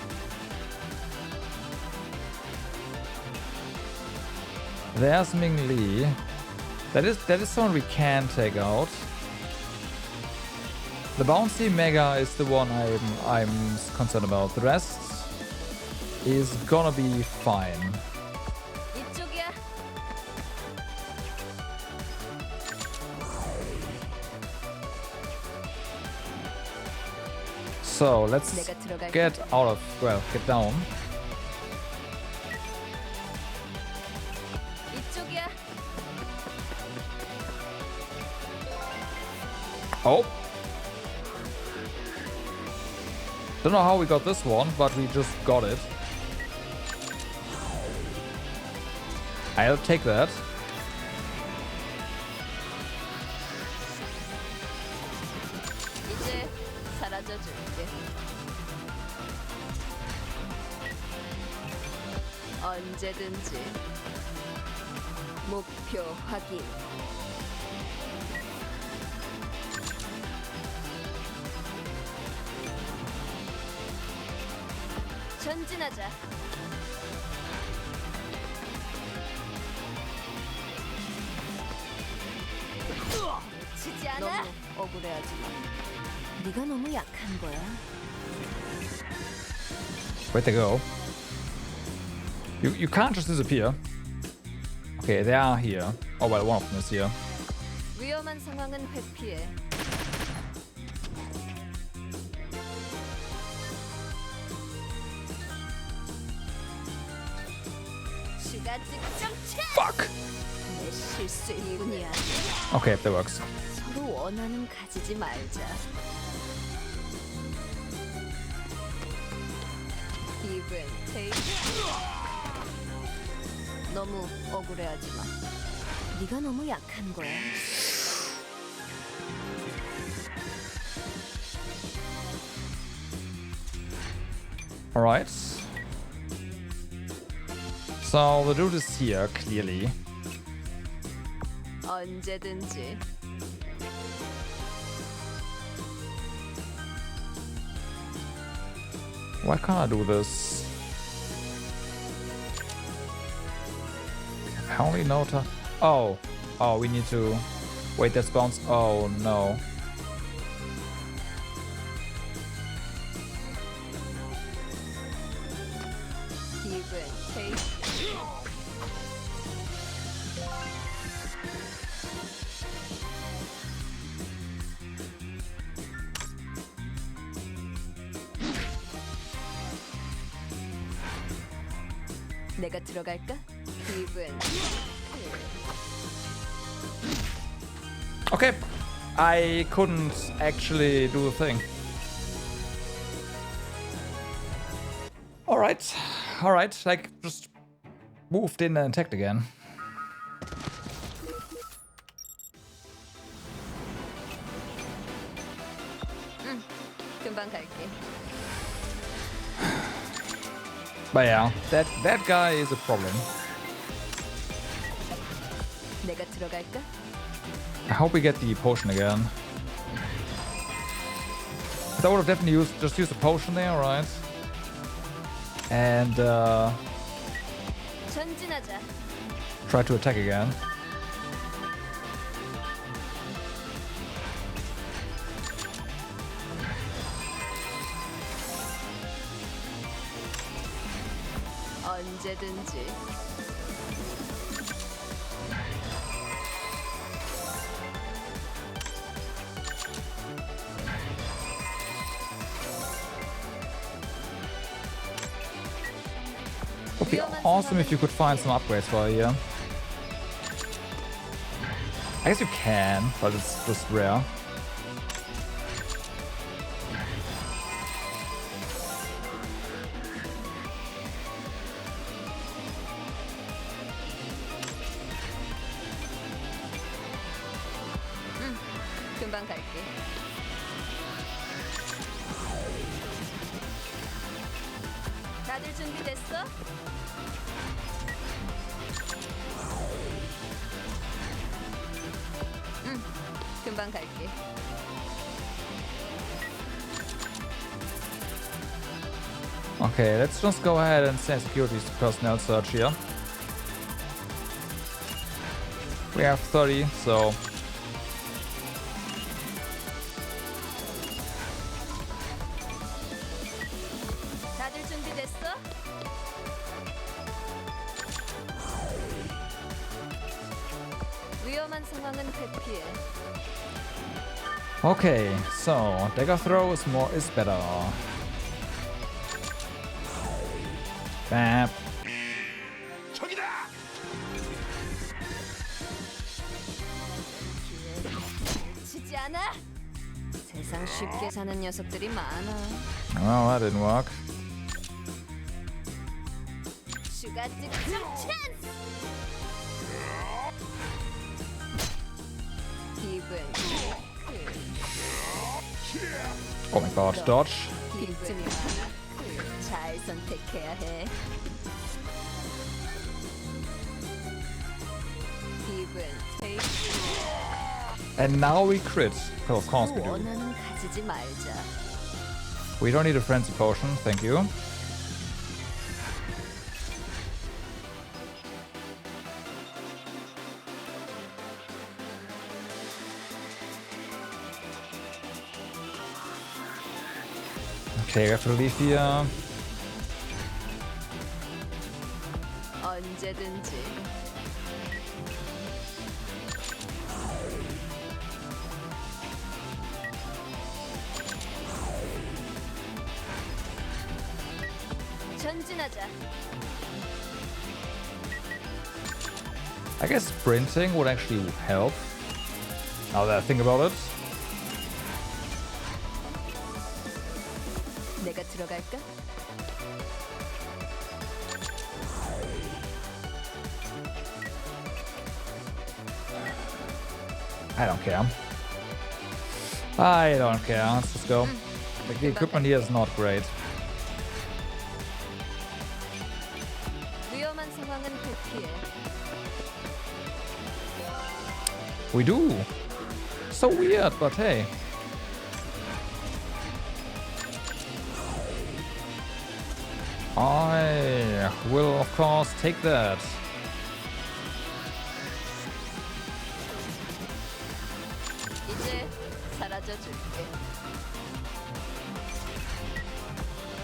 There's Ming Li. That is someone we can take out. The bouncy mega is the one I'm concerned about. The rest is gonna be fine. 이쪽이야. So let's 내가 들어갈까? get out of, well, get down. 이쪽이야. Oh. Don't know how we got this one, but we just got it. I'll take that. 이제 사라져 줄게. 언제든지. 목표 확인. 전진하자. 치지 않아. 너무 억울해하지 마. 네가 너무 약한 거야. Where'd they go? You can't just disappear. Okay, they are here. Oh well, one of them is here. 위험한 상황은 회피해. 시간 측정체. Fuck! 내 실수일 뿐이야. Okay, that works. 서로 원하는 가지지 말자. Give and take. 너무 억울해하지 마. 네가 너무 약한 거야. Alright. So the dude is here, clearly. 언제든지. Why can't I do this? Only no time. Oh, we need to wait. That spawns. Oh no. 기분 테이스트. 내가 들어갈까? 기분. Okay, I couldn't actually do the thing. Alright, like, just moved in and attacked again. 금방 갈게. But yeah, that guy is a problem. 내가 들어갈까? I hope we get the potion again. I would have definitely just used the potion there, right? And 전진하자. try to attack again. 언제든지. Would be awesome if you could find some upgrades for here. I guess you can, but it's just rare. 금방 갈게. 다들 준비됐어? 금방 갈게. Okay, let's just go ahead and send security personnel search here. We have 30, so 다들 준비됐어? 위험한 상황은 회피해. okay, so dagger throw is better. Bam. 저기다. 치지 않아. 세상 쉽게 사는 녀석들이 많아. Well, that didn't work. 슈가 득점 찬스. 기분. Oh my god, dodge. 빈틈이 많아. 잘 선택해야 해. 기분 테이크. And now we crit. Of course we do. 원하는 가지지 말자. We don't need a frenzy potion, thank you. Okay, we have to leave here. 언제든지. 전진하자. I guess sprinting would actually help. Now that I think about it. 내가 들어갈까? I don't care. I don't care. Let's just go. Like, the equipment here is not great. 위험한 상황은 회피해. We do. So weird, but hey. I will, of course, take that. 사라져 줄게.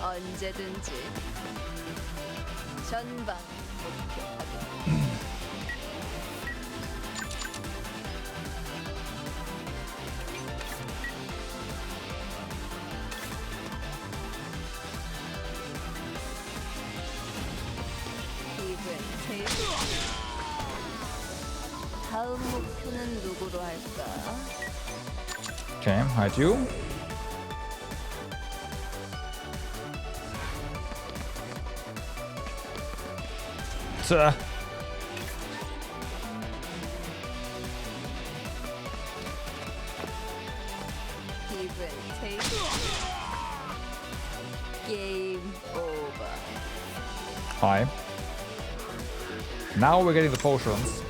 언제든지 전방 목표. 다음 목표는 누구로 할까? Okay, hide you. Tuh. Give and take. Game over. Hi. Now we're getting the potions.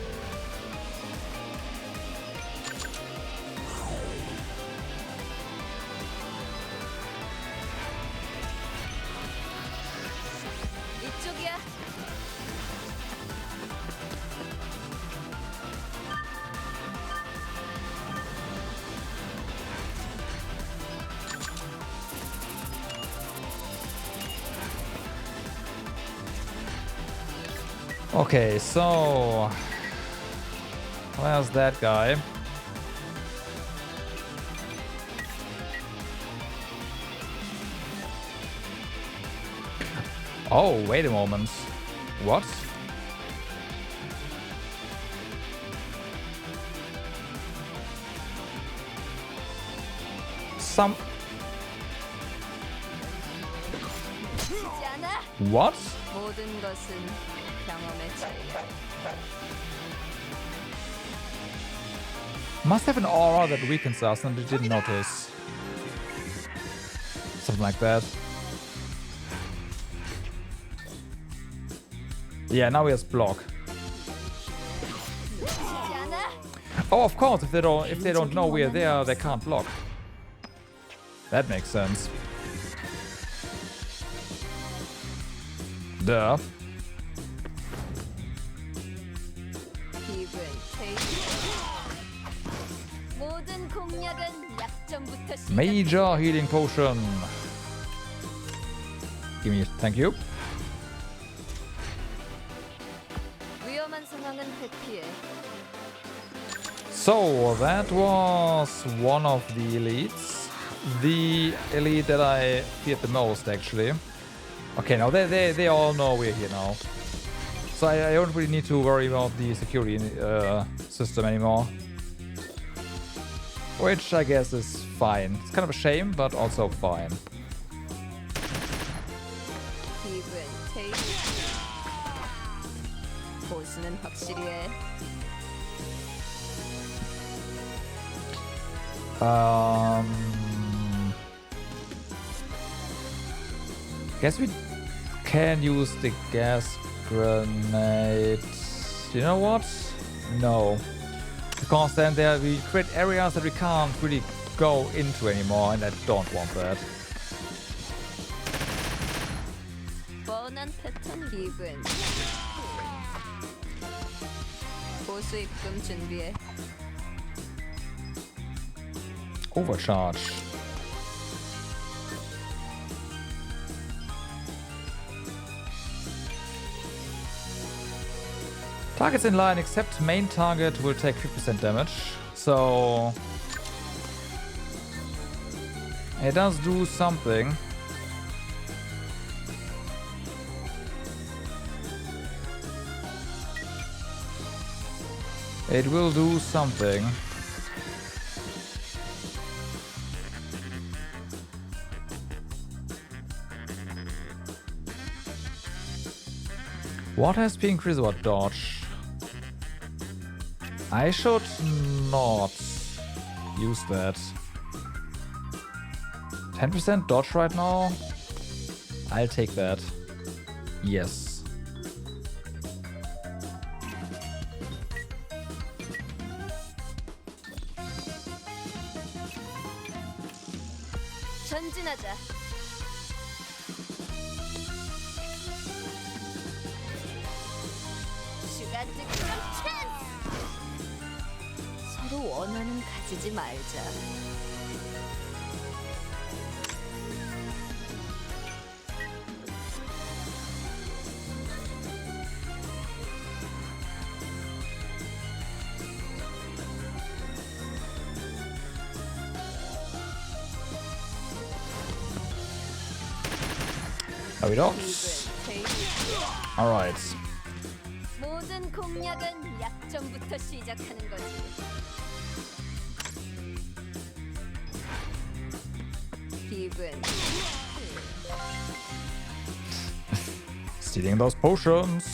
이쪽이야. Okay, so where's that guy? Oh, wait a moment. What? Some... 지지 않아. What? 모든 것은 경험의 차이야. Must have an aura that weakens us and we didn't notice. Something like that. Yeah, now he has block. 지지 않아. Oh, of course, if they don't know we're there, they can't block. That makes sense. Duh. Give and take. 모든 공략은 약점부터 시작. Major healing potion. Give me, thank you. 위험한 상황은 회피해. So that was one of the elites. The elite that I feared the most, actually. Okay, now they all know we're here now. So I don't really need to worry about the security system anymore. Which I guess is fine. It's kind of a shame, but also fine. Give and take. 보수는 확실히 해. Guess we can use the gas grenade. You know what? No. Because then we create areas that we can't really go into anymore, and I don't want that. 뻔한 패턴 give and 보수 입금 준비해. Overcharge. Targets in line except main target will take 50% damage. So it does do something. It will do something. What has been increased about dodge? I should not use that. 10% dodge right now? I'll take that. Yes. 전진하자. 슈가 득점 찬스. 서로 원하는 가지지 말자. Paradox. Alright. 모든 공략은 약점부터 시작하는 거지. 기분. Stealing those potions.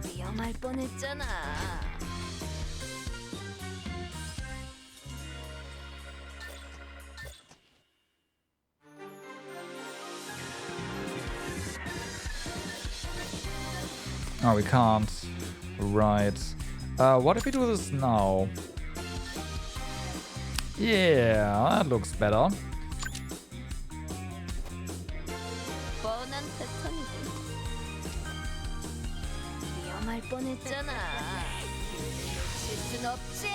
위험할 뻔했잖아. Oh, we can't. Right. What if we do this now? Yeah, that looks better. 뻔한 패턴이지. 위험할 뻔했잖아. 실수는 없지.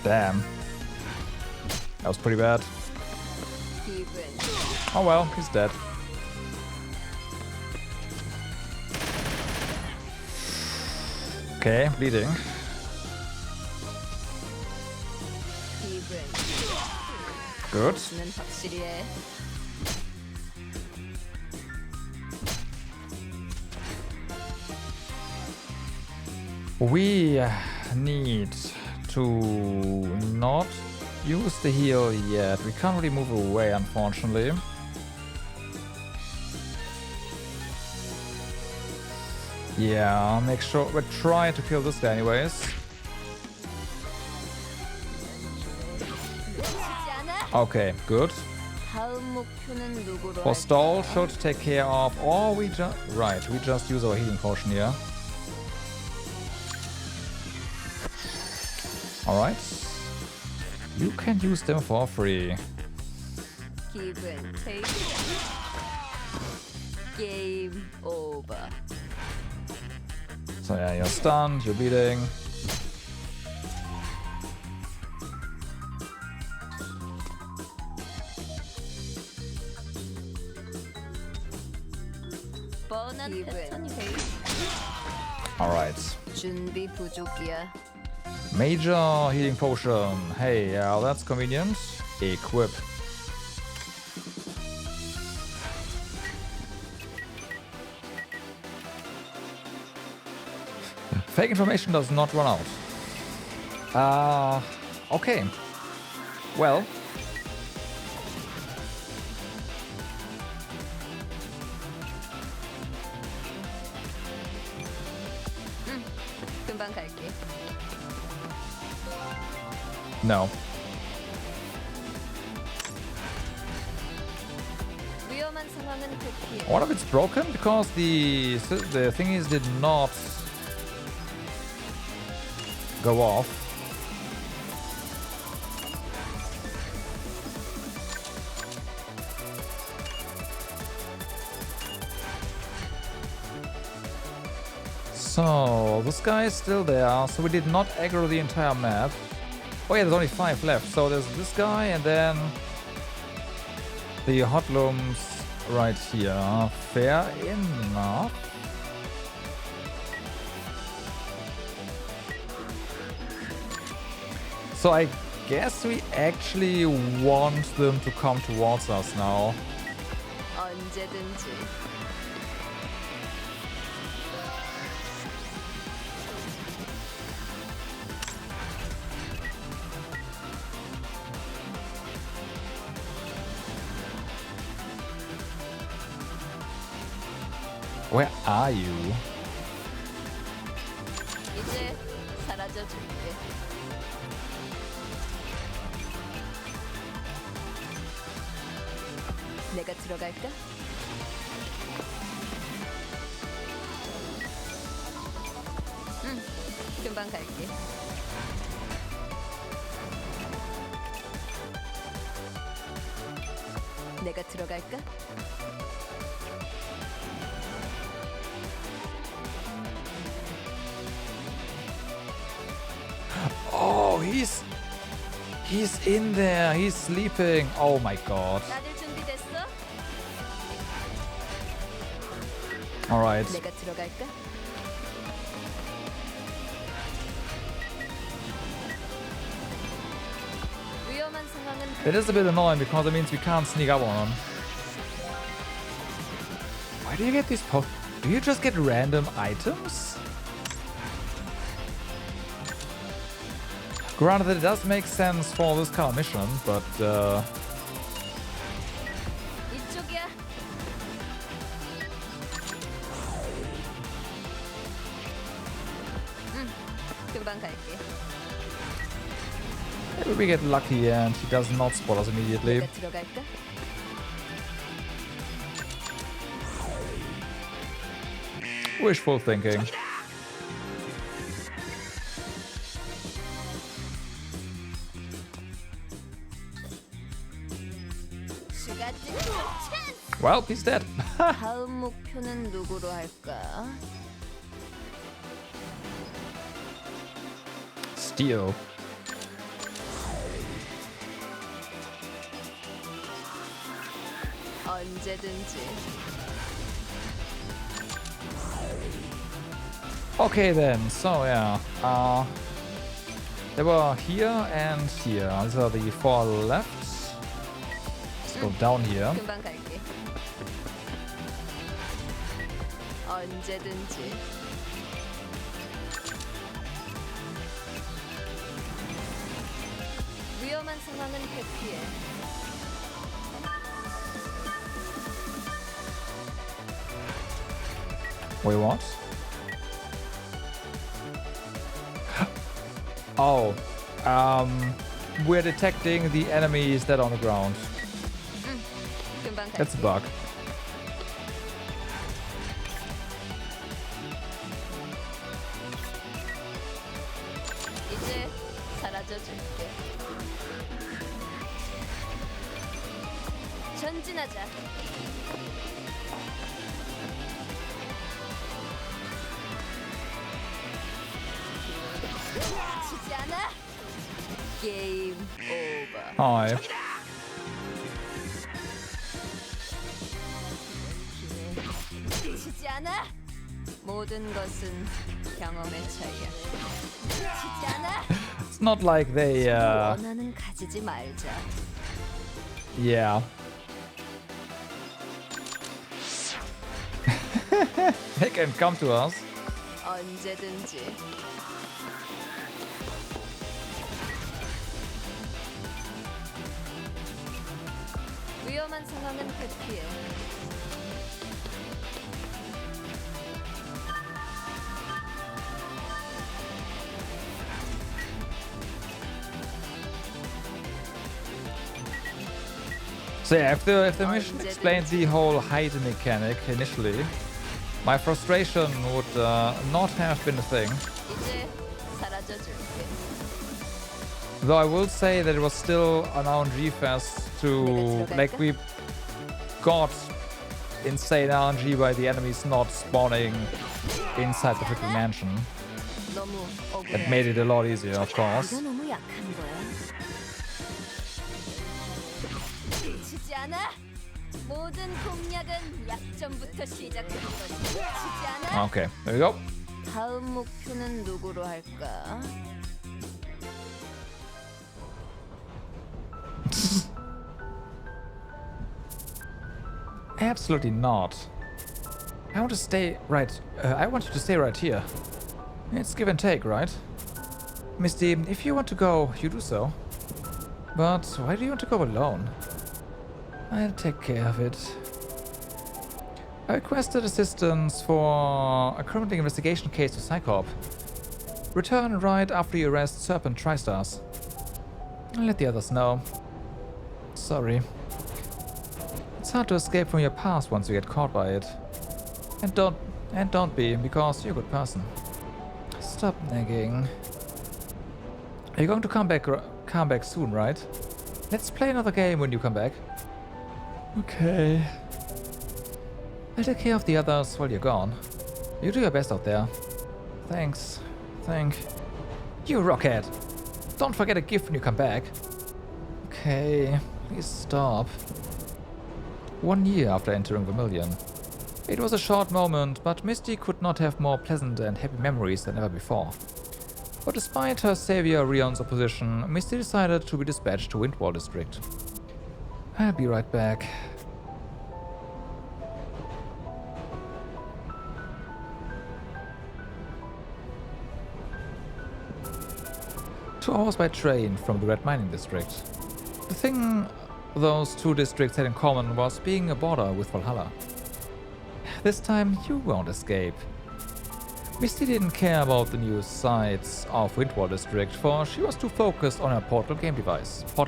Damn. That was pretty bad. 기분. Oh well, he's dead. Okay, bleeding. 기분. Good. 는 확실히 해. We need to not use the heal yet. We can't really move away, unfortunately. Yeah, make sure we're trying to kill this guy anyways. Okay, good. 다음 목표는 누구로 For stall 할까? should take care of, or we just we just use our healing potion here. All right, you can use them for free. 기분. 게임 오버. So yeah, you're stunned, you're bleeding. 뻔한 패턴이지. All right, 준비 부족이야. major healing potion. Hey, yeah, that's convenient. Equip. Fake information does not run out. Okay. Well. 금방 갈게. No. 위험한 상황은 대피해. What if it's broken? Because the thingies did not go off. So this guy is still there, so we did not aggro the entire map. Oh yeah, there's only 5 left. So there's this guy and then the hotlooms right here. Fair enough. So I guess we actually want them to come towards us now. 언제든지. Where are you? 이제 사라져 줄게. 내가 들어갈까? 응, 금방 갈게. 내가 들어갈까? Oh, he's in there. He's sleeping. Oh my god. 다들 준비됐어? All right. 내가 들어갈까? That is a bit annoying because it means we can't sneak up on him. Why do you get these do you just get random items? Granted, that it does make sense for this kind of mission, but 이쪽이야. 금방 갈게. maybe we get lucky and he does not spot us immediately. 내가 들어갈까? Wishful thinking. Well, he's dead. 다음 목표는 누구로 할까? Steal. 언제든지. Okay then, so yeah. They were here and here. These are the 4 left. Let's go down here. 금방 갈게. 언제든지. 위험한 상황은 회피해. Wait, what? Oh, we're detecting the enemies that are on the ground. 금방 갈게. That's a bug. 이제 사라져 줄게. 전진하자. 지지 않아. 게임 오버. Hi. 지지 않아. 모든 것은 경험의 차이야. 지지 않아. It's not like they, 원하는 가지지 말자. yeah. They can come to us. 언제든지. 위험한 상황은 회피해. So yeah, if the mission explained the whole hide mechanic initially, my frustration would not have been a thing. 이제 사라져 줄게. Though I will say that it was still an RNG fest to, like, we got insane RNG by the enemies not spawning inside the freaking mansion. 너무 That made it a lot easier, of course. 네가 너무 약한 거야. 지지 않아. 모든 공략은 약점부터 시작하는 거지. 지지 않아. Okay, there we go. 다음 목표는 누구로 할까? Absolutely not. I want to stay right. I want you to stay right here. It's give and take, right? Misty, if you want to go, you do so. But why do you want to go alone? I'll take care of it. I requested assistance for a criminal investigation case to Psycorp. Return right after you arrest Serpent Tristar's. I'll let the others know. Sorry. It's hard to escape from your past once you get caught by it. And don't be, because you're a good person. Stop nagging. Are you going to come back soon, right? Let's play another game when you come back. Okay. I'll take care of the others while you're gone. You do your best out there. Thanks. You rockhead! Don't forget a gift when you come back. Okay, please stop. 1 year after entering Vermilion. It was a short moment, but Misty could not have more pleasant and happy memories than ever before. But despite her savior Rion's opposition, Misty decided to be dispatched to Windwall District. I'll be right back. Two hours by train from the Red Mining District. The thing those two districts had in common was being a border with Valhalla. This time you won't escape. Misty didn't care about the new sides of Windwall District, for she was too focused on her portable game device. Well,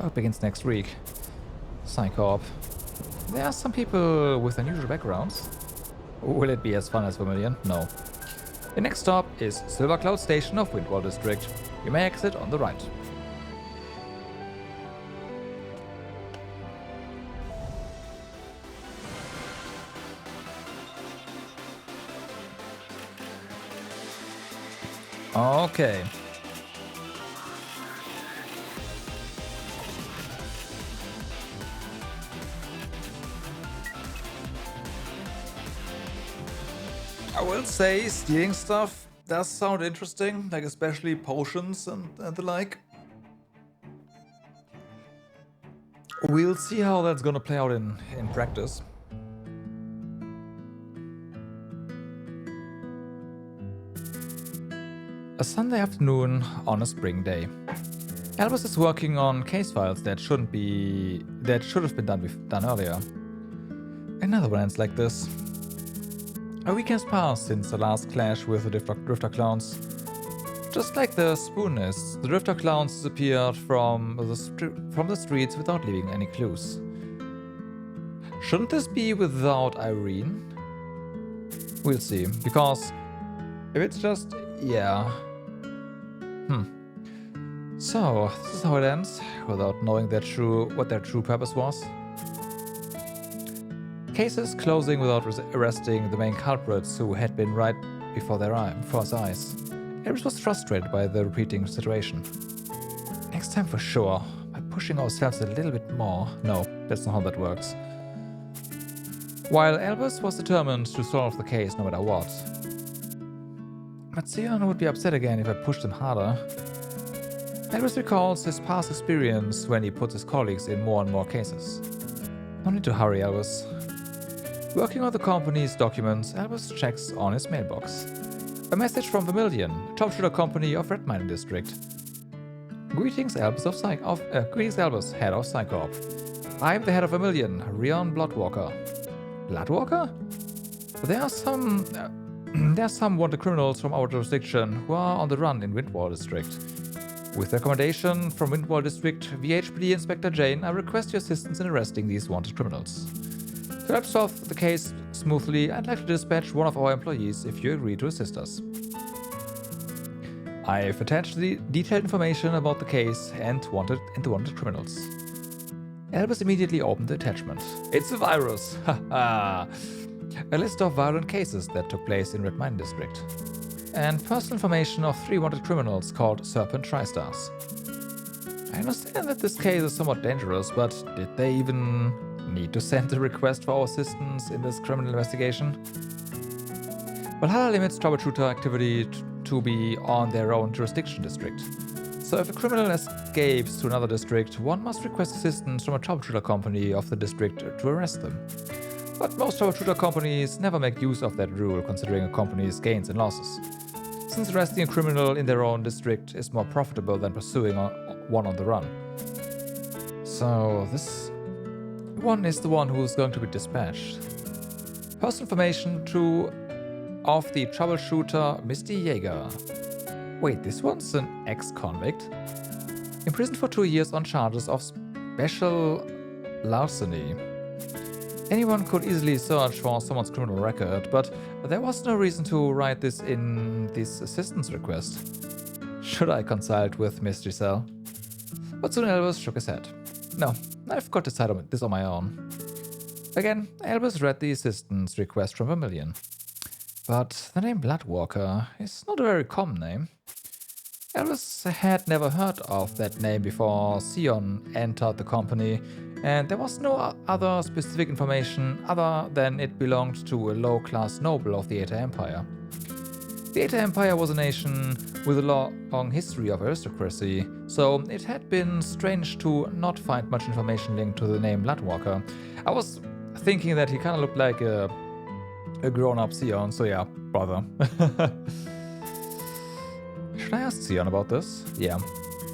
it begins next week. Psycorp. There are some people with unusual backgrounds. Will it be as fun as Vermilion? No. The next stop is Silver Cloud Station of Windwall District. You may exit on the right. Okay. I will say stealing stuff does sound interesting, like especially potions and the like. We'll see how that's gonna play out in practice. A Sunday afternoon on a spring day. Albus is working on case files that should have been done earlier. Another one ends like this. A week has passed since the last clash with the Drifter Clowns. Just like the Spoonists, the Drifter Clowns disappeared from the streets without leaving any clues. Shouldn't this be without Irene? We'll see, because if it's just... yeah. So, this is how it ends, without knowing what their true purpose was. Cases closing without arresting the main culprits who had been right before his eyes. Eris was frustrated by the repeating situation. Next time for sure, by pushing ourselves a little bit more. No, that's not how that works. While Albus was determined to solve the case no matter what. But Sion would be upset again if I pushed him harder. Albus recalls his past experience when he puts his colleagues in more and more cases. No need to hurry, Albus. Working on the company's documents, Albus checks on his mailbox. A message from Vermilion, Troubleshooter Company of Red Mining District. Greetings, Albus, head of Psycorp. I'm the head of Vermilion, Rion Bloodwalker. Bloodwalker? There are some wanted criminals from our jurisdiction who are on the run in Windwall District. With recommendation from Windwall District VHPD Inspector Jane, I request your assistance in arresting these wanted criminals. To help solve the case smoothly, I'd like to dispatch one of our employees if you agree to assist us. I've attached the detailed information about the case and the wanted criminals. Albus immediately opened the attachment. It's a virus! Haha! A list of violent cases that took place in Red Mine District. And personal information of 3 wanted criminals called Serpent Tristar's. I understand that this case is somewhat dangerous, but did they even need to send a request for our assistance in this criminal investigation? Valhalla limits troubleshooter activity to be on their own jurisdiction district. So if a criminal escapes to another district, one must request assistance from a troubleshooter company of the district to arrest them. But most troubleshooter companies never make use of that rule, considering a company's gains and losses. Since arresting a criminal in their own district is more profitable than pursuing one on the run. So this one is the one who's going to be dispatched. Personal information of the troubleshooter Misty Jaeger. Wait, this one's an ex-convict? Imprisoned for 2 years on charges of special larceny. Anyone could easily search for someone's criminal record, but there was no reason to write this in this assistance request. Should I consult with Mystery Cell? But soon Albus shook his head. No, I've got to decide on this on my own. Again, Albus read the assistance request from Vermilion. But the name Bloodwalker is not a very common name. Albus had never heard of that name before Sion entered the company, and there was no other specific information other than it belonged to a low-class noble of the Eta Empire. The Eta Empire was a nation with a long history of aristocracy, so it had been strange to not find much information linked to the name Bloodwalker. I was thinking that he kind of looked like a grown-up Sion, so yeah, brother. Should I ask Sion about this? Yeah.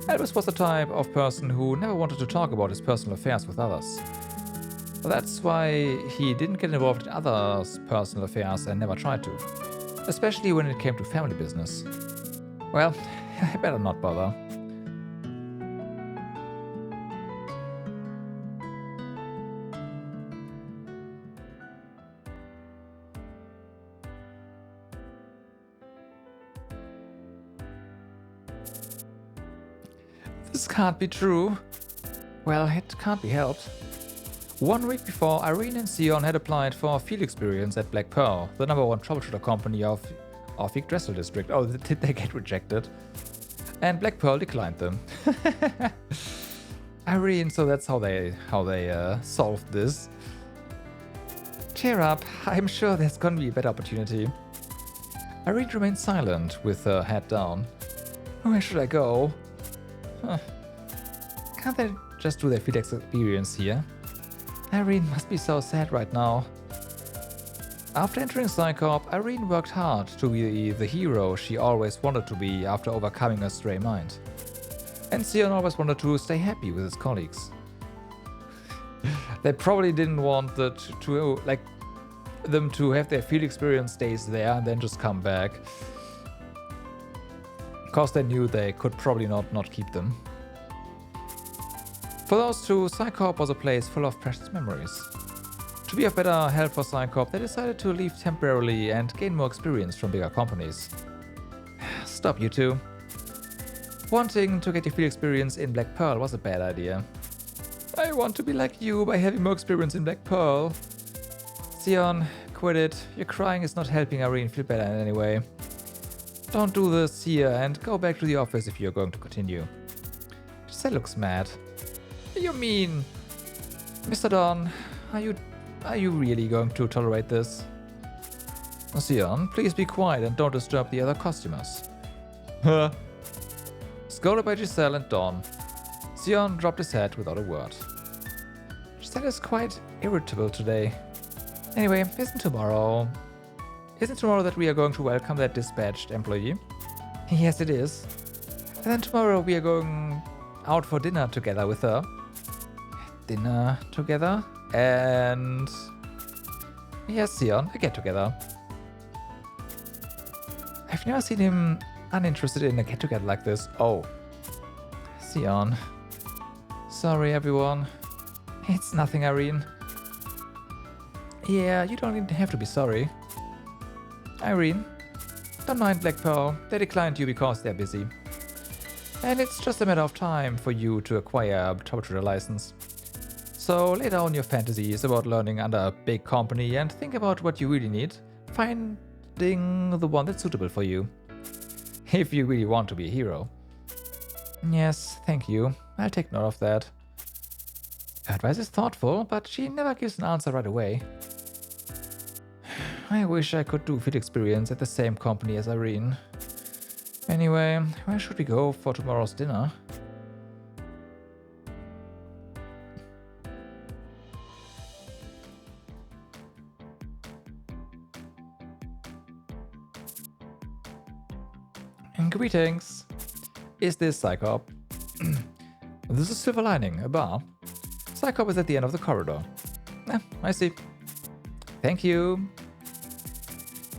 Elvis was the type of person who never wanted to talk about his personal affairs with others. That's why he didn't get involved in others' personal affairs and never tried to. Especially when it came to family business. Well, I better not bother. This can't be true. Well, it can't be helped. 1 week before, Irene and Sion had applied for field experience at Black Pearl, the #1 troubleshooter company of Yggdrasil district. Oh, did they get rejected? And Black Pearl declined them. Irene, so that's how they solved this. Cheer up, I'm sure there's gonna be a better opportunity. Irene remained silent with her head down. Where should I go? Huh. Can't they just do their field experience here? Irene must be so sad right now. After entering Psycorp, Irene worked hard to be the hero she always wanted to be after overcoming her stray mind. And Sion always wanted to stay happy with his colleagues. They probably didn't want them to have their field experience days there and then just come back. Because they knew they could probably not keep them. For those two, Psycorp was a place full of precious memories. To be of better help for Psycorp, they decided to leave temporarily and gain more experience from bigger companies. Stop, you two. Wanting to get your field experience in Black Pearl was a bad idea. I want to be like you by having more experience in Black Pearl. Sion, quit it. Your crying is not helping Irene feel better in any way. Don't do this here and go back to the office if you're going to continue. Giselle looks mad. You mean... Mr. Dawn, are you really going to tolerate this? Sion, please be quiet and don't disturb the other customers. Huh? Scolded by Giselle and Dawn, Sion dropped his head without a word. Giselle is quite irritable today. Anyway, isn't tomorrow that we are going to welcome that dispatched employee? Yes, it is. And then tomorrow we are going out for dinner together with her. Dinner together? And... yes, Sion, a get-together. I've never seen him uninterested in a get-together like this. Oh. Sion. Sorry, everyone. It's nothing, Irene. Yeah, you don't even have to be sorry. Irene, don't mind Black Pearl. They declined you because they're busy. And it's just a matter of time for you to acquire a troubleshooter license. So lay down your fantasies about learning under a big company and think about what you really need, finding the one that's suitable for you. If you really want to be a hero. Yes, thank you. I'll take note of that. Her advice is thoughtful, but she never gives an answer right away. I wish I could do field experience at the same company as Irene. Anyway, where should we go for tomorrow's dinner? Greetings. Is this Psycorp? This is Silver Lining, a bar. Psycorp is at the end of the corridor. I see. Thank you.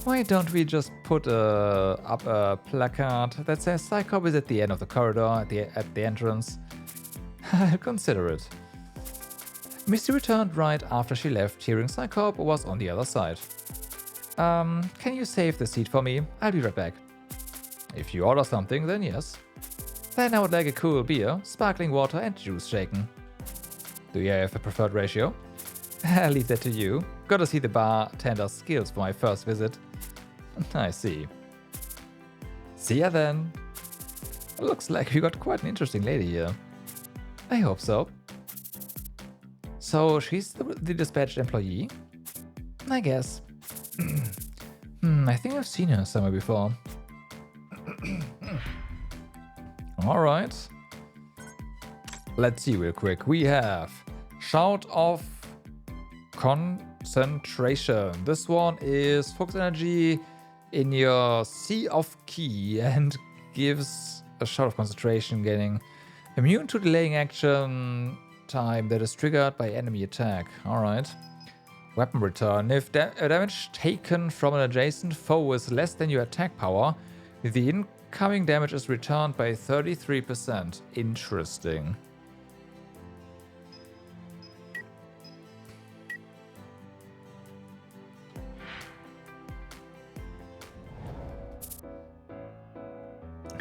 Why don't we just put up a placard that says Psycorp is at the end of the corridor at the entrance? I'll consider it. Misty returned right after she left, hearing Psycorp was on the other side. Can you save the seat for me? I'll be right back. If you order something, then yes. Then I would like a cool beer, sparkling water and juice shaken. Do you have a preferred ratio? I'll leave that to you. Gotta see the bartender's skills for my first visit. I see. See ya then. Looks like we got quite an interesting lady here. I hope so. So she's the dispatched employee? I guess. I think I've seen her somewhere before. Alright. Let's see real quick. We have Shout of Concentration. This one is focus energy in your Sea of Ki and gives a Shout of Concentration, gaining immune to delaying action time that is triggered by enemy attack. Alright. Weapon return. If damage taken from an adjacent foe is less than your attack power, the incoming damage is returned by 33%. Interesting.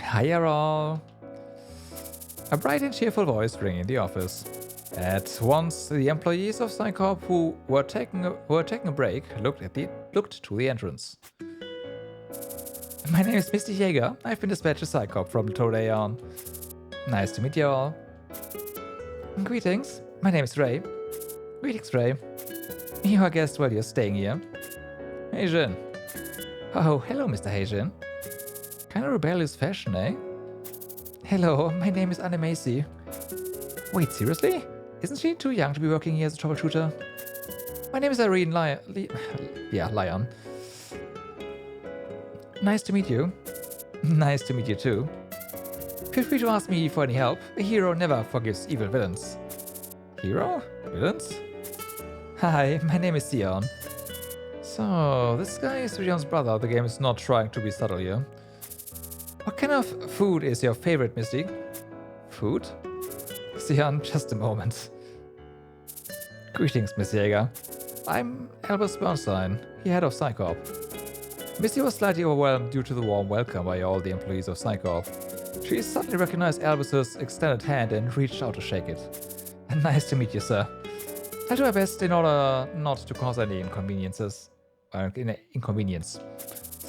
Hi all. A bright and cheerful voice rang in the office. At once, the employees of Psycorp who were taking a break looked to the entrance. My name is Misty Jaeger. I've been dispatched to Psycorp from today on. Nice to meet you all. Greetings. My name is Ray. Greetings, Ray. You're a guest while you're staying here. Heijin. Oh, hello, Mr. Heijin. Kind of rebellious fashion, eh? Hello, my name is Macy. Wait, seriously? Isn't she too young to be working here as a troubleshooter? My name is Irene Lion. Nice to meet you. Nice to meet you too. Feel free to ask me for any help. A hero never forgives evil villains. Hero? Villains? Hi, my name is Sion. So, this guy is Rion's brother. The game is not trying to be subtle here. What kind of food is your favorite, Misty? Food? Sion, just a moment. Greetings, Miss Jaeger. I'm Albus Bernstein, the head of Psycorp. Misty was slightly overwhelmed due to the warm welcome by all the employees of Psycorp. She suddenly recognized Albus's extended hand and reached out to shake it. Nice to meet you, sir. I'll do my best in order not to cause any inconvenience.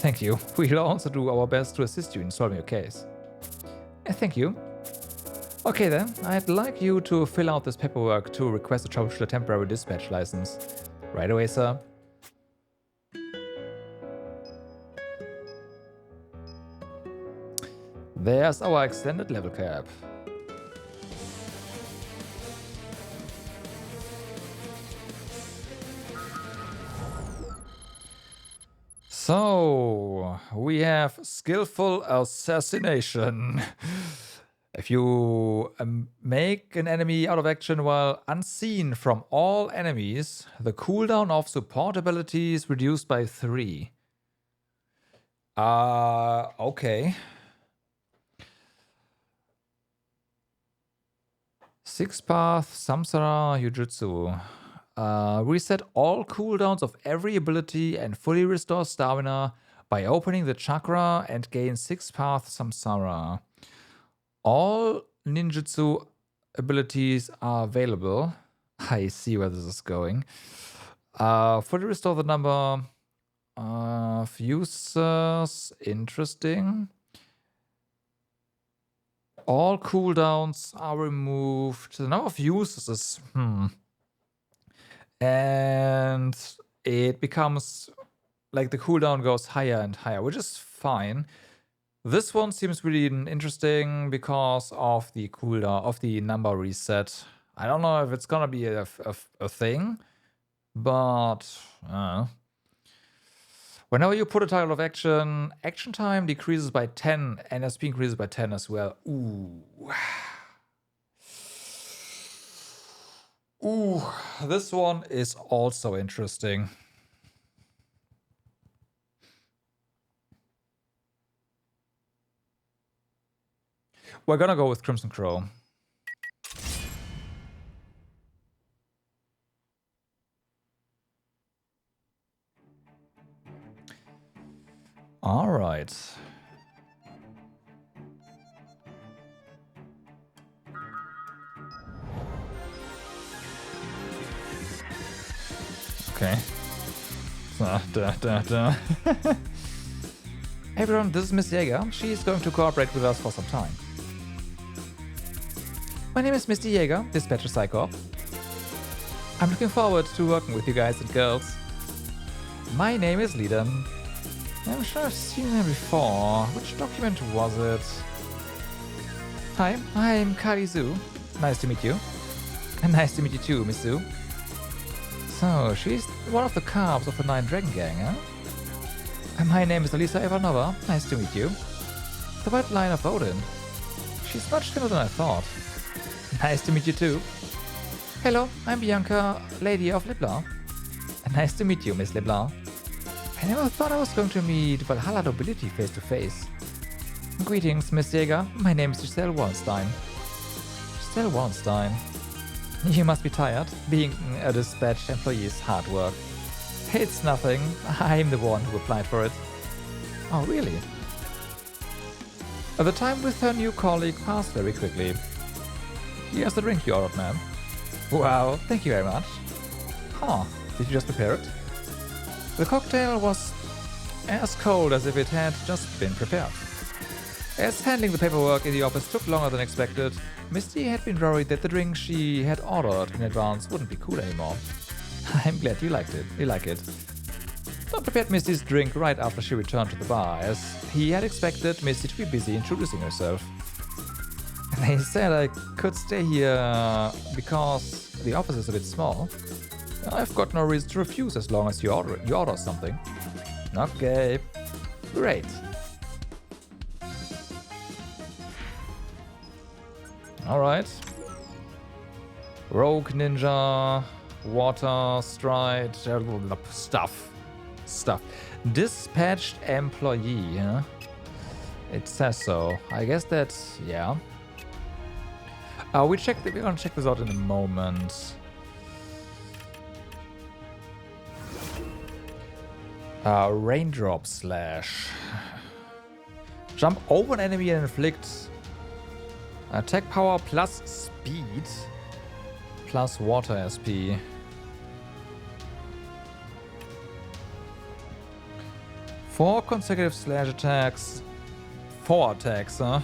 Thank you. We'll also do our best to assist you in solving your case. Thank you. Okay then, I'd like you to fill out this paperwork to request a troubleshooter temporary dispatch license. Right away, sir. There's our extended level cap. So, we have skillful assassination. If you make an enemy out of action while unseen from all enemies, the cooldown of support ability is reduced by 3. Okay. 6-path, Samsara, Jujutsu. Reset all cooldowns of every ability and fully restore stamina by opening the chakra and gain 6-path Samsara. All ninjutsu abilities are available. I see where this is going. Fully restore the number of users. Interesting. All cooldowns are removed. The number of users is... And it becomes... like the cooldown goes higher and higher, which is fine. This one seems really interesting because of the cooldown, of the number reset. I don't know if it's gonna be a thing, but whenever you put a title of action, action time decreases by 10 and SP increases by 10 as well. Ooh, this one is also interesting. We're gonna go with Crimson Crow. All right. Okay. Hey everyone, this is Miss Jaeger. She is going to cooperate with us for some time. My name is Misty Jaeger, dispatcher Psycorp. I'm looking forward to working with you guys and girls. My name is Leiden. I'm sure I've seen her before. Which document was it? Hi, I'm Karizu. Nice to meet you. And nice to meet you too, Miss Zu. So, she's one of the calves of the Nine Dragon Gang, huh? And my name is Alisa Ivanova. Nice to meet you. The White Line of Odin. She's much thinner than I thought. Nice to meet you too. Hello, I'm Bianca, Lady of Leblanc. Nice to meet you, Miss Leblanc. I never thought I was going to meet Valhalla nobility face to face. Greetings, Miss Jäger. My name is Giselle Wallenstein. Giselle Wallenstein. You must be tired. Being a dispatched employee is hard work. It's nothing. I'm the one who applied for it. Oh, really? The time with her new colleague passed very quickly. Here's the drink you ordered, ma'am. Wow, thank you very much. Huh, did you just prepare it? The cocktail was as cold as if it had just been prepared. As handling the paperwork in the office took longer than expected, Misty had been worried that the drink she had ordered in advance wouldn't be cool anymore. I'm glad you liked it. You like it. Tom prepared Misty's drink right after she returned to the bar, as he had expected Misty to be busy introducing herself. They said I could stay here because the office is a bit small. I've got no reason to refuse as long as you order something. Okay. Great. Alright. Rogue Ninja, Water, Stride, stuff. Dispatched employee, huh? It says so. I guess that's, yeah. We're gonna check this out in a moment. Raindrop slash. Jump over an enemy and inflict attack power plus speed plus water SP. Four consecutive slash attacks. 4 attacks, huh?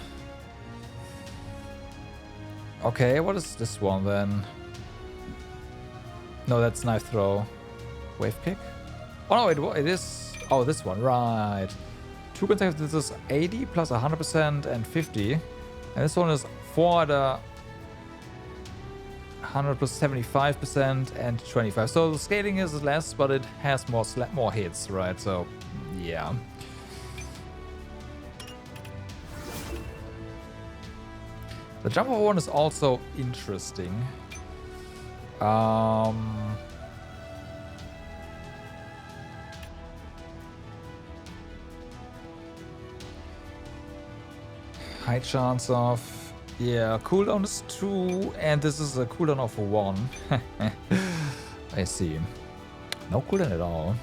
Okay, what is this one then? No, that's knife throw. Wave kick? Oh no, it is. Oh, this one, right. 2 consecutive, this is 80 plus 100% and 50. And this one is 4 at a 100 plus 75% and 25. So the scaling is less, but it has more hits, right? So, yeah. The jump over one is also interesting. High chance of... Yeah, cooldown is 2, and this is a cooldown of 1. I see. No cooldown at all.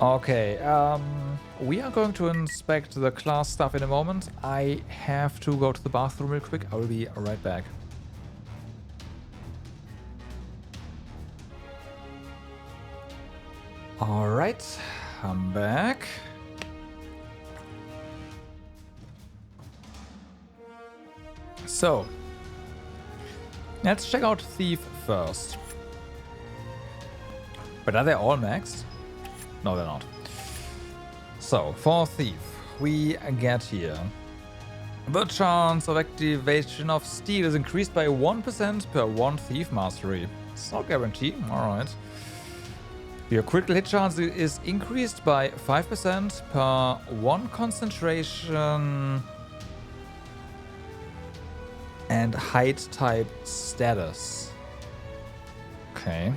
Okay, we are going to inspect the class stuff in a moment. I have to go to the bathroom real quick. I will be right back. Alright, I'm back. So, let's check out Thief first. But are they all maxed? No, they're not. So, for Thief, we get here. The chance of activation of Steel is increased by 1% per 1 Thief Mastery. It's not guaranteed, alright. Your critical hit chance is increased by 5% per 1 concentration and height type status. Okay.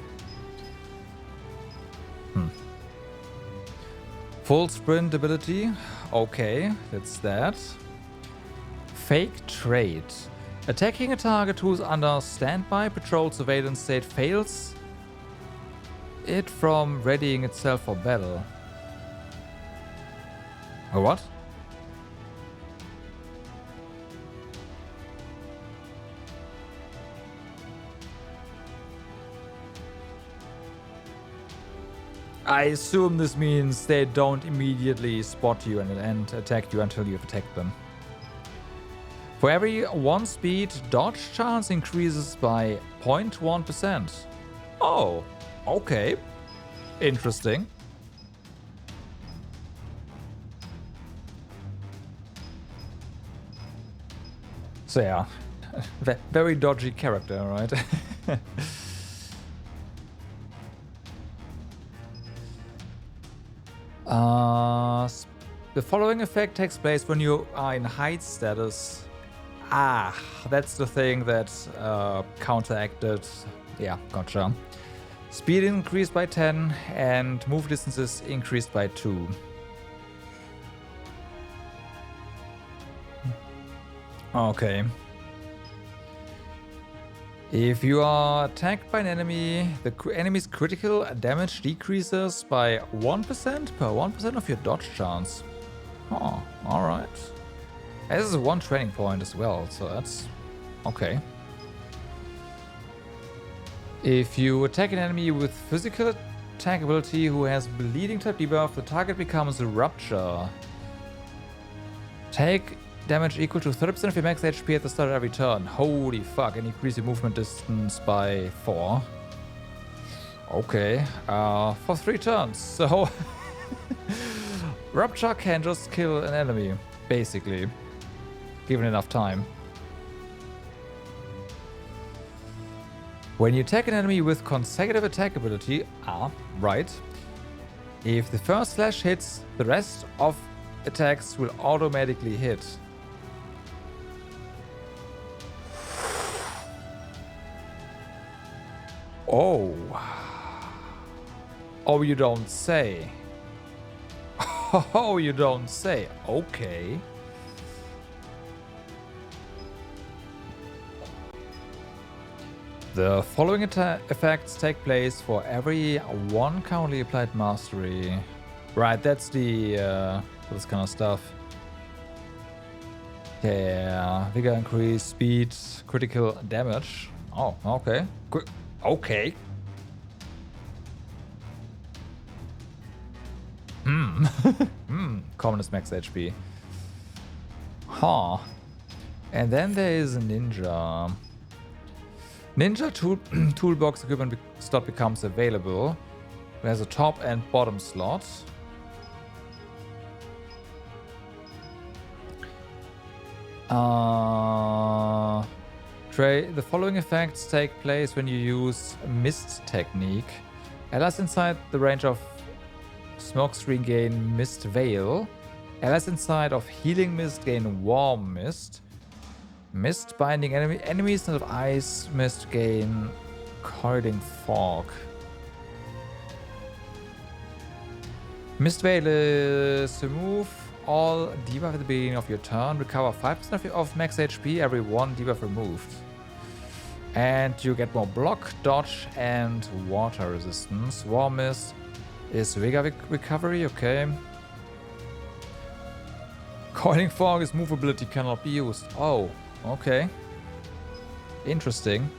Full sprint ability. Okay, that's that. Fake trait. Attacking a target who's under standby patrol surveillance state fails it from readying itself for battle. Or what? I assume this means they don't immediately spot you and attack you until you've attacked them. For every 1 speed, dodge chance increases by 0.1%. Oh, okay. Interesting. So yeah, very dodgy character, right? The following effect takes place when you are in hide status. Ah, that's the thing that counteracted. Yeah, gotcha. Speed increased by 10 and move distances increased by 2. Okay. If you are attacked by an enemy, the enemy's critical damage decreases by 1% per 1% of your dodge chance. Oh, alright. This is one training point as well, so that's okay. If you attack an enemy with physical attack ability who has bleeding type debuff, the target becomes a rupture. Take damage equal to 30% of your max HP at the start of every turn. Holy fuck, and increase your movement distance by 4. Okay, for 3 turns. So Rupture can just kill an enemy, basically, given enough time. When you attack an enemy with consecutive attack ability, right. If the first slash hits, the rest of attacks will automatically hit. Oh. Oh, you don't say. Oh, you don't say. Okay. The following effects take place for every one currently applied mastery. Right, that's the this kind of stuff. Yeah, vigor increase, speed, critical damage. Oh, okay. Okay. Common is max HP. Huh. And then there is Ninja. Ninja toolbox equipment slot becomes available. There's a top and bottom slot. The following effects take place when you use Mist technique. Allies inside the range of Smokescreen gain Mist Veil. Allies inside of Healing Mist gain Warm Mist. Mist binding enemies inside of Ice Mist gain Coiling Fog. Mist Veil is remove all debuff at the beginning of your turn. Recover 5% of max HP every one debuff removed. And you get more block, dodge, and water resistance. Warm Mist is vigor recovery, okay. Coiling Fog is movability cannot be used. Oh, okay. Interesting.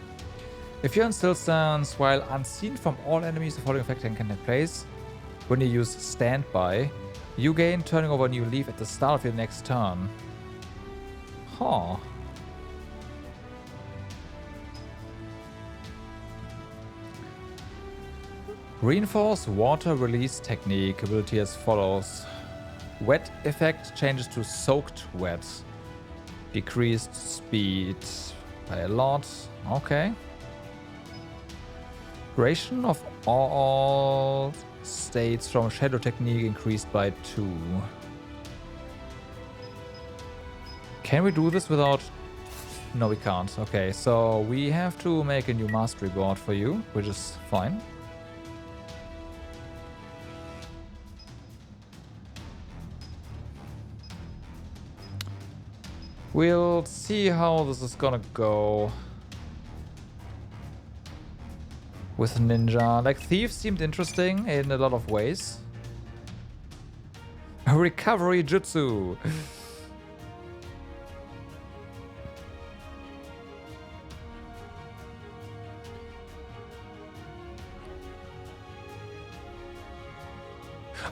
If you're in still stance while unseen from all enemies, the following effect can take place. When you use standby, you gain turning over a new leaf at the start of your next turn. Huh. Reinforce water release technique ability as follows. Wet effect changes to soaked wet. Decreased speed by a lot. Okay. Duration of all states from shadow technique increased by 2. Can we do this without... No, we can't. Okay, so we have to make a new mastery board for you, which is fine. We'll see how this is gonna go with Ninja. Like, Thief seemed interesting in a lot of ways. Recovery Jutsu.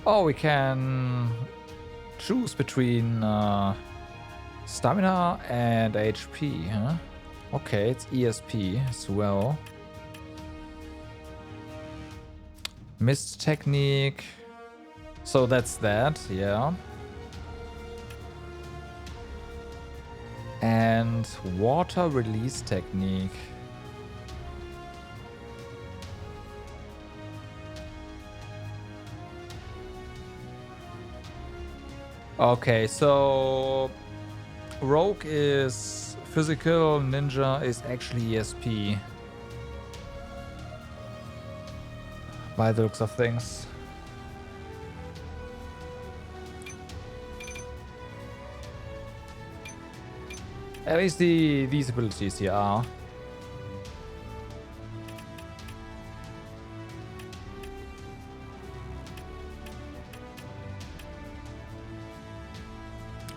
Oh, we can choose between stamina and HP, huh? Okay, it's ESP as well. Mist technique. So that's that, yeah. And water release technique. Okay, so Rogue is physical, Ninja is actually ESP. By the looks of things. At least these abilities here are.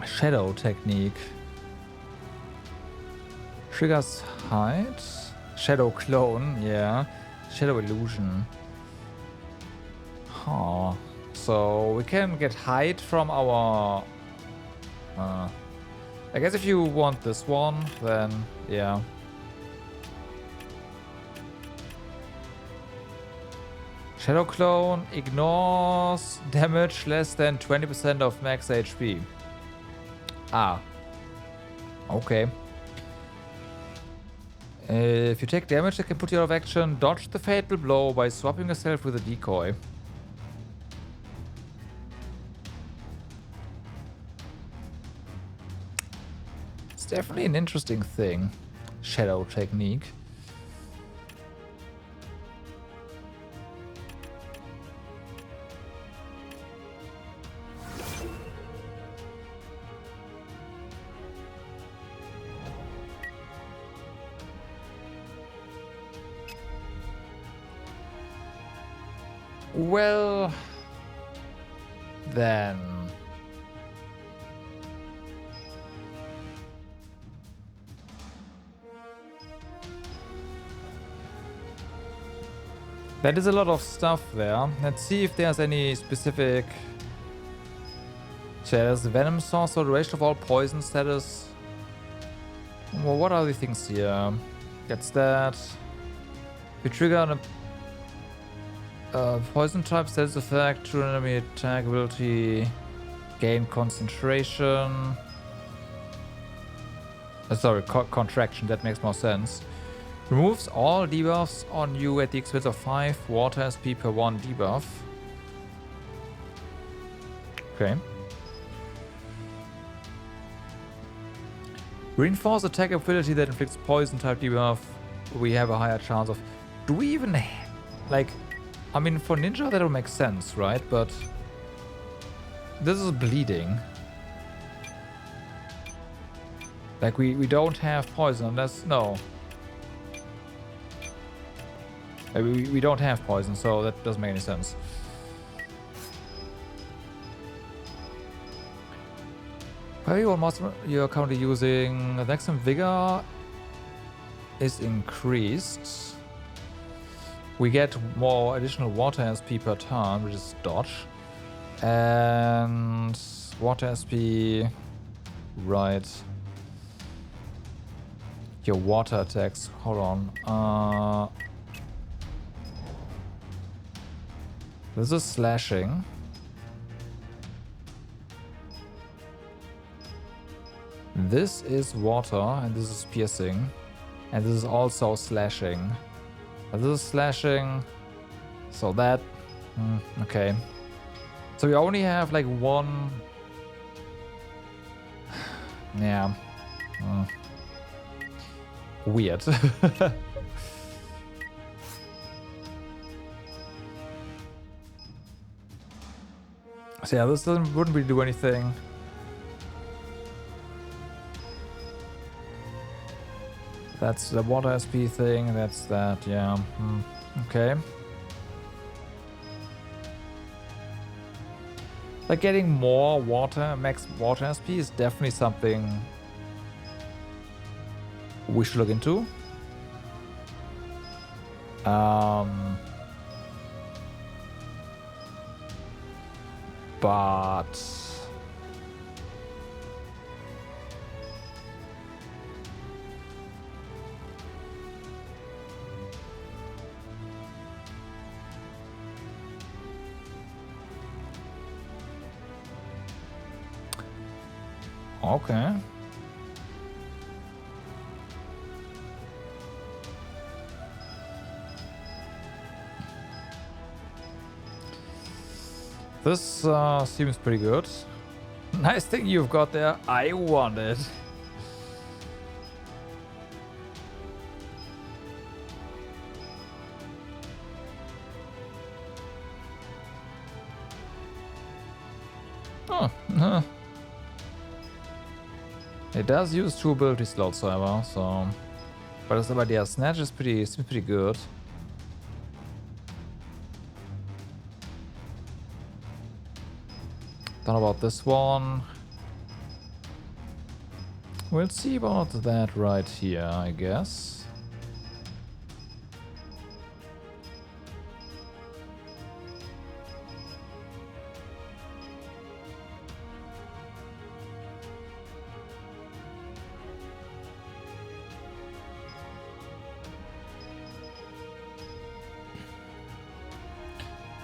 Shadow technique. Triggers hide. Shadow clone, yeah. Shadow illusion. Huh. So we can get hide from our... I guess if you want this one, then yeah. Shadow clone ignores damage less than 20% of max HP. Ah. Okay. If you take damage, you can put you out of action, dodge the fatal blow by swapping yourself with a decoy. It's definitely an interesting thing. Shadow technique. Well, then. That is a lot of stuff there. Let's see if there's any specific... There's Venom Source, so duration of all poison status. Well, what are the things here? Gets that. If you trigger on a poison type status effect, true enemy attack ability, gain concentration. Sorry, contraction, that makes more sense. Removes all debuffs on you at the expense of 5 water SP per 1 debuff. Okay. Reinforce attack ability that inflicts poison type debuff. We have a higher chance of... Do we even... Like... I mean, for ninja that would make sense, right? But... This is bleeding. Like, we don't have poison unless... No. We don't have poison, so that doesn't make any sense. Probably one monster you're currently using. The maximum vigor is increased. We get more additional water SP per turn, which is dodge. And water SP, right. Your water attacks, hold on. This is slashing. This is water, and this is piercing. And this is also slashing. And this is slashing. So that... okay. So we only have like one... yeah. Weird. So yeah, this wouldn't really do anything. That's the water SP thing, that's that, yeah. Okay. Like getting more water, max water SP is definitely something we should look into. But Okay. This seems pretty good. Nice thing you've got there. I want it. Oh, it does use 2 ability slots, however, so. But yeah, Snatch is seems pretty good. Don't know about this one. We'll see about that right here, I guess.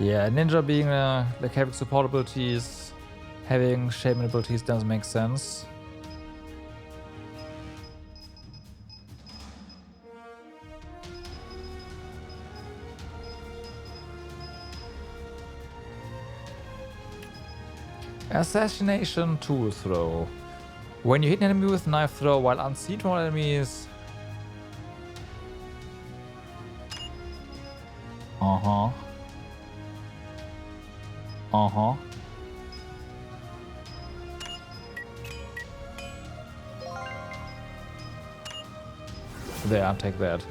Yeah, ninja being like having support abilities, having shaman abilities doesn't make sense. Assassination tool throw. When you hit an enemy with knife throw while unseen from all enemies. Uh-huh. Uh-huh. There, I'll take that.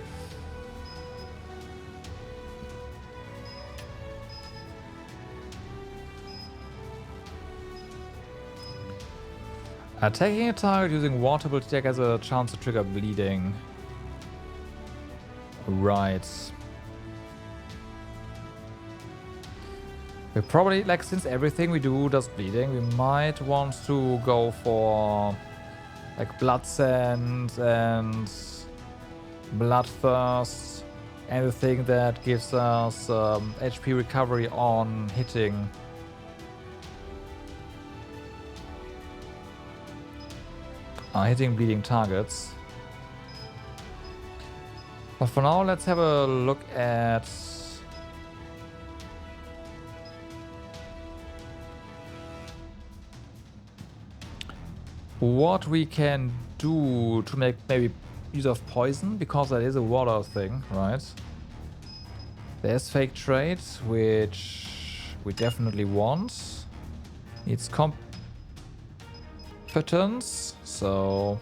Attacking a target using water will take as a chance to trigger bleeding. Right. We probably, like, since everything we do does bleeding, we might want to go for, like, Blood Scent and Bloodthirst. Anything that gives us HP recovery on hitting. Hitting bleeding targets. But for now, let's have a look at what we can do to make maybe use of poison, because that is a water thing, right? There's fake trade, which we definitely want. Needs competence, so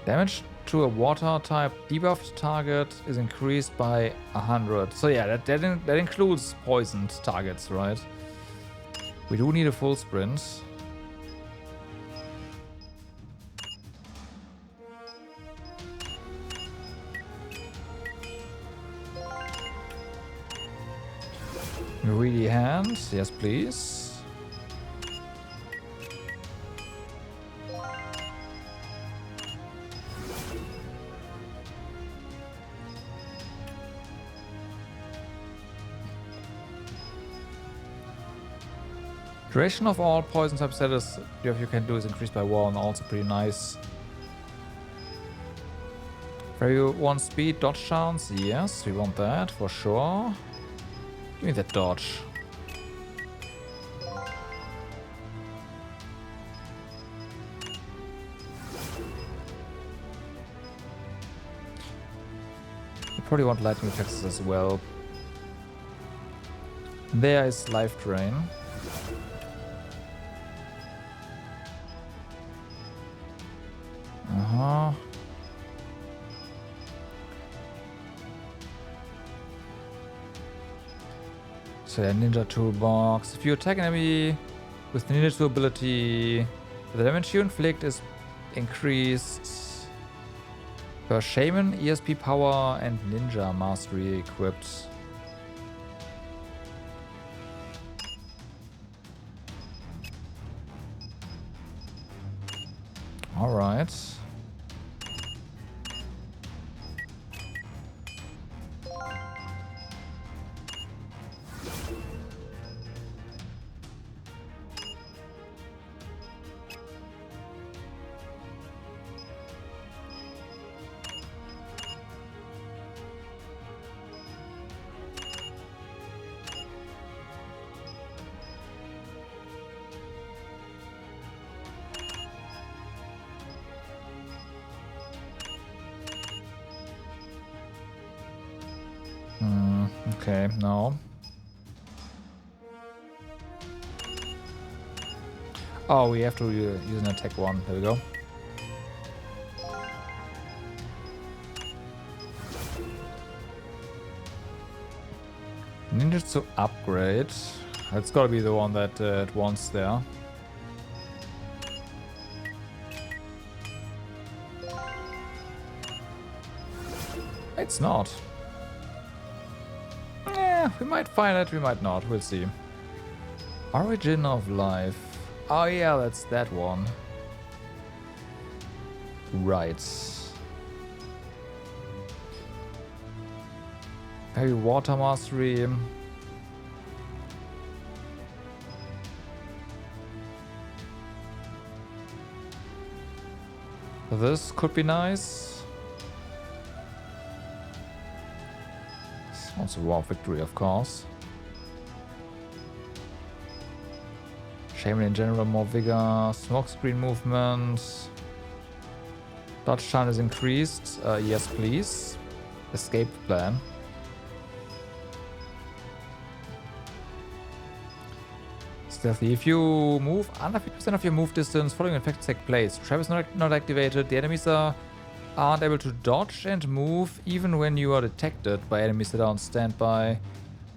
damage to a water type debuffed target is increased by 100. So yeah, that includes poisoned targets, right? We do need a full sprint. Greedy hand, yes please. Duration of all poison type status you can do is increased by 1, also pretty nice. Very 1 speed, dodge chance, yes, we want that for sure. Give me that dodge. You probably want lightning effects as well. There is life drain. Uh-huh. So yeah, ninja toolbox. If you attack an enemy with the ninja tool ability, the damage you inflict is increased per shaman, ESP power, and ninja mastery equipped. Alright. Okay, no. Oh, we have to use an attack one. There we go. Ninjutsu upgrade. That's gotta be the one that it wants there. It's not. We might find it, we might not. We'll see. Origin of life. Oh yeah, that's that one. Right. Maybe water mastery. This could be nice. Also War Victory, of course. Shaman in general, more vigor. Smokescreen movement. Dodge time is increased. Yes, please. Escape plan. Stealthy. If you move under 50% of your move distance following effects take place, trap is not activated. The enemies aren't able to dodge and move even when you are detected by enemies that are on standby.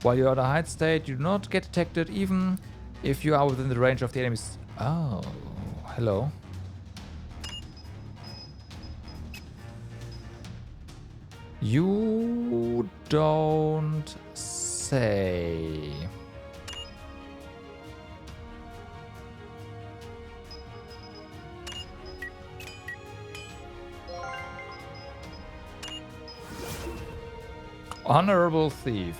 While you are in a hide state, you do not get detected even if you are within the range of the enemies. Oh, hello. You don't say. Honorable Thief.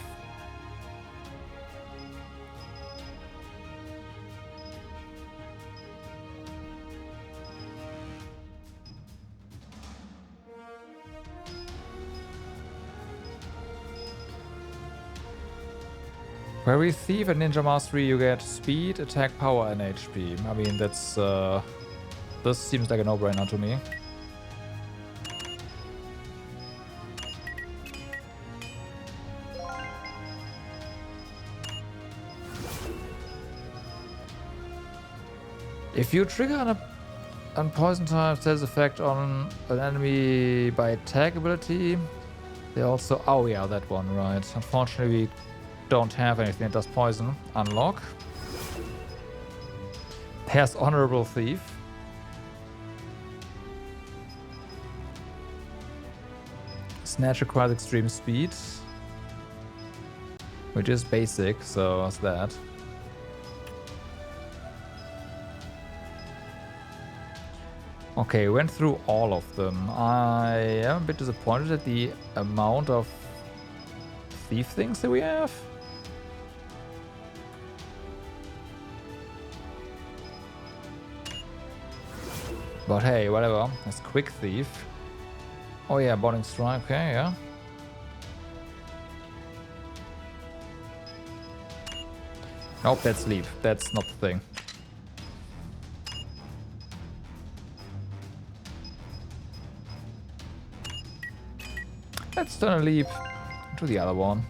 Very Thief and Ninja Mastery, you get speed, attack, power, and HP. I mean, that's this seems like a no-brainer to me. If you trigger an poison type status effect on an enemy by attack ability, they also... Oh yeah, that one, right. Unfortunately, we don't have anything that does poison. Unlock. There's Honorable Thief. Snatch requires extreme speed, which is basic, so what's that? Okay, went through all of them. I am a bit disappointed at the amount of thief things that we have. But hey, whatever. That's Quick Thief. Oh yeah, Boarding Strike, okay, yeah. Nope, that's Leap. That's not the thing. Let's turn a leap to the other one.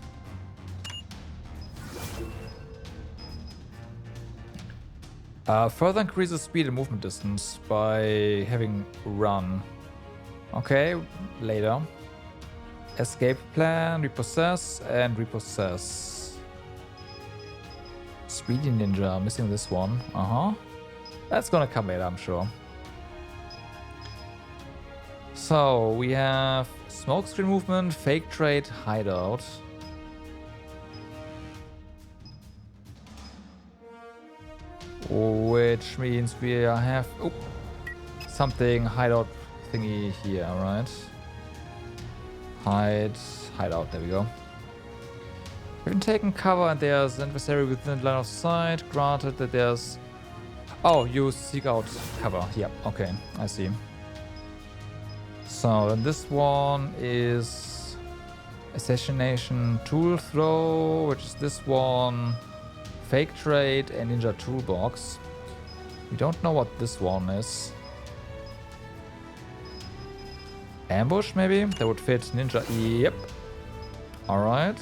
Further increases speed and movement distance by having run. Okay, later. Escape plan, repossess, and repossess. Speedy Ninja, missing this one. That's gonna come later, I'm sure. So, we have smokescreen movement, fake trade, hideout. Which means we have something hideout thingy here, right? Hide out, there we go. We've been taken cover and there's an adversary within line of sight. Granted that there's... Oh, you seek out cover. Yep, okay, I see. So, then this one is... Assassination Tool Throw, which is this one. Fake Trade and Ninja Toolbox. We don't know what this one is. Ambush, maybe? That would fit Ninja. Yep. Alright.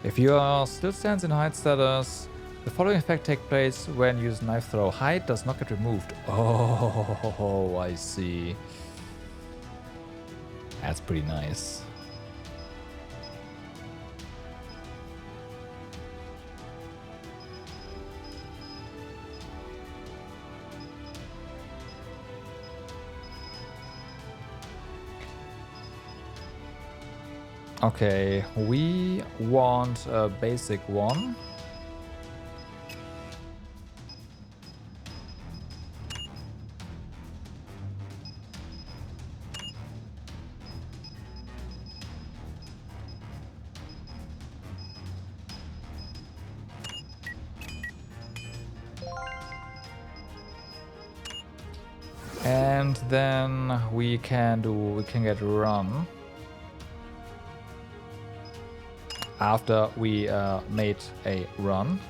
If you are still stands in hide status, the following effect takes place when you use knife throw. Hide does not get removed. Oh, I see. That's pretty nice. Okay, we want a basic one. And then we can get run. After we made a run.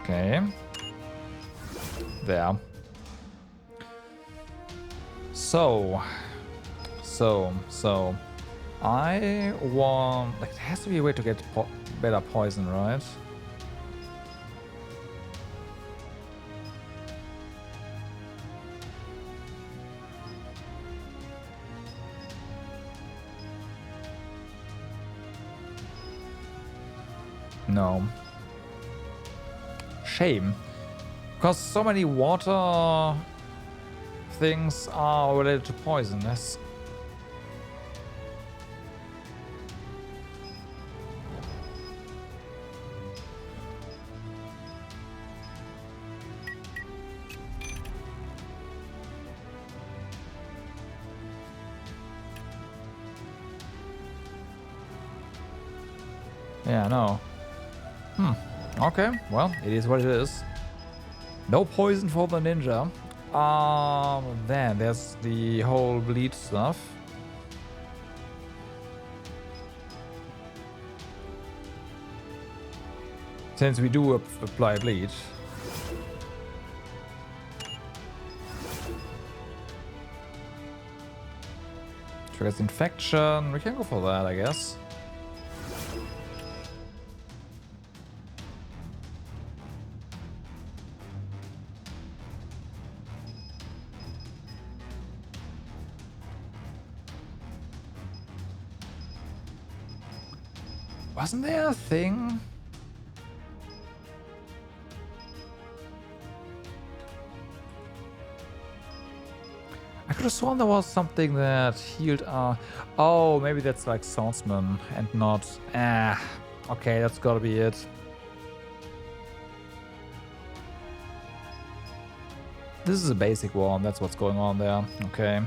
Okay. There. So I want, like, there has to be a way to get better poison, right? No. Shame. Because so many water things are related to poisonous. Yeah, no. Okay, well, it is what it is. No poison for the ninja. Then there's the whole bleed stuff. Since we do apply bleed. Triggers infection. We can go for that, I guess. Wasn't there a thing? I could have sworn there was something that healed oh, maybe that's like Swordsman and not... okay, that's gotta be it. This is a basic one, that's what's going on there. Okay.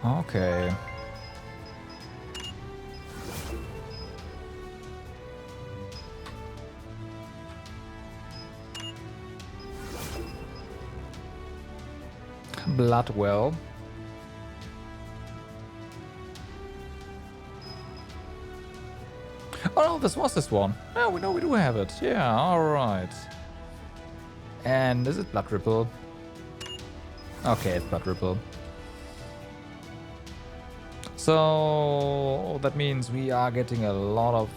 Okay. Bloodwell. this was this one. Oh, we know we do have it. Yeah, alright. And is it Blood Ripple? Okay, it's Blood Ripple. So that means we are getting a lot of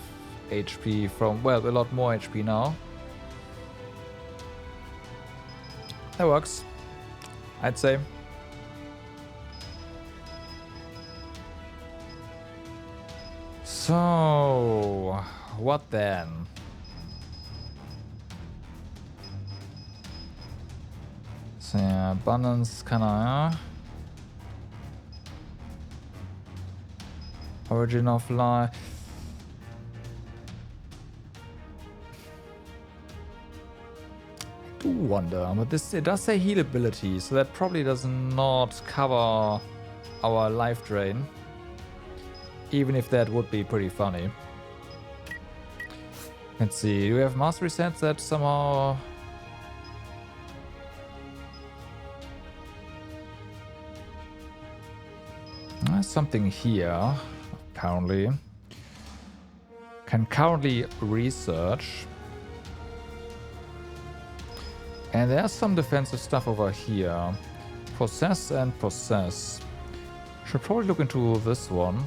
HP from, well, a lot more HP now. That works, I'd say. So, what then? So yeah, abundance kinda, origin of life. I do wonder, but this, it does say heal ability, so that probably does not cover our life drain. Even if that would be pretty funny. Let's see, do we have mastery sets that somehow... There's something here, apparently. Can currently research. And there's some defensive stuff over here. Possess and possess. Should probably look into this one.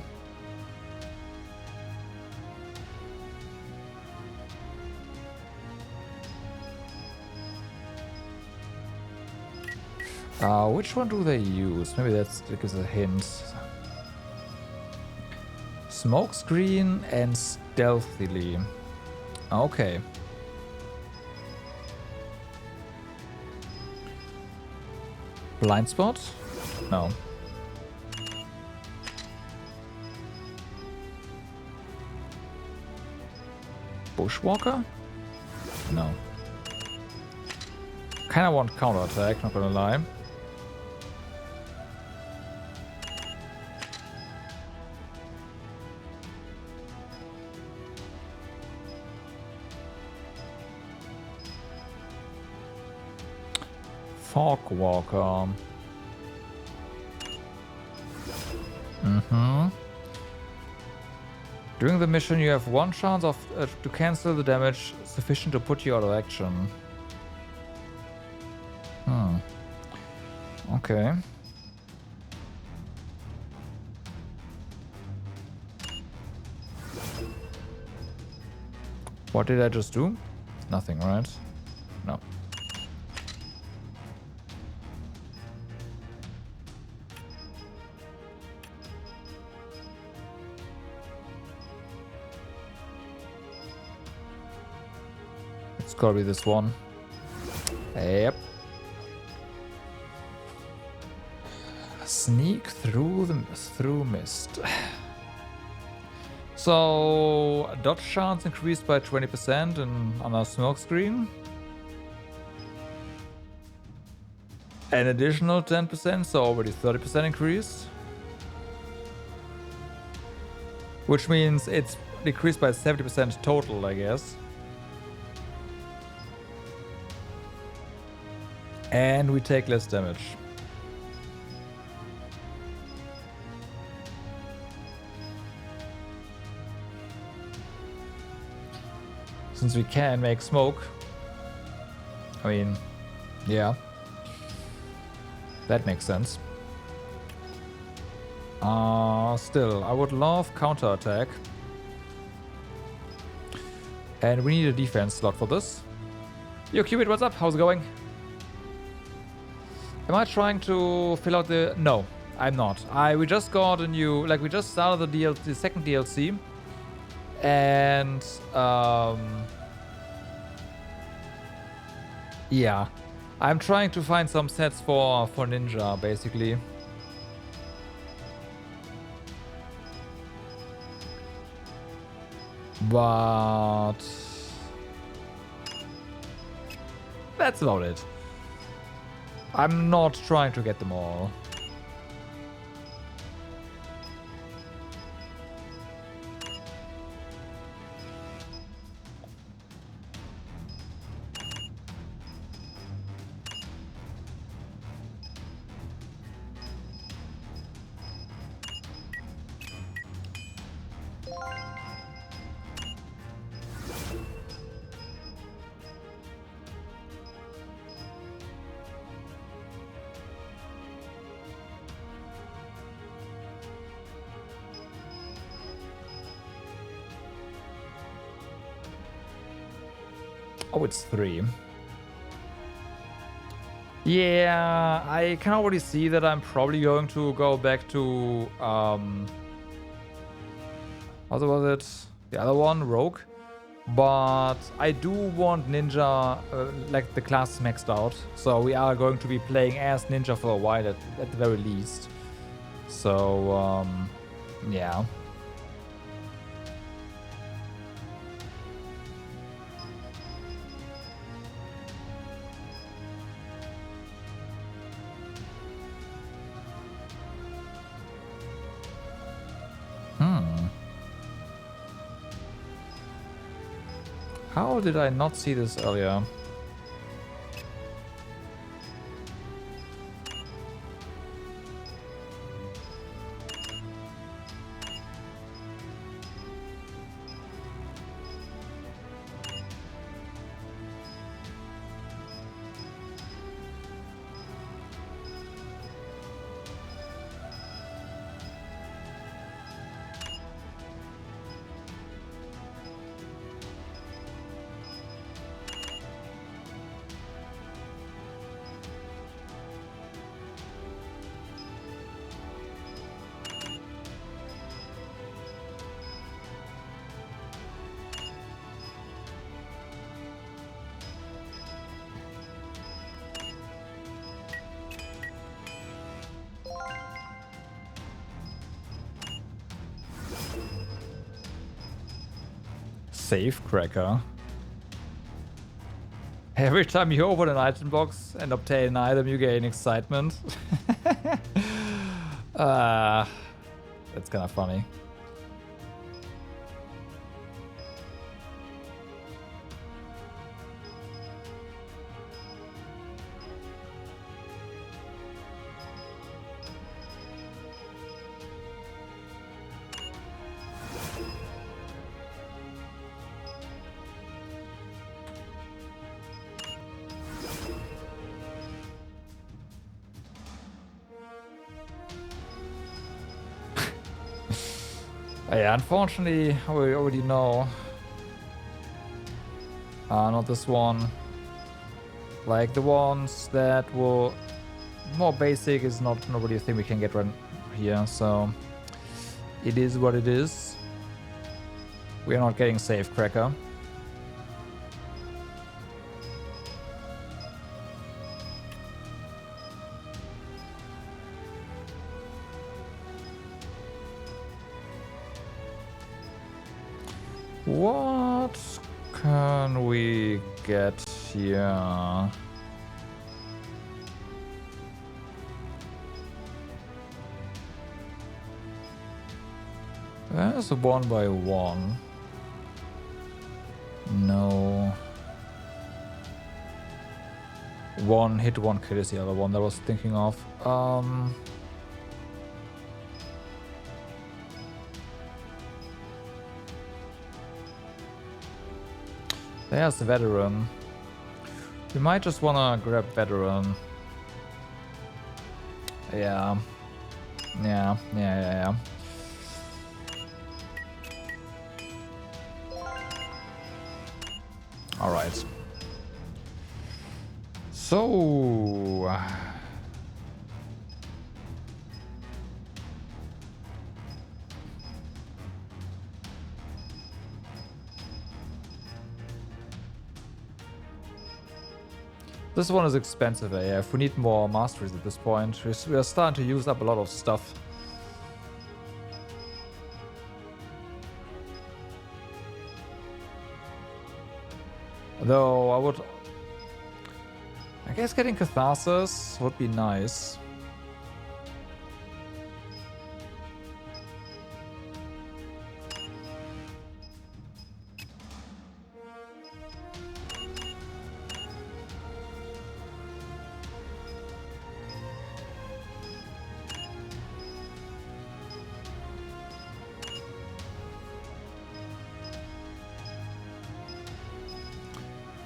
Which one do they use? Maybe that gives a hint. Smokescreen and stealthily. Okay. Blind spot? No. Bushwalker? No. Kinda want counterattack, not gonna lie. Fogwalker. During the mission, you have one chance of to cancel the damage sufficient to put you out of action. Okay. What did I just do? Nothing, right? No. It's gotta be this one. Yep. Sneak through mist. So dodge chance increased by 20% on our smoke screen. An additional 10%, so already 30% increased. Which means it's decreased by 70% total, I guess. And we take less damage. Since we can make smoke. I mean, yeah. That makes sense. Still, I would love counterattack. And we need a defense slot for this. Yo, Cupid, what's up? How's it going? Am I trying to fill out the... No, I'm not. We just got a new... Like, we just started the second DLC. And... yeah. I'm trying to find some sets for Ninja, basically. But... that's about it. I'm not trying to get them all. Oh, it's 3. Yeah, I can already see that I'm probably going to go back to what was it? The other one, Rogue. But I do want Ninja, like the class maxed out. So we are going to be playing as Ninja for a while at the very least. So, yeah. How did I not see this earlier? Safe cracker. Every time you open an item box and obtain an item, you gain excitement. That's kind of funny. Yeah, unfortunately, we already know. Not this one. Like the ones that were more basic is not really a thing we can get right here, so it is what it is. We are not getting safe cracker. What can we get here? There's a 1x1. No. One hit, one kill is the other one that I was thinking of. There's the veteran. We might just wanna grab veteran. Yeah. Alright. So... This one is expensive AF. We need more masteries at this point. We are starting to use up a lot of stuff. Though I guess getting Catharsis would be nice.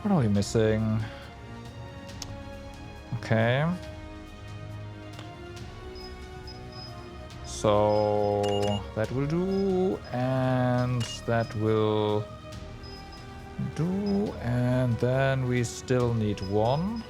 What are we missing? Okay. So that will do, and that will do, and And then we still need one.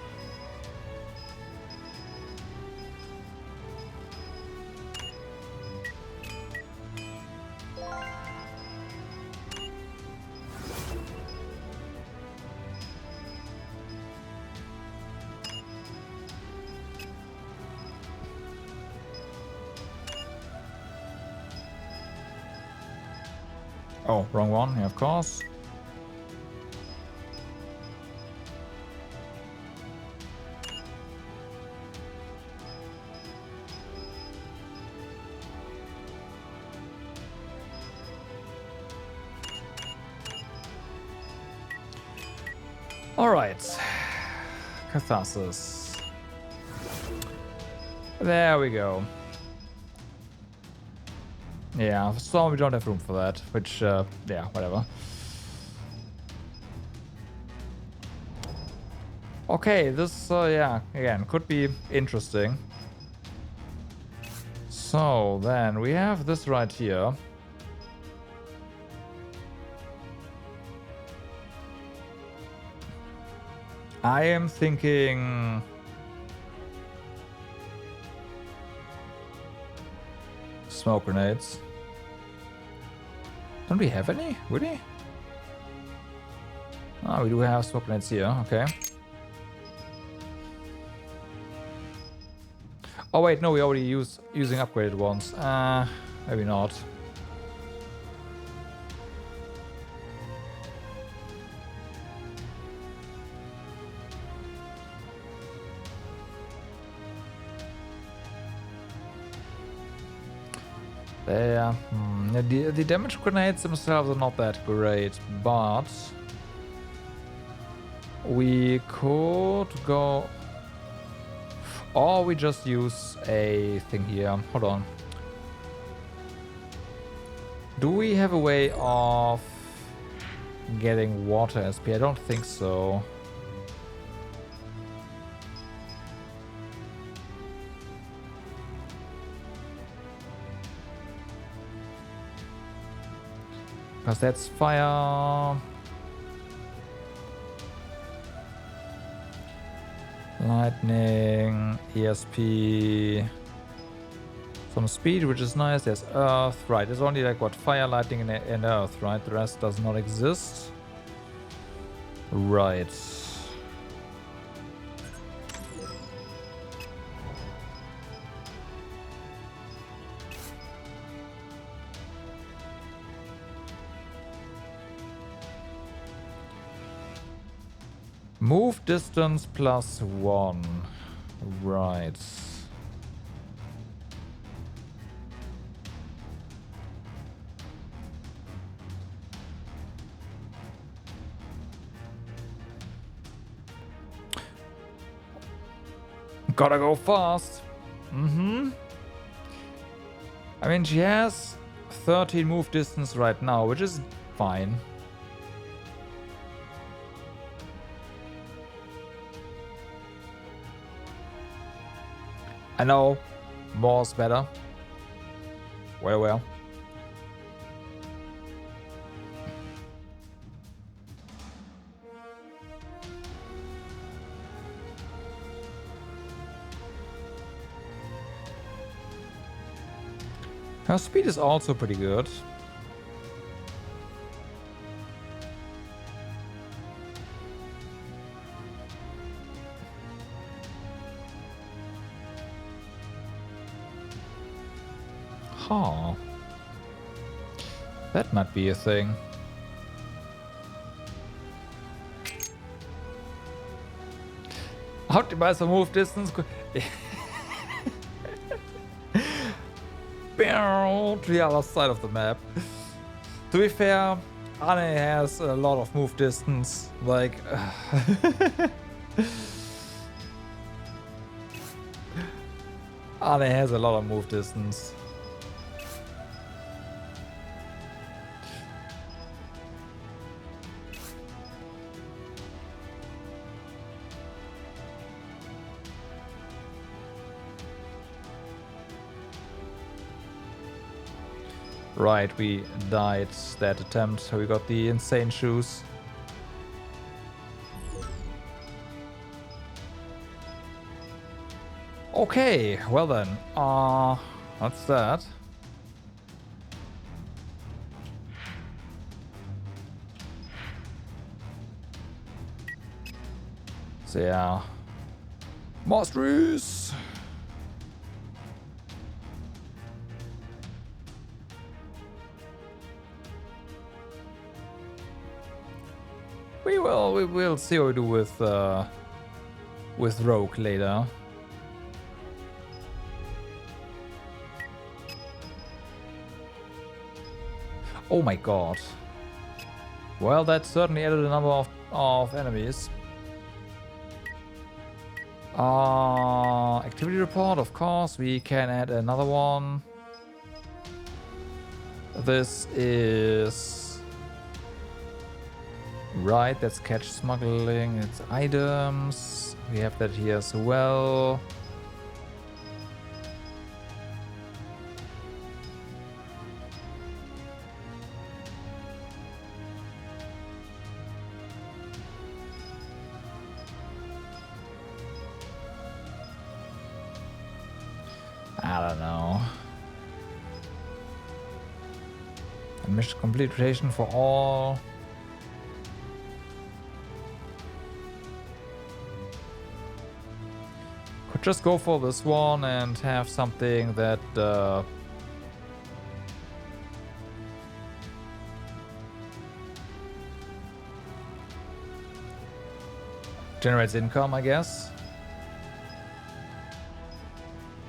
Oh, wrong one, yeah, of course. All right, Catharsis. There we go. Yeah, so we don't have room for that, which, yeah, whatever. Okay, this, yeah, again, could be interesting. So, then, we have this right here. I am thinking... smoke grenades. Don't we have any? Really? Oh, we do have smoke grenades here. Okay. Oh wait, no, we already using upgraded ones. Maybe not. There. The damage grenades themselves are not that great, but we could go, or we just use a thing here. Hold on. Do we have a way of getting water SP? I don't think so. Because that's fire. Lightning, ESP. Some speed, which is nice. There's earth. Right, there's only like what? Fire, lightning, and earth, right? The rest does not exist. Right. Move distance +1. Right. Gotta go fast. I mean, she has 13 move distance right now, which is fine. I know, more's better. Well. Her speed is also pretty good. Huh. That might be a thing. Optimize the move distance. To the other side of the map. To be fair, Anne has a lot of move distance. Like... Anne has a lot of move distance. Right, we died that attempt, so we got the insane shoes. Okay, well then. That's that. So yeah. Masteries! We will see what we do with Rogue later. Oh my god. Well, that certainly added a number of enemies. Activity report, of course. We can add another one. This is... Right, that's catch smuggling. It's items. We have that here as well. I don't know. A mission complete rotation for all. Could just go for this one and have something that generates income, I guess.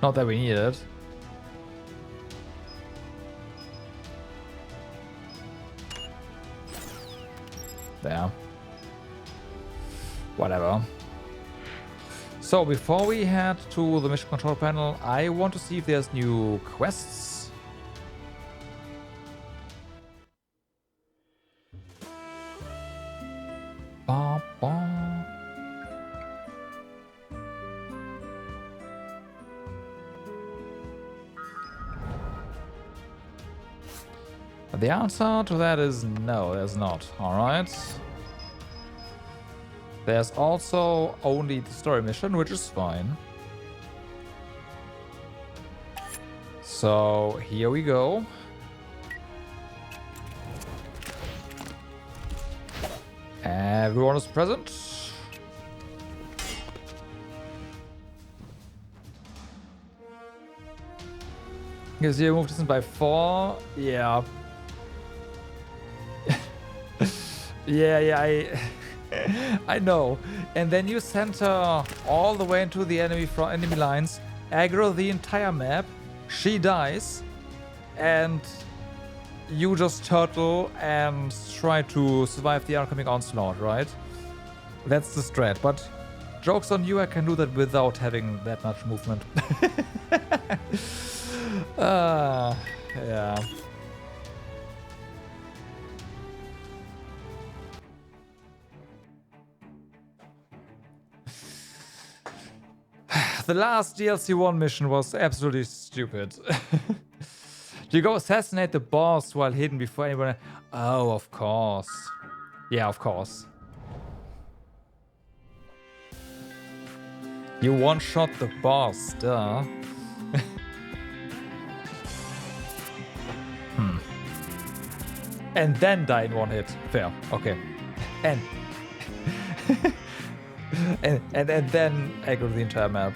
Not that we need it. There. Whatever. So before we head to the mission control panel, I want to see if there's new quests. Ba, ba. The answer to that is no, there's not. Alright. There's also only the story mission, which is fine. So here we go. Everyone is present. Gives you move distance by 4. Yeah. Yeah, I know. And then you center all the way into the enemy lines, aggro the entire map, she dies, and you just turtle and try to survive the oncoming onslaught, right? That's the strat, but joke's on you, I can do that without having that much movement. Yeah. The last DLC 1 mission was absolutely stupid. You go assassinate the boss while hidden before anyone... Oh, of course. Yeah, of course. You one-shot the boss, duh. And then die in one hit. Fair. Okay. And... and then aggro the entire map.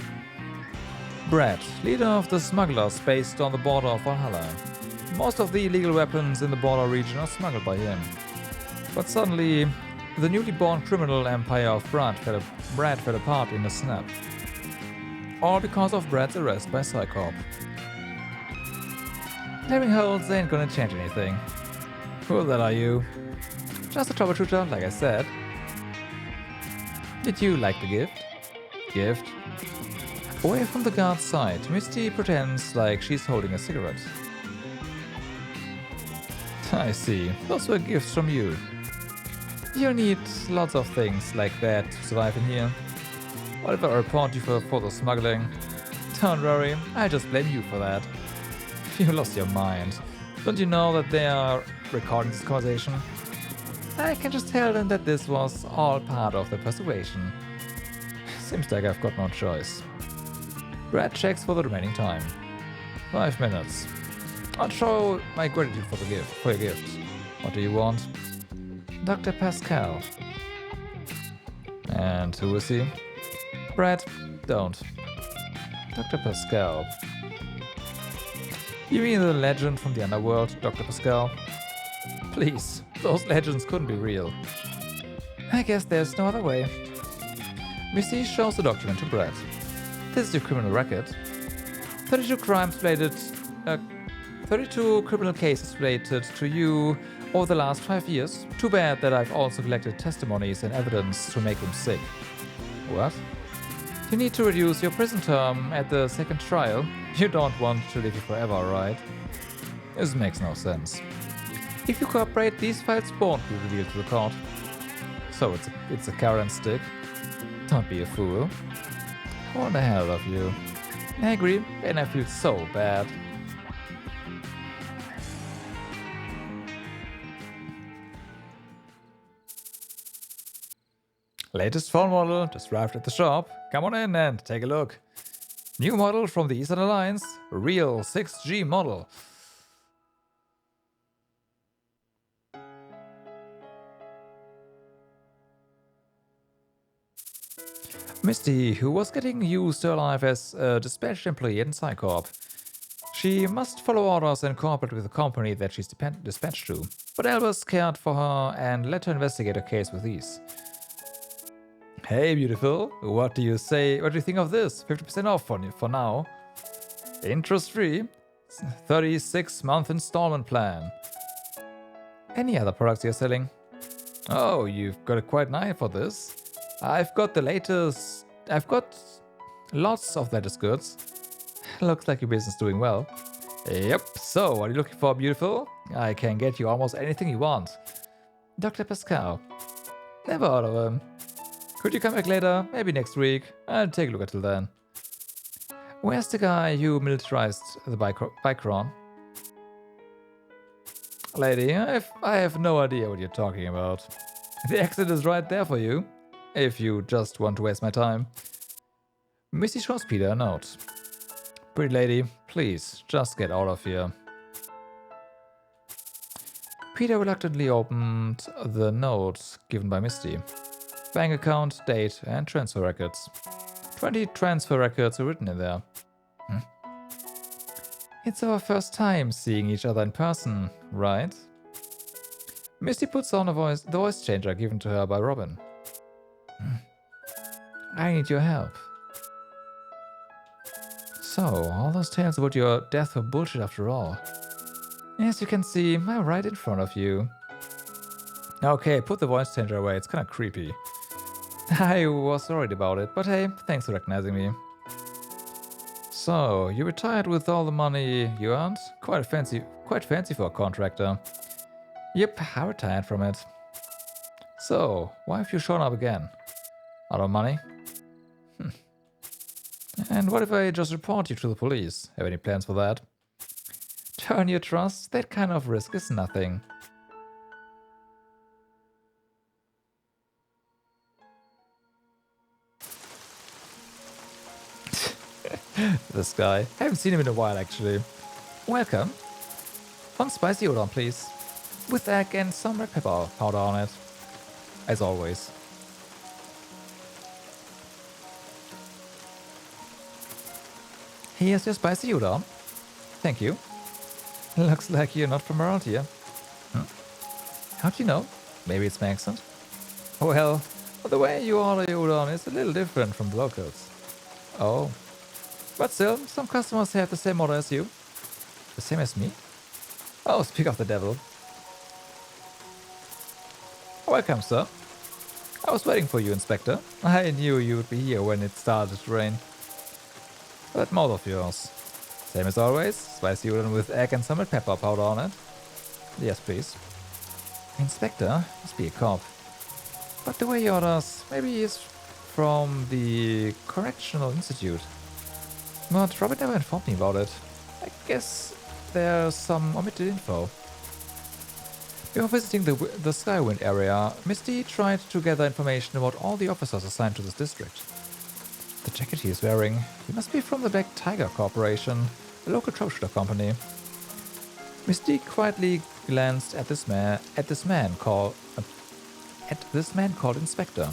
Brad, leader of the smugglers based on the border of Valhalla. Most of the illegal weapons in the border region are smuggled by him. But suddenly, the newly born criminal empire of Brad fell apart in a snap. All because of Brad's arrest by Psycorp. Clearing holes ain't gonna change anything. Who the hell are you? Just a troubleshooter, like I said. Did you like the gift? Gift? Away from the guard's side, Misty pretends like she's holding a cigarette. I see. Those were gifts from you. You'll need lots of things like that to survive in here. What if I report you for the smuggling? Don't worry, I just blame you for that. You lost your mind. Don't you know that they are recording this conversation? I can just tell them that this was all part of the persuasion. Seems like I've got no choice. Brad checks for the remaining time. 5 minutes. I'll show my gratitude for your gift. What do you want? Dr. Pascal. And who is he? Brad, don't. Dr. Pascal. You mean the legend from the underworld, Dr. Pascal? Please, those legends couldn't be real. I guess there's no other way. Misty shows the document to Brad. This is your criminal record. 32 criminal cases related to you over the last 5 years. Too bad that I've also collected testimonies and evidence to make him sick. What? You need to reduce your prison term at the second trial. You don't want to live here forever, right? This makes no sense. If you cooperate, these files won't be revealed to the court. So it's a carrot and stick. Don't be a fool. What the hell of you? I agree, and I feel so bad. Latest phone model just arrived at the shop. Come on in and take a look. New model from the Eastern Alliance. Real 6G model. Misty, who was getting used to her life as a dispatched employee in Psycorp. She must follow orders and cooperate with the company that she's dispatched to. But Albus cared for her and let her investigate her case with ease. Hey, beautiful. What do you say? What do you think of this? 50% off for now. Interest-free. 36-month installment plan. Any other products you're selling? Oh, you've got a quite an eye for this. I've got lots of latest goods. Looks like your business is doing well. Yep, so what are you looking for, beautiful? I can get you almost anything you want. Dr. Pascal. Never heard of him. Could you come back later? Maybe next week. I'll take a look until then. Where's the guy who militarized the Bicron? Lady, I have no idea what you're talking about. The exit is right there for you. If you just want to waste my time. Misty shows Peter a note. Pretty lady, please, just get out of here. Peter reluctantly opened the note given by Misty. Bank account, date, and transfer records. 20 transfer records are written in there. It's our first time seeing each other in person, right? Misty puts on the voice changer given to her by Robin. I need your help. So, all those tales about your death were bullshit after all. As you can see, I'm right in front of you. Okay, put the voice changer away, it's kinda creepy. I was worried about it, but hey, thanks for recognizing me. So, you retired with all the money you earned? Quite fancy for a contractor. Yep, I retired from it. So, why have you shown up again? Out of money? And what if I just report you to the police? Have any plans for that? Turn your trust? That kind of risk is nothing. This guy. Haven't seen him in a while, actually. Welcome. One spicy udon, please. With egg and some red pepper powder on it. As always. Here's your spicy udon. Thank you. Looks like you're not from around here. How'd you know? Maybe it's my accent? Well, the way you order your udon is a little different from the locals. Oh. But still, some customers have the same order as you. The same as me? Oh, speak of the devil. Welcome, sir. I was waiting for you, Inspector. I knew you would be here when it started to rain. That mouth of yours. Same as always, spicy udon with egg and some red pepper powder on it. Yes, please. Inspector must be a cop. But the way he orders, maybe he's from the Correctional Institute. But Robin never informed me about it. I guess there's some omitted info. Before visiting the Skywind area, Misty tried to gather information about all the officers assigned to this district. The jacket he is wearing. He must be from the Black Tiger Corporation, a local troubleshooter company. Misty quietly glanced at this man called Inspector.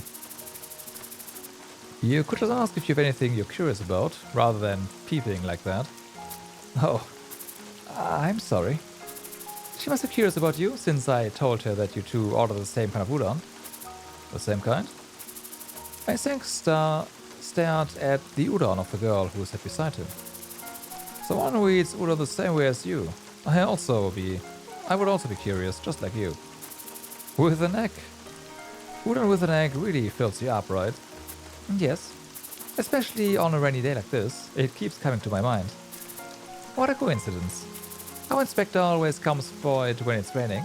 You could just ask if you have anything you're curious about, rather than peeping like that. Oh, I'm sorry. She must be curious about you, since I told her that you two ordered the same kind of udon. The same kind? I think stared at the udon of the girl who sat beside him. Someone who eats udon the same way as you. I would also be curious, just like you. With an egg. Udon with an egg really fills you up, right? Yes. Especially on a rainy day like this, it keeps coming to my mind. What a coincidence. Our inspector always comes for it when it's raining.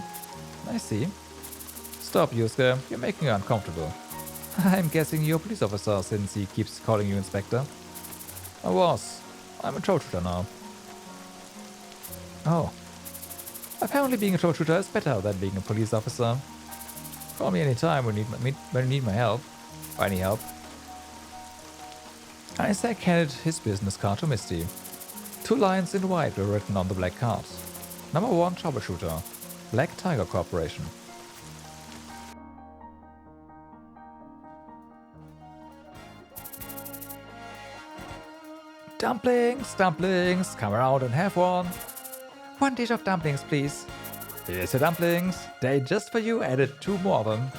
I see. Stop, Yusuke. You're making me uncomfortable. I'm guessing you're a police officer since he keeps calling you inspector. I was. I'm a troubleshooter now. Oh. Apparently being a troubleshooter is better than being a police officer. Call me anytime when you need my help. Or any help. Isaac handed his business card to Misty. 2 lines in white were written on the black card. Number 1 Troubleshooter. Black Tiger Corporation. Dumplings, dumplings, come around and have one. 1 dish of dumplings, please. Here's your dumplings. They just for you added 2 more of them.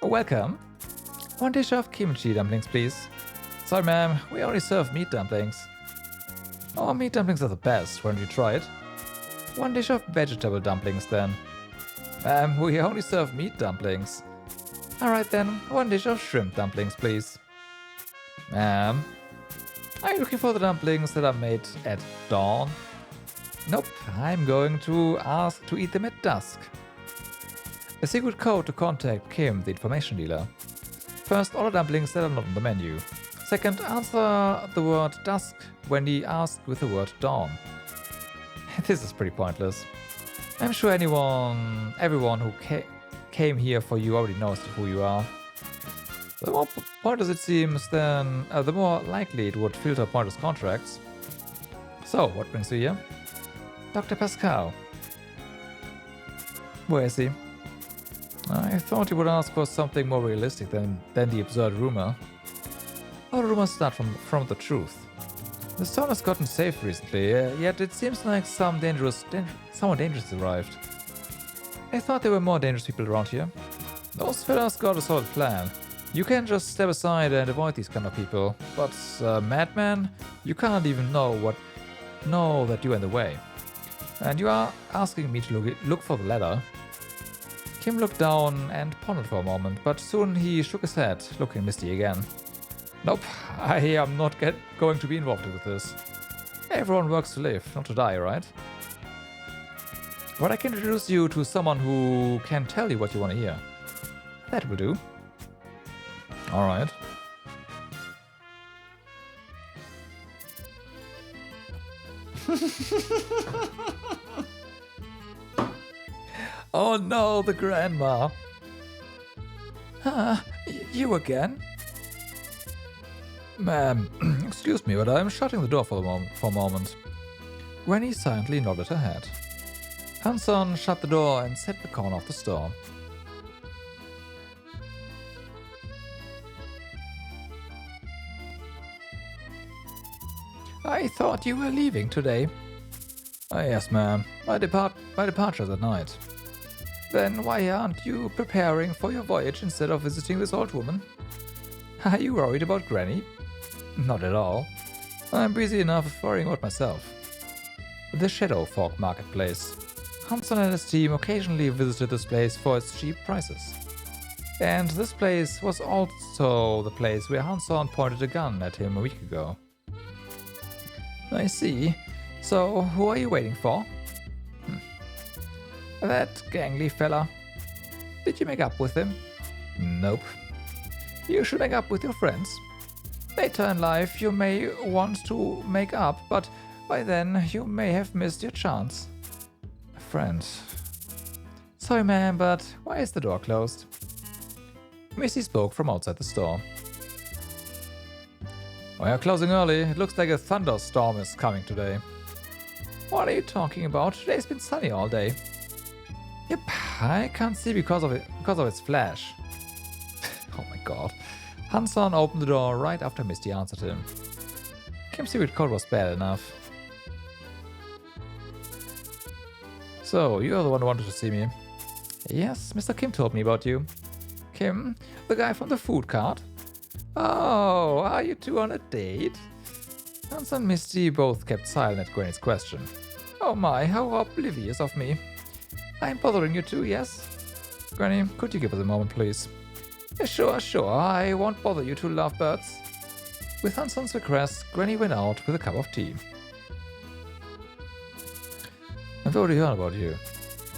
Welcome. 1 dish of kimchi dumplings, please. Sorry, ma'am, we only serve meat dumplings. Oh, meat dumplings are the best. Why don't you try it? 1 dish of vegetable dumplings, then. Ma'am, we only serve meat dumplings. Alright then, 1 dish of shrimp dumplings, please. Ma'am, are you looking for the dumplings that are made at dawn? Nope, I'm going to ask to eat them at dusk. A secret code to contact Kim, the information dealer. First, order dumplings that are not on the menu. Second, answer the word dusk when he asked with the word dawn. This is pretty pointless. I'm sure everyone who came here for you already knows who you are. The more pointless it seems, then the more likely it would filter pointless contracts. So, what brings you here? Dr. Pascal. Where is he? I thought you would ask for something more realistic than the absurd rumor. All rumors start from the truth. The town has gotten safe recently, yet it seems like someone dangerous arrived. I thought there were more dangerous people around here. Those fellas got a solid plan. You can just step aside and avoid these kind of people, but madman, you can't even know that you're in the way. And you are asking me to look for the ladder. Kim looked down and pondered for a moment, but soon he shook his head, looking at Misty again. Nope, I am not going to be involved with this. Everyone works to live, not to die, right? But I can introduce you to someone who can tell you what you want to hear. That will do. Alright. Oh no, the grandma. You again? Ma'am, excuse me, but I'm shutting the door for a moment. Granny silently nodded her head. Hanson shut the door and sat in the corner of the store. I thought you were leaving today. Yes, ma'am. My departure's at night. Then why aren't you preparing for your voyage instead of visiting this old woman? Are you worried about Granny? Not at all. I'm busy enough worrying about myself. The Shadow Fork Marketplace. Hanson and his team occasionally visited this place for its cheap prices. And this place was also the place where Hanson pointed a gun at him a week ago. I see. So, who are you waiting for? That gangly fella. Did you make up with him? Nope. You should make up with your friends. Later in life you may want to make up, but by then you may have missed your chance. A friend. Sorry, ma'am, but why is the door closed? Misty spoke from outside the store. We are closing early. It looks like a thunderstorm is coming today. What are you talking about? Today's been sunny all day. Yep, I can't see because of its flash. Oh my god. Hanson opened the door right after Misty answered him. Kim's secret code was bad enough. So, you're the one who wanted to see me. Yes, Mr. Kim told me about you. Kim, the guy from the food cart? Oh, are you two on a date? Hanson and Misty both kept silent at Granny's question. Oh my, how oblivious of me. I'm bothering you too, yes? Granny, could you give us a moment, please? Sure, I won't bother you two lovebirds. With Hanson's request, Granny went out with a cup of tea. I've already heard about you.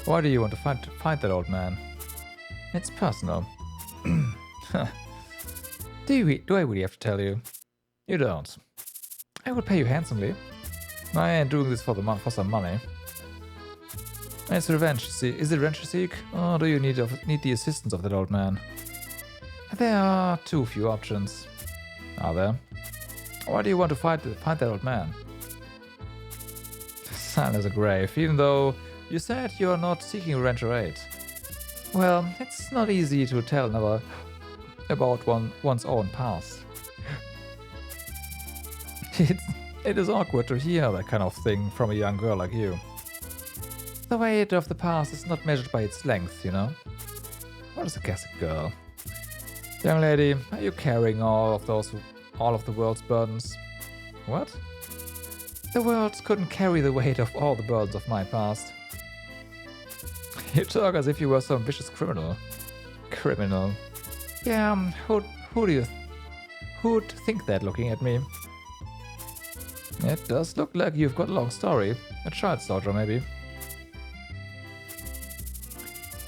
Why do you want to find that old man? It's personal. Do I really have to tell you? You don't. I would pay you handsomely. I ain't doing this for some money. It's revenge. Is it revenge to seek, or do you need the assistance of that old man? There are too few options. Are there? Why do you want to find that old man? Silent as a grave, even though you said you are not seeking revenge or aid. Well, it's not easy to tell another about one's own past. It is awkward to hear that kind of thing from a young girl like you. The weight of the past is not measured by its length, you know? What is a classic girl? Young lady, are you carrying all of the world's burdens? What? The world couldn't carry the weight of all the burdens of my past. You talk as if you were some vicious criminal. Criminal. Yeah, who'd think that looking at me? It does look like you've got a long story. A child soldier, maybe.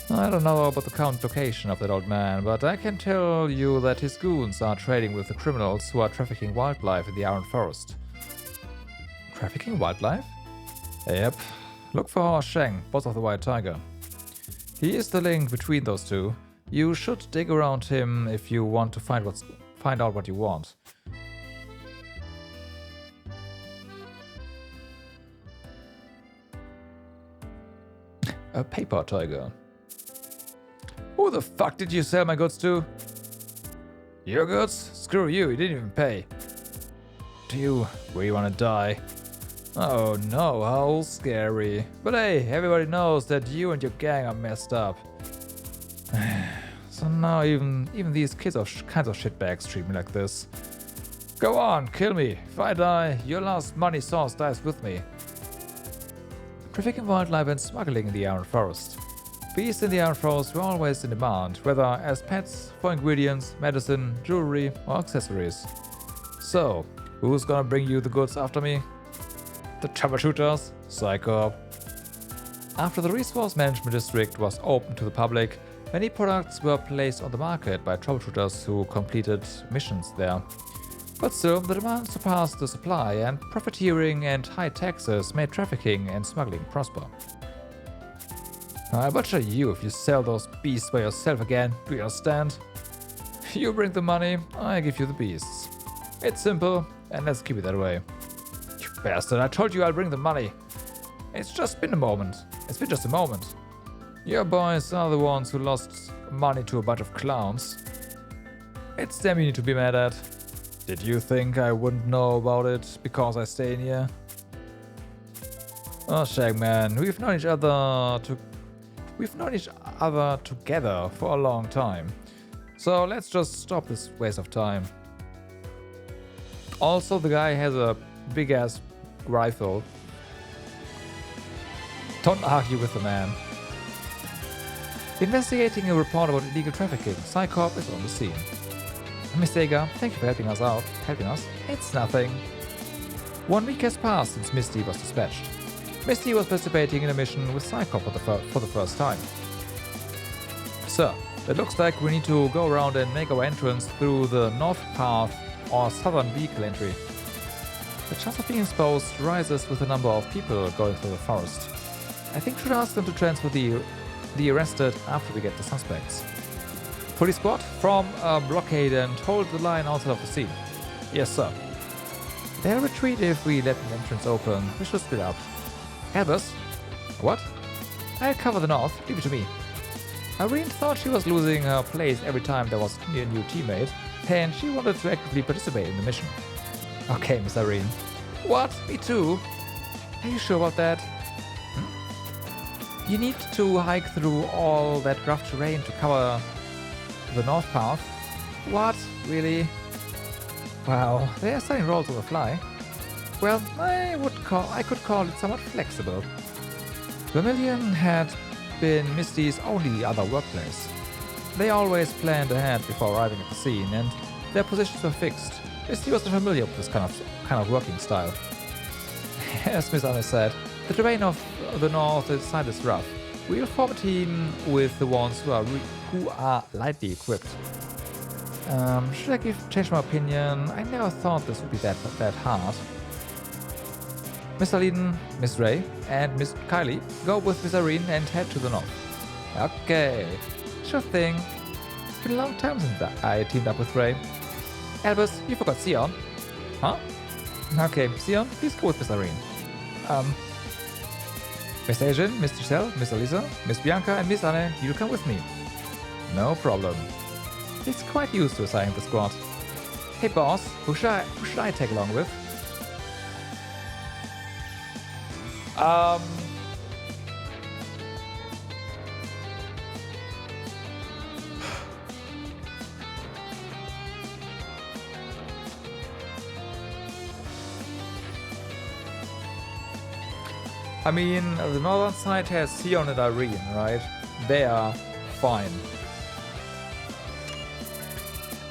I don't know about the current location of that old man, but I can tell you that his goons are trading with the criminals who are trafficking wildlife in the Iron Forest. Trafficking wildlife? Yep. Look for Sheng, boss of the White Tiger. He is the link between those two. You should dig around him if you want to find out what you want. A paper tiger. Who the fuck did you sell my goods to? Your goods? Screw you, you didn't even pay. Do you really want to die? Oh no, how scary. But hey, everybody knows that you and your gang are messed up. So now even these kids are kinds of shitbags treat me like this. Go on, kill me. If I die, your last money source dies with me. Trafficking wildlife and smuggling in the Iron Forest. Beasts in the Iron Forest were always in demand, whether as pets, for ingredients, medicine, jewelry, or accessories. So, who's gonna bring you the goods after me? The Troubleshooters? Psycho. After the Resource Management District was open to the public, many products were placed on the market by troubleshooters who completed missions there. But still, the demand surpassed the supply, and profiteering and high taxes made trafficking and smuggling prosper. I butcher you if you sell those beasts by yourself again, do you understand? You bring the money, I give you the beasts. It's simple, and let's keep it that way. You bastard, I told you I'll bring the money. It's just been a moment. It's been just a moment. Your boys are the ones who lost money to a bunch of clowns. It's them you need to be mad at. Did you think I wouldn't know about it because I stay in here? Oh, Shagman, we've known each other together for a long time. So let's just stop this waste of time. Also, the guy has a big ass rifle. Don't argue with the man. Investigating a report about illegal trafficking. Psycorp is on the scene. Miss Sager, thank you for helping us. It's nothing. 1 week has passed since Misty was dispatched. Misty was participating in a mission with Psycorp for the first time. Sir, it looks like we need to go around and make our entrance through the north path or southern vehicle entry. The chance of being exposed rises with the number of people going through the forest. I think we should ask them to transfer the be arrested after we get the suspects. Police squad, form a blockade and hold the line outside of the scene. Yes, sir. They'll retreat if we let an entrance open. We should split up. Albus? What? I'll cover the north. Leave it to me. Irene thought she was losing her place every time there was a new teammate, and she wanted to actively participate in the mission. Okay, Miss Irene. What? Me too? Are you sure about that? You need to hike through all that rough terrain to cover the north path. What? Really? Wow, they are starting rolls on the fly. Well, I could call it somewhat flexible. Vermilion had been Misty's only other workplace. They always planned ahead before arriving at the scene, and their positions were fixed. Misty wasn't familiar with this kind of working style. As Miss Anne said, the terrain of the north side is rough. We'll form a team with the ones who are lightly equipped. Should I change my opinion? I never thought this would be that hard. Mr. Leiden, Miss Ray, and Miss Kylie go with Miss Irene and head to the north. Okay, sure thing. It's been a long time since I teamed up with Ray. Albus, you forgot Sion. Huh? Okay, Sion, please go with Miss Irene. Miss Asian, Miss Giselle, Miss Alisa, Miss Bianca, and Miss Anne, you'll come with me. No problem. He's quite used to assigning the squad. Hey boss, who should I tag along with? I mean, the northern side has Sion and Irene, right? They are fine.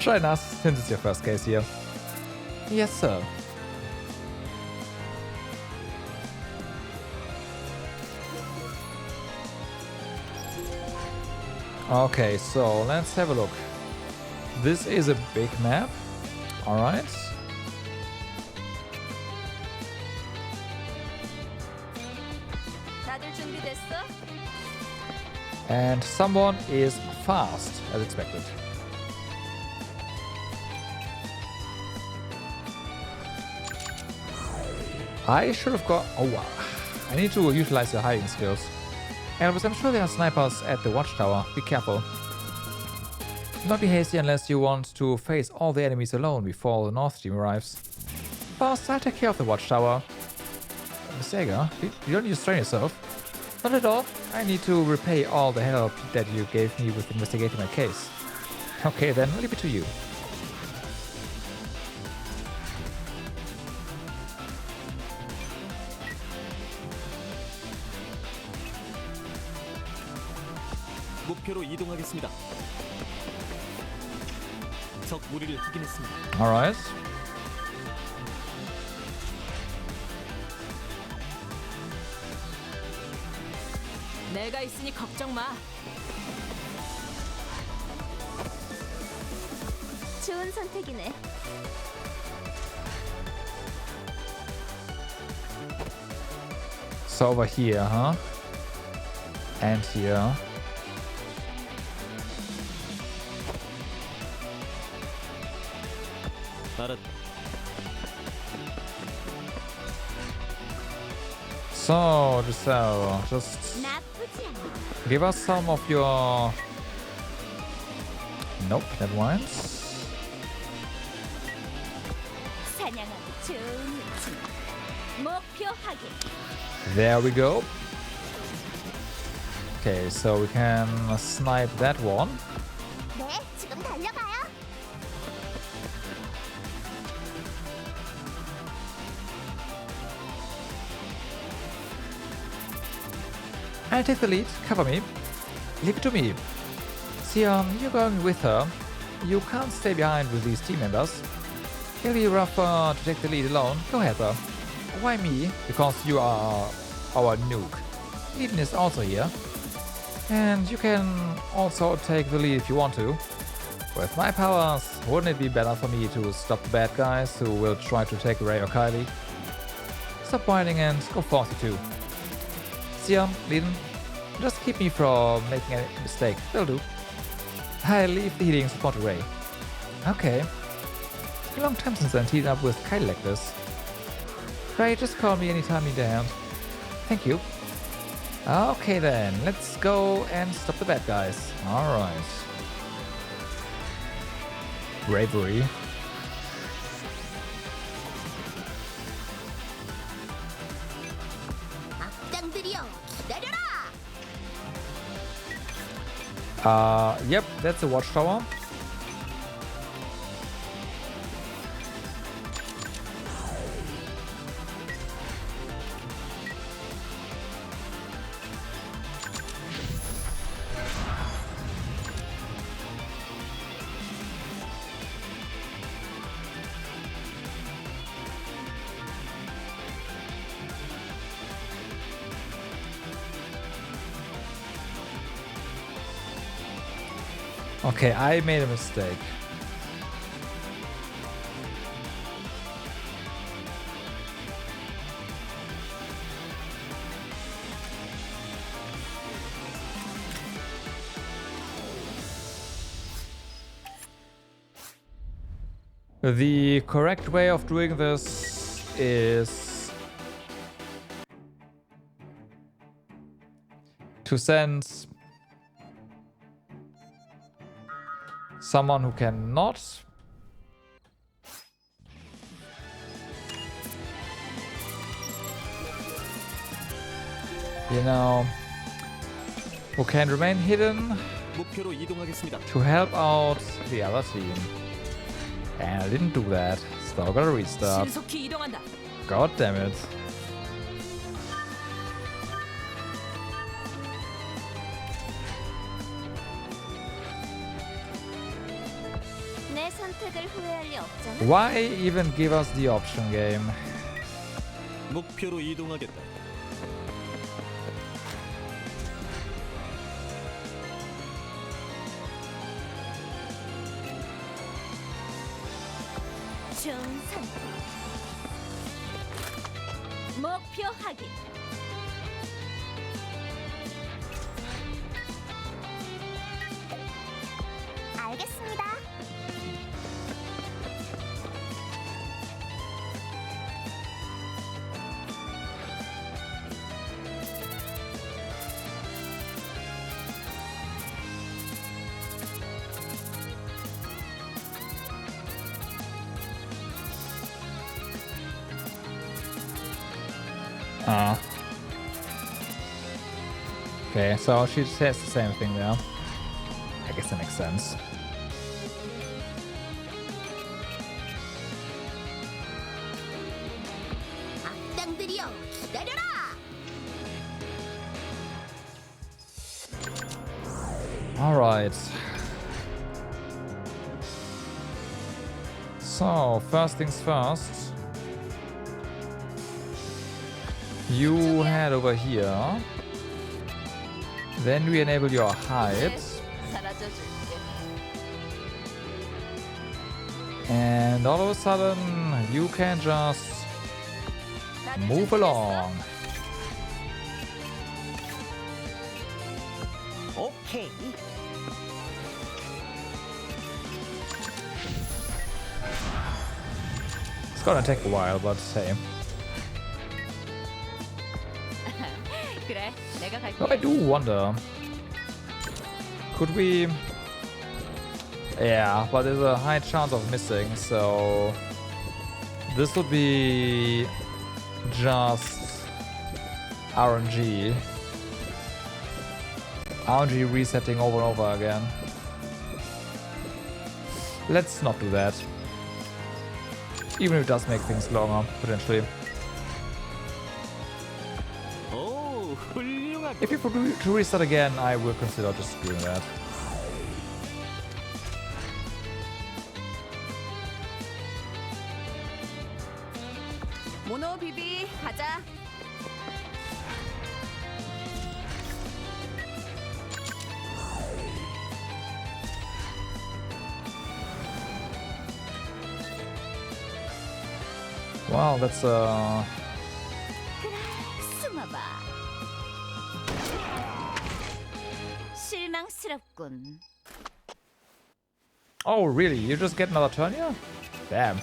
Try us, since it's your first case here. Yes, sir. Okay, so let's have a look. This is a big map. Alright. 다들 준비됐어? And someone is fast, as expected. I should have got... Oh, wow. I need to utilize your hiding skills. Elvis, I'm sure there are snipers at the watchtower. Be careful. Do not be hasty unless you want to face all the enemies alone before the North team arrives. Boss, I'll take care of the watchtower. Sega, you don't need to strain yourself. Not at all. I need to repay all the help that you gave me with investigating my case. Okay then, I'll leave it to you. 목표로 이동하겠습니다. 적 무리를 확인했습니다. Alright. 내가 있으니 걱정 마. 좋은 선택이네. So over here, huh? And here. 알았다. So, Giselle, just 나쁘지 않아. give us some of your... Nope, never mind. 사냥하기 좋은 위치. 목표 확인. There we go. Okay, so we can snipe that one. 네, 지금 달려가요. I'll take the lead. Cover me. Leave it to me. Sion, you're going with her. You can't stay behind with these team members. It'll be rougher to take the lead alone. Go ahead, though. Why me? Because you are our nuke. Eden is also here. And you can also take the lead if you want to. With my powers, wouldn't it be better for me to stop the bad guys who will try to take Ray or Kylie? Stop whining and go forth, you two. Sion, Leiden, Just keep me from making a mistake. Will do. I leave the healing support array. Okay. It's been a long time since I teamed up with Kyle like this. Right, just call me anytime you down. Thank you. Okay then, let's go and stop the bad guys. Alright. Bravery. 악당들이여, 기다려라. Yep, that's a watchtower. Okay, I made a mistake. The correct way of doing this is to send someone who cannot. You know, who can remain hidden 목표로 이동하겠습니다. to help out the other team. And I didn't do that, so I gotta restart. 신속히 이동한다. God damn it. 내 선택을 후회할 리 없잖아. Why even give us the option game? 목표로 이동하겠다. 좋은 선택. 목표 확인. 알겠습니다. Okay, so she says the same thing there. I guess that makes sense. 악당들이여, 기다려라. Alright. So, first things first. You head over here. Then we enable your hide. 사라져줄게. And all of a sudden, you can just move along. 오케이. It's gonna take a while, but hey. 그래, 내가 갈게. Though I do wonder, could we? Yeah, but there's a high chance of missing, so this would be just RNG. RNG resetting over and over again. Let's not do that. Even if it does make things longer, potentially. 오, 훌륭하게. If you forget to reset again, I will consider just doing that. 모노 비비 가자. Wow, that's 숨어봐. 부담스럽군. Oh, really? You just get another turn here? Damn.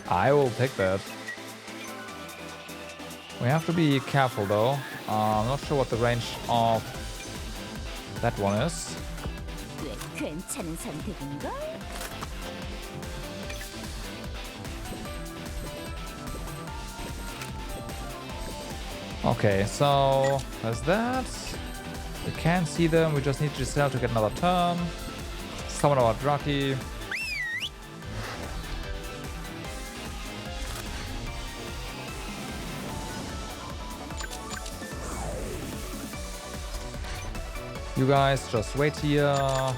I will take that. We have to be careful though. I'm not sure what the range of that one is. 꽤 괜찮은 선택인걸? Okay, so there's that. We can't see them. We just need Giselle to get another turn. Summon our Draki. You guys just wait here.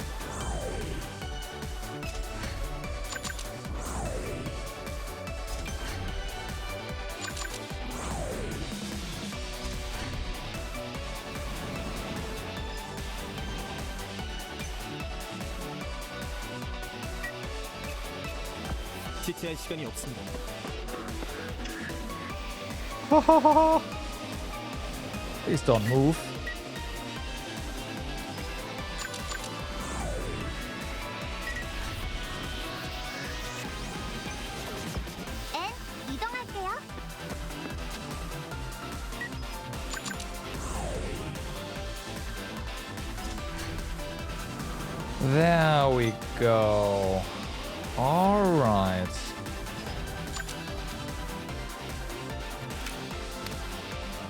지체할 시간이 없습니다. Please don't move. 엔, 이동할게요. There we go. All right.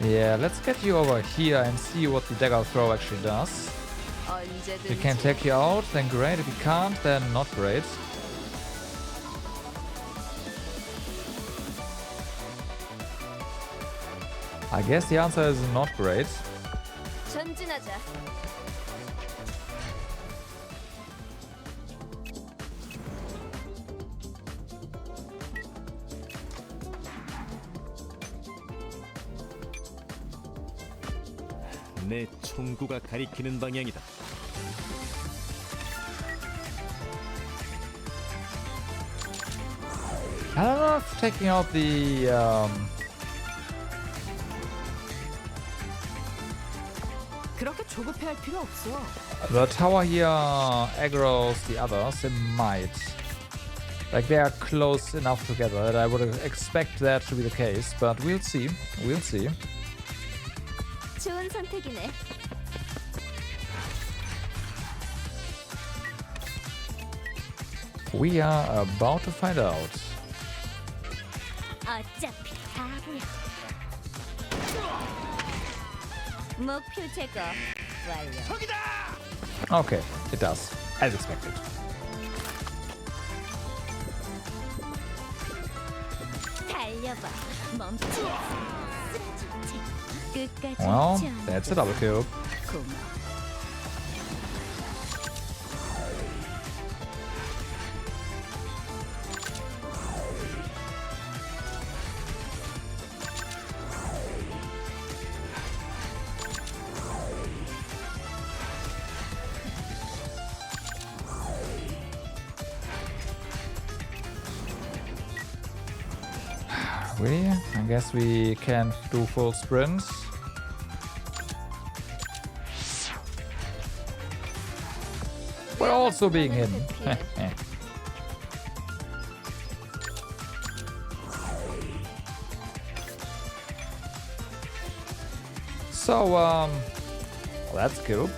Yeah, let's get you over here and see what the dagger throw actually does. If we can take you out, then great. If we can't, then not great. I guess the answer is not great. 전진하자. 내 총구가 가리키는 방향이다. I don't know if taking out the 그렇게 조급해할 필요 없어. the tower here aggroes the others. It might. Like they are close enough together that I would expect that to be the case, but we'll see. We'll see. 좋은 선택이네. We are about to find out. 어차피 다 보여. 목표 제거 완료. Okay, it does. As expected. 달려봐. 멈추. 쓰러질 끝까지. Well, that's a double kill. 고마워. Really? I guess we can't do full sprints. We're also being hidden. So, that's cool.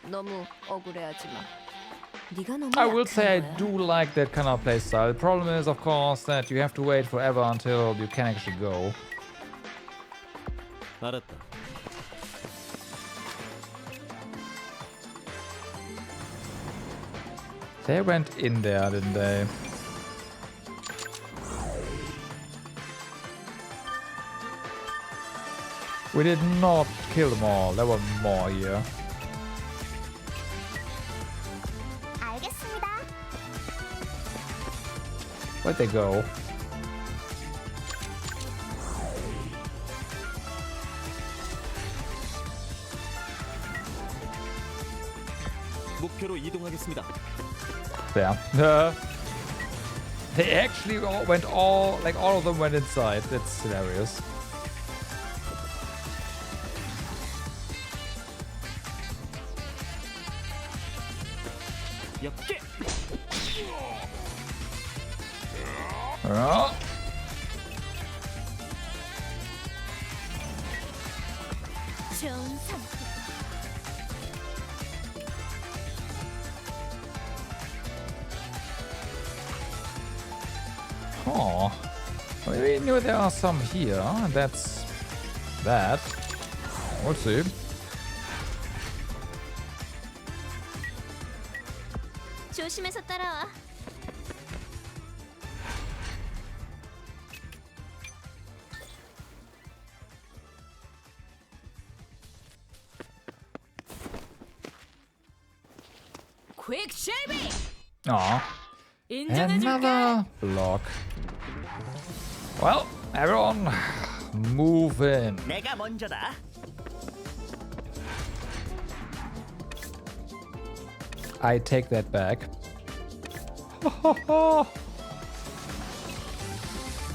너무 억울해하지 마. 네가 너무 I will say I 약한 do 거야. like that kind of playstyle. The problem is, of course, that you have to wait forever until you can actually go. 알았다. They went in there, didn't they? We did not kill them all. There were more here. 알겠습니다. Where'd they go? 목표로 이동하겠습니다. There. They actually all of them went inside. That's hilarious. 역계. Oh. 좋은 선택. Oh, we knew there are some here. That's that. We'll see. 조심해서 따라와. 퀵 쉐이빙. Aw. 인정해줄게. Another block. Well, everyone, move in. 내가 먼저다. I take that back.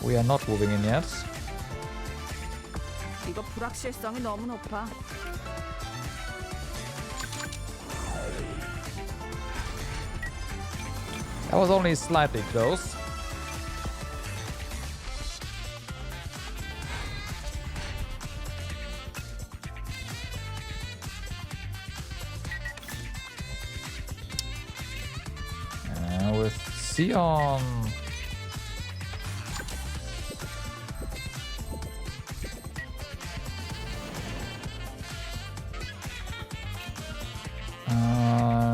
We are not moving in yet. 이거 불확실성이 너무 높아. That was only slightly close. With Sion.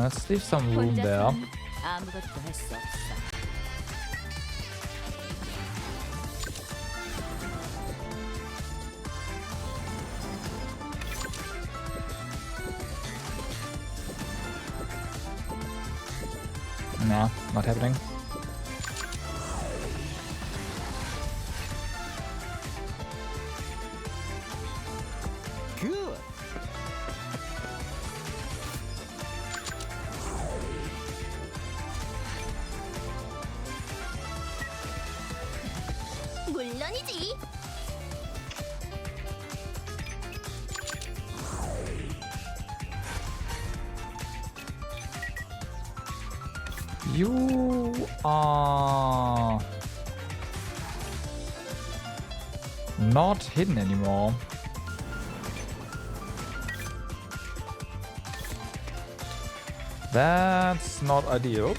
Let's leave some room there. 혼자서는 아무것도 할 수 없어. Nah, not happening. 굿. 물론이지. You are not hidden anymore. That's not ideal.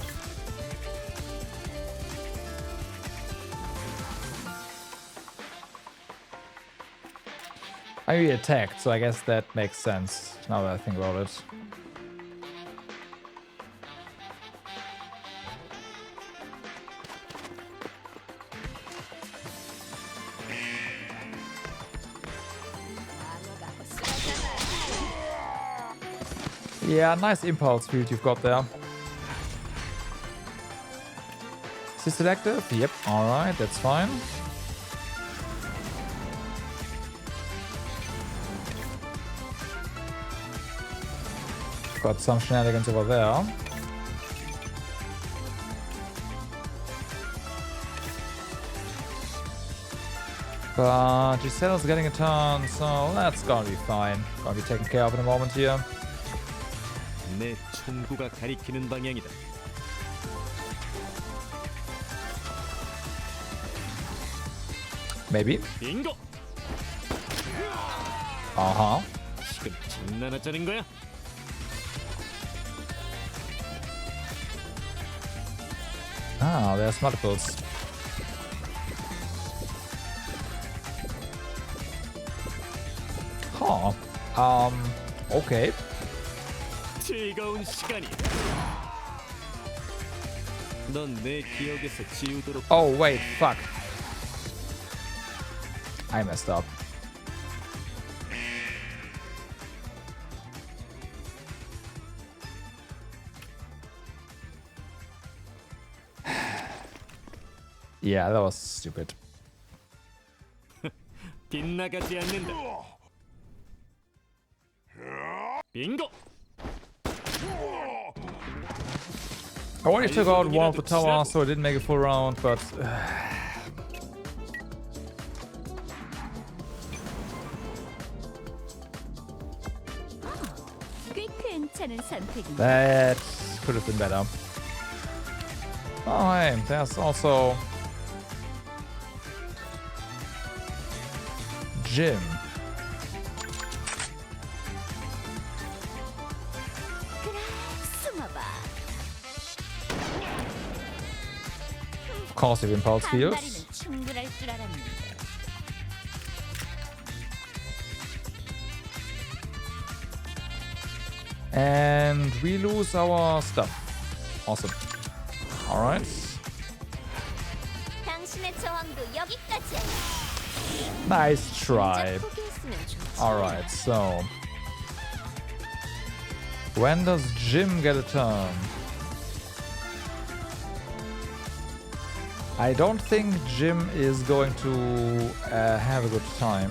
I attacked, so I guess that makes sense now that I think about it. Yeah, nice impulse field you've got there. Is this selective? Yep, alright, that's fine. Got some shenanigans over there. But Giselle's getting a turn, so that's gonna be fine. Gonna be taken care of in a moment here. 내 총구가 가리키는 방향이다. Maybe. 빙고. Uh-huh. 지금 장난하자는 거야? Ah, there's multiples. Huh. Okay. 즐거운 시간이야. 넌 내 기억에서 지우도록. Oh, wait, fuck. I messed up. Yeah, that was stupid. 빗나가지 않는다. 빙고. I already took out one of the towers, so I didn't make a full round, but... 꽤 괜찮은 선택이네. that could have been better. Oh, hey, there's also... Jim. 그래, 숨어봐. Of course, if impulse 한 fields. 마리는 충분할 줄 알았는데. And we lose our stuff. Awesome. Alright. 당신의 저항도 여기까지야. Nice try. 진짜 포기했으면 좋지. Alright, so... When does Jim get a turn? I don't think Jim is going to have a good time.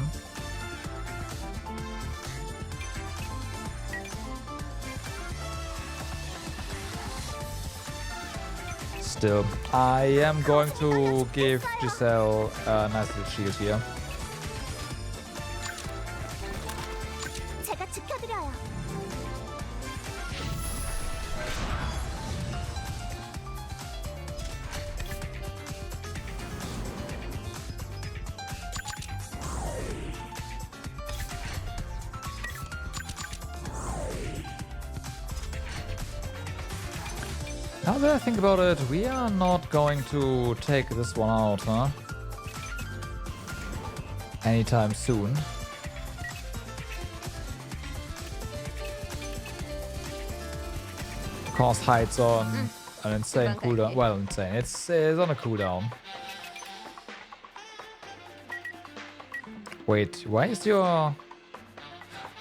Still, I am going to give Giselle a nice little shield here. 제가 지켜드려요. Now that I think about it, we are not going to take this one out, huh? Anytime soon. Cause hides on an insane cooldown. Well, insane. It's on a cooldown. Wait, why is your...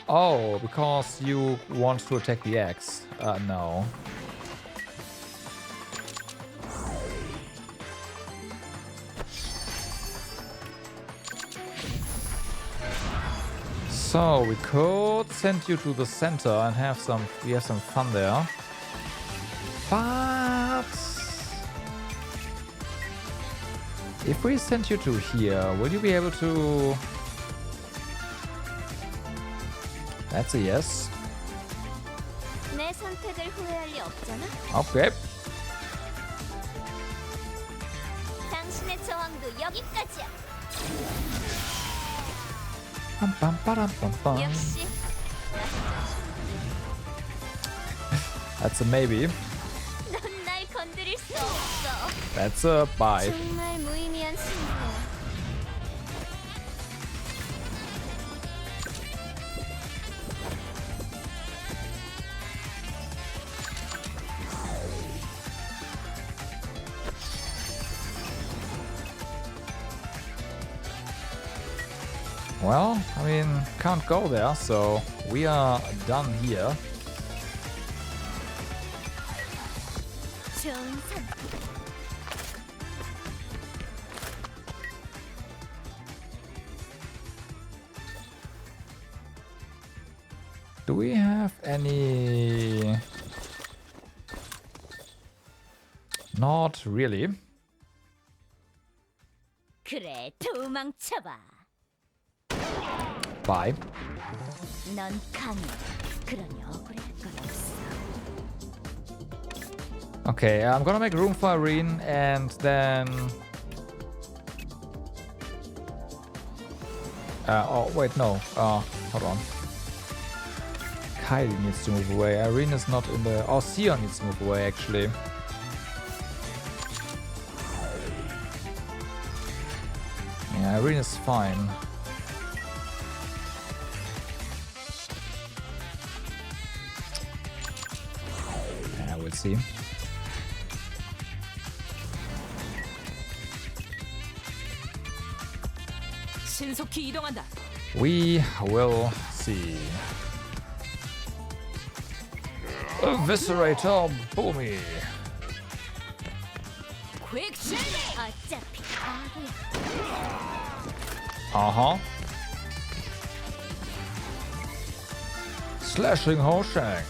Oh, because you want to attack the X. No. So we could send you to the center and have some fun there. But if we send you to here, will you be able to? That's a yes. 내 선택을 후회할 리 없잖아. Okay. 당신의 저항도 여기까지야. 역시. That's a maybe. 넌 날 건드릴 수 없어. That's a bye. 정말 무의미한 승부야. Well, I mean, can't go there, so we are done here. 좋은 선택. Do we have any? Not really. 그래, 도망쳐봐. Bye. 넌 강해. 그러니 억울할 건 없어. Okay, I'm gonna make room for Irene and then... oh, wait, no. Hold on. Kylie needs to move away. Irene is not in the... Oh, Sion needs to move away, actually. Yeah, Irene is fine. Yeah, we'll see. 신속히 이동한다. We will see. Eviscerator Boomy. 어차피 바보야. Uh-huh. Slashing Hoshang.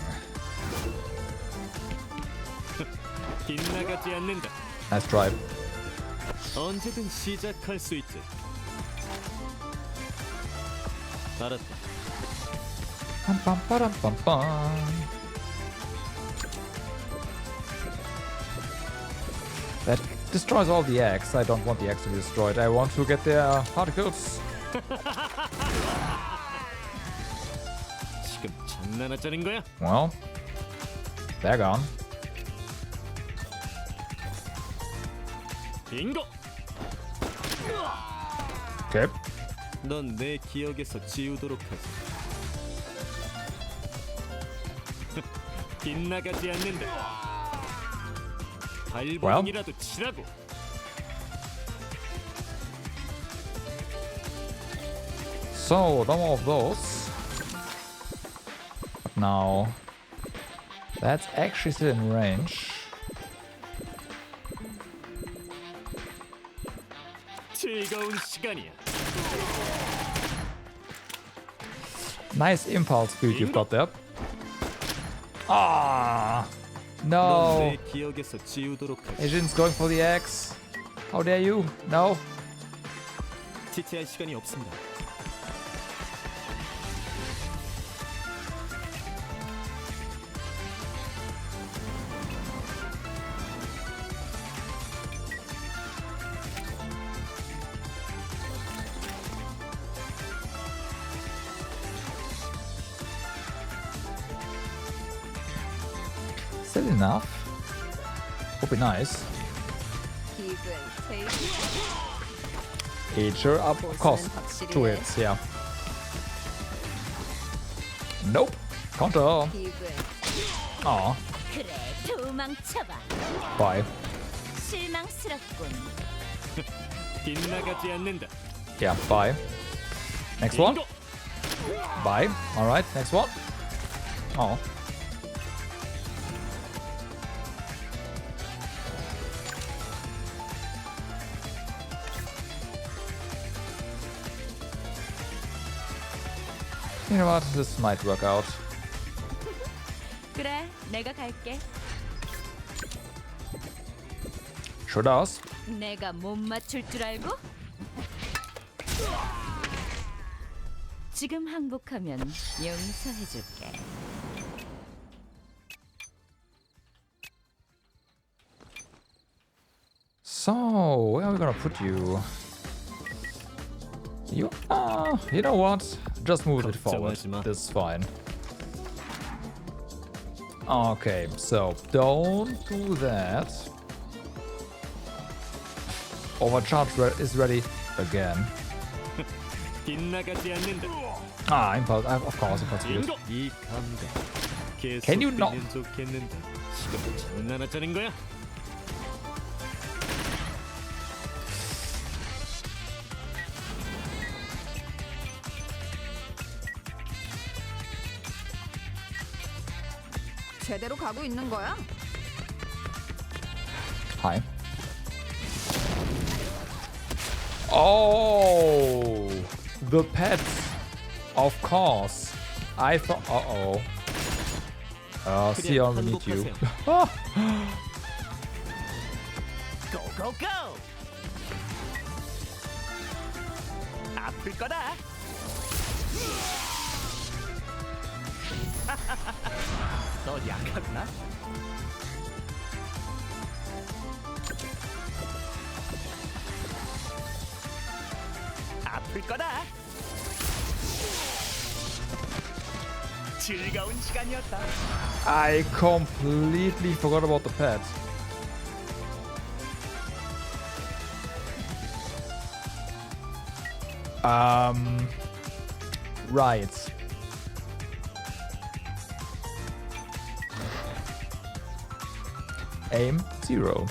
빗나가지 않는다. Nice try. 언제든 시작할 수 있지. 알았다. 빰빰빠람빰빰. That destroys all the eggs. I don't want the eggs to be destroyed. I want to get their particles. 지금 장난하자는 거야? Well, they're gone. 빙고. Okay. 넌 내 기억에서 지우도록 하지. 빗나가지 않는다. 발버둥이라도 치라고. So, no more of those. But now, that's actually still in range. 즐거운 시간이야. Nice impulse speed you've got there. Ah, 넌 no. 내 기억에서 지우도록 하지. Asian's going for the X. How dare you? No. 지체할 시간이 없습니다. Still enough. Would be nice. 기분 제일 Ager up, of course. 2 hits, yeah. Nope. Counter. 기분 Aw. 그래, 도망쳐봐. Bye. 실망스럽군. 빗나가지 않는다. Yeah, bye. Next one. Bye. Alright, next one. Oh. You know what? This might work out. 그래, 내가 갈게. Sure does. 내가 못 맞출 줄 알고? 지금 항복하면 용서해줄게. So, where are we gonna put you? You know what? Just move it forward. 걱정하지 마. This is fine. Okay, so don't do that. Overcharge is ready again. 빗나가지 않는다. Ah, impulse. Of course, impulse speed. 빙고. 이 감각. 계속 Can you not- 되면 좋겠는데. 지금 장난하자는 거야? 제대로 가고 있는 거야? Hi. Oh, the pets. Of course. I thought. Uh oh. See you 그냥 underneath you. 고고고. 아플 거다. 너 약하구나. 아플 거다. 즐거운 시간이었다. I completely forgot about the pet. Right. Aim 0.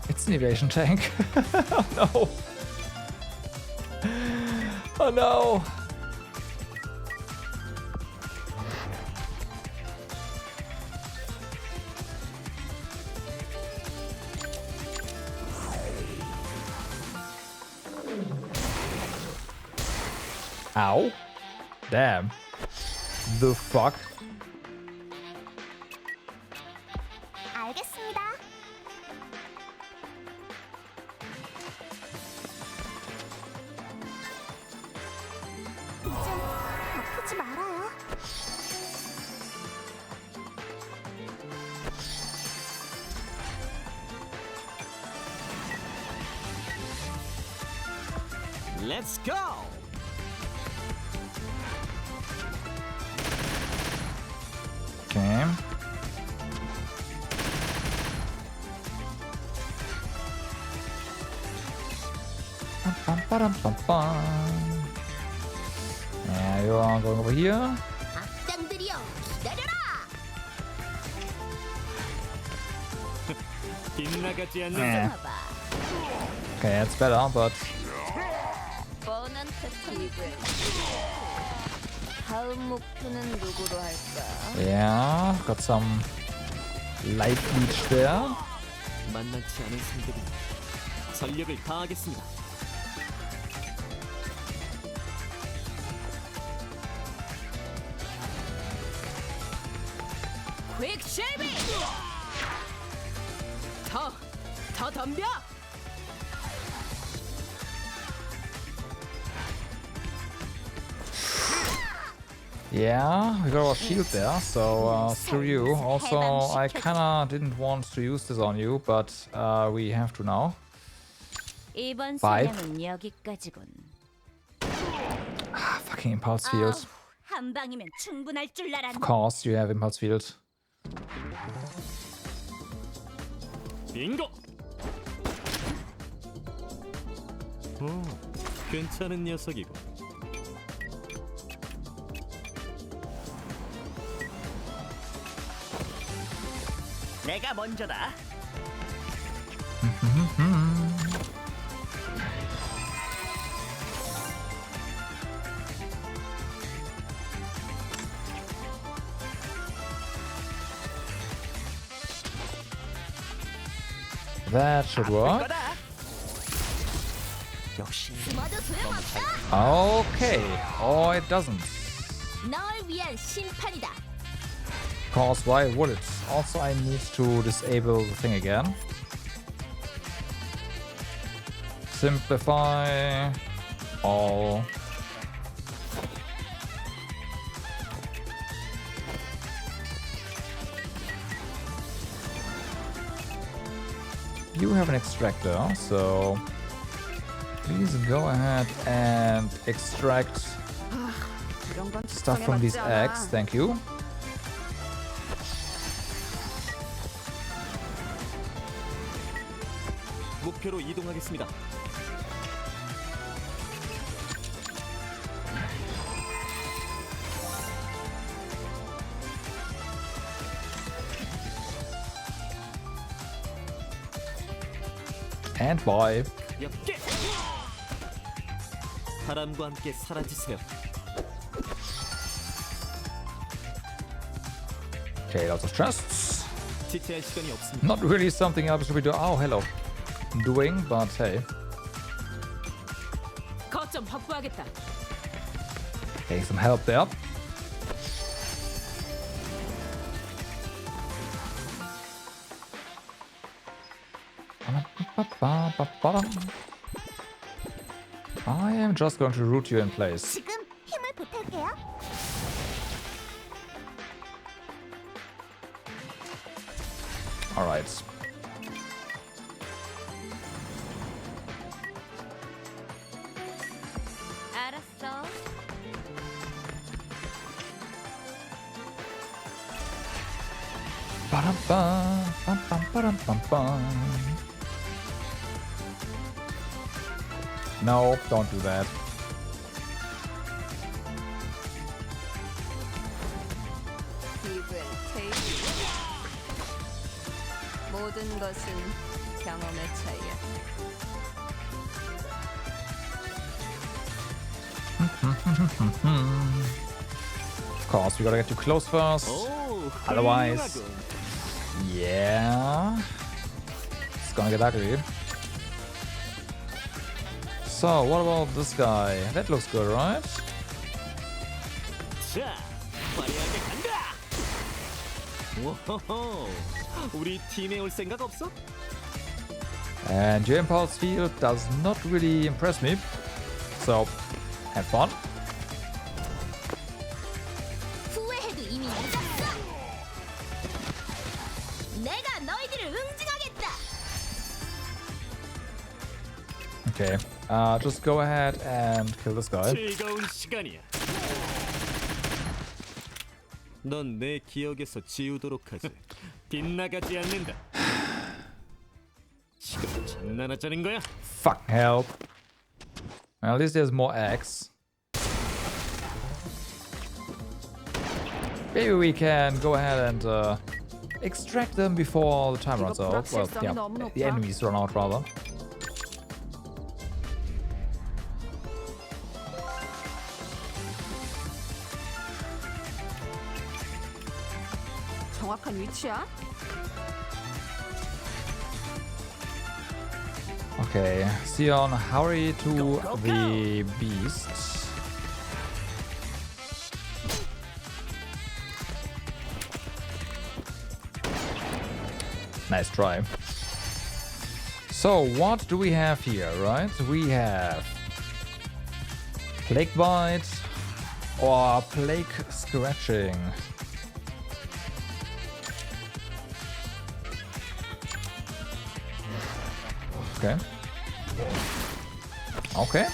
It's an evasion tank. Oh no. Oh no. Ow. Damn. The fuck? 알겠습니다. Let's go. Okay. Yeah, you are going over here. 악당들이여 기다려라. 빗나가지 않는 Yeah. 봐봐. Okay, it's better, but 뻔한 테스트이군. 다음 목표는 누구로 할까? yeah, got some light bleach there. 만만치 않은 상대들. 전력을 다하겠습니다. 퀵실비! 더 덤벼! Yeah, we got our shield there, so screw you. Also, I kinda didn't want to use this on you, but we have to now. 이번 Bye. 사냥은 여기까지군. Ah, fucking impulse field. 한 방이면 충분할 줄 알았네. Of course, you have impulse field. 빙고. 오, 괜찮은 녀석이고. 내가 먼저다. That should work. 거다. 역시 숨어도 소용없어. Okay, or it doesn't. 널 위한 심판이다. Cause why would it? Also, I need to disable the thing again. Simplify all. You have an extractor, so please go ahead and extract 이런 건 stuff 적성에 from these 맞지 않아. eggs. Thank you. 목표로 이동하겠습니다. And bye. 역계. 바람과 함께 사라지세요. Okay, lots of chests. 지체할 시간이 없습니다. Not really something else to be doing. Oh, hello. Doing, but hey. 거점 확보하겠다. Getting some help there. I am just going to root you in place. 지금 힘을 보탤게요. Alright. 알았어. No, don't do that. 기분 테이크. 모든 것은 경험의 차이야. Of course, we gotta get too close first. 오, Otherwise- 훌륭하군. Yeah. It's gonna get ugly. So, what about this guy? That looks good, right? 자, 화려하게 간다. 오호호, 우리 팀에 올 생각 없어? And your impulse field does not really impress me. So, have fun. 후회해도 이미 늦었어. 내가 너희들을 응징하겠다. Okay, just go ahead and kill this guy. 즐거운 시간이야. 넌 내 기억에서 지우도록 하지. 빗나가지 않는다. 지금 장난하자는 거야? Fuck, help. At least there's more eggs. Maybe we can go ahead and extract them before the time runs out. Well, yeah, the enemies run out rather. 정확한 위치야? Okay, Sion, hurry to the beast. Nice try. So, what do we have here, right? We have Plague Bite or Plague Scratching. Okay. Okay.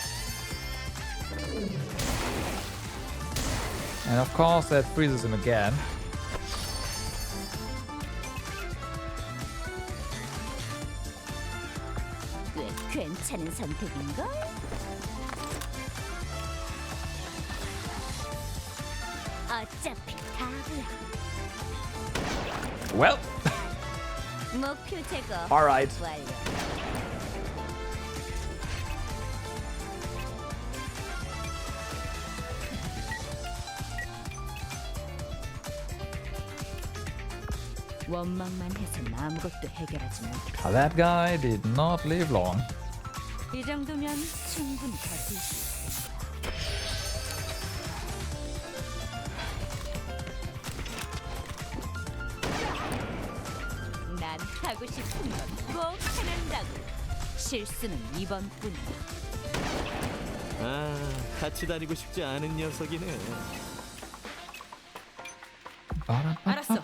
And of course that freezes him again. 꽤 괜찮은 선택인걸? 어차피 답이야. Well, 목표 제거 alright. 완료. 원망만 해선 아무것도 해결하지 못해. That guy did not live long. 이 정도면 충분히 버틸 수 있을 거야. 난 하고 싶은 건 꼭 해낸다고. 실수는 이번뿐이야. 아, 같이 다니고 싶지 않은 녀석이네. 알았어.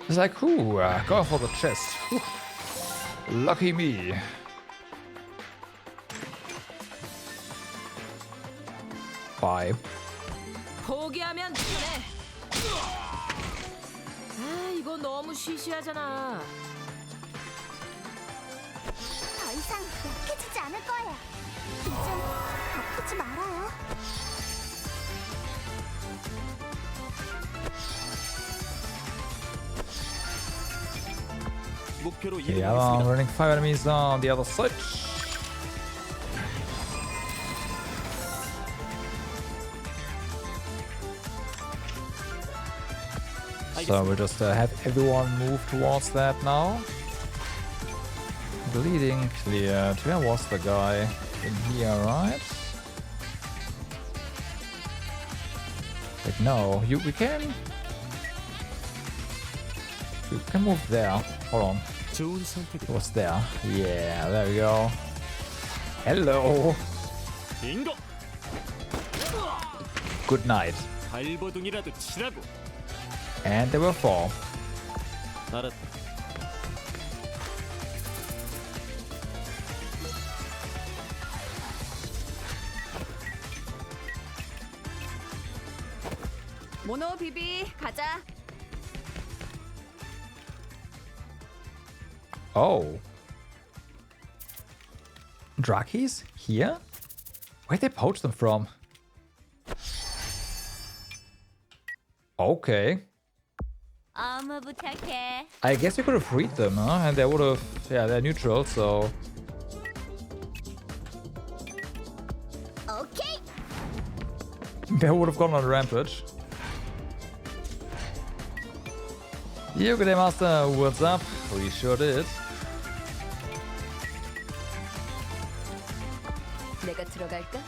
It's like, ooh, going for the chest. Whew. Lucky me. Bye. 포기하면 편해. 아, 이거 너무 시시하잖아. 더 이상 약해지지 않을 거예요. 이젠 아프지 말아요. 목표로 Yeah, I'm 이동하겠습니다. running 5 enemies on the other side. So we just have everyone move towards that now. Bleeding cleared. Where was the guy? In here, right? Like, no, we can move there. Hold on. 좋은 선택이다. What's there? Yeah, there we go. Hello. 빙고. Good night. 발버둥이라도 치라고. And there were 4. 알았다. 모노 비비 가자. Oh. Drakis? Here? Where'd they poach them from? Okay. 어머 부탁해. I guess we could have freed them, huh? And they would have... Yeah, they're neutral, so... 오케이. They would have gone on a rampage. Yogade Master, what's up? We sure did. 내가 들어갈까?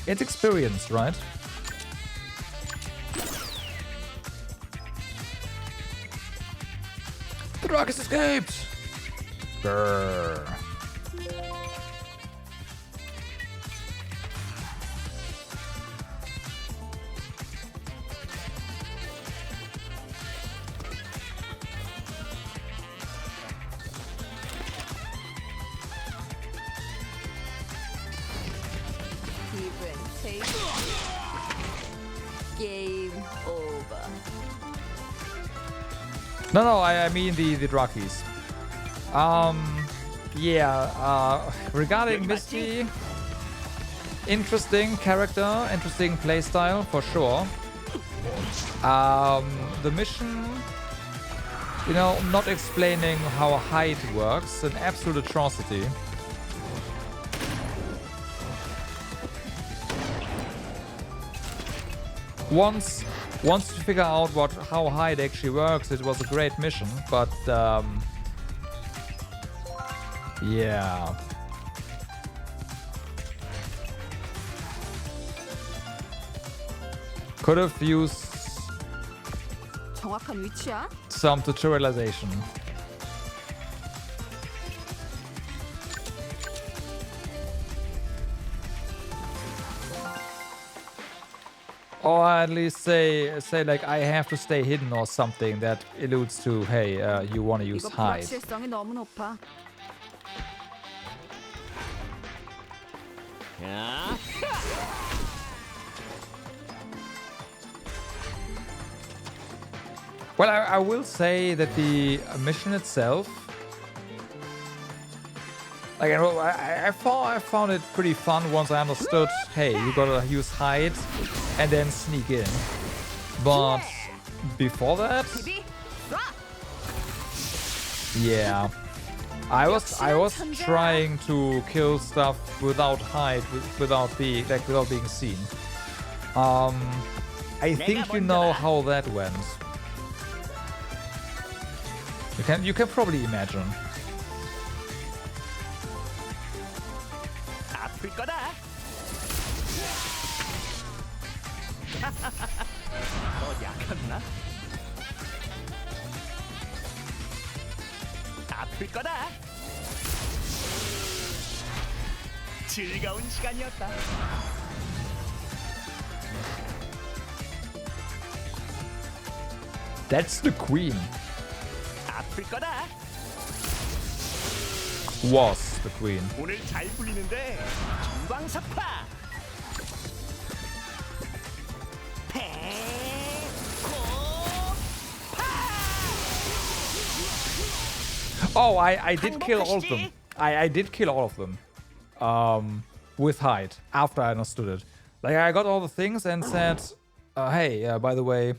It's experience, right? The dog has escaped! Grrr. 페이스. 게임 오버. No, I mean the druggies. Yeah, regarding Misty, interesting character, interesting playstyle for sure. The mission, you know, not explaining how height works, an absolute atrocity. Once you figure out how height actually works, it was a great mission, but yeah. Could have used 정확한 위치야? some tutorialization. Or at least say like I have to stay hidden or something that alludes to, hey, you want to use 이거 hide. 불확실성이 너무 높아. 야, Well, I will say that the mission itself, like I found it pretty fun once I understood, hey, you gotta use hide and then sneak in. But before that, yeah, I was trying to kill stuff without hide, without being seen. I think you know how that went. You can probably imagine. 아플 거다. 너 약했나? 아플 거다. 즐거운 시간이었다. That's the queen. 아플 거다. Was the queen. 오늘 잘 풀리는데 전광석파. Oh, I did kill all of them. I did kill all of them. With hide after I understood it. Like I got all the things and said, hey, by the way,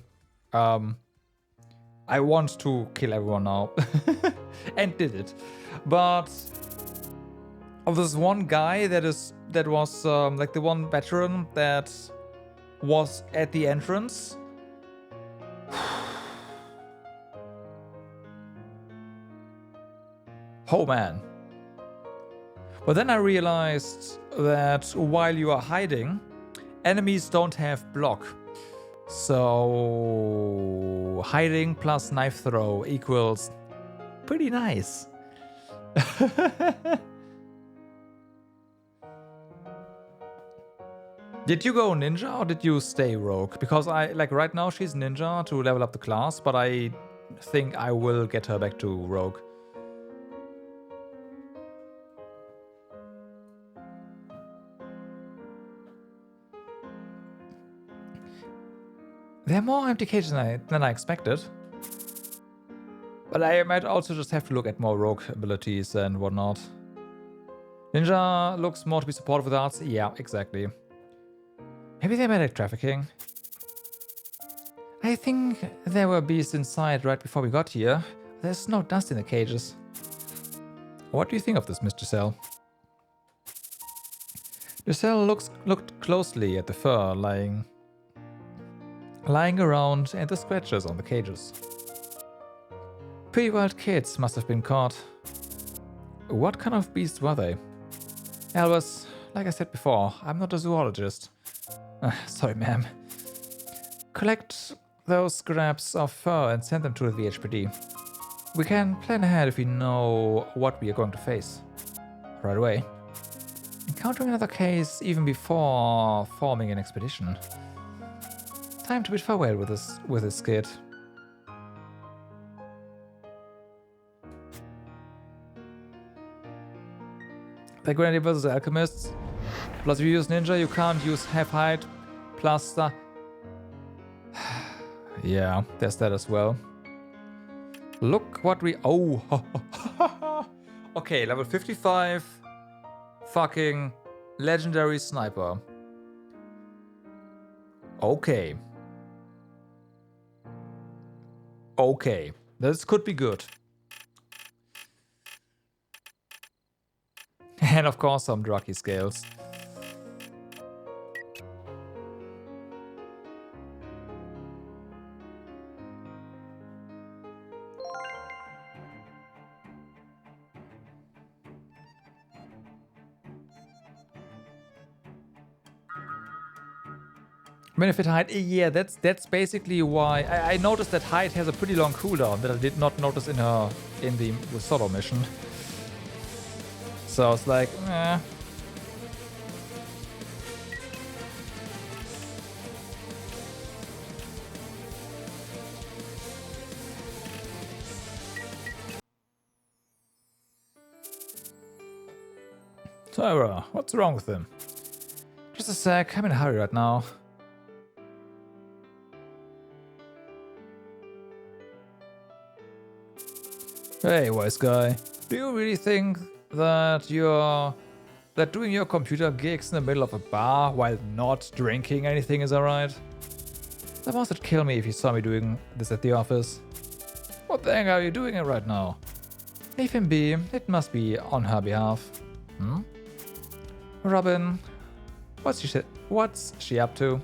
I want to kill everyone now. And did it. But of this one guy that was like the one veteran that was at the entrance. Oh man. But then I realized that while you are hiding, enemies don't have block. So hiding plus knife throw equals pretty nice. Did you go ninja or did you stay rogue? Because right now she's ninja to level up the class, but I think I will get her back to rogue. There are more empty cages than I expected. But I might also just have to look at more rogue abilities and whatnot. Ninja looks more to be supported with arts. Yeah, exactly. Maybe they made like trafficking. I think there were beasts inside right before we got here. There's no dust in the cages. What do you think of this, Mr. Cell? Giselle looked closely at the fur lying around and the scratches on the cages. Pretty wild kids must have been caught. What kind of beasts were they? Albus, like I said before, I'm not a zoologist. Sorry, ma'am. Collect those scraps of fur and send them to the HPD. We can plan ahead if we know what we are going to face. Right away. Encountering another case even before forming an expedition. Time to bid farewell with this kid. The Granny vs. Alchemists. Plus, if you use ninja, you can't use half height. Plus, yeah, there's that as well. Look what we... Oh! Okay, level 55. Fucking legendary sniper. Okay. Okay. This could be good. And of course some druggy scales. Benefit height, yeah, that's basically why I noticed that height has a pretty long cooldown that I did not notice in the solo mission. So I was like, eh. Tyra, what's wrong with him? Just a sec, I'm in a hurry right now. Hey, wise guy. Do you really think that doing your computer gigs in the middle of a bar while not drinking anything is alright? The boss would kill me if he saw me doing this at the office. What the heck are you doing it right now? Leave him be. It must be on her behalf. Hmm? Robin, what's she up to?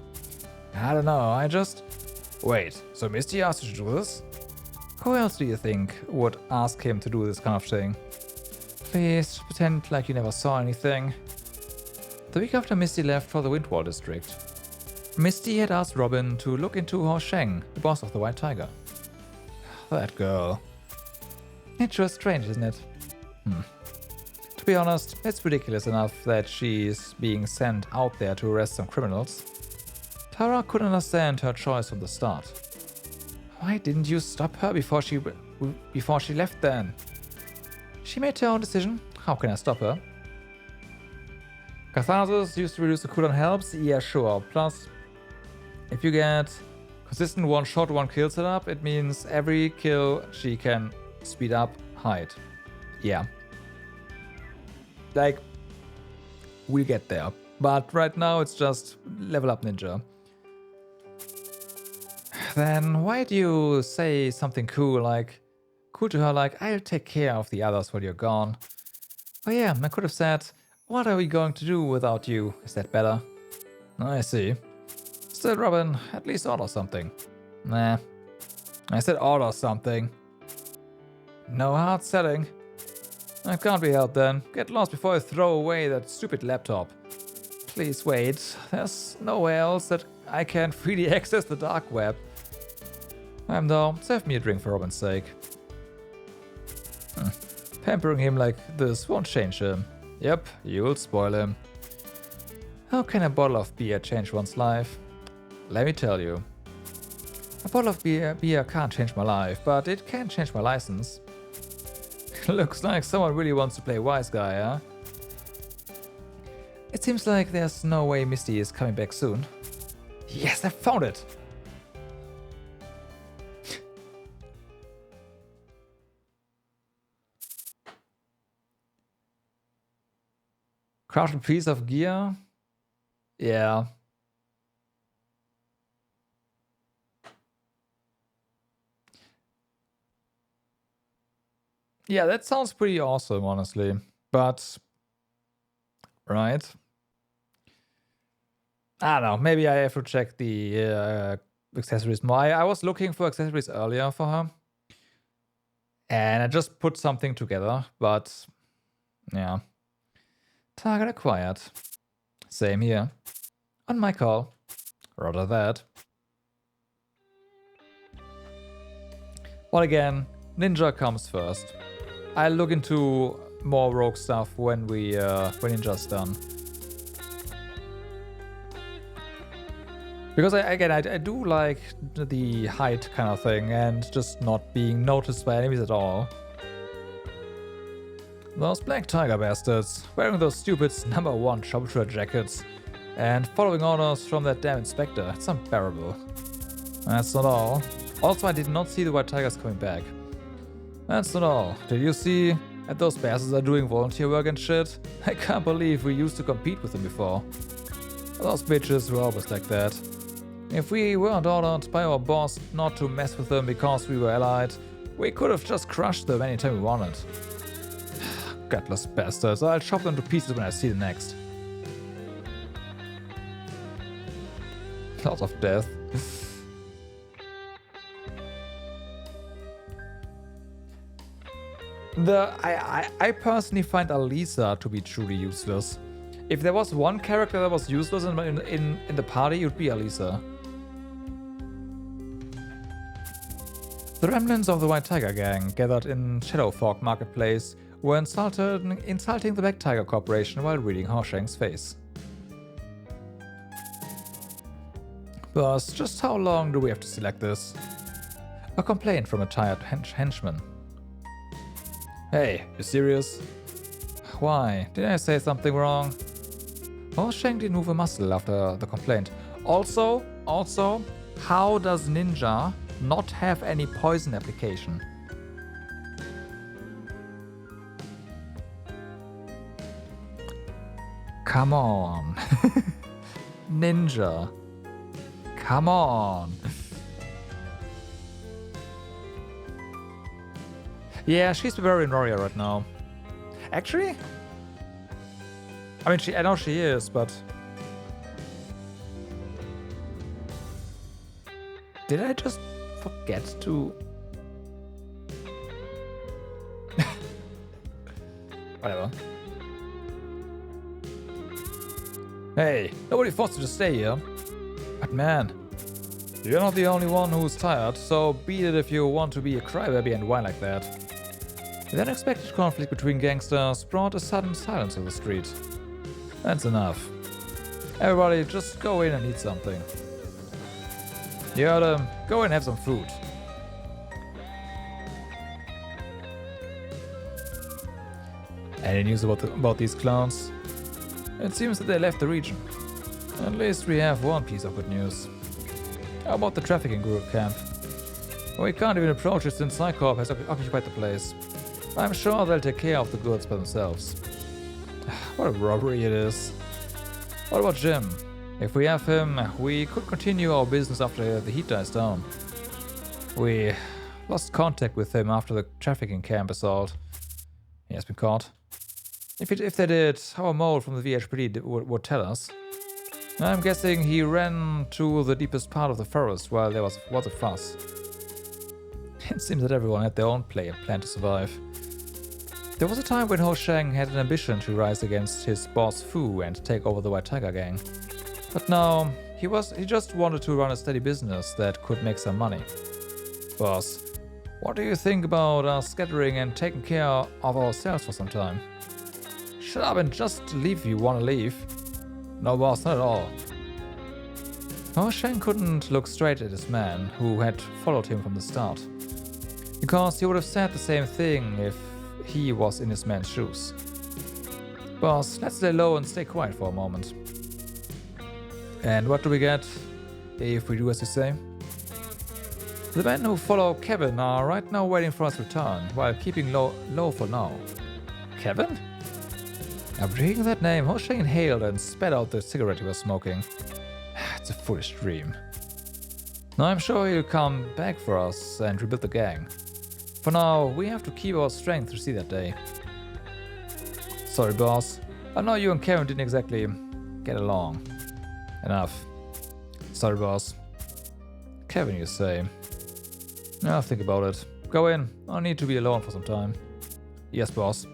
I don't know, I just... Wait, so Misty asked you to do this? Who else do you think would ask him to do this kind of thing? Please, pretend like you never saw anything. The week after Misty left for the Windwall district, Misty had asked Robin to look into Ho Sheng, the boss of the White Tiger. That girl. It's just strange, isn't it? To be honest, it's ridiculous enough that she's being sent out there to arrest some criminals. Tara couldn't understand her choice from the start. Why didn't you stop her before she left then? She made her own decision. How can I stop her? Catharsis used to reduce the cooldown helps? Yeah, sure. Plus, if you get consistent one shot, one kill setup, it means every kill she can speed up height. Yeah. Like, we'll get there. But right now it's just level up ninja. Then why do you say something cool to her like, I'll take care of the others while you're gone? Oh yeah, I could have said, what are we going to do without you? Is that better? I see. Still, Robin, at least order something. Nah. I said order something. No hard selling. I can't be helped then. Get lost before I throw away that stupid laptop. Please wait. There's nowhere else that I can freely access the dark web. Though, save me a drink for Robin's sake. Pampering him like this won't change him. Yep, you'll spoil him. How can a bottle of beer change one's life? Let me tell you. A bottle of beer can't change my life, but it can change my license. Looks like someone really wants to play wise guy, huh? It seems like there's no way Misty is coming back soon. Yes, I found it! Craft a piece of gear? Yeah. Yeah, that sounds pretty awesome, honestly. But... right? I don't know, maybe I have to check the accessories more. I was looking for accessories earlier for her. And I just put something together, but... yeah. Target acquired. Same here. On my call. Rather that. But again, ninja comes first. I'll look into more rogue stuff when when ninja's done. Because I do like the height kind of thing and just not being noticed by enemies at all. Those black tiger bastards, wearing those stupid #1 Troubleshooter jackets and following orders from that damn inspector. It's unbearable. That's not all. Also, I did not see the white tigers coming back. That's not all. Did you see that those bastards are doing volunteer work and shit? I can't believe we used to compete with them before. Those bitches were always like that. If we weren't ordered by our boss not to mess with them because we were allied, we could have just crushed them anytime we wanted. Gutless bastards. I'll chop them to pieces when I see them next. Lots of death. I personally find Alisa to be truly useless. If there was one character that was useless in the party, it would be Alisa. The remnants of the White Tiger gang gathered in Shadowfog Marketplace were insulting the Black Tiger Corporation while reading Horshang's face. Boss, just how long do we have to select this? A complaint from a tired henchman. Hey, you serious? Why? Did I say something wrong? Horshang didn't move a muscle after the complaint. Also, how does Ninja not have any poison application? Come on. Ninja. Come on. Yeah, she's very in warrior right now. Actually? I mean, I know she is, but... Did I just forget to... Whatever. Hey, nobody forced you to stay here. But man, you're not the only one who's tired, so beat it if you want to be a crybaby and whine like that. The unexpected conflict between gangsters brought a sudden silence on the street. That's enough. Everybody, just go in and eat something. You heard him. Go and have some food. Any news about these clowns? It seems that they left the region. At least we have one piece of good news. How about the trafficking group camp? We can't even approach it since Psycorp has occupied the place. I'm sure they'll take care of the goods by themselves. What a robbery it is. What about Jim? If we have him, we could continue our business after the heat dies down. We lost contact with him after the trafficking camp assault. He has been caught. If they did, our mole from the VHPD would tell us. I'm guessing he ran to the deepest part of the forest while there was a fuss. It seems that everyone had their own plan to survive. There was a time when Horshang had an ambition to rise against his boss Fu and take over the White Tiger gang. But now, he just wanted to run a steady business that could make some money. Boss, what do you think about us scattering and taking care of ourselves for some time? Shut up and just leave if you want to leave. No, boss, not at all. Horshang couldn't look straight at his man, who had followed him from the start. Because he would have said the same thing if he was in his man's shoes. Boss, let's lay low and stay quiet for a moment. And what do we get if we do as you say? The men who follow Kevin are right now waiting for us to return, while keeping low for now. Kevin? After hearing that name, Horshang inhaled and spat out the cigarette he was smoking. It's a foolish dream. Now I'm sure he'll come back for us and rebuild the gang. For now, we have to keep our strength to see that day. Sorry, boss. I know you and Kevin didn't exactly get along. Enough. Sorry, boss. Kevin, you say? I'll think about it. Go in. I'll need to be alone for some time. Yes, boss.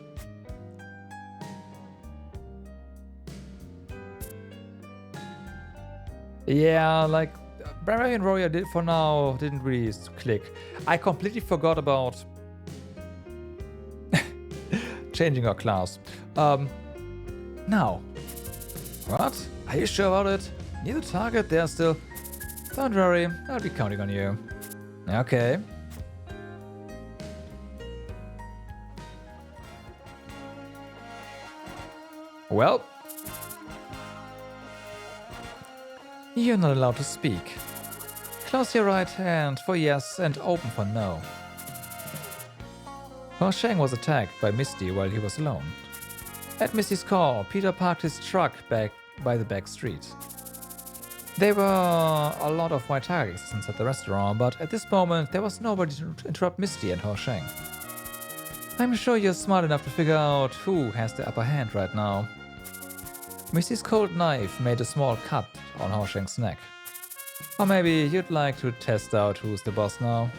Yeah, like, Barbarian Warrior for now didn't really click. I completely forgot about changing our class. Now. What? Are you sure about it? Near the target, they're still... Don't worry, I'll be counting on you. Okay. Well, you're not allowed to speak. Close your right hand for yes and open for no. Poaching was attacked by Misty while he was alone. At Misty's call, Peter parked his truck back by the back street. There were a lot of white targets inside the restaurant, but at this moment there was nobody to interrupt Misty and Poaching. I'm sure you're smart enough to figure out who has the upper hand right now. Misty's cold knife made a small cut on Poaching's neck. Or maybe you'd like to test out who's the boss now.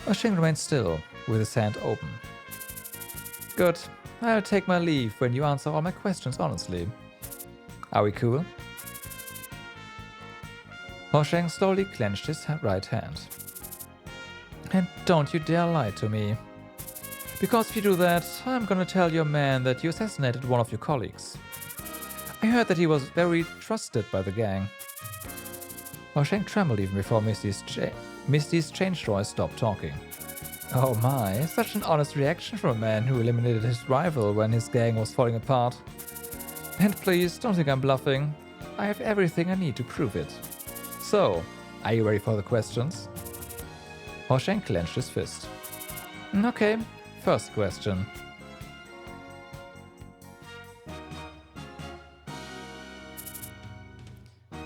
Poaching remained still, with his hand open. Good. I'll take my leave when you answer all my questions honestly. Are we cool? Poaching slowly clenched his right hand. And don't you dare lie to me. Because if you do that, I'm gonna tell your man that you assassinated one of your colleagues. I heard that he was very trusted by the gang. Poaching trembled even before Misty's changed voice stopped talking. Oh my, such an honest reaction from a man who eliminated his rival when his gang was falling apart. And please, don't think I'm bluffing. I have everything I need to prove it. So, are you ready for the questions? Poaching clenched his fist. Okay, first question.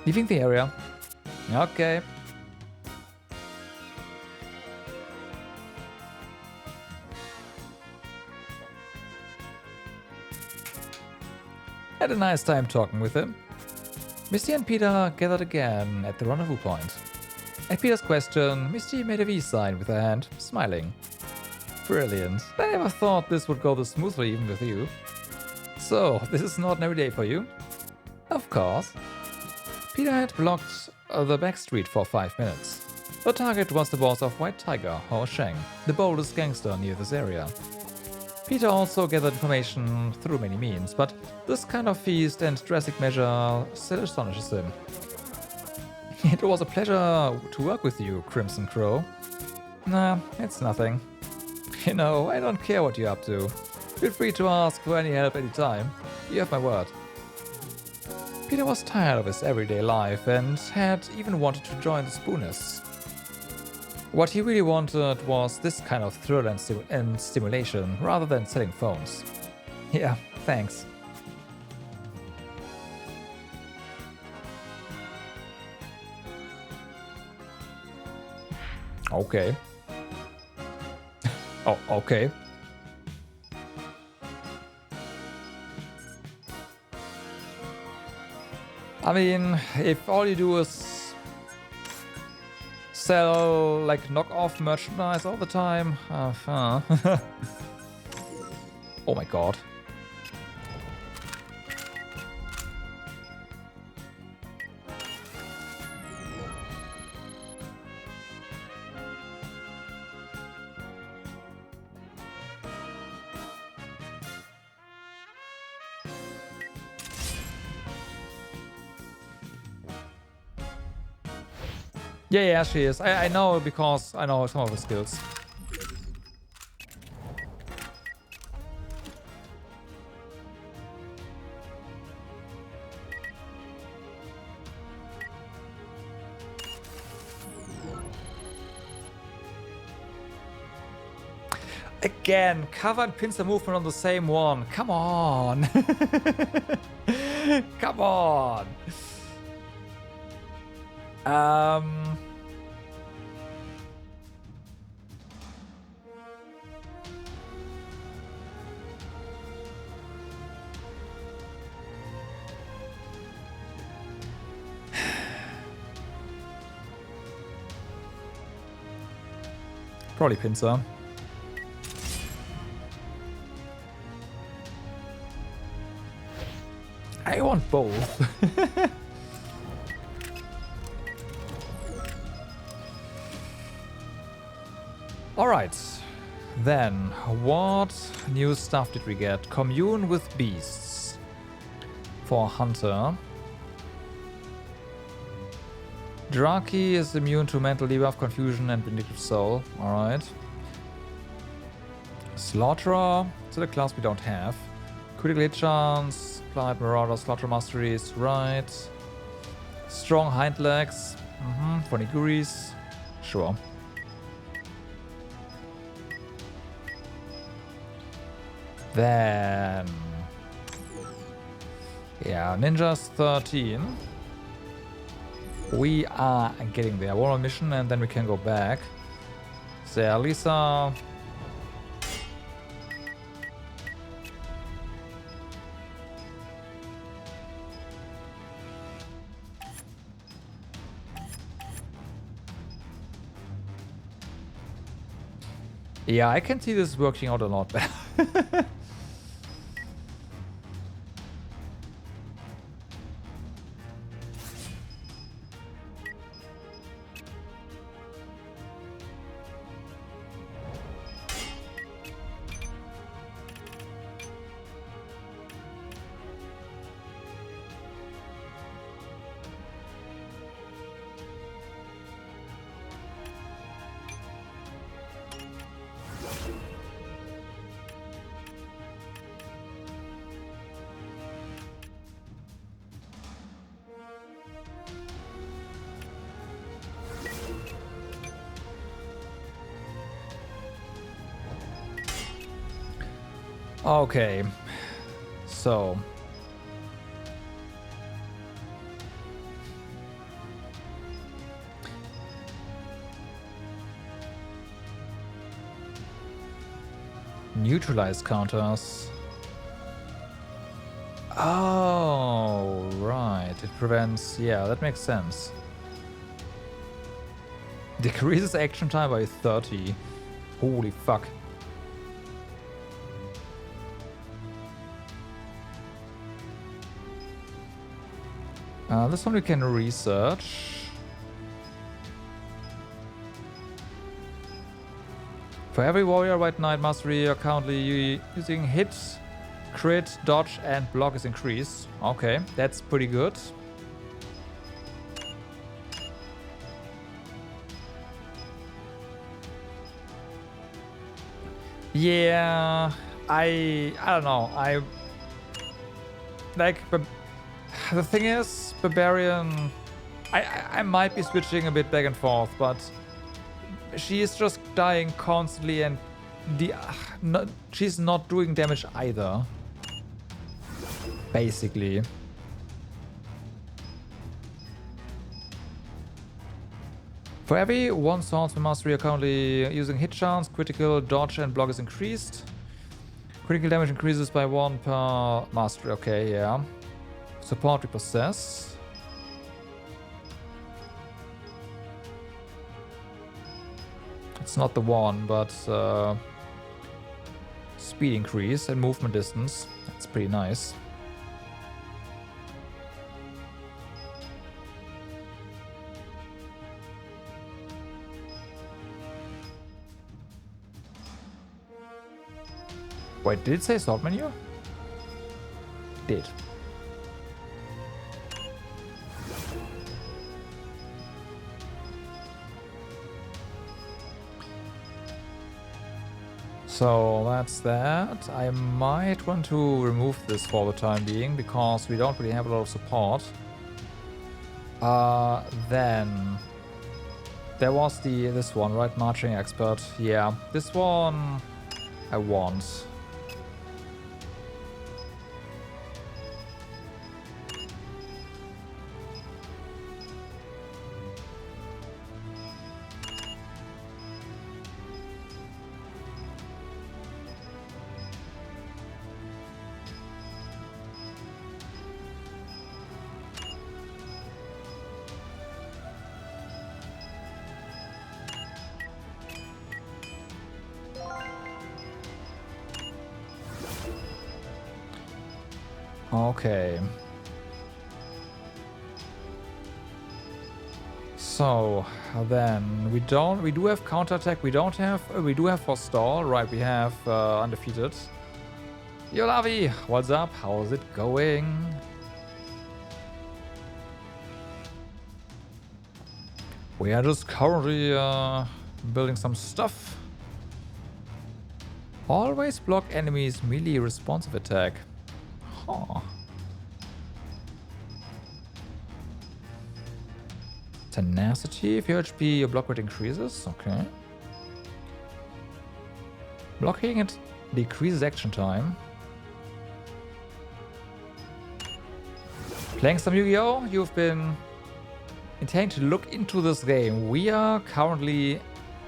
Leaving the area. Okay. Had a nice time talking with him. Misty and Peter gathered again at the rendezvous point. At Peter's question, Misty made a V sign with her hand, smiling. Brilliant. I never thought this would go this smoothly even with you. So, this is an ordinary day for you? Of course. Peter had blocked the back street for 5 minutes. The target was the boss of White Tiger, Poaching, the boldest gangster near this area. Peter also gathered information through many means, but this kind of feast and drastic measure still astonishes him. It was a pleasure to work with you, Crimson Crow. Nah, it's nothing. You know, I don't care what you're up to. Feel free to ask for any help anytime. You have my word. Peter was tired of his everyday life and had even wanted to join the Spooners. What he really wanted was this kind of thrill and stimulation, rather than selling phones. Yeah, thanks. Okay. Oh, okay. I mean, if all you do is sell like knockoff merchandise all the time, oh my god. Yeah, she is. I know because I know some of the skills. Again, cover and pincer movement on the same one. Come on. Come on. Probably pincer. I want both. Alright, then what new stuff did we get? Commune with beasts for Hunter. Draki is immune to mental debuff, confusion, and vindictive soul. Alright. Slaughterer, still a class we don't have. Critical hit chance, applied Marauder, Slaughter Masteries, right. Strong hind legs, for Niguris, sure. Then, yeah, Ninjas 13. We are getting there. One more mission and then we can go back. So, Alisa. Yeah, I can see this working out a lot better. Okay, so neutralize counters. Oh, right. It prevents. Yeah, that makes sense. Decreases action time by 30. Holy fuck. This one we can research. For every warrior White Knight mastery you're currently using, hit, crit, dodge, and block is increased. Okay, that's pretty good. Yeah, I don't know. I like, but the thing is, Barbarian, I might be switching a bit back and forth, but she is just dying constantly and she's not doing damage either. Basically. For every one swordsman mastery you're currently using, hit chance, critical, dodge, and block is increased. Critical damage increases by 1 per mastery. Okay, yeah. Support we possess. It's not the one, but speed increase and movement distance. That's pretty nice. Wait, did it say sword menu? Did. So that's that. I might want to remove this for the time being because we don't really have a lot of support. Then there was this one, right? Marching expert. Yeah, this one I want. Okay. So then we do have counterattack. We do have forestall. Right, we have undefeated. Yo Lavi, what's up? How's it going? We are just currently building some stuff. Always block enemies melee responsive attack. Huh. Tenacity. If your HP, your block rate increases. Okay. Blocking it decreases action time. Playing some Yu-Gi-Oh! You've been intending to look into this game. We are currently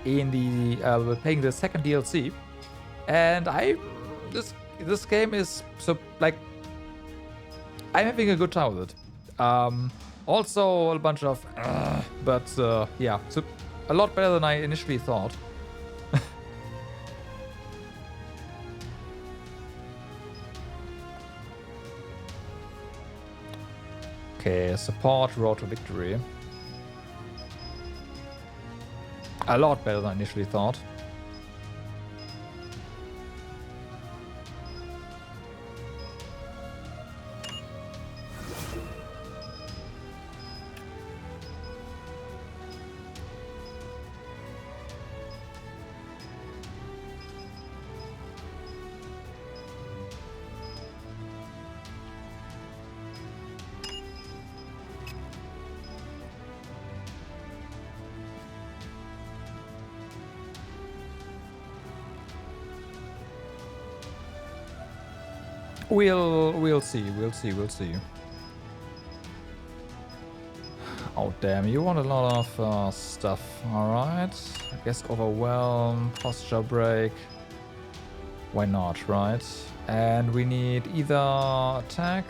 in the we're playing the second DLC, and this game is so like I'm having a good time with it. Also a bunch of but yeah, so a lot better than I initially thought. Okay, support, road to victory. A lot better than I initially thought. We'll see. Oh damn, you want a lot of stuff. Alright. I guess overwhelm, posture break. Why not, right? And we need either attack.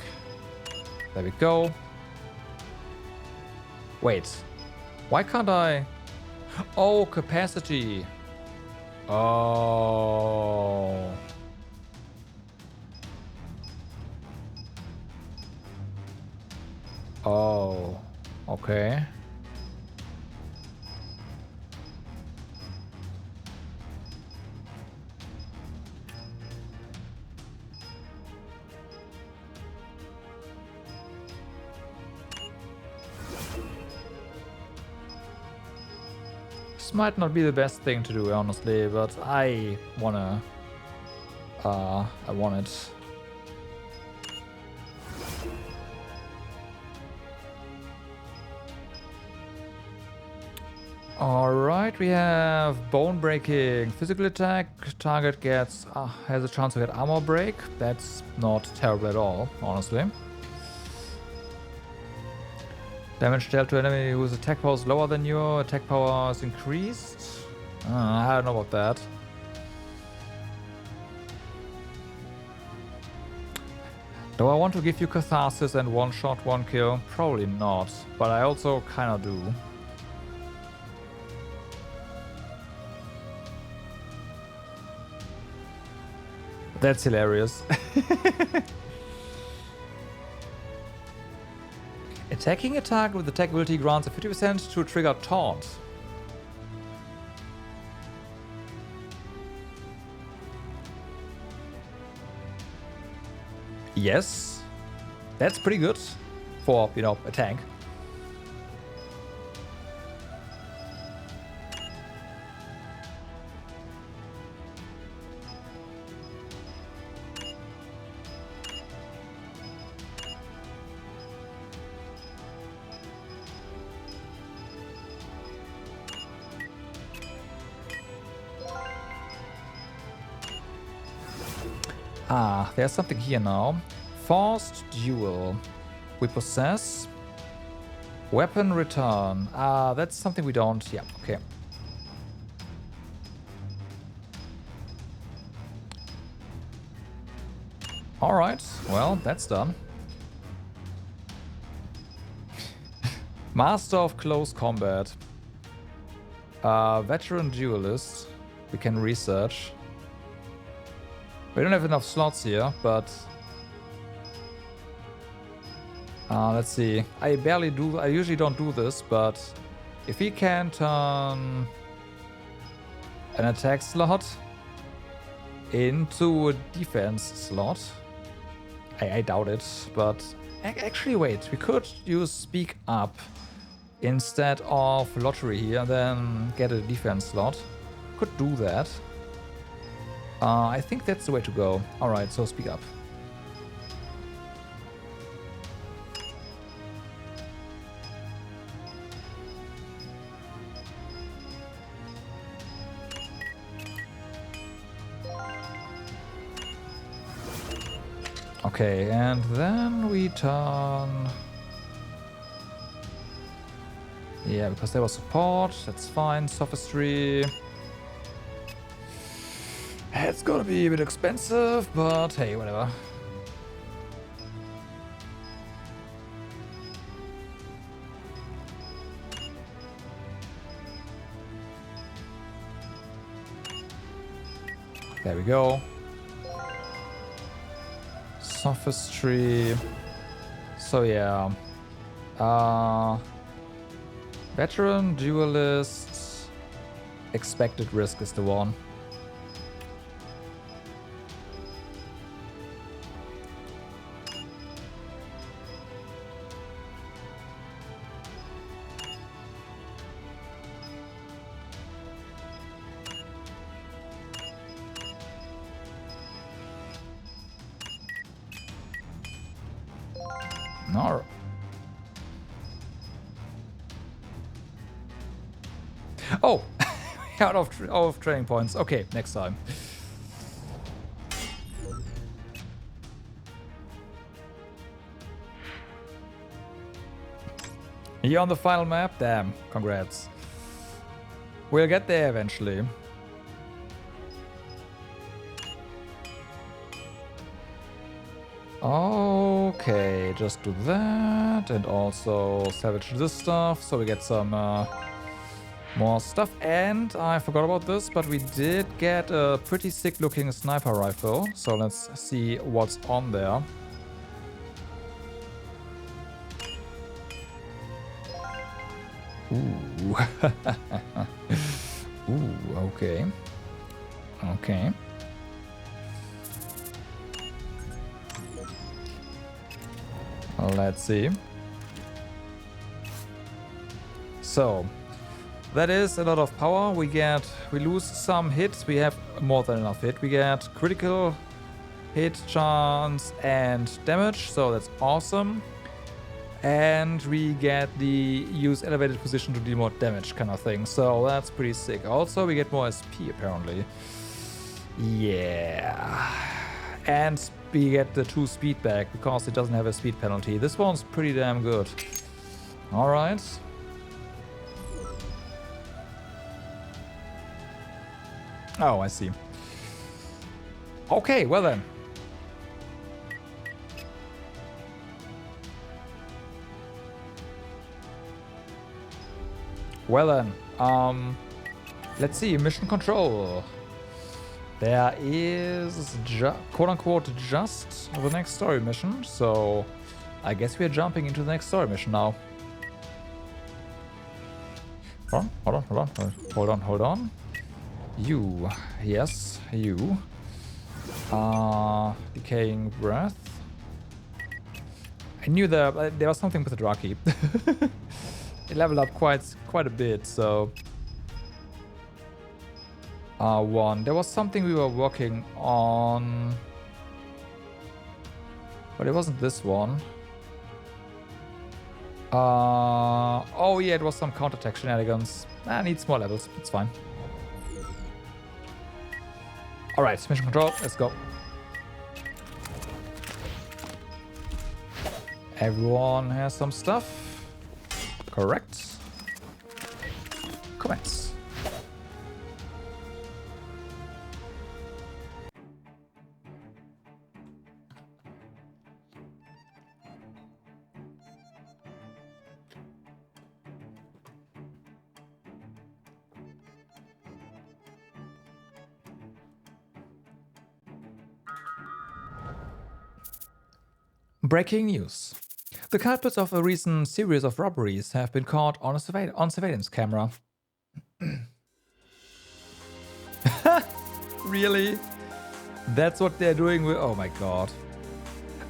There we go. Wait. Why can't I? Oh, capacity. Oh. Oh, okay. This might not be the best thing to do, honestly, but I want it. Alright, we have bone breaking. Physical attack, target gets has a chance to get armor break. That's not terrible at all, honestly. Damage dealt to enemy whose attack power is lower than your attack power is increased. I don't know about that. Do I want to give you catharsis and one shot, one kill? Probably not, but I also kinda do. That's hilarious. Attacking a target with attack ability grants a 50% to trigger taunt. Yes. That's pretty good for, you know, a tank. Ah, there's something here now. Forced duel. We possess. Weapon return. Ah, that's something we don't. Yeah, okay. Alright, well, that's done. Master of Close Combat. Veteran Duelist. We can research. We don't have enough slots here, but... let's see. I usually don't do this, but... If we can turn... an attack slot... into a defense slot... I doubt it, but... Actually, wait. We could use Speak Up... instead of Lottery here, and then get a defense slot. Could do that. I think that's the way to go. Alright, so Speak Up. Okay, and then we turn... Yeah, because there was support, that's fine. Sophistry. It's gonna be a bit expensive, but hey, whatever. There we go. Sophistry. So yeah. Veteran, duelist, expected risk is the one. No. Oh, out of training points. Okay, next time. You're on the final map? Damn, congrats. We'll get there eventually. Okay, just do that and also salvage this stuff so we get some more stuff. And I forgot about this, but we did get a pretty sick looking sniper rifle. So let's see what's on there. Ooh. Ooh, okay. Okay. Let's see. So, that is a lot of power. We lose some hits. We have more than enough hit. We get critical hit chance and damage. So that's awesome. And we get the use elevated position to deal more damage kind of thing. So that's pretty sick. Also, we get more SP apparently. Yeah. And we get the 2 speed back because it doesn't have a speed penalty. This one's pretty damn good. Alright. Oh, I see. Okay, well then. Well then. Let's see, mission control. There is, quote-unquote, just the next story mission, so I guess we're jumping into the next story mission now. Hold on. You, yes, you. Decaying breath. I knew there was something with the Draki. It leveled up quite a bit, so... R1. There was something we were working on, but it wasn't this one. Oh yeah, it was some counterattack shenanigans. I need more levels. It's fine. All right, mission control. Let's go. Everyone has some stuff. Correct. Comments. Breaking news. The culprits of a recent series of robberies have been caught on surveillance camera. Really? That's what they're doing with... Oh my god.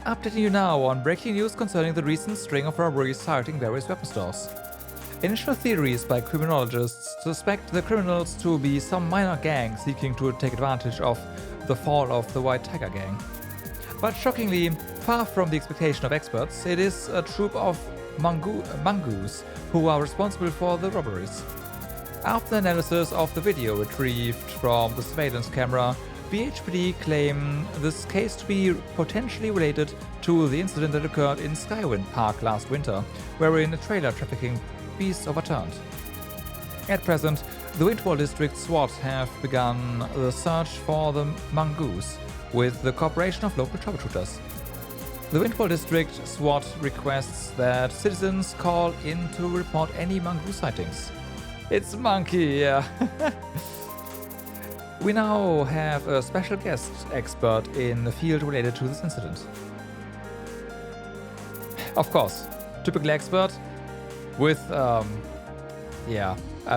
Updating you now on breaking news concerning the recent string of robberies targeting various weapon stores. Initial theories by criminologists suspect the criminals to be some minor gang seeking to take advantage of the fall of the White Tiger gang. But shockingly, far from the expectation of experts, it is a troop of mongoose who are responsible for the robberies. After analysis of the video retrieved from the surveillance camera, BHPD claim this case to be potentially related to the incident that occurred in Skywind Park last winter, wherein a trailer trafficking beasts overturned. At present, the Windwall District SWAT have begun the search for the mongoose with the cooperation of local troubleshooters. The Windwall District SWAT requests that citizens call in to report any mongoose sightings. It's Monkey, yeah. We now have a special guest expert in the field related to this incident. Of course, typical expert with, a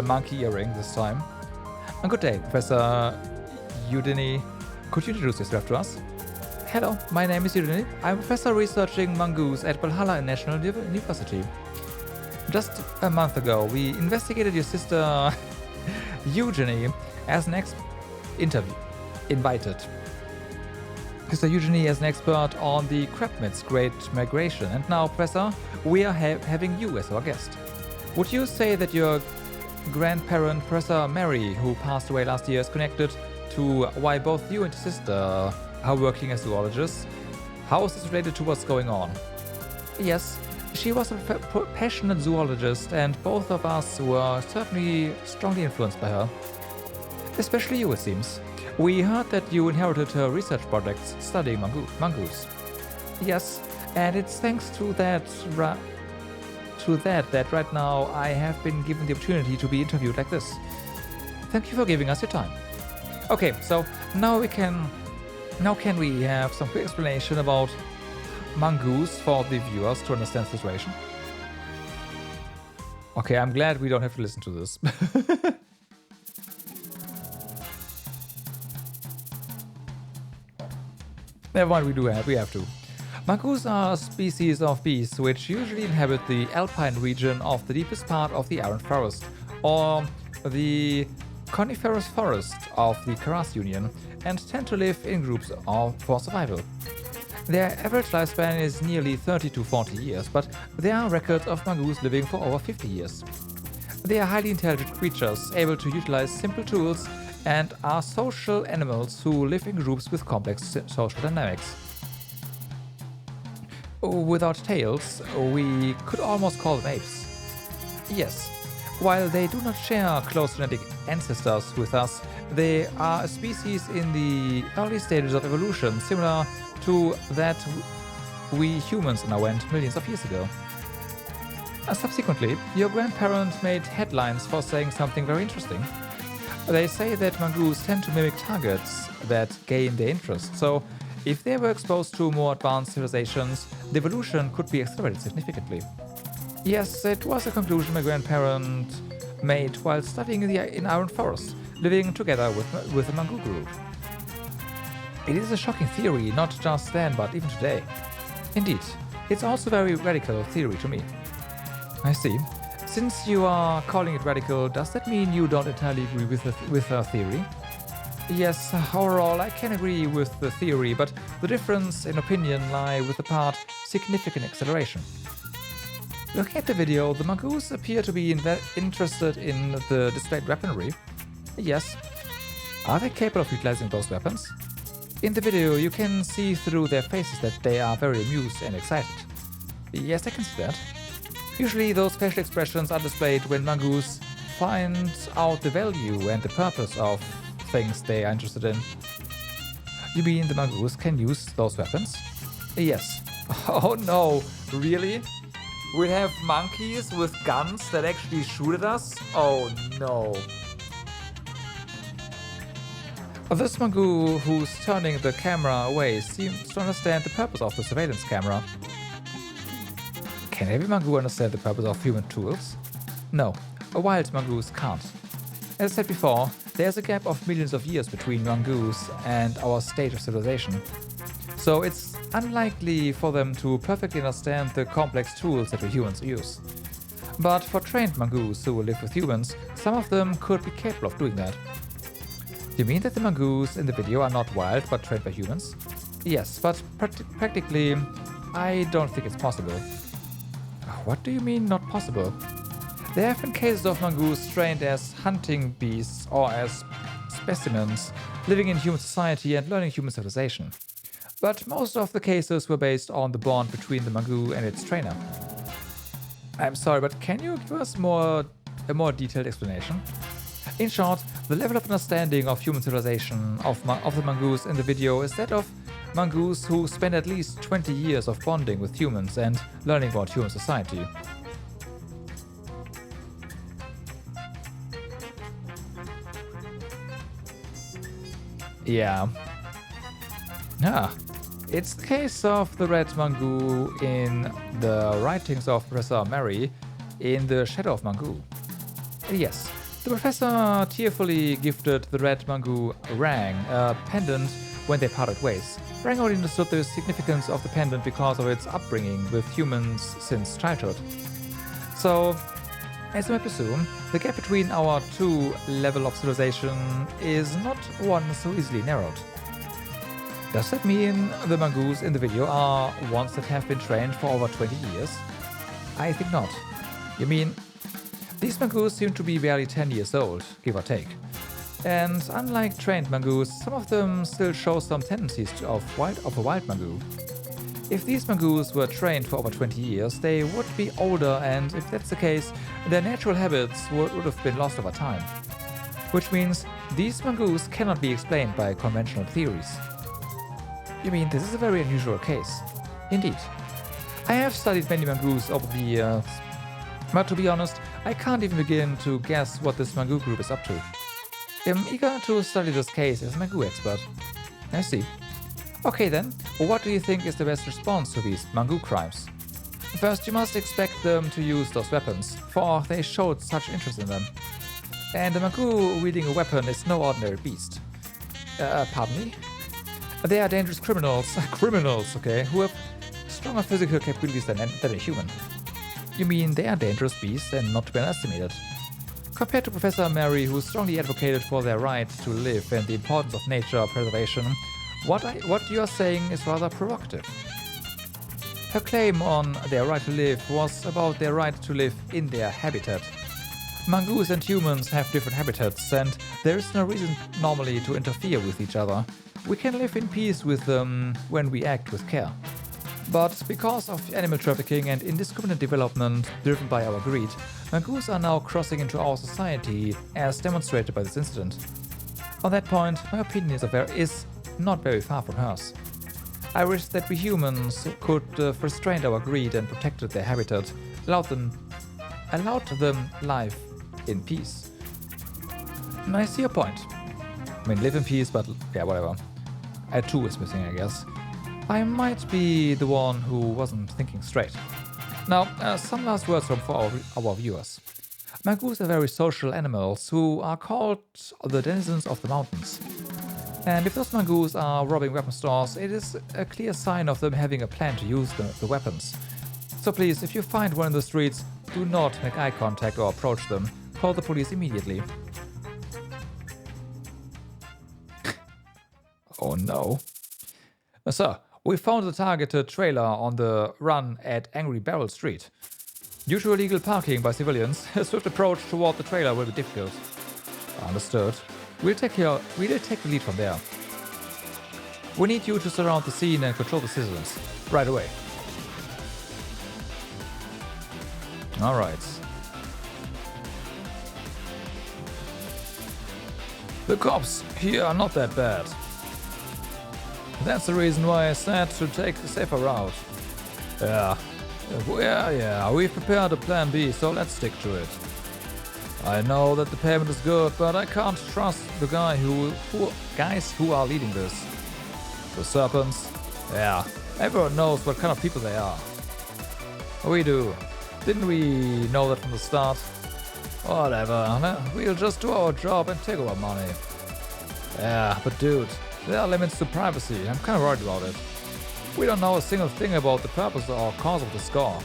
monkey earring this time. And good day, Professor Udini. Could you introduce yourself to us? Hello, my name is Udini. I'm a professor researching mongoose at Valhalla National University. Just a month ago, we investigated your sister Eugenie as an invited Sister Eugenie as an expert on the crabmid's Great Migration, and now, Professor, we are having you as our guest. Would you say that your grandparent, Professor Mary, who passed away last year, is connected to why both you and your sister are working as zoologists? How is this related to what's going on? Yes, she was a passionate zoologist, and both of us were certainly strongly influenced by her. Especially you, it seems. We heard that you inherited her research projects studying mongoose. Yes, and it's thanks to that that right now I have been given the opportunity to be interviewed like this. Thank you for giving us your time. Okay, so now can we have some quick explanation about mongoose for the viewers to understand the situation? Okay, I'm glad we don't have to listen to this. Never mind, we have to. Mongoose are a species of beasts which usually inhabit the alpine region of the deepest part of the Iron Forest, or the coniferous forest of the Karas Union, and tend to live in groups for survival. Their average lifespan is nearly 30 to 40 years, but there are records of mongoose living for over 50 years. They are highly intelligent creatures, able to utilize simple tools, and are social animals who live in groups with complex social dynamics. Without tails, we could almost call them apes. Yes, while they do not share close genetic ancestors with us, they are a species in the early stages of evolution, similar to that we humans underwent millions of years ago. Subsequently, your grandparent made headlines for saying something very interesting. They say that mongoose tend to mimic targets that gain their interest, so if they were exposed to more advanced civilizations, the evolution could be accelerated significantly. Yes, it was a conclusion my grandparent made while studying in Iron Forest, living together with a mongoose group. It is a shocking theory, not just then, but even today. Indeed, it's also a very radical theory to me. I see. Since you are calling it radical, does that mean you don't entirely agree with her theory? Yes, overall I can agree with the theory, but the difference in opinion lie with the part significant acceleration. Looking at the video, the mongoose appear to be interested in the displayed weaponry. Yes. Are they capable of utilizing those weapons? In the video, you can see through their faces that they are very amused and excited. Yes, I can see that. Usually those facial expressions are displayed when mongoose find out the value and the purpose of things they are interested in. You mean the mongoose can use those weapons? Yes. Oh no, really? We have monkeys with guns that actually shoot at us? Oh no. This mongoose who's turning the camera away seems to understand the purpose of the surveillance camera. Can every mongoose understand the purpose of human tools? No, a wild mongoose can't. As I said before, there's a gap of millions of years between mongoose and our stage of civilization. So it's unlikely for them to perfectly understand the complex tools that we humans use. But for trained mongoose who live with humans, some of them could be capable of doing that. You mean that the mongoose in the video are not wild but trained by humans? Yes, but practically, I don't think it's possible. What do you mean not possible? There have been cases of mongoose trained as hunting beasts or as specimens living in human society and learning human civilization. But most of the cases were based on the bond between the Mangu and its trainer. I'm sorry, but can you give us a more detailed explanation? In short, the level of understanding of human civilization of the Mangus in the video is that of Mangus who spend at least 20 years of bonding with humans and learning about human society. Yeah. It's the case of the Red Mangu in the writings of Professor Mary in The Shadow of Mangu. Yes, the professor tearfully gifted the Red Mangu Rang a pendant when they parted ways. Rang only understood the significance of the pendant because of its upbringing with humans since childhood. So, as you might presume, the gap between our two levels of civilization is not one so easily narrowed. Does that mean the Mangus in the video are ones that have been trained for over 20 years? I think not. You mean, these Mangus seem to be barely 10 years old, give or take. And unlike trained Mangus, some of them still show some tendencies of a wild Mangu. If these Mangus were trained for over 20 years, they would be older, and if that's the case, their natural habits would have been lost over time. Which means these Mangus cannot be explained by conventional theories. You mean, this is a very unusual case. Indeed. I have studied many Mangus over the years, but to be honest, I can't even begin to guess what this Mangu group is up to. I'm eager to study this case as a Mangu expert. I see. Okay then, what do you think is the best response to these Mangu crimes? First, you must expect them to use those weapons, for they showed such interest in them. And a Mangu wielding a weapon is no ordinary beast. Pardon me? They are dangerous criminals, okay, who have stronger physical capabilities than a human. You mean they are dangerous beasts and not to be underestimated. Compared to Professor Mary, who strongly advocated for their right to live and the importance of nature preservation, what you are saying is rather provocative. Her claim on their right to live was about their right to live in their habitat. Mangus and humans have different habitats, and there is no reason normally to interfere with each other. We can live in peace with them when we act with care. But because of animal trafficking and indiscriminate development driven by our greed, Mangus are now crossing into our society, as demonstrated by this incident. On that point, my opinion is not very far from hers. I wish that we humans could have restrained our greed and protected their habitat, allowed them live in peace. I see your point. I mean, live in peace, but yeah, whatever. A 2 is missing, I guess. I might be the one who wasn't thinking straight. Now, some last words for our viewers. Mangus are very social animals who are called the denizens of the mountains. And if those Mangus are robbing weapon stores, it is a clear sign of them having a plan to use the weapons. So please, if you find one in the streets, do not make eye contact or approach them. Call the police immediately. Oh no. Sir, we found the targeted trailer on the run at Angry Barrel Street. Due to illegal parking by civilians, a swift approach toward the trailer will be difficult. Understood. We'll take the lead from there. We need you to surround the scene and control the citizens. Right away. Alright. The cops here are not that bad. That's the reason why I said to take the safer route. Yeah, we've prepared a plan B, so let's stick to it. I know that the payment is good, but I can't trust the guys who are leading this. The serpents? Yeah, everyone knows what kind of people they are. We do. Didn't we know that from the start? Whatever, we'll just do our job and take our money. Yeah, but dude, there are limits to privacy. I'm kind of worried about it. We don't know a single thing about the purpose or cause of the score.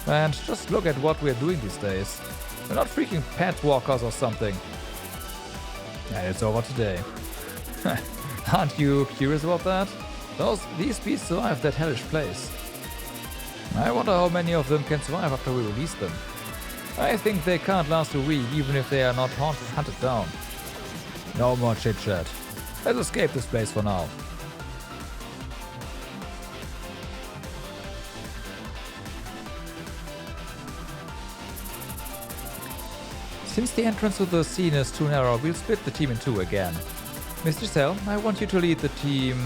And just look at what we're doing these days. We're not freaking pet walkers or something. And it's over today. Aren't you curious about that? These beasts survived that hellish place. I wonder how many of them can survive after we release them. I think they can't last a week even if they are not hunted down. No more chit-chat. Let's escape this place for now. Since the entrance to the scene is too narrow, we'll split the team in two again. Mr. Cell, I want you to lead the team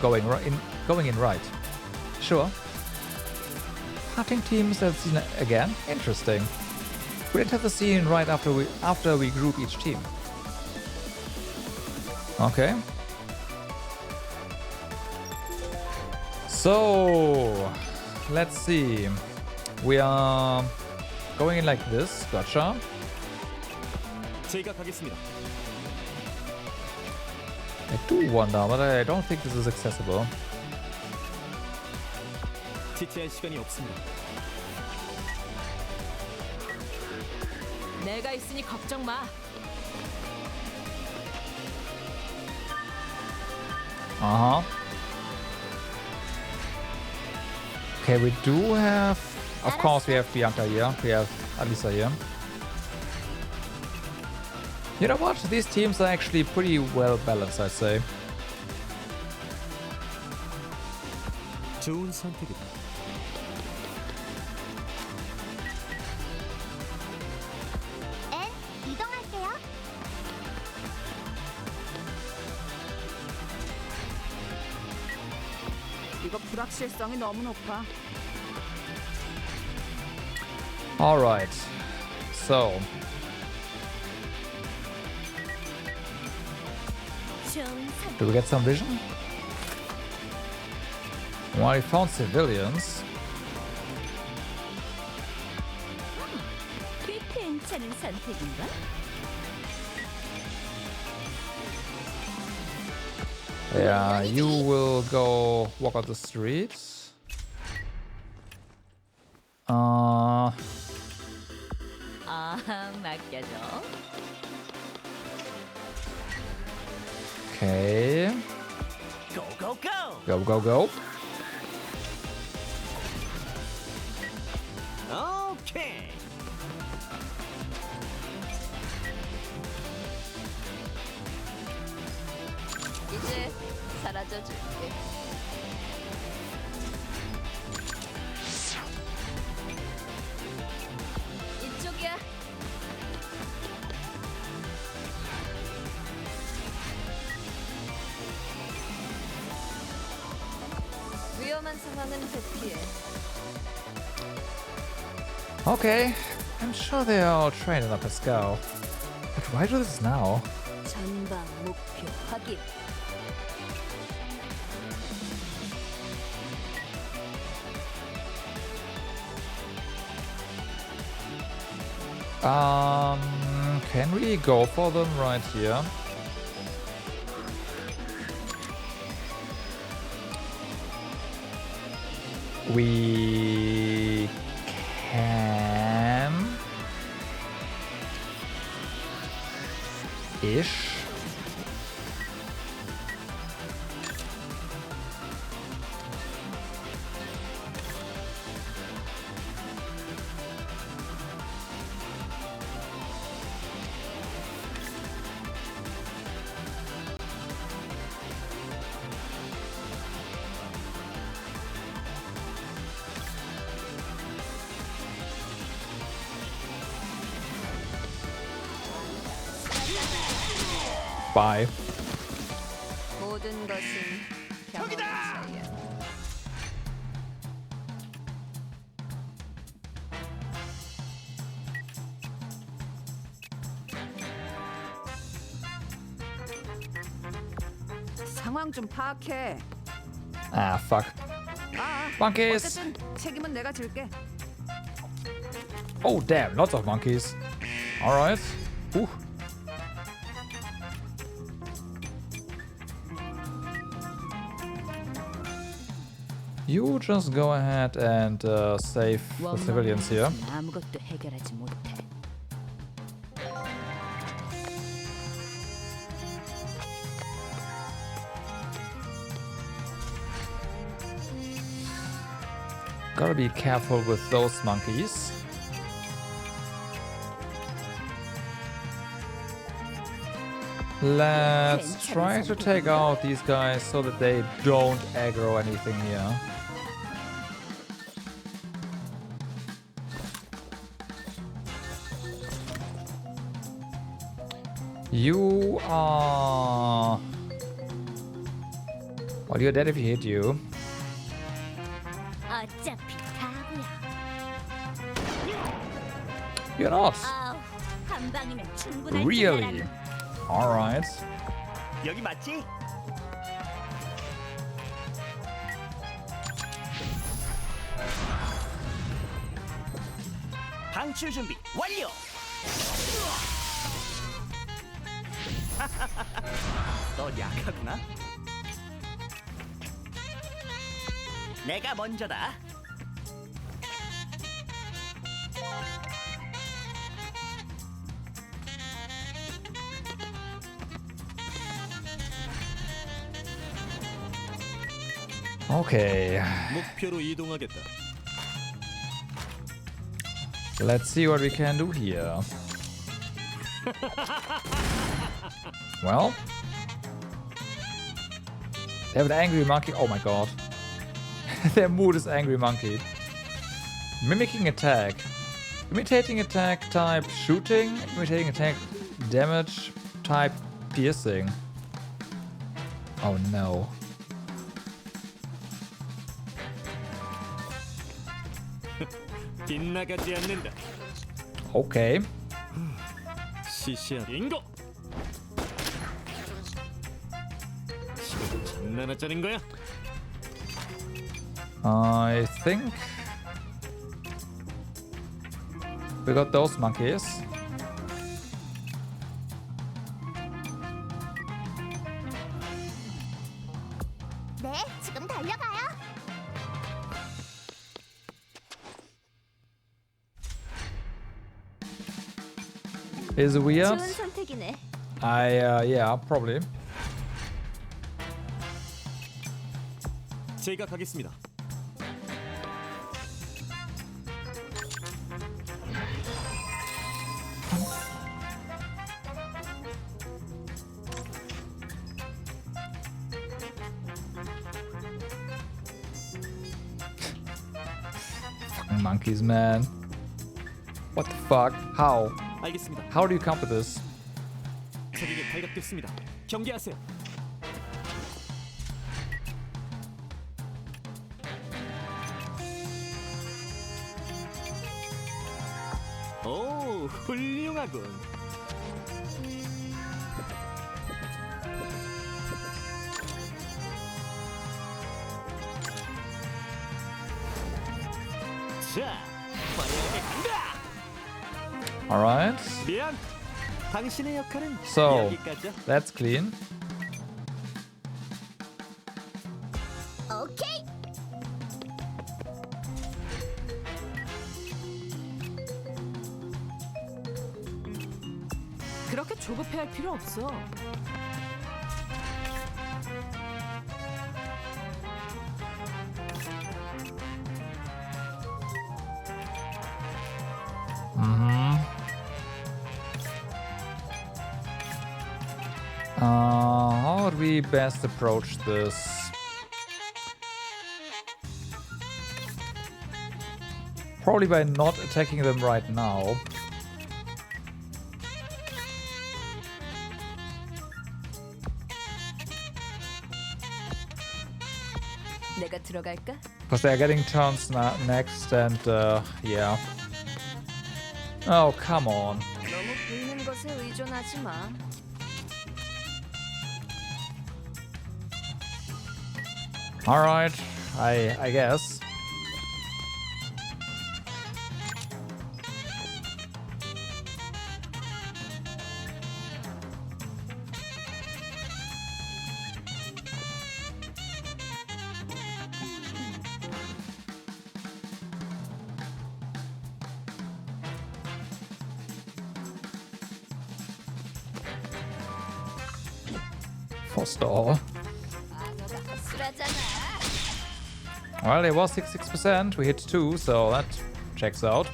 going in right. Sure. Parting teams at the scene again? Interesting. We'll enter the scene right after we group each team. Okay. So let's see. We are going in like this. Gotcha. 제가 가겠습니다. I do wonder, but I don't think this is accessible. 지체할 시간이 없습니다. 내가 있으니 걱정 마. Uh-huh. Okay, we do have... Of course, we have Bianca here. We have Alisa here. You know what? These teams are actually pretty well balanced, I'd say. 좋은 선택이다. 엔 이동할게요. 이거 불확실성이 너무 높아. Alright. So, do we get some vision? Well, we found civilians. 꽤 괜찮은 선택인가? Yeah, you will go walk out the streets. 아, 맡겨줘. Okay. Go go go. Go, go, go. 오케이. 이제 사라져 줄게. 이쪽이야. 위험한 상황은 대피해. Okay. I'm sure they are all trained enough to go. But why do this now? 전방 목표 확인. Can we go for them right here? We can ish. Bye. 모든 것은 경험 차이야. 상황 좀 파악해. Ah, fuck. 아, Monkeys! 어쨌든 책임은 내가 질게. Oh, damn, lots of monkeys. Alright. Ooh. You just go ahead and save the civilians here. 아무것도 해결하지 못해. Gotta be careful with those monkeys. Let's try to take out these guys so that they don't aggro anything here. You are... Well, you're dead if he hit you. 어차피 다고요. You're not. 아우, 한 방이면 충분할 줄 Really? 알았는데. Alright. 여기 맞지? 방출 준비 완료. 너 약하구나. 내가 먼저다. Okay. 목표로 이동하겠다. Let's see what we can do here. Well, they have an angry monkey. Oh my god. Their mood is angry monkey. Mimicking attack. Imitating attack type shooting. Imitating attack damage type piercing. Oh no. 빗나가지 않는다. Okay. 시시한 빙고. 지금 장난하자는 거야? I think we got those monkeys. 네, 지금 달려가요. Is it weird? 좋은 선택이네. Yeah, probably. 제가 가겠습니다. Fucking monkeys, man. What the fuck? How? 알겠습니다. How do you come to this? 적에게 발각됐습니다. 경계하세요. 오, 훌륭하군. 자, 화려하게 간다. Alright. 미안. 당신의 역할은 So, 여기까지야. that's clean. 오케이. 그렇게 조급해할 필요 없어. How would we best approach this? Probably by not attacking them right now. 내가 들어갈까? Because they're getting turns next and yeah. Oh, come on. 너무 보이는 것에 의존하지 마. Alright, I guess. Forestall. 방어가 허술하잖아. Well, it was 66%. We hit 2, so that checks out.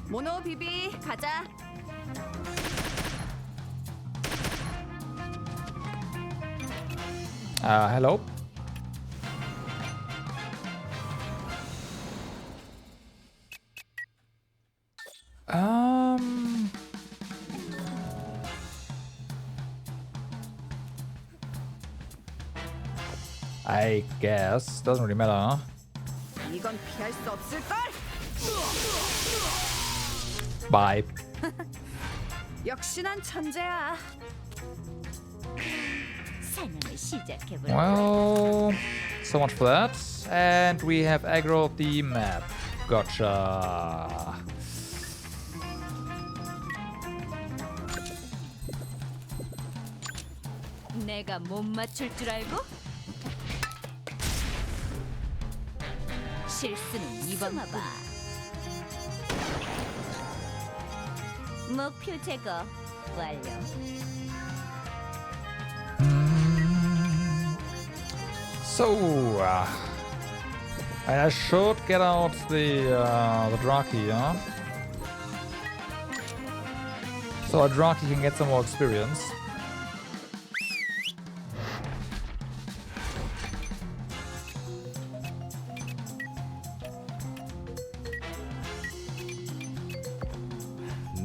모노 비비 가자. Hello. I guess doesn't really matter. 이건 피할 수 없을 걸. Bye. 역시 난 천재야. 사냥을 시작해볼까? Well, so much for that. And we have aggroed the map. Gotcha. 내가 못 맞출 줄 알고? 실수는 이번 숨어봐. 목표 제거 완료. So, I should get out the Draki, huh? So a Draki can get some more experience.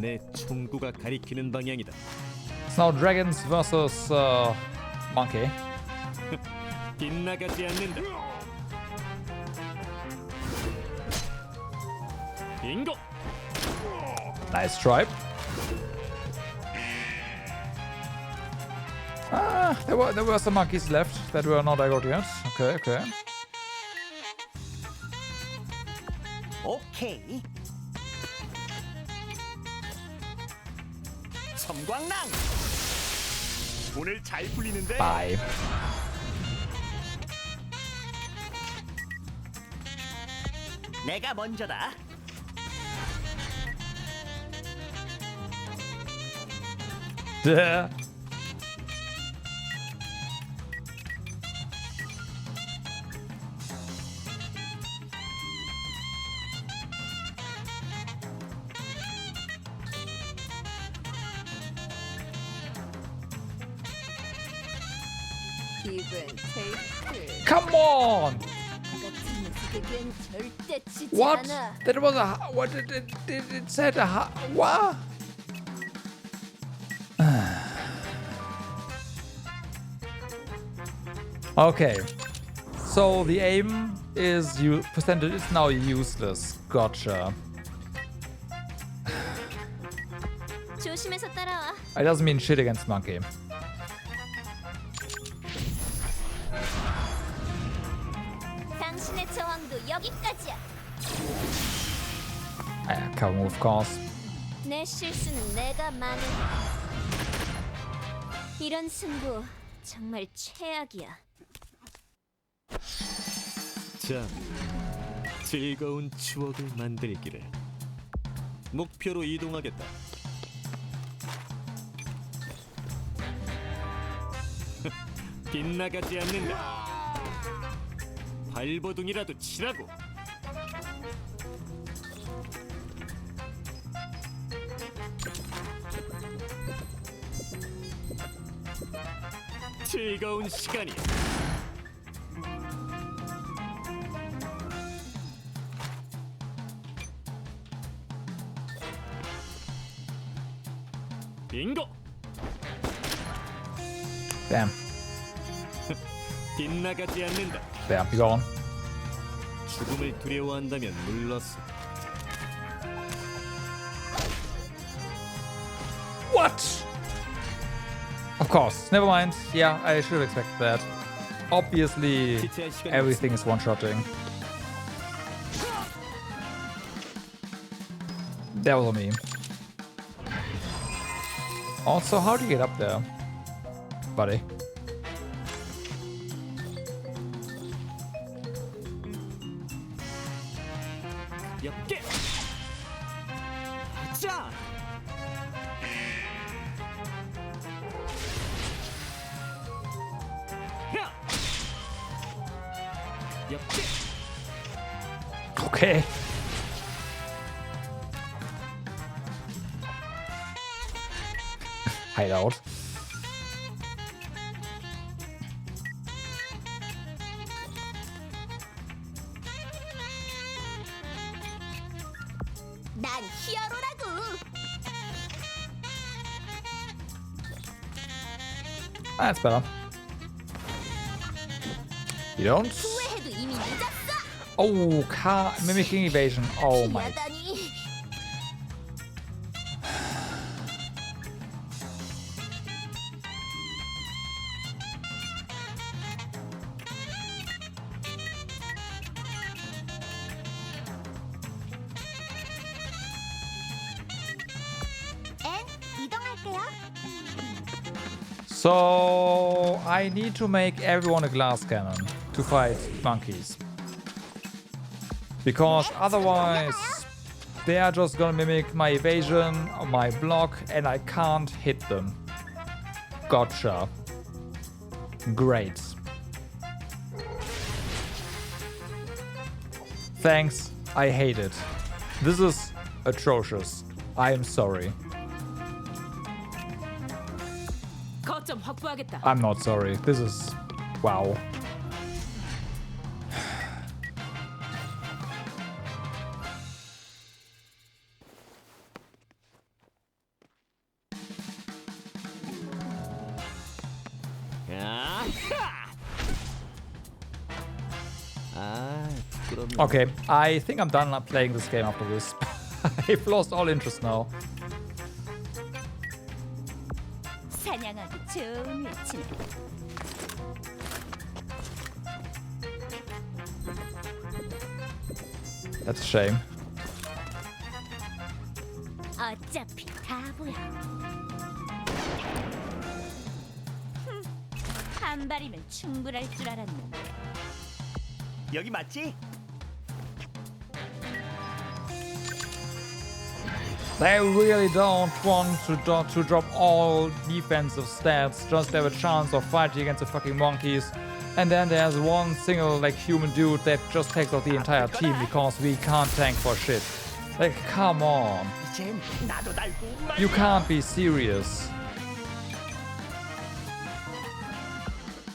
내 총구가 가리키는 방향이다. It's now dragons versus monkey. 빗나가지 않는다. 빙고. Nice try. There were some monkeys left that were not aggroed yet. Okay, okay. 오케이. 섬광랑. 오늘 잘 풀리는데. Bye. 내가 먼저다. Duh. 기분 테이크. Come on! 같은 녀석에겐 절대 지지 What? 않아. That was a what? It said a what? Okay, so the aim is percentage is now useless. Gotcha. 조심해서 따라와. It doesn't mean shit against monkey. 당신의 저항도 여기까지야. Cover move, of course. 내 실수는 내가 많은. 이런 승부 정말 최악이야. 자, 즐거운 추억을 만들기를. 목표로 이동하겠다. 빗나가지 않는다. 발버둥이라도 치라고. 즐거운 시간이야. 빙고. Damn. 빗나가지 않는다. Damn, be gone. 죽음을 두려워한다면 물러서. What? Of course. Never mind. Yeah, I should expect that. Obviously, 지체할 시간이 everything is one-shotting. That was on me. Also, how do you get up there, buddy? 엽게. 자. 야. 엽게. Okay. hideout. 난 히어로라고. That's better. You don't. 후회해도 이미 늦었어. Oh, car mimicking evasion. Oh my. 야다니. 이동할게요. So I need to make everyone a glass cannon to fight monkeys. Because otherwise they are just gonna mimic my evasion, my block, and I can't hit them. Gotcha. Great. Thanks, I hate it. This is atrocious. I am sorry. 거점 확보하겠다. I'm not sorry. This is... wow. Okay, I think I'm done playing this game after this. I've lost all interest now. 사냥하기 좋은 위치네. That's a shame. 어차피 다 보여. 한 발이면 충분할 줄 알았는데. 여기 맞지? They really don't want to drop all defensive stats, just have a chance of fighting against the fucking monkeys. And then there's one single like human dude that just takes out the entire team because we can't tank for shit. Like, come on. 이젠 나도 달고 You can't be serious.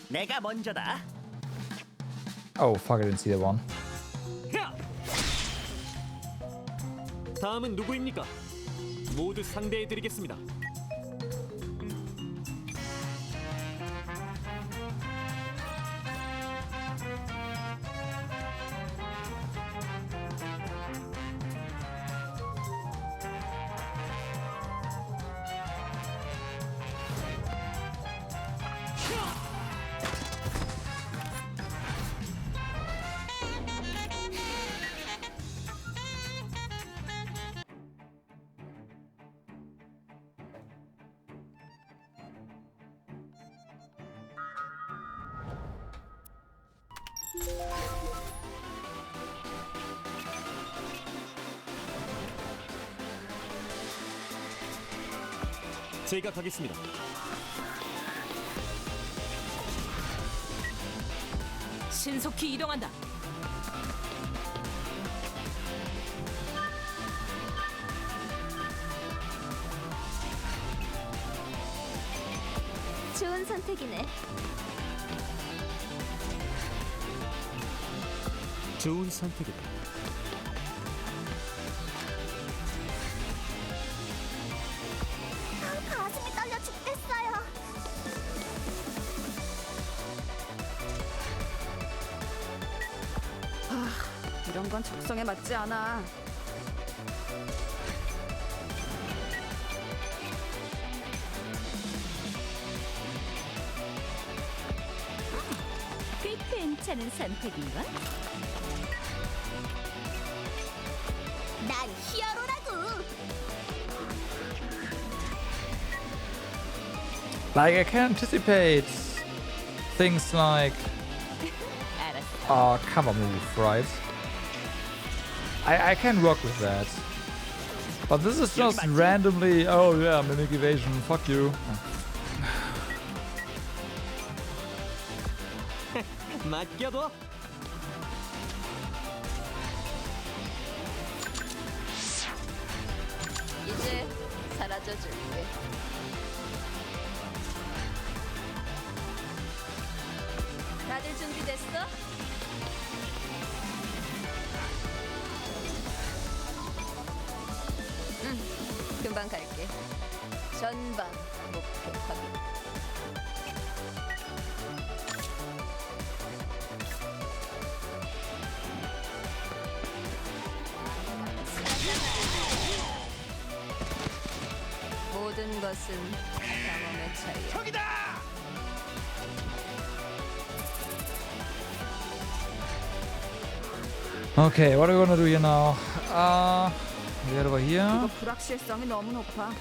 내가 먼저다. Oh, fuck, I didn't see that one. 다음은 누구입니까? 모두 상대해드리겠습니다. 제가 가겠습니다. 신속히 이동한다. 좋은 선택이네. 좋은 선택이다. 가슴이 떨려 죽겠어요. 이런 건 적성에 맞지 않아. 꽤 괜찮은 선택인걸? 난 히어로라고. Like, I can anticipate things like cover move, right? I can work with that. But this is just randomly, oh yeah, mimic evasion, fuck you. 맡겨둬. 이제 사라져 줄게. 금방 갈게. 전방 목표 확인. 모든 것은 경험의 차이야. 저기다. Okay, what are we gonna do here now? Get over here. 이거 불확실성이 너무 높아.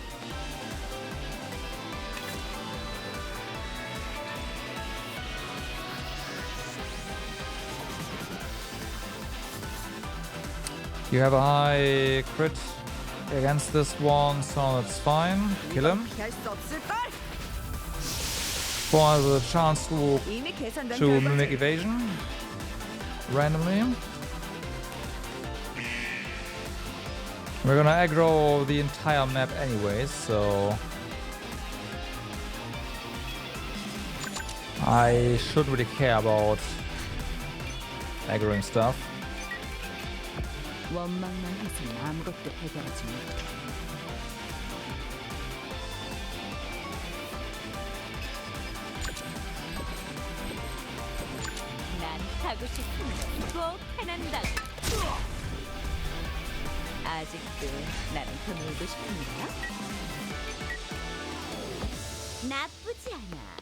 You have a high crit against this one, so that's fine. Kill him. 피할 수 없을 걸. For the chance 이미 계산된 to mimic 결과지. evasion randomly. We're gonna aggro the entire map anyways, so I shouldn't really care about aggroing stuff. 원망만 해서는 아무것도 해결하지 못해. 난 하고 싶은 꼭 해낸다. 아직도 나랑 더 놀고 싶은가? 나쁘지 않아.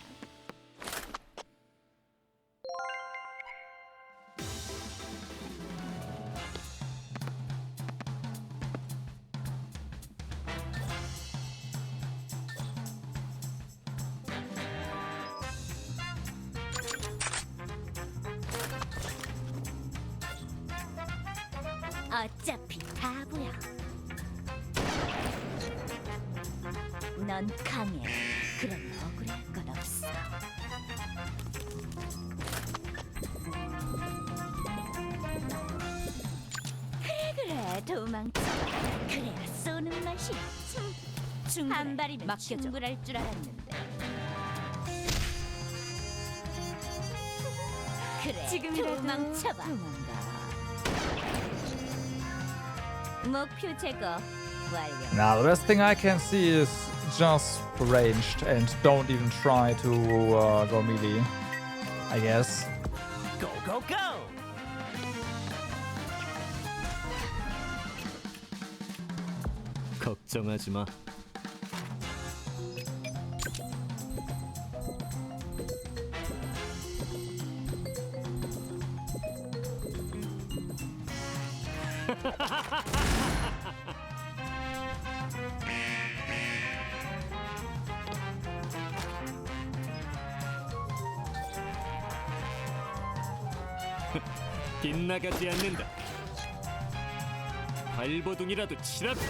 어차피 다 보여. 넌 강해. 그럼 억울할 건 없어. 그래 도망쳐. 그래야 쏘는 맛이. 한 발이면 충분할 줄 알았는데. 그래 지금이라도 도망쳐봐. 목표 제거 완료. Now the best thing I can see is just ranged and don't even try to go melee, I guess. Go go go. 걱정하지 마. 빗나가지 않는다. 발버둥이라도 치라고.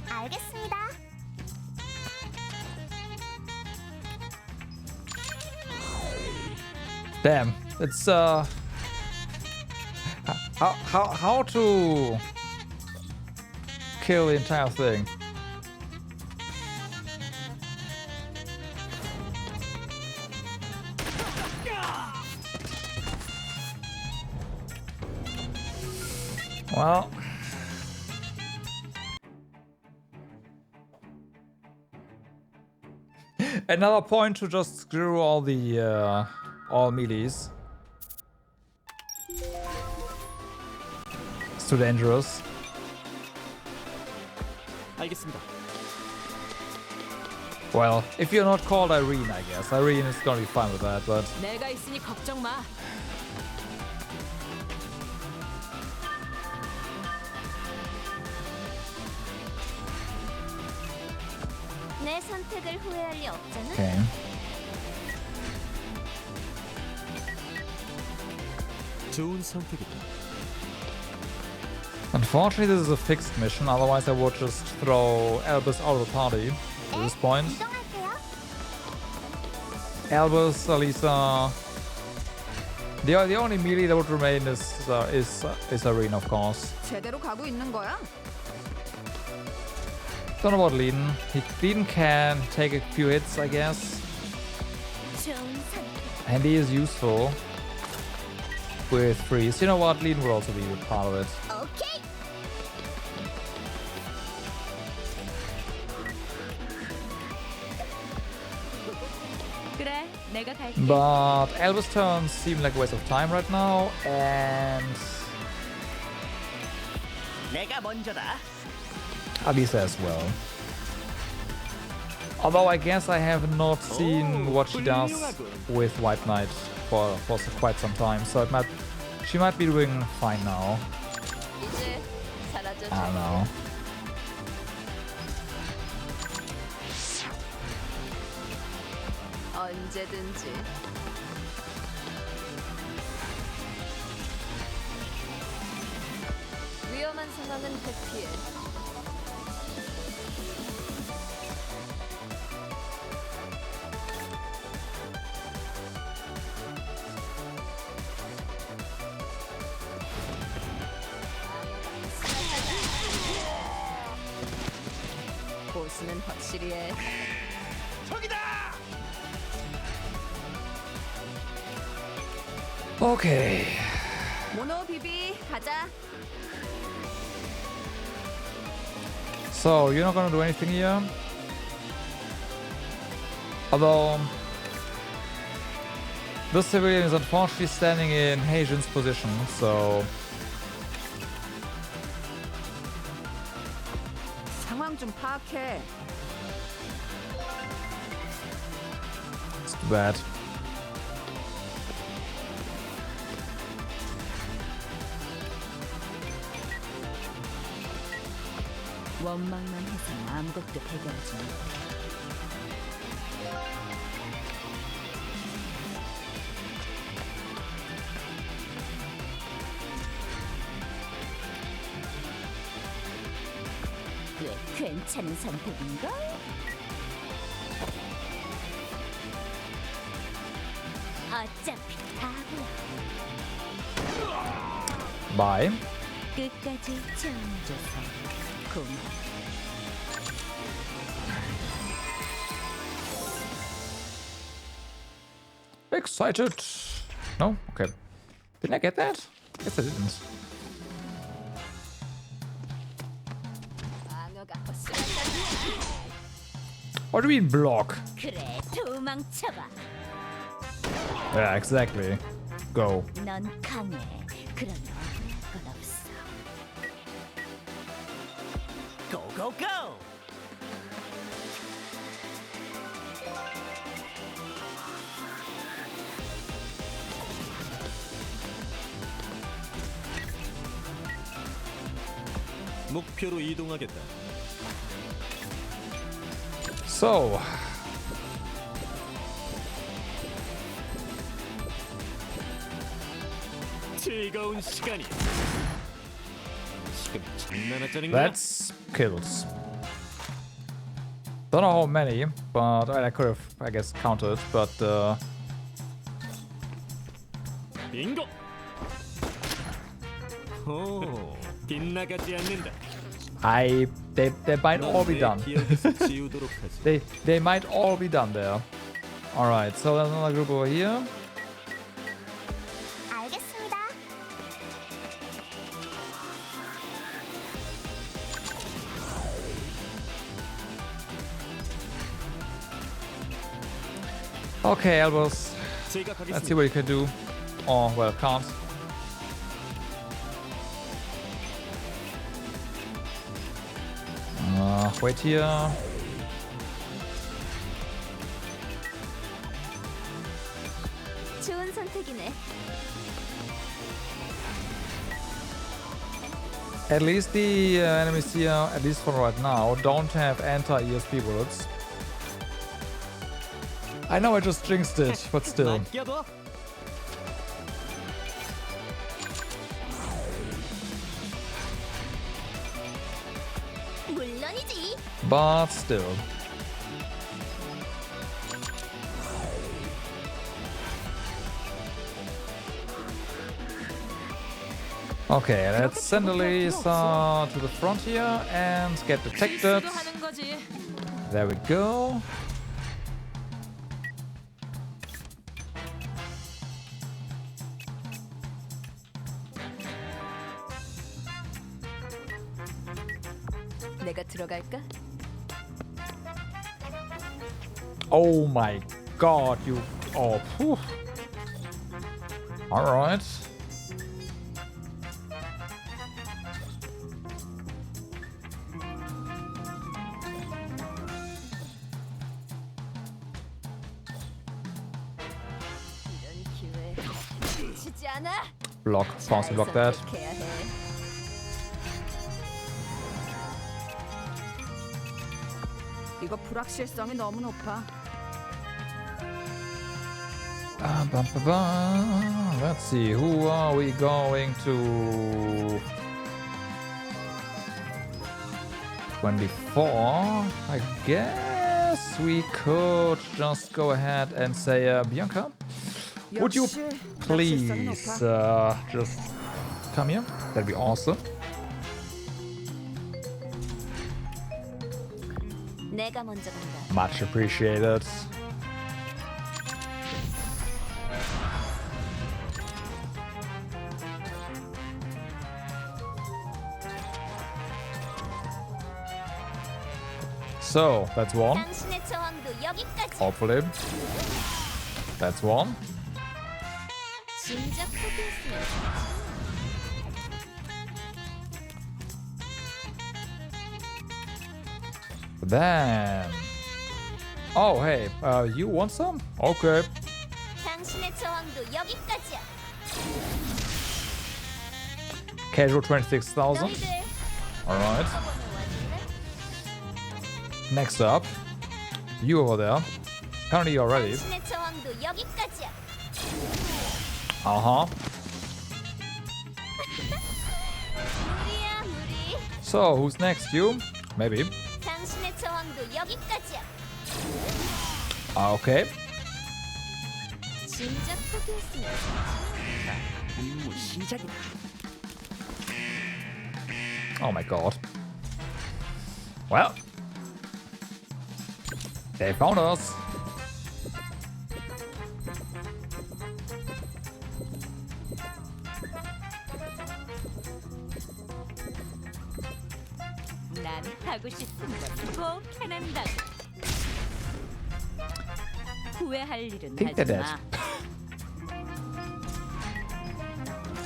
알겠습니다. Damn, it's how to kill the entire thing. Well, another point to just screw all the all melees. It's too dangerous. 알겠습니다. Well, if you're not called Irene, I guess Irene is gonna be fine with that. But 내가 있으니 걱정 마. 내 선택을 후회할 리 없잖아. okay. 좋은 선택이다. Unfortunately, this is a fixed mission. Otherwise, I would just throw Albus out of the party at this point. 이동할게요. Albus, Alisa. The only melee that would remain is Irene, of course. 제대로 가고 있는 거야? Don't know about Lean. Lean can take a few hits, I guess. 좋은 선택. And he is useful. with freeze. You know what? Lean will also be a part of it. 오케이. 그래, 내가 갈게. But Elvis turns seem like a waste of time right now, and 내가 먼저다. Alisa as well. Although I guess I have not seen what she does with White Knight for quite some time, so she might be doing fine now. 이제 사라져. I don't know. 언제든지. 위험한 상황은 회피해. 보수는 확실히 해. 저기다. Okay. 모노 비비 가자. So you're not gonna do anything here? Although this civilian is unfortunately standing in Heijin's position, so 상황 좀 파악해. it's too bad. 원망만 해서 아무것도 해결하지 못해. 꽤 괜찮은 선택인가? 어차피 바보야. Bye. 끝까지 채워줘서 고마워. Excited. No? Okay. Didn't I get that? Guess I didn't. 방어가 허술하다. What do you mean block? 그래, 도망쳐봐. Yeah, exactly. Go. 넌 강해. 그러면 억울할 건 없어. 고고고. 목표로 이동하겠다. So, 즐거운 시간이. 지금 장난하자는 거야? that's kills. Don't know how many, but I could have, I guess, counted, but 빙고. 오, 빗나가지 않는다. they might all be done. 기억에서 지우도록 하지. They might all be done there. Alright, so there's another group over here. 알겠습니다. Okay, Elbows. 제가 Let's see 가겠습니다. what you can do. Oh, well, can't. Wait here. 좋은 선택이네. At least the enemies here, at least for right now, don't have anti-ESP bullets. I know I just jinxed it, but still. 맡겨둬. 물론이지. But still. Okay, let's send Alisa to the front here and get detected. 하는 거지. There we go. 내가 들어갈까? Oh my god, you. Oh, phew. Alright. 이런 기회 놓치지 않아. Block. Fancy block that. 선택해야 해. 이거 불확실성이 너무 높아. Bum, bum, bum. Let's see, who are we going to? 24. I guess we could just go ahead and say, Bianca, would you 역시 불확실성이 please 높아. just come here? That'd be awesome. 내가 먼저 간다. Much appreciated. So, that's one. 당신의 저항도 여기까지. Hopefully. That's one. 진작 포기했으면 Then. Oh, hey, you want some? Okay. 당신의 저항도 여기까지야. Casual 26,000. 너희들 Alright. 저번에 와줄래? Next up. You over there. Apparently you're ready. 당신의 저항도 여기까지야. Uh-huh. 무리야 무리. So, who's next? You? Maybe. 당신의 저항도 여기까지야. Okay. 진작 포기했으면 임무 시작이다. Oh my god. Well. They found us. 난 하고 싶은 걸 꼭 해낸다. 후회할 일은 Think they're 하지 dead. 마.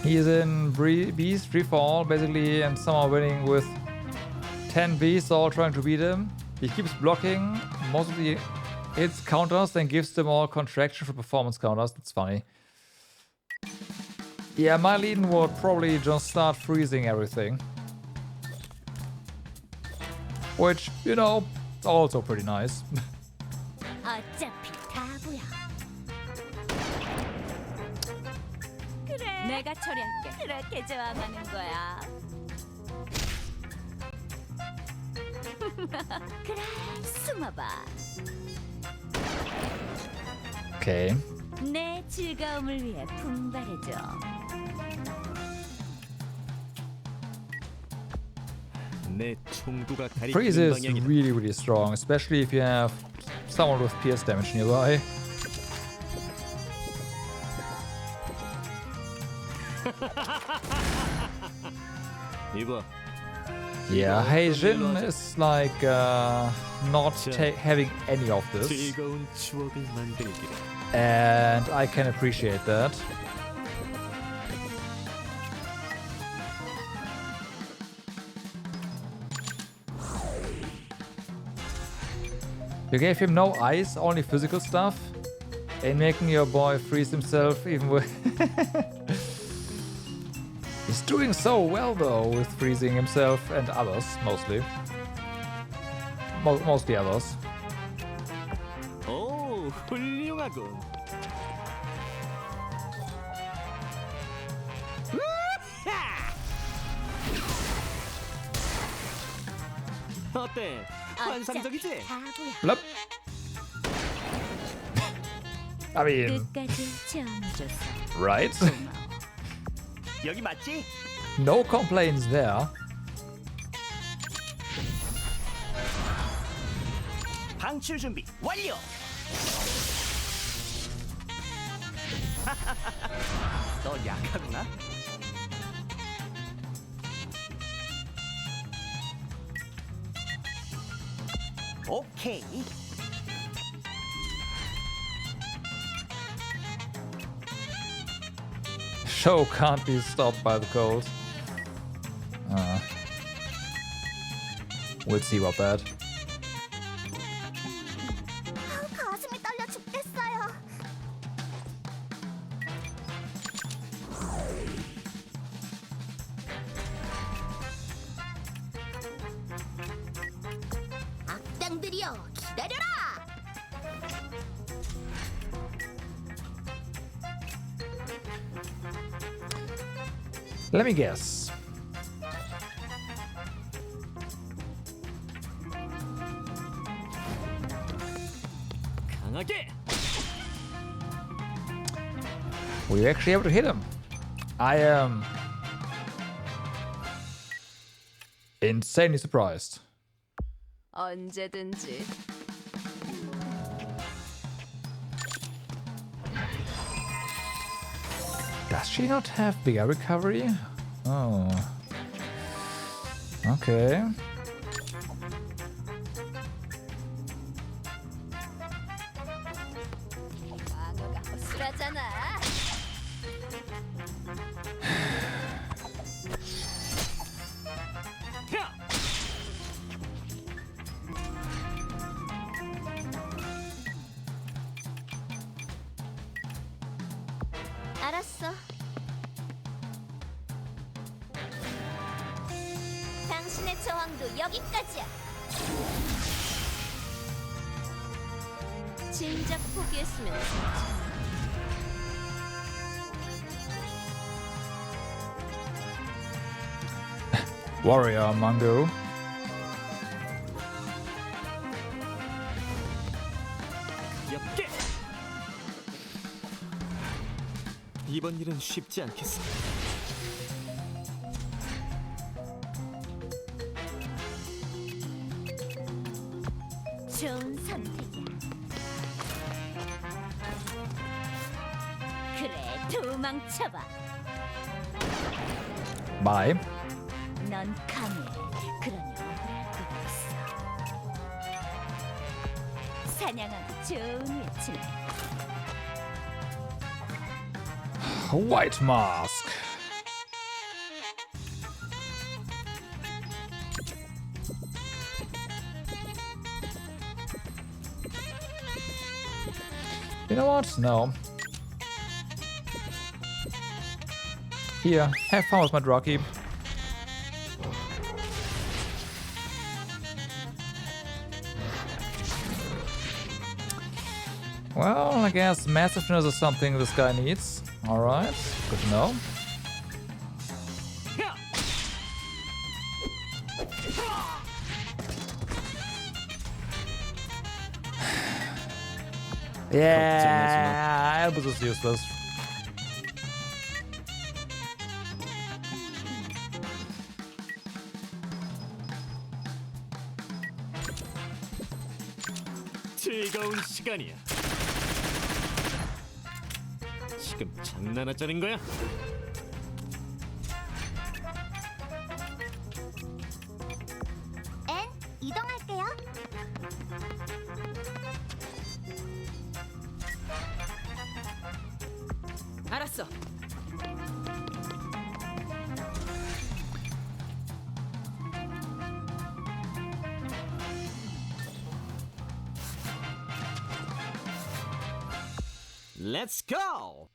He's in B's free fall basically, and some are winning with 10 Bs, all trying to beat him. He keeps blocking most of the hits counters, then gives them all contraction for performance counters. That's funny. Yeah, my lead would probably just start freezing everything. Which, you know, also pretty nice. 어차피 바보야. 그래. 내가 처리할게. 그렇게 저항하는 거야. 그래 숨어봐. Okay. 내 즐거움을 위해 분발해줘. 내 총구가 Freeze 가리키는 is 방향이다. really, really strong, especially if you have someone with pierce damage nearby. 이봐, Yeah, Heijin is like not having any of this, 즐거운 추억을 만들기를. and I can appreciate that. You gave him no ice, only physical stuff, and making your boy freeze himself even with. He's doing so well though with freezing himself and others, mostly. Mostly others. 오, 훌륭하군. 어때? 환상적이지? 바보야. Blup. I mean, 끝까지 체험해줬어. right? 여기 맞지? No complaints there. 방출 준비 완료. 너 약하구나. 오케이. Show can't be stopped by the cold. We'll see about that. 가슴이 떨려 죽겠어요. 악당들이여, 기다려라. Let me guess. 강하게. Were you actually able to hit him? I am insanely surprised. 언제든지. Does she not have bigger recovery? Oh. Okay. 방어가 허술하잖아. 야! 알았어. 당신의 저항도 여기까지야. 진작 포기했으면 진짜. Warrior Mango. 엽게. 이번 일은 쉽지 않겠어. 좋은 선택이야. 그래, 도망쳐봐. Bye. 넌 강해. 그러니 억울할 것 없어. 사냥하기 좋은 위치네. White Mask. You know what? No. Here, have fun with my druggy. Well, I guess massiveness is something this guy needs. Alright, good to know. 야! Yeah, Albus is useless. 즐거운 시간이야. 지금 장난하자는 거야? 앤, 이동할게요. 알았어. Let's go.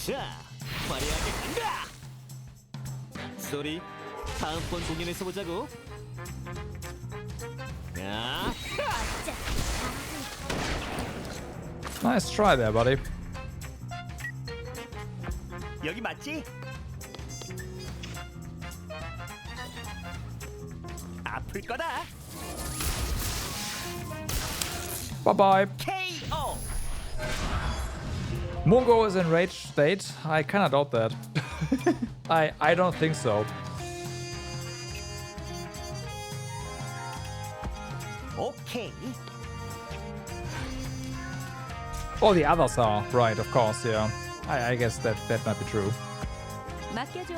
자, 화려하게 간다. 쏘리, 다음번 공연에서 보자고. 야, Nice try there, buddy. 여기 맞지? 아플 거다. Bye bye. KO. Mungo is in rage state. I kinda doubt that. I don't think so. 오케이. Oh, the others are. Right, of course, yeah. I guess that might be true. 맡겨줘.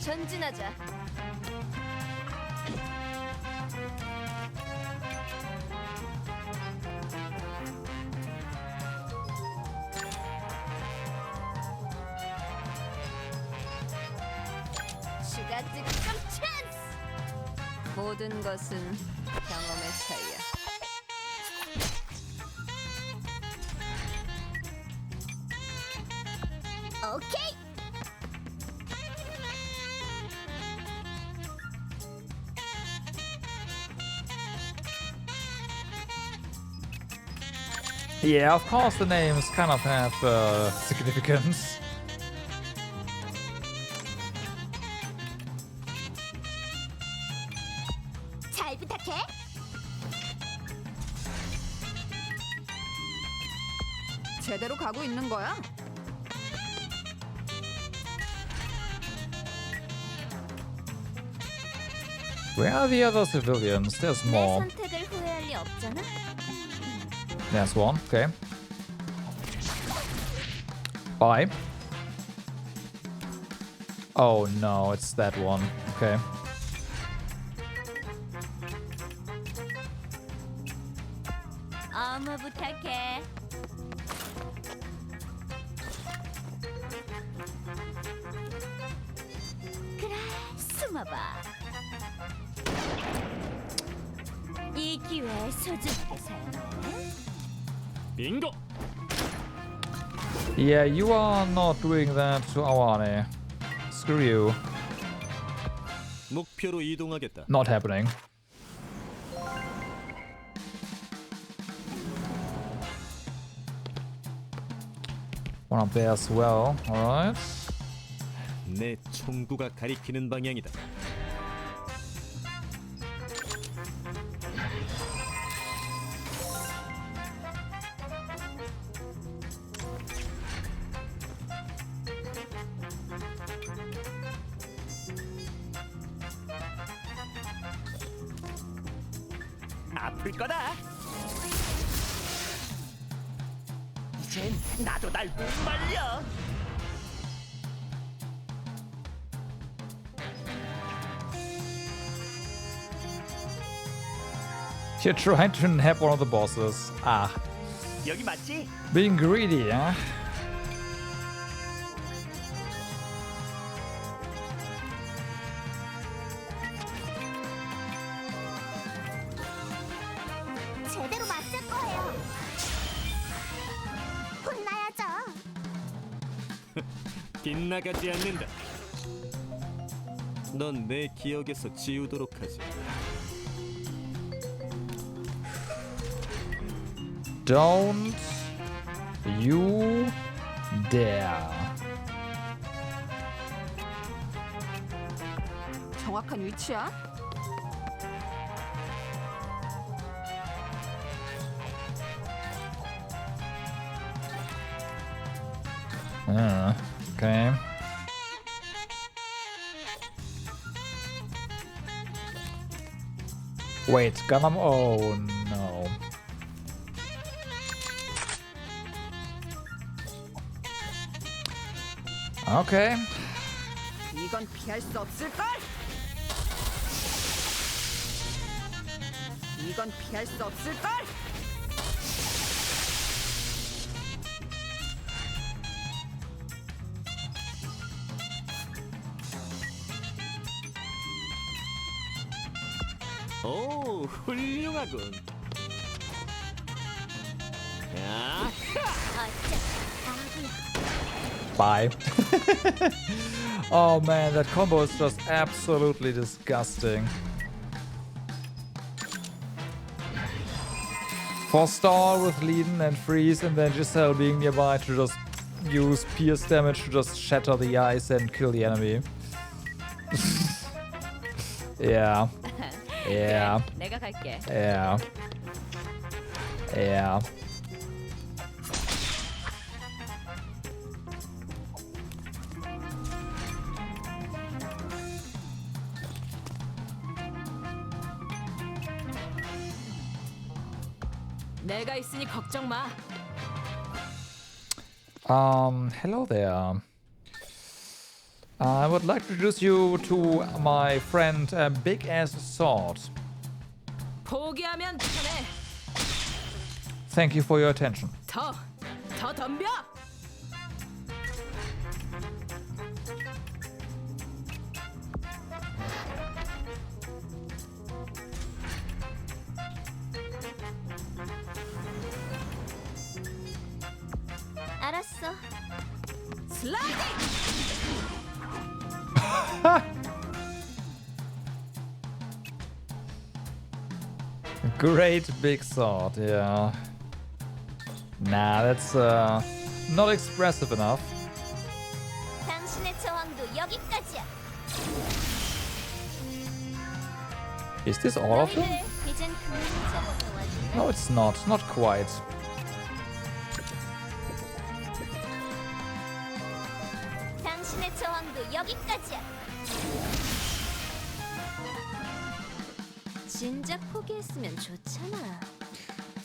전진하자. 슈가 득점 찬스. 모든 것은 경험의 차이야. 오케이. Yeah, of course the names kind of have significance. 잘 부탁해. 제대로 가고 있는 거야? Where are the other civilians? There's 내 more. 선택을 후회할 리 없잖아. There's one. Okay. Bye. Oh no, it's that one. Okay. 어머 부탁해. 그래, 숨어봐. 이 기회 소중하게 사용해. 빙고. Yeah, you are not doing that to our army. Screw you. 목표로 이동하겠다. Not happening. One up there as well. Alright. 내 총구가 가리키는 방향이다. 아플 거다. 이젠 나도 날 못 말려. You're trying to nab one of the bosses. Ah. 여기 맞지? Being greedy, huh? 제대로 맞을 거예요. 혼나야죠. 빗나가지 않는다. 넌 내 기억에서 지우도록 하지. Don't you dare. 정확한 위치야? Okay. Wait, Gunnam. Oh no. Okay. 이건 피할 수 없을걸? 이건 피할 수 없을걸? 오, 훌륭하군. 야, Bye. Oh man, that combo is just absolutely disgusting. For stall with Leiden and Freeze, and then Giselle being nearby to just use pierce damage to just shatter the ice and kill the enemy. Yeah. Yeah. 내가 갈게. Yeah. Yeah. 내가 있으니 걱정 마. Hello there. I would like to introduce you to my friend Big Ass Sword. 포기하면 편해. Thank you for your attention. 더 덤벼. 알았어. 슬라이딩. Great big sword, yeah. Nah, that's not expressive enough. 당신의 저항도 여기까지야. Is this all of them? 너희들 이젠 그림자가 도와줄래? No, it's not. Not quite. 당신의 저항도 여기까지야. 진작 포기했으면 좋잖아.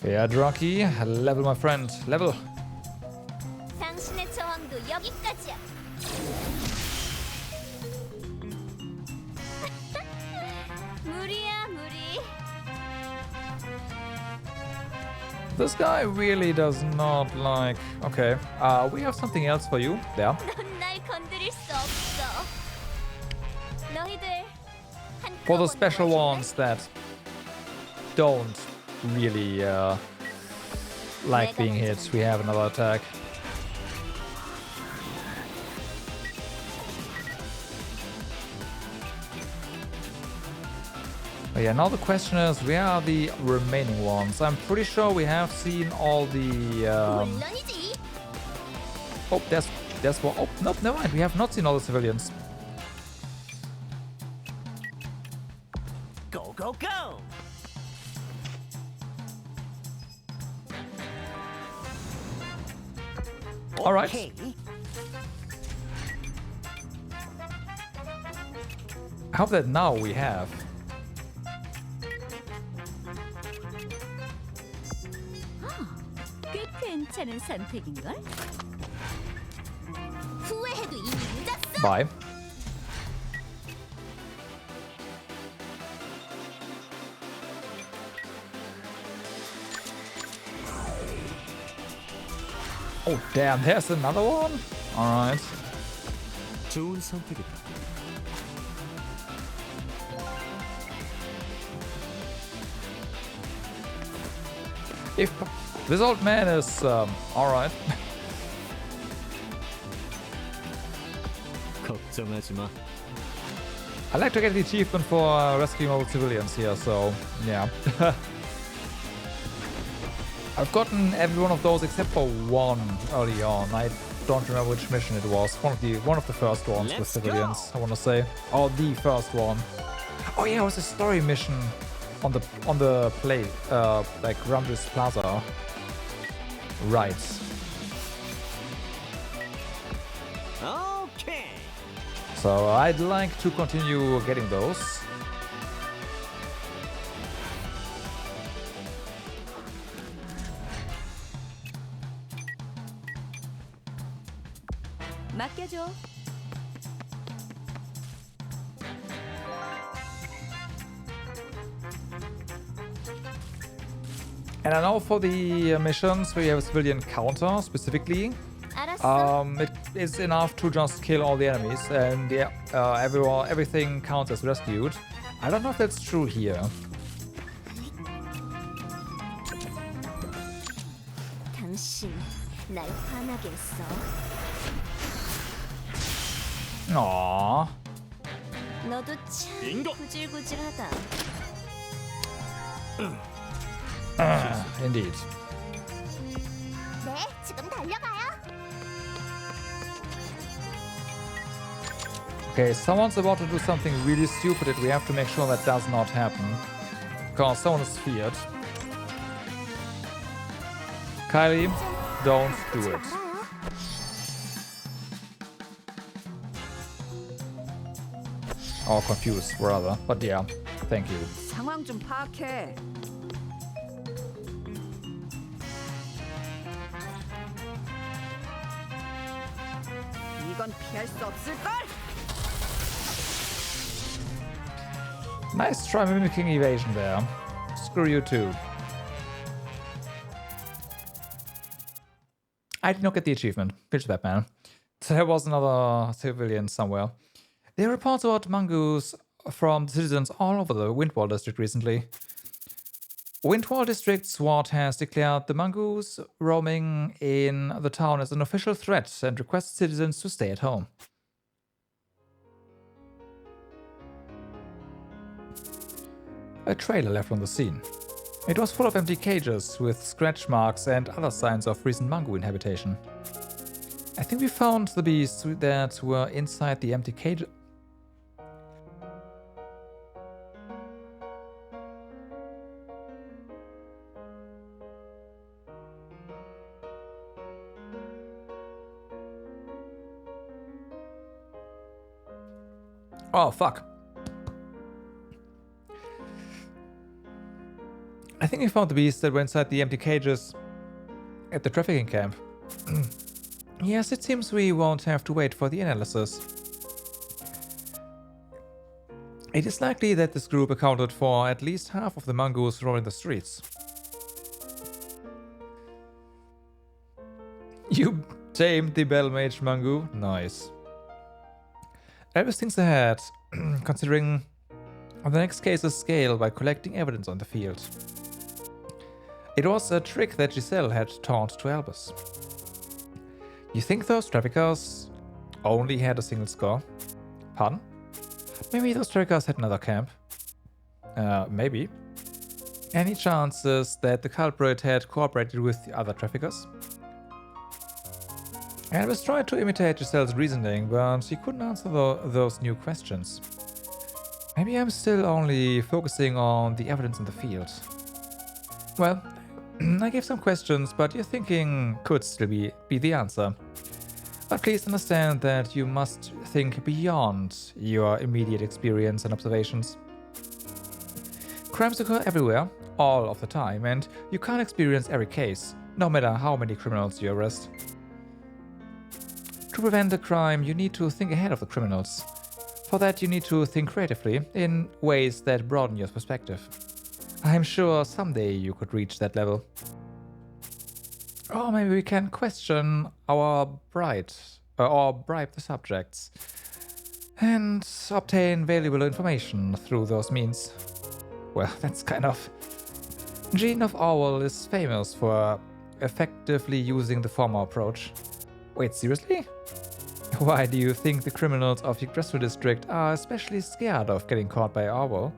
Yeah, Draki, level, my friend, level. 당신의 저항도 여기까지야. 무리야 무리. This guy really does not like. Okay, we have something else for you. There. 넌 날 건드릴 수 없어. 너희들 For the 한꺼번에 special 와줄래? ones that don't really like being hit, we have another attack. Oh yeah, now the question is, where are the remaining ones? I'm pretty sure we have seen all the... 물론이지. Oh, there's one. Oh, nope, never mind. We have not seen all the civilians. Go, go, go! All right. Okay. I hope that now we have. 꽤 괜찮은 선택인걸? 후회해도 이미 늦었어. Bye. Oh damn, there's another one? Alright. 좋은 선택이다. If this old man is alright. 걱정하지 마. I like to get the achievement for rescuing all civilians here, so yeah. I've gotten every one of those except for one early on. I don't remember which mission it was. One of the first ones with Let's civilians, I wanna say. Or the first one. Oh yeah, it was a story mission on the play, like Rambles Plaza. Right. Okay. So I'd like to continue getting those. 맡겨줘. And I know for the missions where you have a civilian counter specifically, 알았어. it is enough to just kill all the enemies and yeah, everything counts as rescued. I don't know if that's true here. 당신 날 화나게 했어. Aww. 너도 참 빙고. 구질구질하다. Indeed. 네, 지금 달려가요. Okay, someone's about to do something really stupid and we have to make sure that does not happen. because someone is feared. Kylie, don't do it. Or confused, rather. But yeah, thank you. 상황 좀 파악해. 이건 피할 수 없을걸? Nice try mimicking evasion there. Screw you too. I did not get the achievement. Pitch that, man. There was another civilian somewhere. There are reports about mongoose from citizens all over the Windwall district recently. Windwall District SWAT has declared the mongoose roaming in the town as an official threat and requests citizens to stay at home. A trailer left on the scene. It was full of empty cages with scratch marks and other signs of recent mongoose inhabitation. I think we found the beasts that were inside the empty cage. Oh, fuck. I think we found the beasts that were inside the empty cages at the trafficking camp. Yes, it seems we won't have to wait for the analysis. It is likely that this group accounted for at least half of the mongoose roaming the streets. You tamed the Bell Mage Mongo? Nice. Elvis thinks ahead, considering the next case's scale by collecting evidence on the field. It was a trick that Giselle had taught to Albus. You think those traffickers only had a single score? Pardon? Maybe those traffickers had another camp? Maybe. Any chances that the culprit had cooperated with the other traffickers? Albus tried to imitate Giselle's reasoning, but he couldn't answer those new questions. Maybe I'm still only focusing on the evidence in the field. Well, I gave some questions, but your thinking could still be the answer. But please understand that you must think beyond your immediate experience and observations. Crimes occur everywhere, all of the time, and you can't experience every case, no matter how many criminals you arrest. To prevent a crime, you need to think ahead of the criminals. For that, you need to think creatively, in ways that broaden your perspective. I'm sure someday you could reach that level. Or maybe we can question or bribe the subjects and obtain valuable information through those means. Well, that's kind of... Jean of Owl is famous for effectively using the former approach. Wait, seriously? Why do you think the criminals of Yggdrasil district are especially scared of getting caught by Owl?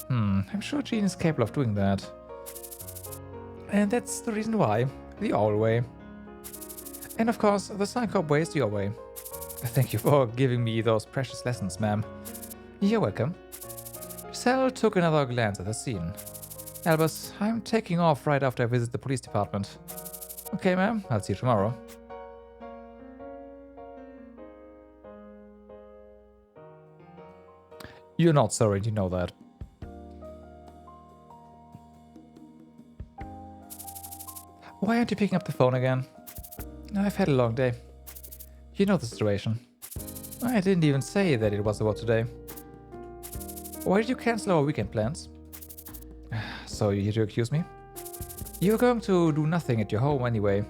I'm sure Jean is capable of doing that. And that's the reason why. The Owl way. And of course, the Psychop way is your way. Thank you for giving me those precious lessons, ma'am. You're welcome. Giselle took another glance at the scene. Albus, I'm taking off right after I visit the police department. Okay, ma'am. I'll see you tomorrow. You're not sorry, you know that. Why aren't you picking up the phone again? I've had a long day. You know the situation. I didn't even say that it was about today. Why did you cancel our weekend plans? So you're here to accuse me? You're going to do nothing at your home anyway.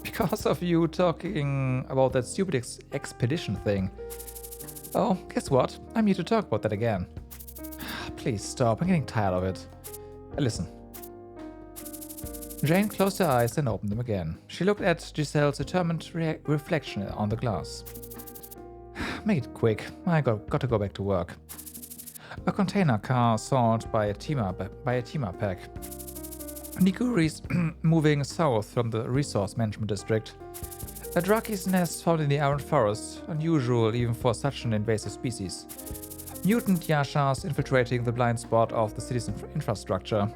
Because of you talking about that stupid expedition thing. Oh, guess what? I'm here to talk about that again. Please stop, I'm getting tired of it. Listen. Jane closed her eyes and opened them again. She looked at Giselle's determined reflection on the glass. Make it quick, I got to go back to work. A container car soared by a teamer pack. Niguris moving south from the resource management district. A Draki's nest found in the Iron Forest, unusual even for such an invasive species. mutant Yashas infiltrating the blind spot of the city's infrastructure.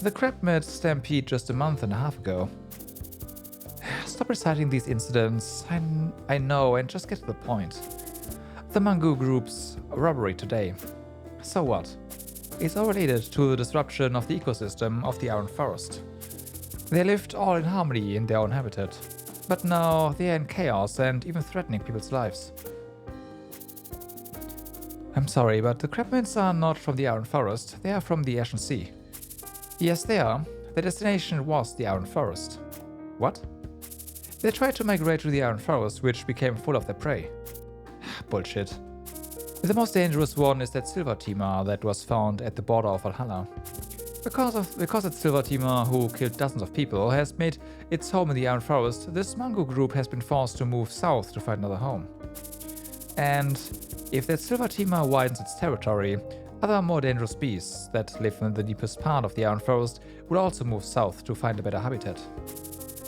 The crab met stampede just a month and a half ago. Stop reciting these incidents, I know, and just get to the point. The Mangu group's robbery today. So what? It's all related to the disruption of the ecosystem of the Iron Forest. They lived all in harmony in their own habitat, but now they are in chaos and even threatening people's lives. I'm sorry, but the crabments are not from the Iron Forest, they are from the Ashen Sea. Yes, they are. Their destination was the Iron Forest. What? They tried to migrate to the Iron Forest, which became full of their prey. Bullshit. The most dangerous one is that silver teamer that was found at the border of Valhalla. Because that silver teamer, who killed dozens of people, has made its home in the Iron Forest, this Mangu group has been forced to move south to find another home. And if that silver teamer widens its territory, other more dangerous beasts that live in the deepest part of the Iron Forest will also move south to find a better habitat.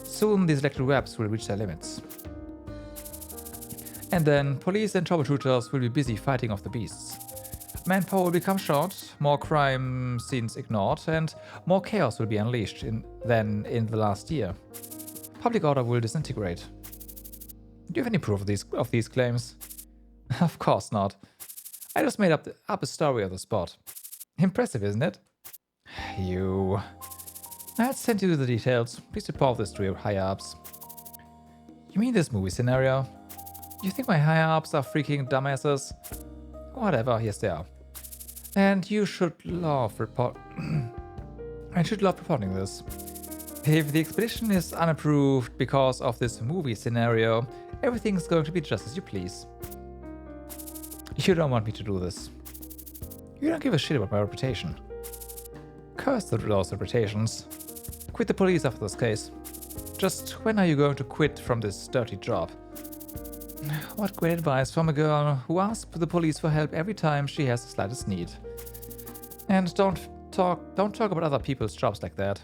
Soon these electric webs will reach their limits. And then police and troubleshooters will be busy fighting off the beasts. Manpower will become short, more crime scenes ignored, and more chaos will be unleashed than in the last year. Public order will disintegrate. Do you have any proof of these claims? Of course not. I just made up a story of the spot. Impressive, isn't it? You... I'll send you the details. Please report this to your higher-ups. You mean this movie scenario? You think my higher-ups are freaking dumbasses? Whatever, yes they are. And you should love reporting this. If the expedition is unapproved because of this movie scenario, everything's going to be just as you please. You don't want me to do this. You don't give a shit about my reputation. Curse those reputations. Quit the police after this case. Just when are you going to quit from this dirty job? What great advice from a girl who asks the police for help every time she has the slightest need. And don't talk about other people's jobs like that.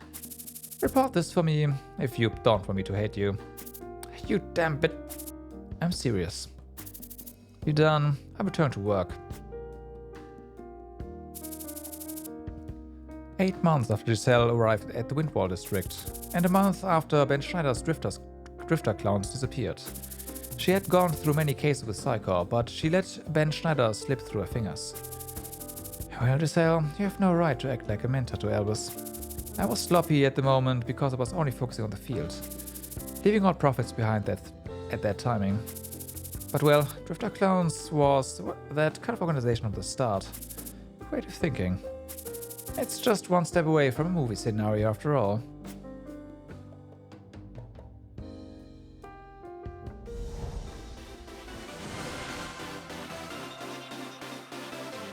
Report this for me if you don't want me to hate you. You damn bit. I'm serious. You're done. I return to work. 8 months after Giselle arrived at the Windwall district, and a month after Ben Schneider's drifter clowns disappeared. She had gone through many cases with Psycho, but she let Ben Schneider slip through her fingers. Well, Giselle, you have no right to act like a mentor to Elvis. I was sloppy at the moment because I was only focusing on the field, leaving all profits behind at that timing. But well, Drifter Clowns was that kind of organization from the start. Creative thinking. It's just one step away from a movie scenario after all.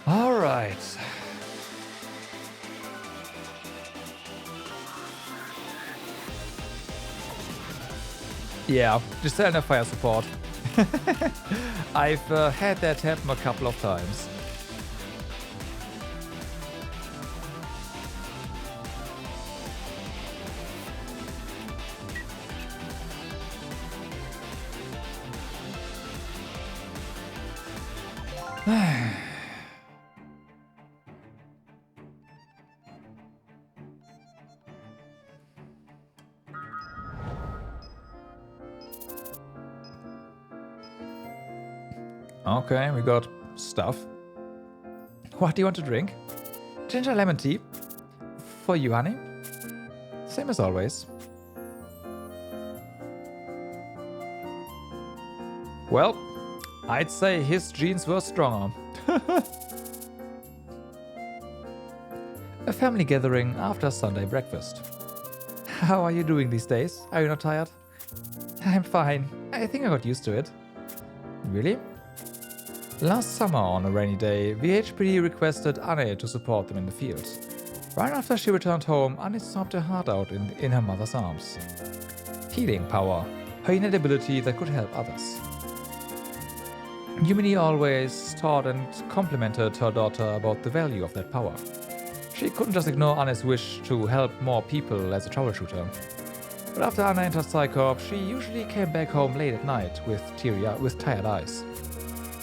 Alright. Yeah, just send a fire support. I've had that happen a couple of times. Okay, we got stuff. What do you want to drink? Ginger lemon tea? For you, honey? Same as always. Well, I'd say his genes were stronger. A family gathering after Sunday breakfast. How are you doing these days? Are you not tired? I'm fine. I think I got used to it. Really? Last summer, on a rainy day, VHPD requested Anne to support them in the field. Right after she returned home, Anne sobbed her heart out in her mother's arms. Healing power, her innate ability that could help others. Yumini always taught and complimented her daughter about the value of that power. She couldn't just ignore Anne's wish to help more people as a troubleshooter. But after Anne entered Psycorp, she usually came back home late at night with tired eyes.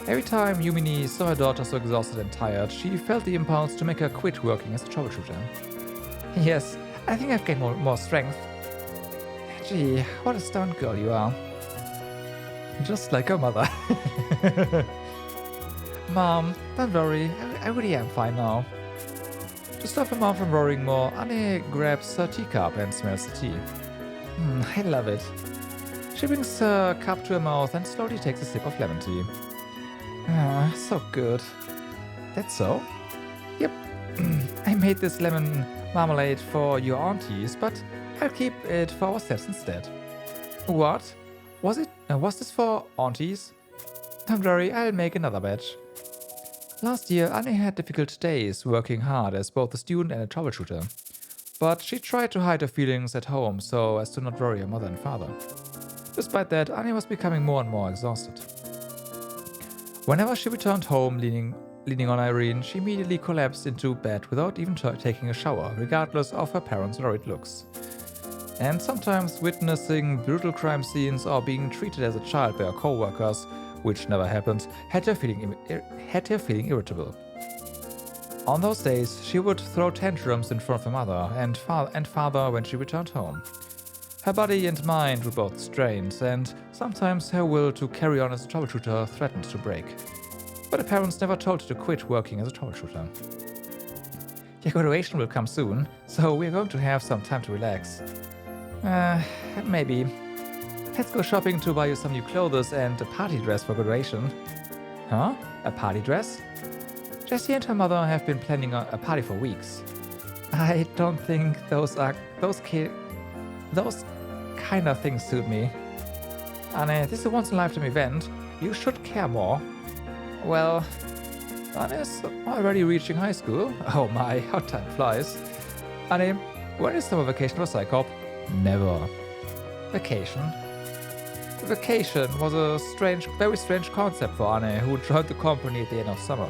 Every time Yumini saw her daughter so exhausted and tired, she felt the impulse to make her quit working as a troubleshooter. Yes, I think I've gained more strength. Gee, what a stern girl you are. Just like her mother. Mom, don't worry, I really am fine now. To stop her mom from worrying more, Anne grabs her teacup and smells the tea. I love it. She brings her cup to her mouth and slowly takes a sip of lemon tea. Ah, so good. That's so? Yep. I made this lemon marmalade for your aunties, but I'll keep it for ourselves instead. What? Was this for aunties? Don't worry, I'll make another batch. Last year, Annie had difficult days working hard as both a student and a troubleshooter. But she tried to hide her feelings at home so as to not worry her mother and father. Despite that, Annie was becoming more and more exhausted. Whenever she returned home leaning on Irene, she immediately collapsed into bed without even taking a shower, regardless of her parents' worried looks. And sometimes witnessing brutal crime scenes or being treated as a child by her co-workers, which never happened, had her feeling irritable. On those days, she would throw tantrums in front of her mother and father when she returned home. Her body and mind were both strained, and sometimes her will to carry on as a troubleshooter threatened to break. But her parents never told her to quit working as a troubleshooter. Your graduation will come soon, so we're going to have some time to relax. Maybe. Let's go shopping to buy you some new clothes and a party dress for graduation. Huh? A party dress? Jessie and her mother have been planning a party for weeks. I don't think those kind of things suit me. Anne, this is a once-in-a-lifetime event. You should care more. Well, Anne's already reaching high school. Oh my, how time flies. Anne, when is summer vacation for Psychop? Never. Vacation? Vacation was a very strange concept for Anne, who joined the company at the end of summer.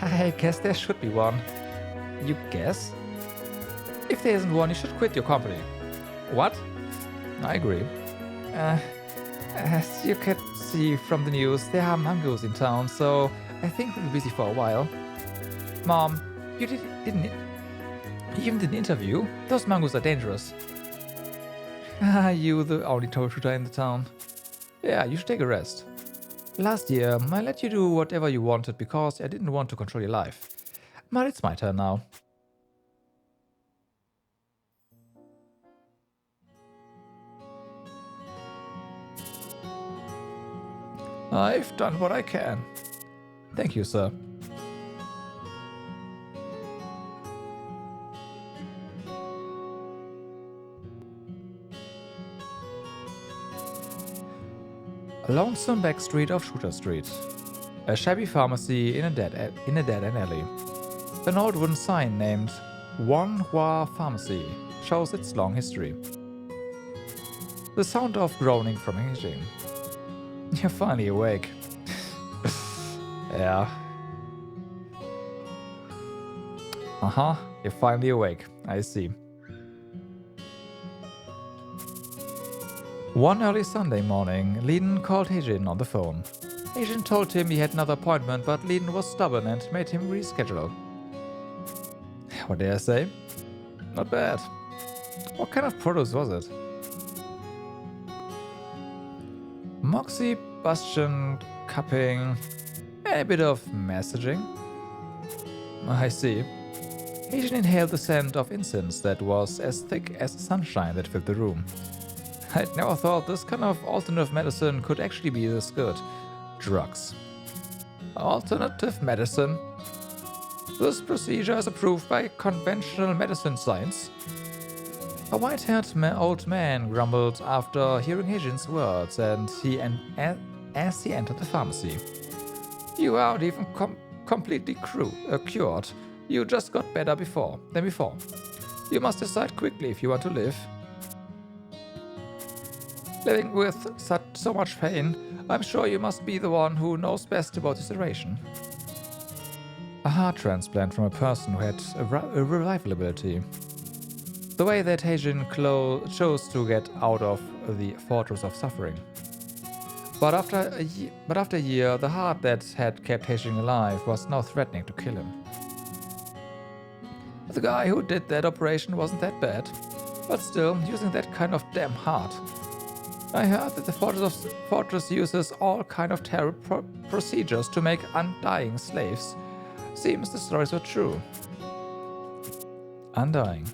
I guess there should be one. You guess? If there isn't one, you should quit your company. What? I agree. As you can see from the news, there are mangoes in town, so I think we'll be busy for a while. Mom, you didn't even did an interview? Those mangoes are dangerous. You the only troubleshooter in the town. Yeah, you should take a rest. Last year, I let you do whatever you wanted because I didn't want to control your life. But it's my turn now. I've done what I can. Thank you, sir. A lonesome back street of Shooter Street. A shabby pharmacy in a dead-end alley. An old wooden sign named One Hua Pharmacy shows its long history. The sound of groaning from Beijing. You're finally awake. Yeah. You're finally awake. I see. One early Sunday morning, Leiden called Heijin on the phone. Heijin told him he had another appointment, but Leiden was stubborn and made him reschedule. What did I say? Not bad. What kind of produce was it? Moxie, Bastion, cupping, and a bit of messaging. I see. Heijin inhaled the scent of incense that was as thick as the sunshine that filled the room. I'd never thought this kind of alternative medicine could actually be this good. Drugs. Alternative medicine? This procedure is approved by conventional medicine science. A white-haired old man grumbled after hearing Heijin's words as he entered the pharmacy. You aren't even completely cured. You just got better than before. You must decide quickly if you want to live. Living with so much pain, I'm sure you must be the one who knows best about the situation. A heart transplant from a person who had a revival ability. The way that Heijin chose to get out of the fortress of suffering. But after a year, the heart that had kept Hastings alive was now threatening to kill him. The guy who did that operation wasn't that bad, but still, using that kind of damn heart. I heard that the fortress uses all kind of terrible procedures to make undying slaves. Seems the stories were true. Undying.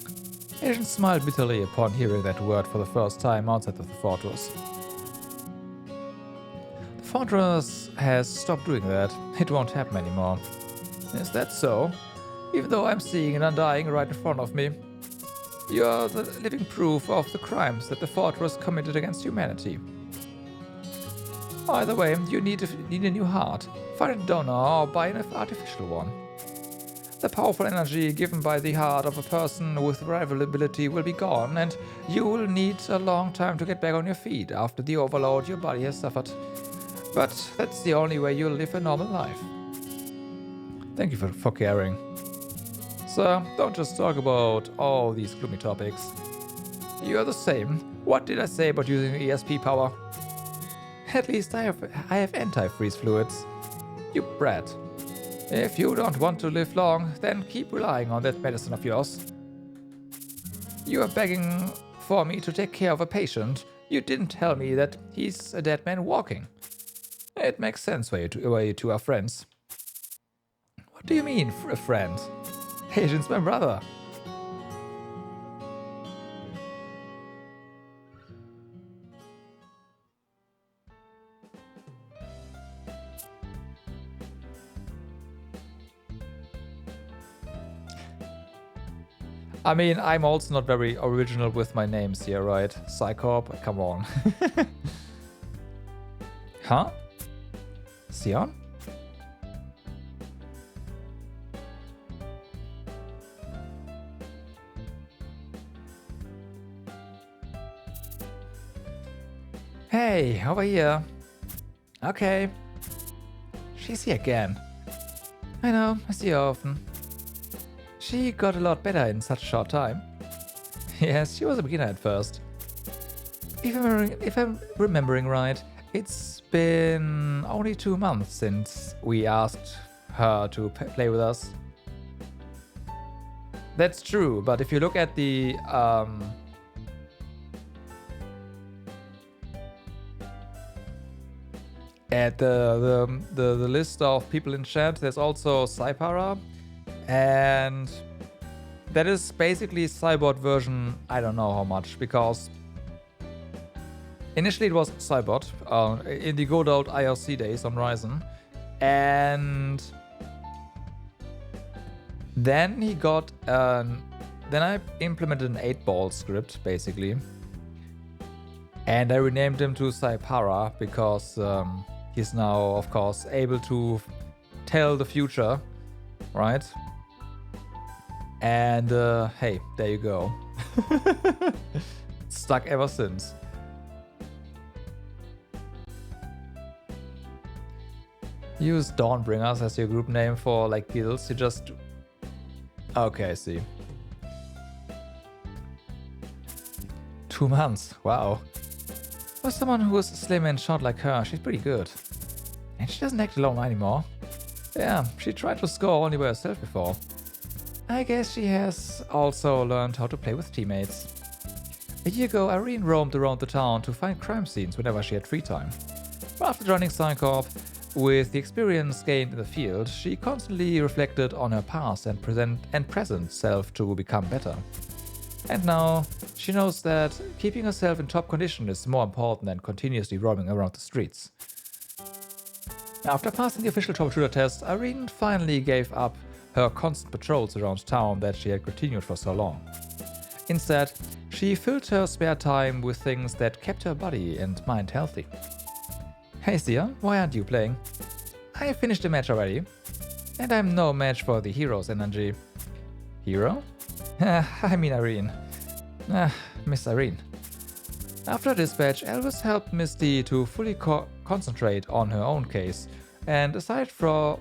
Agent smiled bitterly upon hearing that word for the first time outside of the fortress. The fortress has stopped doing that. It won't happen anymore. Is that so? Even though I'm seeing an undying right in front of me. You're the living proof of the crimes that the fortress committed against humanity. Either way, you need a new heart. Find a donor or buy an artificial one. The powerful energy given by the heart of a person with rival ability will be gone, and you will need a long time to get back on your feet after the overload your body has suffered. But that's the only way you'll live a normal life. Thank you for caring. Sir, don't just talk about all these gloomy topics. You're the same. What did I say about using ESP power? At least I have anti-freeze fluids. You brat. If you don't want to live long, then keep relying on that medicine of yours. You are begging for me to take care of a patient. You didn't tell me that he's a dead man walking. It makes sense why you two are friends. What do you mean, a friend? Agent's my brother. I mean, I'm also not very original with my names here, right? Psycorp, come on. Huh? Sion? Hey, over here. Okay. She's here again. I know, I see her often. She got a lot better in such a short time. Yes, she was a beginner at first. If I'm remembering right, it's been only 2 months since we asked her to play with us. That's true, but if you look at the list of people in chat, there's also Saipara, and that is basically Cybot version. I don't know how much, because initially it was Cybot in the good old IRC days on Ryzen, and then he got then I implemented an 8-ball script basically, and I renamed him to Saipara because he's now, of course, able to tell the future, right? And hey, there you go. Stuck ever since. Use Dawnbringers as your group name for like guilds. You just... Okay, I see. 2 months, wow. For someone who is slim and short like her, she's pretty good. And she doesn't act alone anymore. Yeah, she tried to score only by herself before. I guess she has also learned how to play with teammates. A year ago, Irene roamed around the town to find crime scenes whenever she had free time. After joining Psycorp, with the experience gained in the field, she constantly reflected on her past and present self to become better. And now, she knows that keeping herself in top condition is more important than continuously roaming around the streets. After passing the official Troubleshooter test, Irene finally gave up her constant patrols around town that she had continued for so long. Instead, she filled her spare time with things that kept her body and mind healthy. Hey Sia, why aren't you playing? I finished the match already, and I'm no match for the hero's energy. Hero? I mean Irene. Miss Irene. After dispatch, Elvis helped Misty to fully concentrate on her own case, and aside from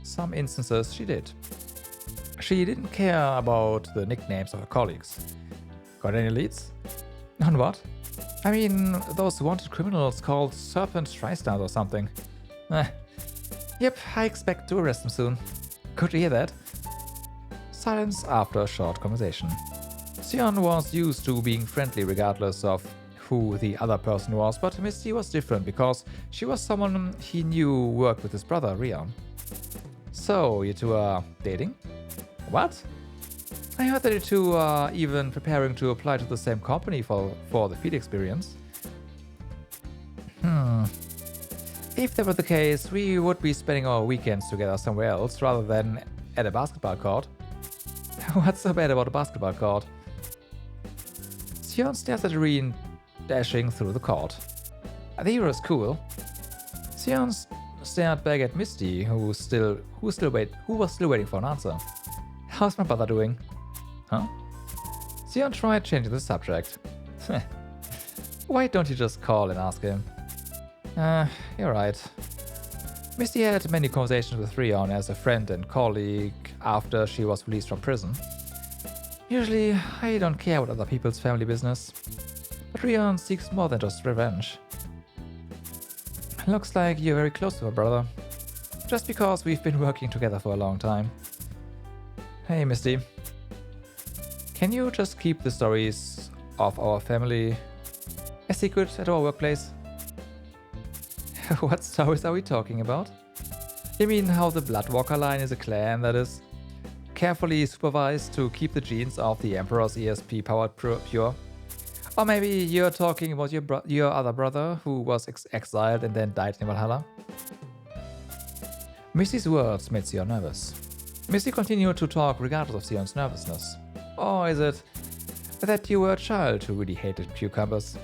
some instances she did. She didn't care about the nicknames of her colleagues. Got any leads? On what? I mean, those wanted criminals called Serpent Tristar or something. Yep, I expect to arrest them soon. Good to hear that. Silence after a short conversation. Sion was used to being friendly regardless of who the other person was, but Misty was different because she was someone he knew worked with his brother, Rion. So, you two are dating? What? I heard that you two are even preparing to apply to the same company for the field experience. If that were the case, we would be spending our weekends together somewhere else rather than at a basketball court. What's so bad about a basketball court? Sion stares at Irene dashing through the court. The hero is cool. Sion stared back at Misty, who was still waiting for an answer. How's my brother doing? Huh? Sion tried changing the subject. Why don't you just call and ask him? You're right. Misty had many conversations with Rion as a friend and colleague after she was released from prison. Usually, I don't care about other people's family business, but Rion seeks more than just revenge. Looks like you're very close to her brother, just because we've been working together for a long time. Hey, Misty. Can you just keep the stories of our family a secret at our workplace? What stories are we talking about? You mean how the Bloodwalker line is a clan that is carefully supervised to keep the genes of the Emperor's ESP powered pure? Or maybe you're talking about your other brother who was exiled and then died in Valhalla? Misty's words made Sion nervous. Misty continued to talk regardless of Sion's nervousness. Or is it that you were a child who really hated cucumbers?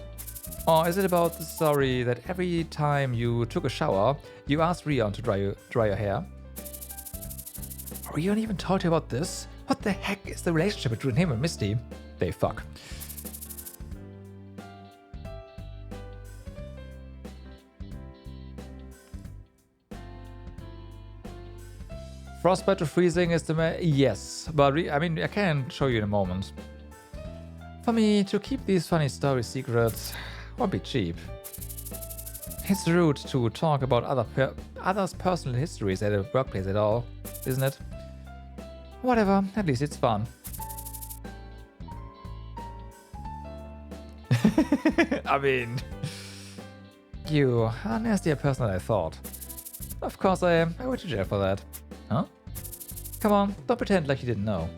Or is it about the story that every time you took a shower, you asked Rion to dry your hair? Rion even told you about this? What the heck is the relationship between him and Misty? They fuck. Frostbite to freezing is the yes, but I mean, I can show you in a moment. For me, to keep these funny stories secret won't be cheap. It's rude to talk about others' personal histories at a workplace at all, isn't it? Whatever, at least it's fun. I mean, you are a nastier person than I thought. Of course I am. I went to jail for that. Huh? Come on, don't pretend like you didn't know.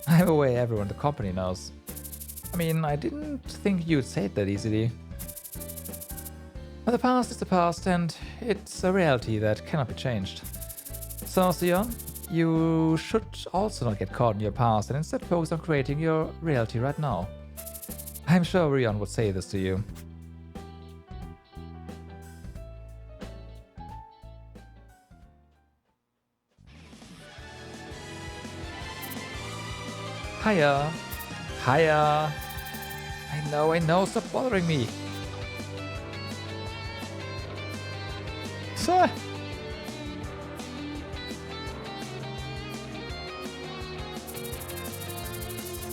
I have a way everyone in the company knows. I mean, I didn't think you'd say it that easily. But the past is the past, and it's a reality that cannot be changed. So, Sion, you should also not get caught in your past and instead focus on creating your reality right now. I'm sure Rion would say this to you. Hiya. Hiya. I know, stop bothering me. So.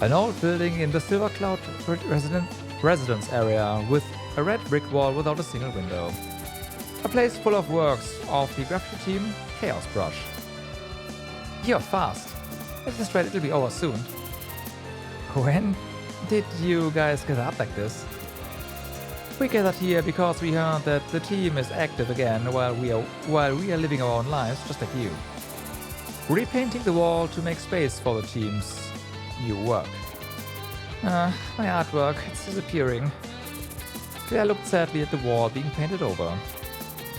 An old building in the Silver Cloud residence area with a red brick wall without a single window. A place full of works of the graffiti team, Chaos Brush. You're fast. At this rate, it'll be over soon. When did you guys gather up like this? We gathered here because we heard that the team is active again while we are living our own lives just like you. Repainting the wall to make space for the team's new work. My artwork, it's disappearing. Claire looked sadly at the wall being painted over.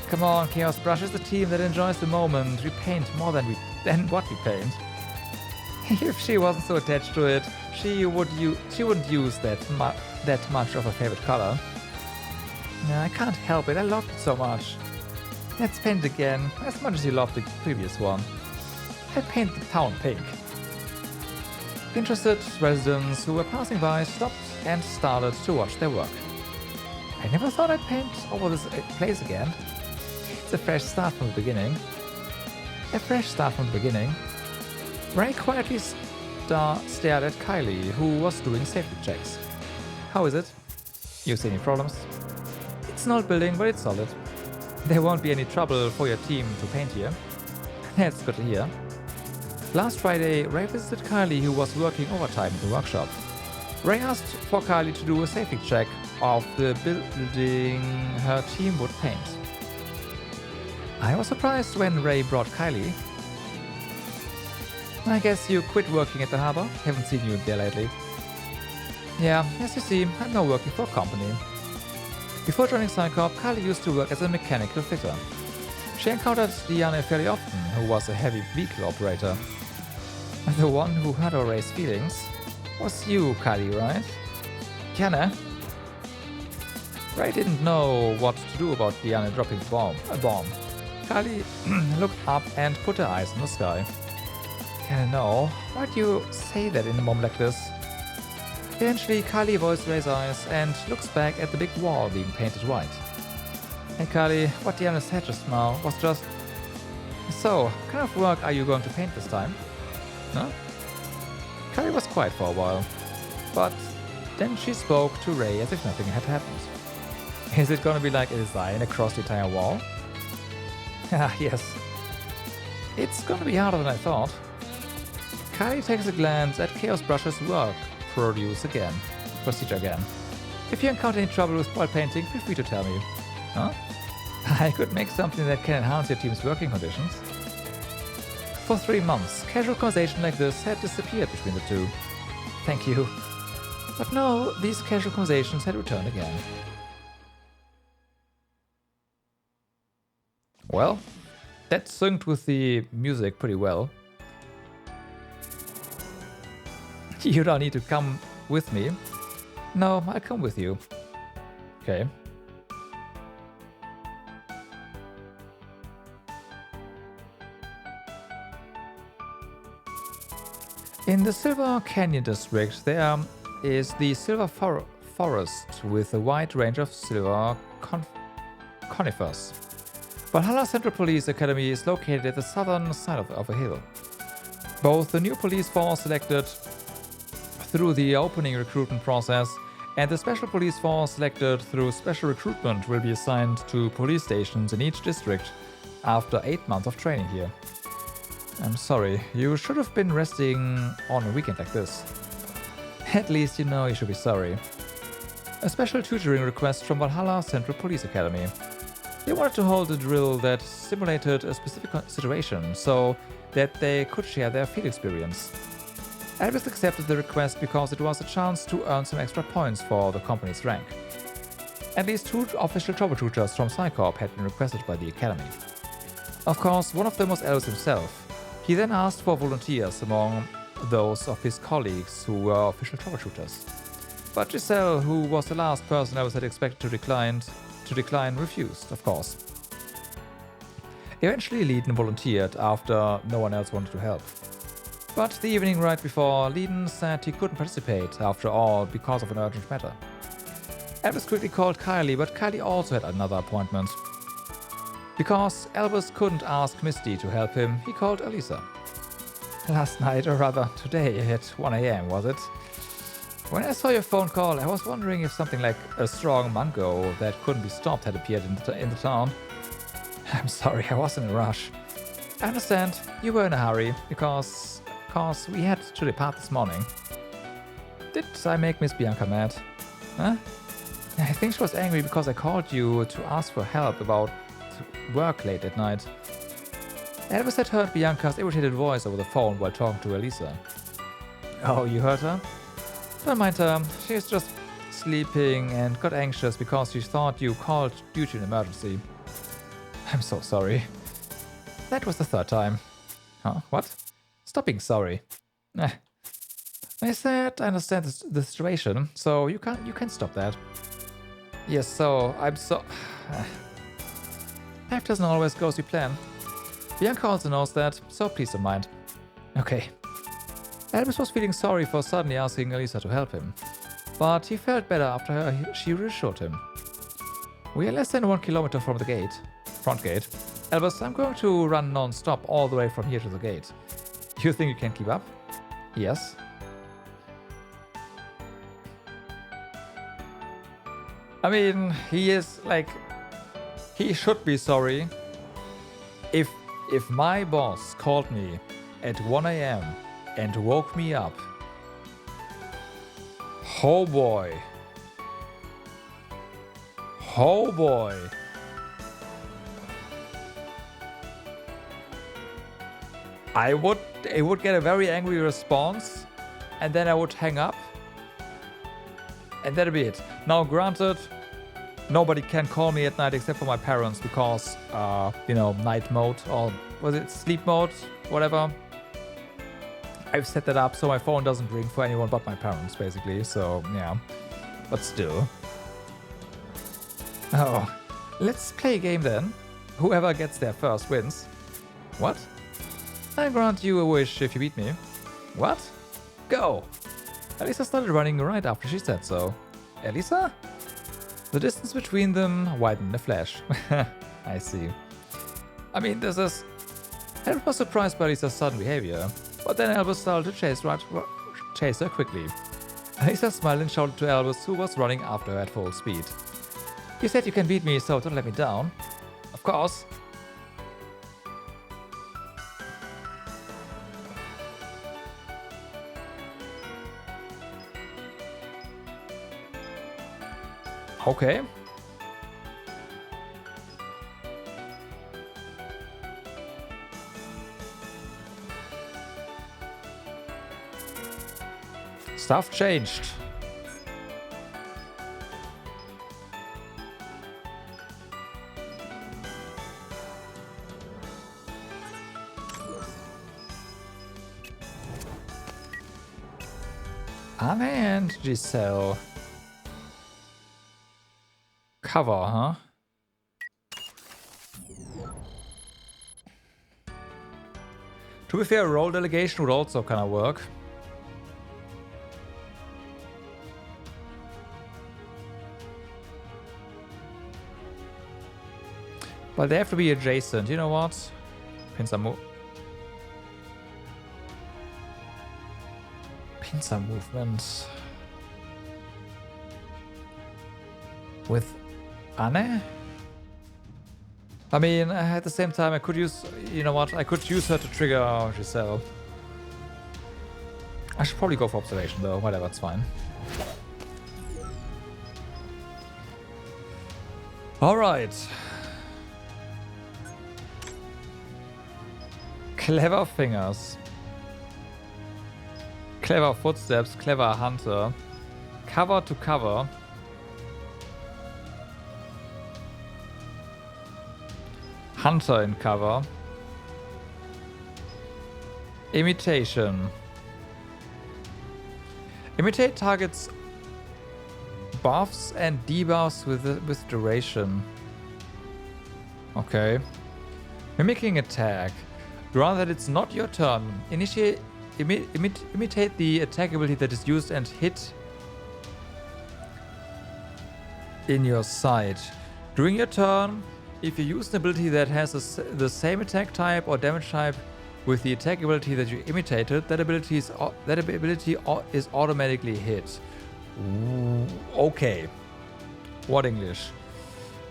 Come on, Chaos Brush is the team that enjoys the moment. We paint more than what we paint. If she wasn't so attached to it, she wouldn't use that much of her favorite color. I can't help it, I loved it so much. Let's paint it again, as much as you loved the previous one. I'll paint the town pink. Interested residents who were passing by stopped and started to watch their work. I never thought I'd paint over this place again. It's a fresh start from the beginning. Ray quietly stared at Kylie, who was doing safety checks. How is it? You see any problems? It's an old building, but it's solid. There won't be any trouble for your team to paint here. That's good to hear. Last Friday, Ray visited Kylie, who was working overtime in the workshop. Ray asked for Kylie to do a safety check of the building her team would paint. I was surprised when Ray brought Kylie. I guess you quit working at the harbor? Haven't seen you there lately. Yeah, as you see, I'm now working for a company. Before joining Psycorp, Kylie used to work as a mechanical fitter. She encountered Diana fairly often, who was a heavy vehicle operator. The one who hurt or Ray's feelings was you, Kylie, right? Diana? Ray didn't know what to do about Diana dropping a bomb. Kylie looked up and put her eyes on the sky. Diana, no. Why'd you say that in a moment like this? Eventually, Kylie avoids Ray's eyes and looks back at the big wall being painted white. Hey Kylie, what Diana said just now was just... So, what kind of work are you going to paint this time? Huh? Kylie was quiet for a while, but then she spoke to Ray as if nothing had happened. Is it gonna be like a design across the entire wall? Ah, yes. It's gonna be harder than I thought. Kylie takes a glance at Chaos Brush's work procedure again. If you encounter any trouble with spoil painting, feel free to tell me. Huh? I could make something that can enhance your team's working conditions. For 3 months, casual conversation like this had disappeared between the two. Thank you. But now, these casual conversations had returned again. Well, that synced with the music pretty well. You don't need to come with me. No, I'll come with you. Okay. In the Silver Canyon district, there is the Silver Forest with a wide range of silver conifers. Valhalla Central Police Academy is located at the southern side of a hill. Both the new police force selected through the opening recruitment process and the special police force selected through special recruitment will be assigned to police stations in each district after 8 months of training here. I'm sorry, you should have been resting on a weekend like this. At least you know you should be sorry. A special tutoring request from Valhalla Central Police Academy. They wanted to hold a drill that simulated a specific situation so that they could share their field experience. Elvis accepted the request because it was a chance to earn some extra points for the company's rank. At least 2 official troubleshooters from Psycorp had been requested by the Academy. Of course, one of them was Elvis himself. He then asked for volunteers among those of his colleagues who were official troubleshooters. But Giselle, who was the last person Elvis had expected to decline, refused, of course. Eventually, Leiden volunteered after no one else wanted to help. But the evening right before, Leiden said he couldn't participate after all because of an urgent matter. Elvis quickly called Kylie, but Kylie also had another appointment. Because Elvis couldn't ask Misty to help him, he called Alisa. Last night, or rather today at 1 AM, was it? When I saw your phone call, I was wondering if something like a strong mango that couldn't be stopped had appeared in the town. I'm sorry, I was in a rush. I understand, you were in a hurry, because we had to depart this morning. Did I make Miss Bianca mad? Huh? I think she was angry because I called you to ask for help about work late at night. Elvis had heard Bianca's irritated voice over the phone while talking to Alisa. Oh, you heard her? Don't mind her, she's just sleeping and got anxious because she thought you called due to an emergency. I'm so sorry. That was the 3rd time. Huh? What? Stop being sorry. I said I understand the situation, so you can stop that. Yes, so I'm so... Life doesn't always go as you plan. Bianca also knows that, so please don't mind. Okay. Elvis was feeling sorry for suddenly asking Alisa to help him, but he felt better after she reassured him. We are less than 1 kilometer from the front gate. Elvis, I'm going to run non-stop all the way from here to the gate. You think you can keep up? Yes. I mean, he is like, he should be sorry. If my boss called me at 1 a.m. and woke me up, oh boy. Oh boy. I would get a very angry response, and then I would hang up, and that'd be it. Now, granted, nobody can call me at night except for my parents because, you know, night mode, or was it sleep mode, whatever. I've set that up so my phone doesn't ring for anyone but my parents, basically. So, yeah, but still. Oh, let's play a game then. Whoever gets there first wins. What? I grant you a wish if you beat me. What? Go! Alisa started running right after she said so. Alisa? The distance between them widened in a flash. I see. I mean, this is... Harold was surprised by Alisa's sudden behavior, but then Albus started to chase her quickly. Alisa smiled and shouted to Albus, who was running after her at full speed. You said you can beat me, so don't let me down. Of course. Okay. Stuff changed. Anna and Giselle. Cover, huh? To be fair, role delegation would also kind of work. But they have to be adjacent. You know what? Pincer movement. With Anne? I mean, at the same time, I could use... You know what? I could use her to trigger Giselle. I should probably go for observation, though. Whatever, it's fine. Alright. Clever fingers. Clever footsteps. Clever hunter. Cover to cover. Hunter in cover. Imitation. Imitate targets buffs and debuffs with duration. Okay. Mimicking attack. Grant that it's not your turn. Imitate the attack ability that is used and hit in your sight. During your turn, if you use an ability that has the same attack type or damage type with the attack ability that you imitated, that ability is automatically hit. Ooh, okay. What English?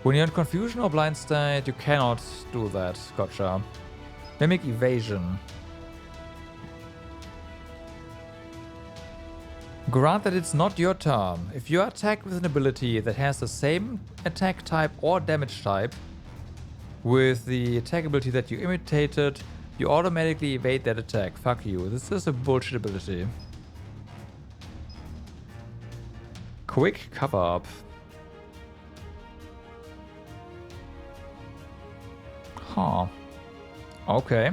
When you're in confusion or blind state, you cannot do that. Gotcha. Mimic evasion. Grant that it's not your turn. If you are attacked with an ability that has the same attack type or damage type with the attack ability that you imitated, you automatically evade that attack. Fuck you. This is a bullshit ability. Quick cover up. Huh. Okay.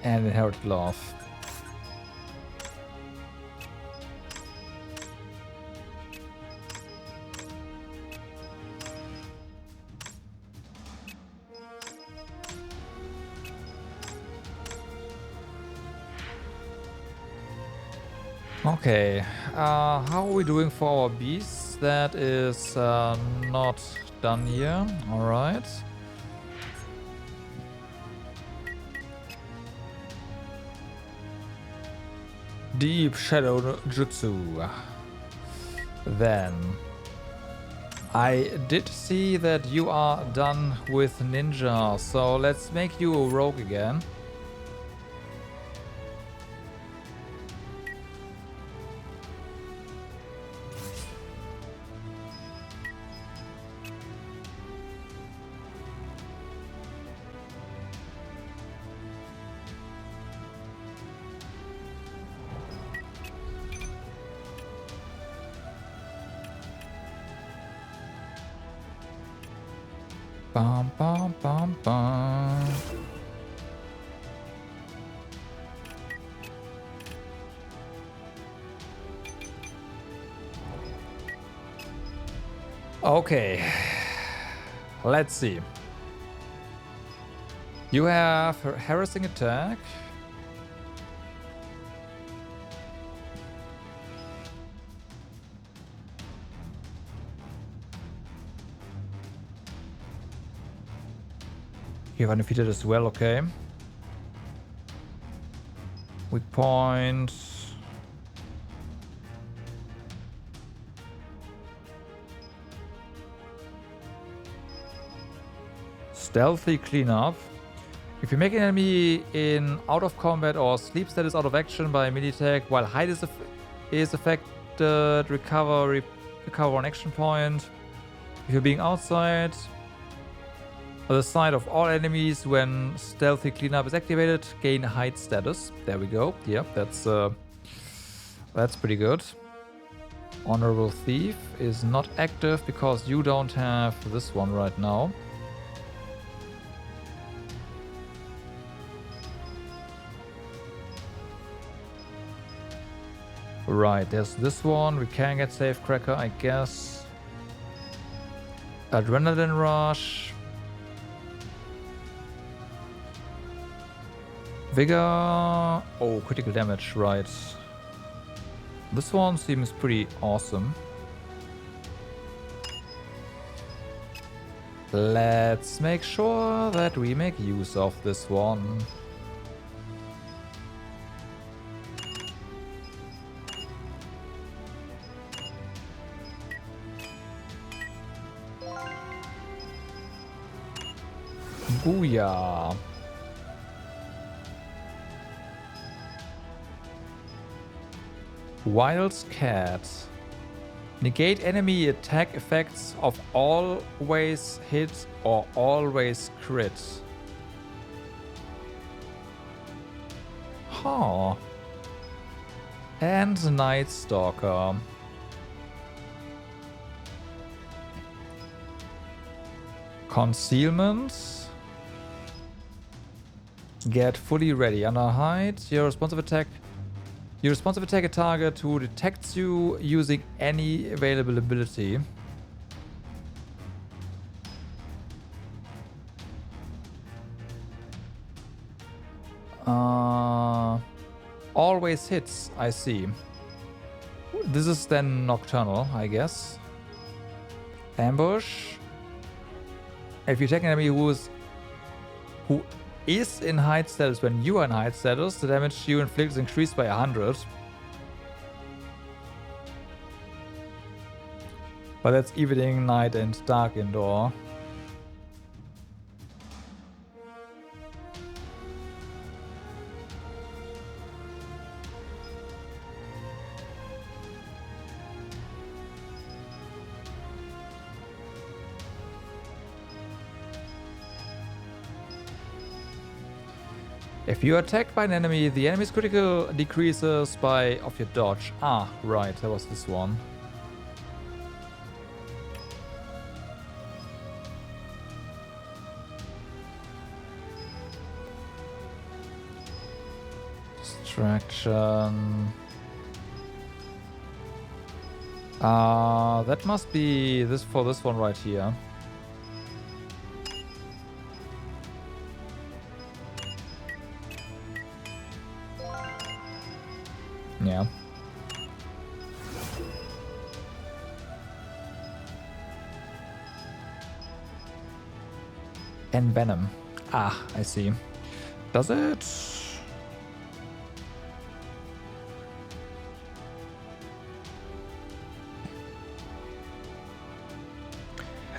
And inherit love. Okay, how are we doing for our beasts? That is not done here. Alright. Deep Shadow Jutsu. Then I did see that you are done with ninja, so let's make you a rogue again. Bum, bum, bum, bum. Okay, let's see. You have harassing attack. You have undefeated as well, okay. Weak point. Stealthy cleanup. If you make an enemy in out of combat or sleep status out of action by melee attack while hide is affected, recover one action point. If you're being outside on the side of all enemies when stealthy cleanup is activated, gain hide status. There we go. Yep, that's pretty good. Honorable Thief is not active because you don't have this one right now. Right, there's this one. We can get Safecracker, I guess. Adrenaline Rush. Vigor. Oh, critical damage, right. This one seems pretty awesome. Let's make sure that we make use of this one. Booyah. Wild's Cat. Negate enemy attack effects of always hit or always crit. Huh. And Night Stalker. Concealment. Get fully ready. Under hide, your responsive attack a target who detects you using any available ability. Always hits, I see. This is then Nocturnal, I guess. Ambush. If you attack an enemy who is in hide status when you are in hide status, the damage you inflict is increased by 100. But that's evening, night, and dark indoor. If you are attacked by an enemy, the enemy's critical decreases by of your dodge. Ah, right, that was this one. Distraction. That must be this for this one right here. Yeah. And Venom. Ah, I see. Does it?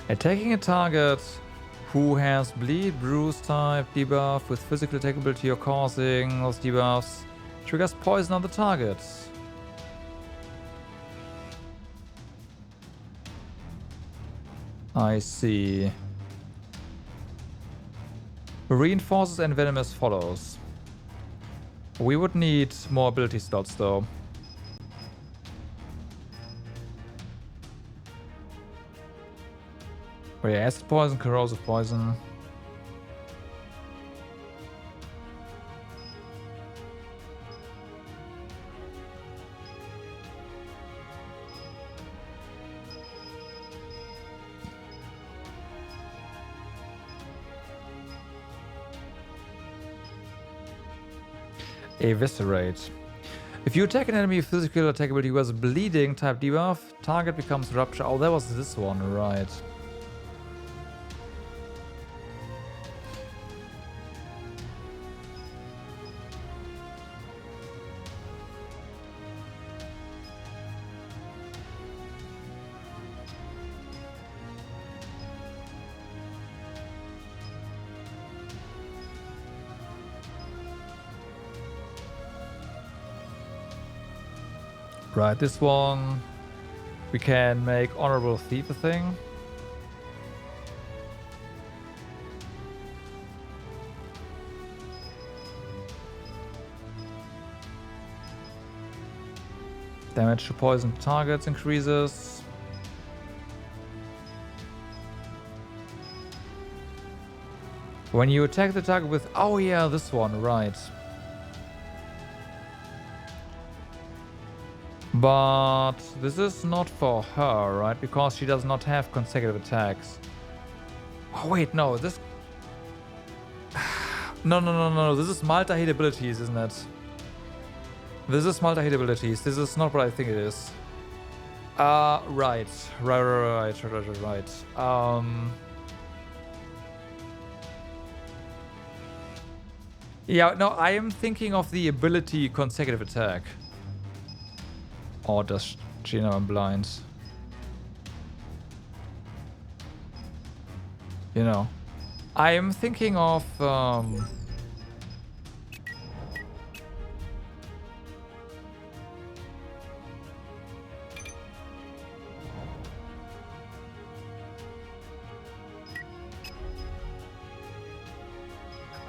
Attacking a target who has bleed, bruise type, debuff with physical attack ability or causing those debuffs triggers poison on the target. I see. Reinforces and venomous follows. We would need more ability slots though. Oh yeah, acid poison, corrosive poison. Eviscerate. If you attack an enemy with physical attack ability who has a bleeding type debuff, target becomes rupture. Oh, that was this one, right. Right, this one we can make Honorable Thief a thing. Damage to poison targets increases. When you attack the target with... Oh yeah, this one, right. But this is not for her, right? Because she does not have consecutive attacks. Oh wait, no, this... No. This is multi-hit abilities, isn't it? This is multi-hit abilities. This is not what I think it is. Right. Yeah, no, I am thinking of the ability consecutive attack. Or does she know I'm blind? You know. I am thinking of...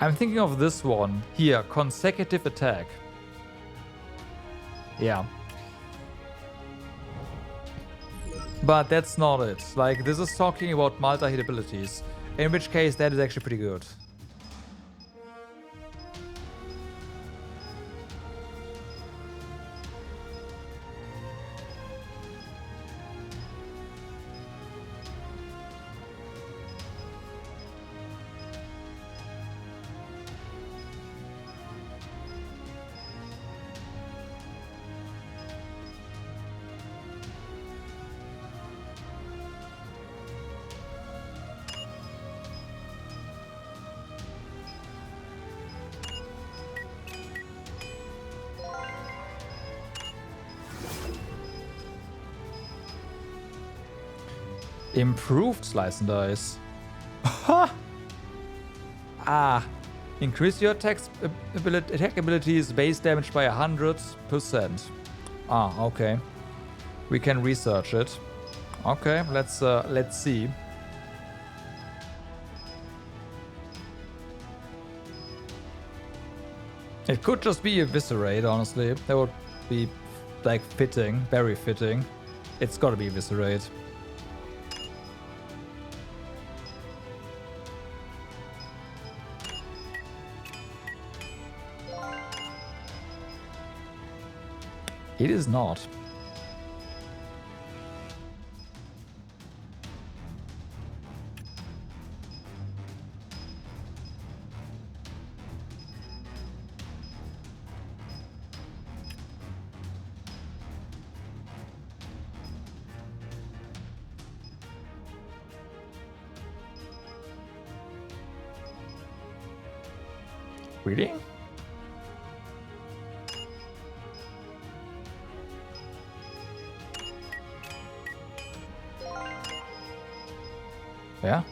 I'm thinking of this one. Here, consecutive attack. Yeah. But that's not it. Like, this is talking about multi-hit abilities. In which case, that is actually pretty good. Improved slice and dice. Increase your attack abilities base damage by 100%. Okay. We can research it. Okay, let's see. It could just be Eviscerate, honestly. That would be like fitting, very fitting. It's gotta be Eviscerate. It is not. Really? Yeah.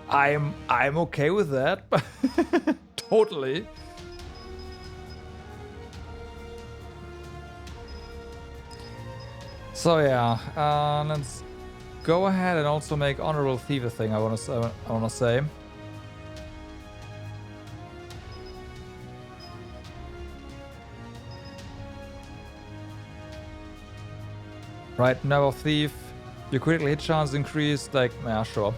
I'm okay with that. Totally. So yeah, let's go ahead and also make honorable thief a thing. I wanna say. Right, now thief. Your critical hit chance increased. Like, yeah, sure.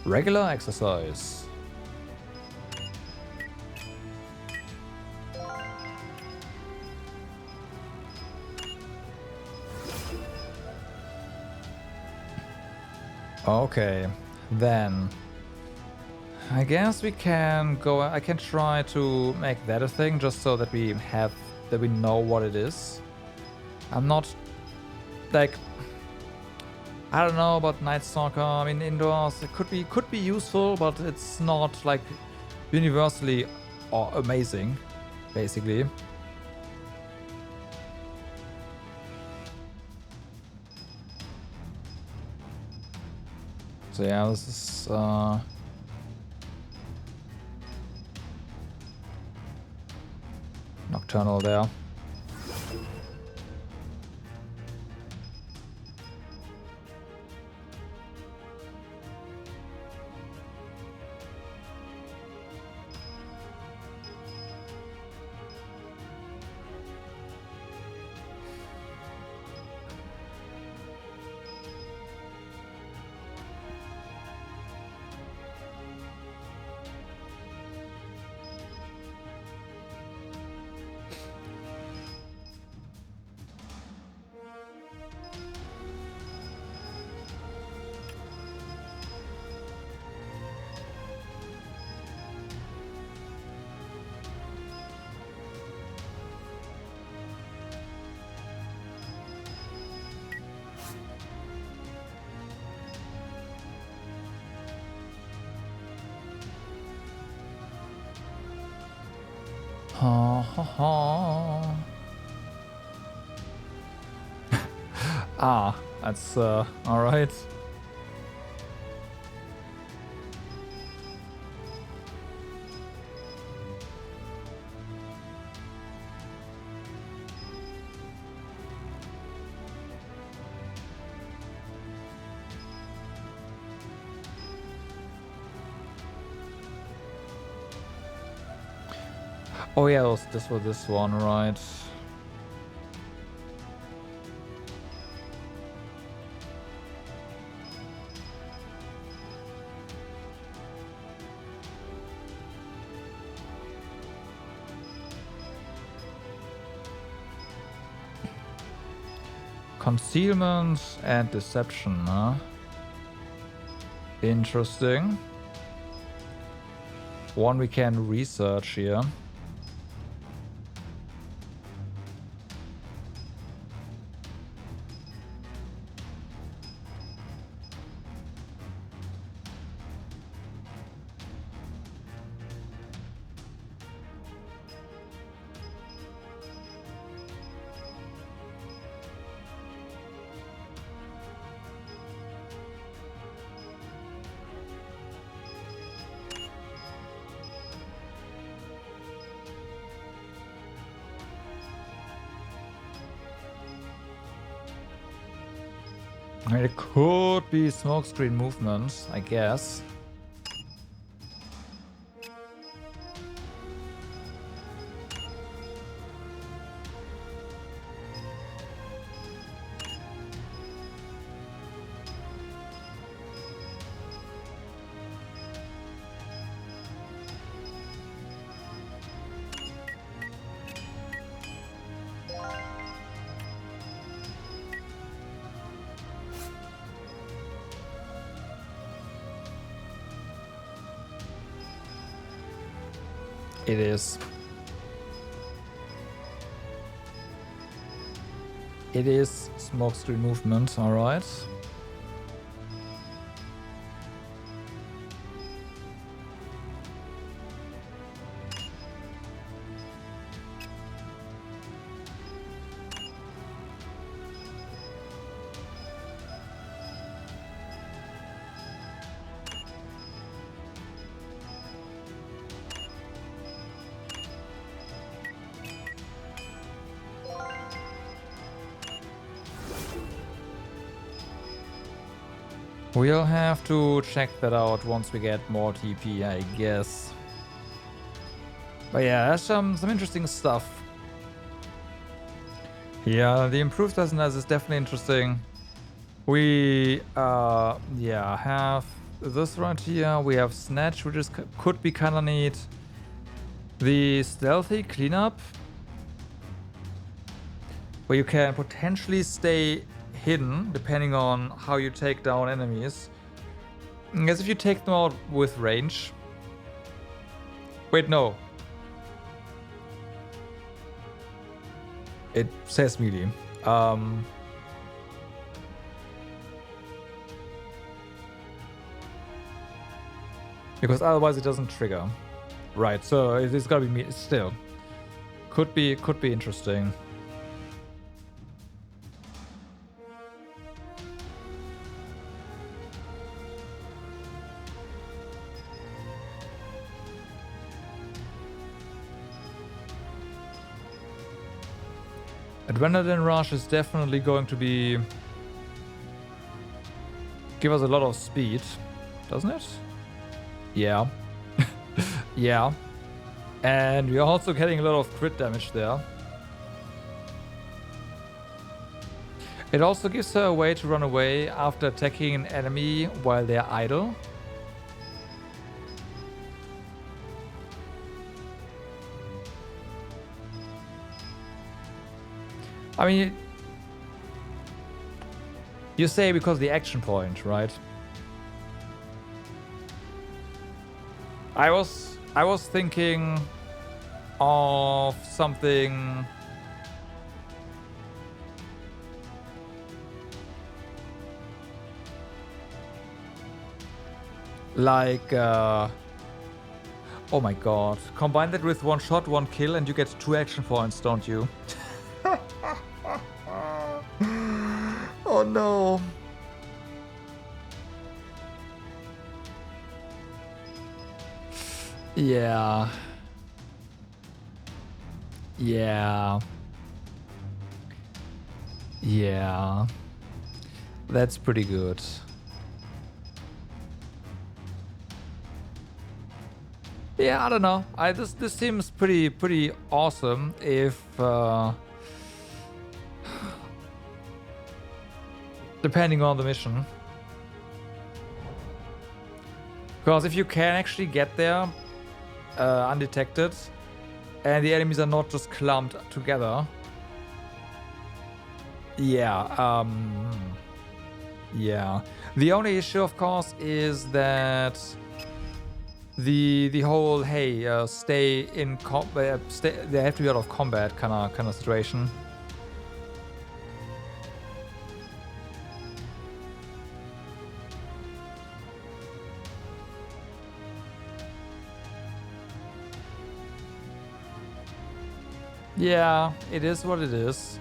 Regular exercise. Okay, then I guess we can go. I can try to make that a thing just so that we know what it is. I'm not like, I don't know about Night Stalker. I mean, indoors it could be useful, but it's not like universally amazing, basically. So yeah, this is Nocturnal there. Ha ha ha. Ah, that's alright. Oh yeah, this was this one, right? Concealment and deception, huh? Interesting. One we can research here. It could be smokescreen movement, I guess. It is. It is smokescreen movement, alright. We'll have to check that out once we get more TP, I guess. But yeah, there's some interesting stuff. Yeah, the improved resonance is definitely interesting. We yeah, have this right here. We have Snatch, which is could be kind of neat. The Stealthy Cleanup, where you can potentially stay hidden depending on how you take down enemies. I guess if you take them out with range. Wait, no. It says melee. Because otherwise it doesn't trigger. Right, so it's gotta be me still. Could be interesting. Adrenaline Rush is definitely going to be... give us a lot of speed, doesn't it? Yeah. Yeah. And we're also getting a lot of crit damage there. It also gives her a way to run away after attacking an enemy while they're idle. I mean, you say because the action point, right? I was thinking of something like oh my god, combine that with one shot, one kill, and you get 2 action points, don't you? Oh no. Yeah. Yeah. Yeah. That's pretty good. Yeah, I don't know. This seems pretty awesome if depending on the mission. Because if you can actually get there undetected and the enemies are not just clumped together. Yeah, yeah. The only issue, of course, is that the whole stay in they have to be out of combat kind of situation. Yeah, it is what it is.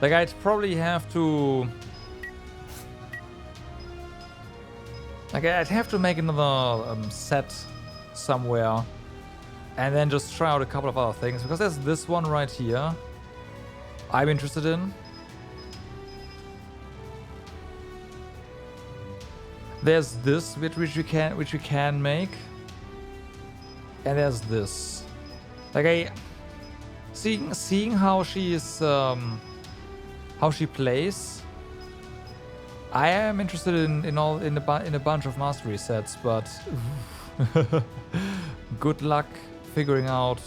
Like, I'd probably have to... like, I'd have to make another set somewhere and then just try out a couple of other things, because there's this one right here I'm interested in. There's this which we can make, and there's this. Like, seeing how she is how she plays, I am interested in a bunch of mastery sets, but good luck figuring out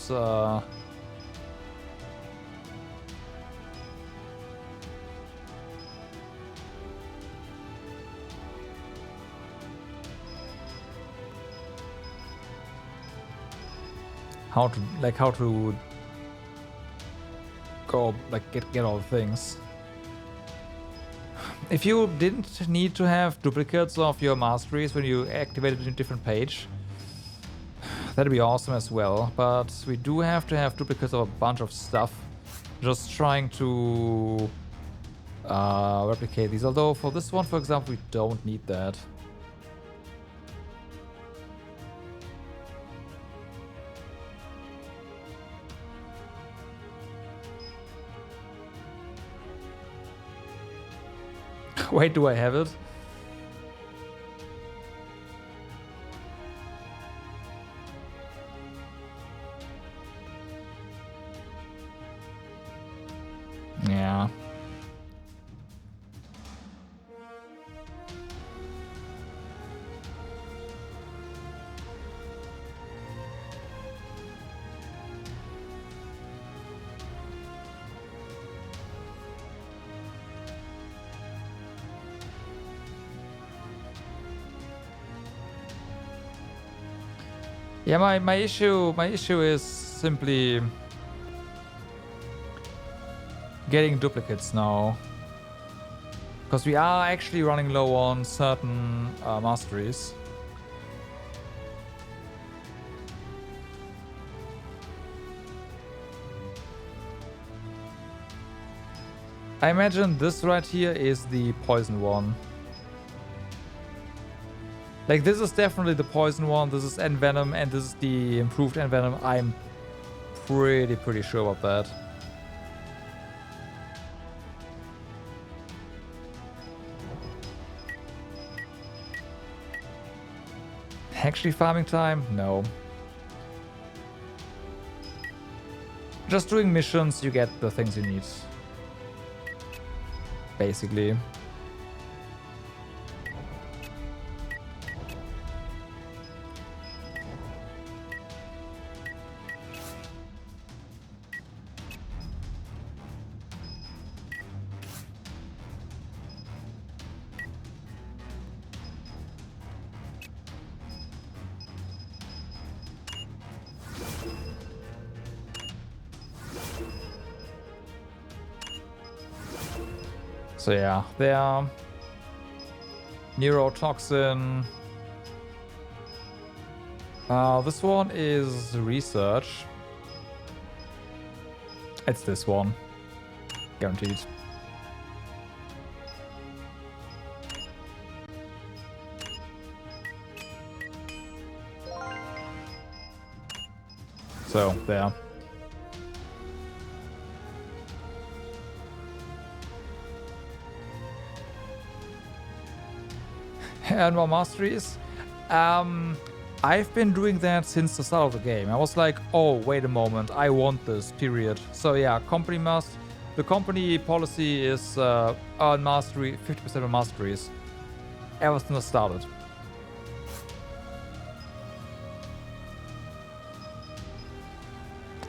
how to go, like, get all the things. if you didn't need to have duplicates of your masteries when you activated a different page, that'd be awesome as well. But we do have to have duplicates of a bunch of stuff. Just trying to replicate these. Although for this one, for example, we don't need that. Wait, do I have it? Yeah. Yeah, my issue is simply getting duplicates now, because we are actually running low on certain masteries. I imagine this right here is the poison one. Like, this is definitely the poison one, this is Envenom, and this is the improved Envenom. I'm pretty sure about that. Actually farming time? No. Just doing missions, you get the things you need. Basically. So yeah, there. Neurotoxin. This one is research. It's this one. Guaranteed. So, there. And more masteries. I've been doing that since the start of the game. I was like, oh, wait a moment, I want this, period. So yeah, the company policy is earn mastery, 50% of masteries. Ever since I started.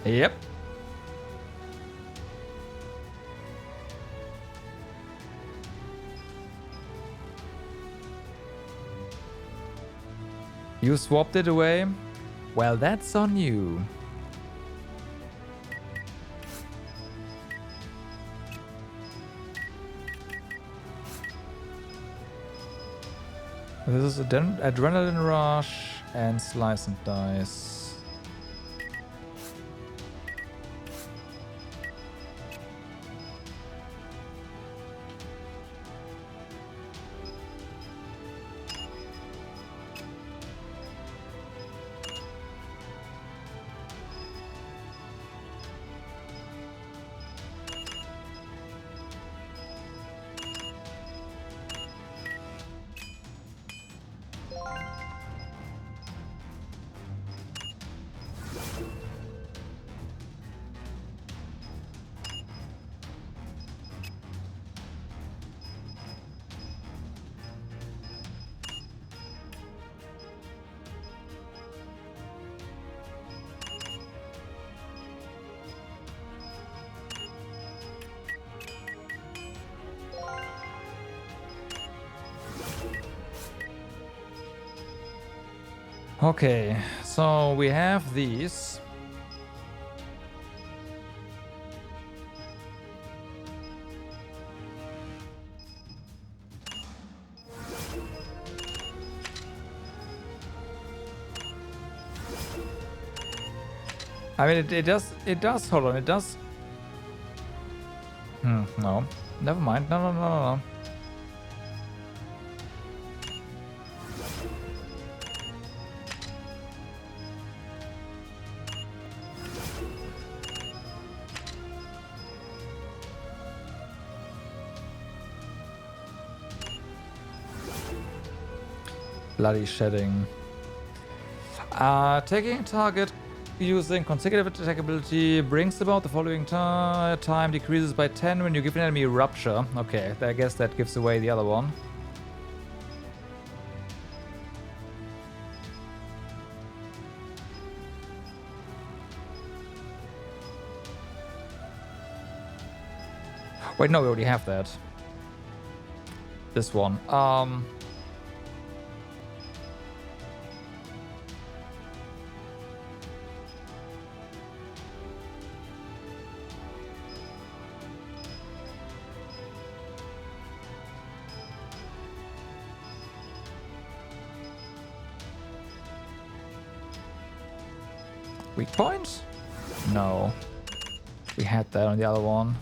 Yep. You swapped it away? Well, that's on you. This is Adrenaline Rush and Slice and Dice. Okay, so we have these. I mean, it does, hold on, it does. No. Never mind. No. Bloody shedding. Taking a target using consecutive attack ability brings about the following time decreases by 10 when you give an enemy rupture. Okay, I guess that gives away the other one. Wait, no, we already have that. This one. Weak point? No. We had that on the other one.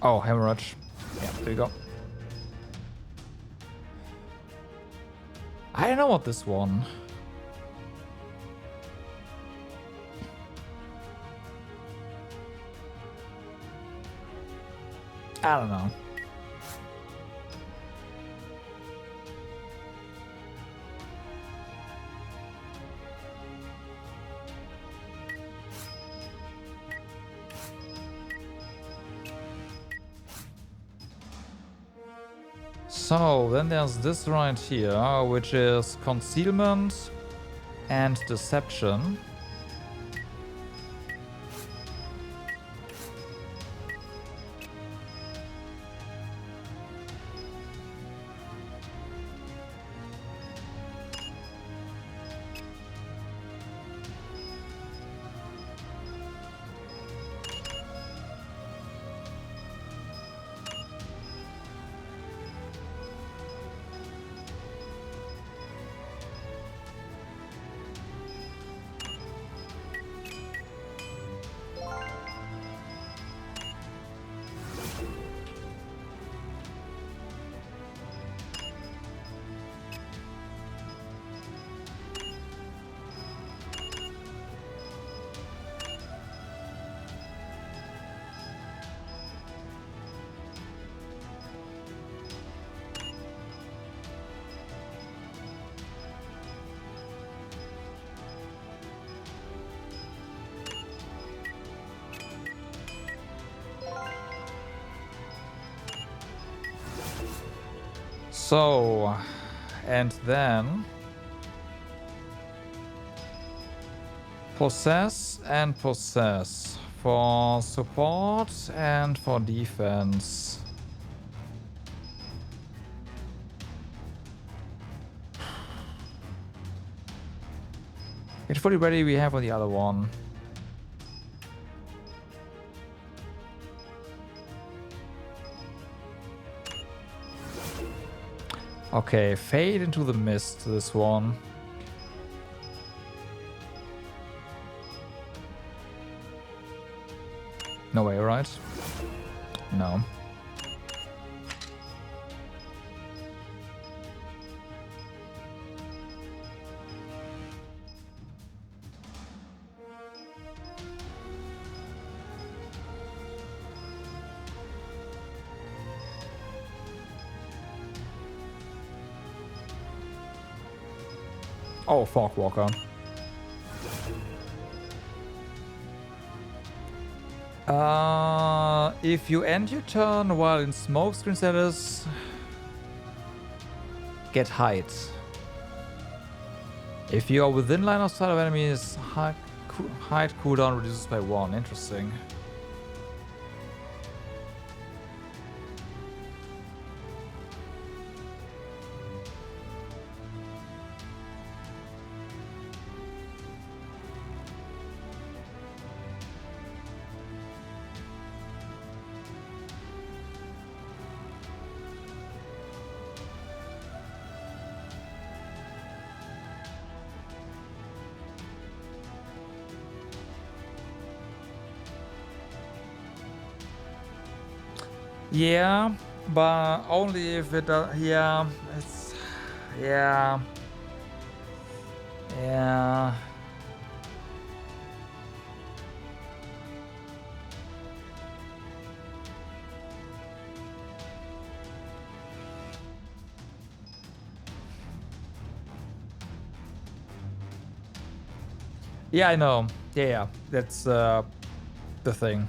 Oh, hemorrhage. Yeah, there you go. I don't know what this one. I don't know. So, then there's this right here, which is concealment and deception. So, and then possess and possess for support and for defense. Get fully ready, we have on the other one. Okay, fade into the mist, this one. No way, right? No. Oh, Fogwalker. If you end your turn while in smokescreen status, get height. If you are within line of sight of enemies, height cooldown reduces by 1. Interesting. Yeah, but only if it does. Yeah, it's. Yeah. Yeah. Yeah, I know. Yeah, that's the thing.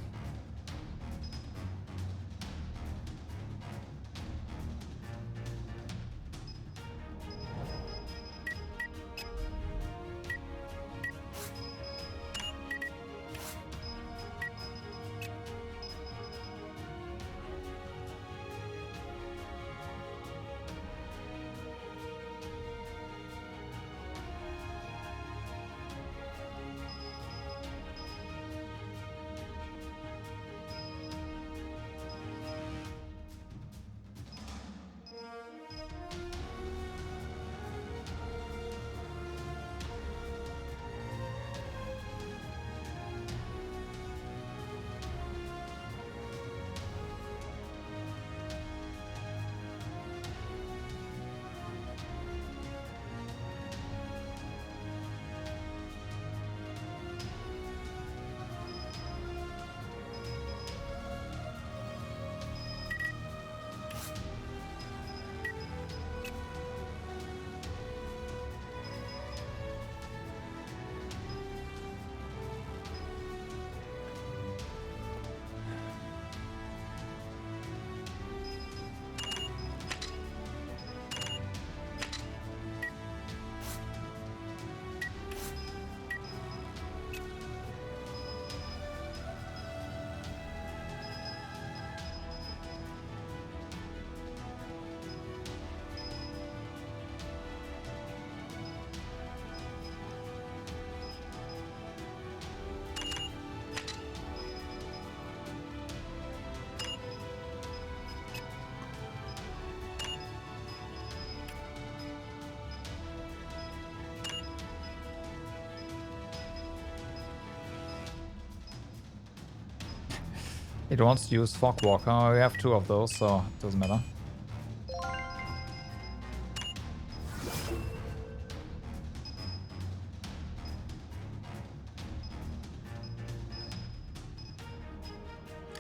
It wants to use Fogwalker. We have two of those, so it doesn't matter.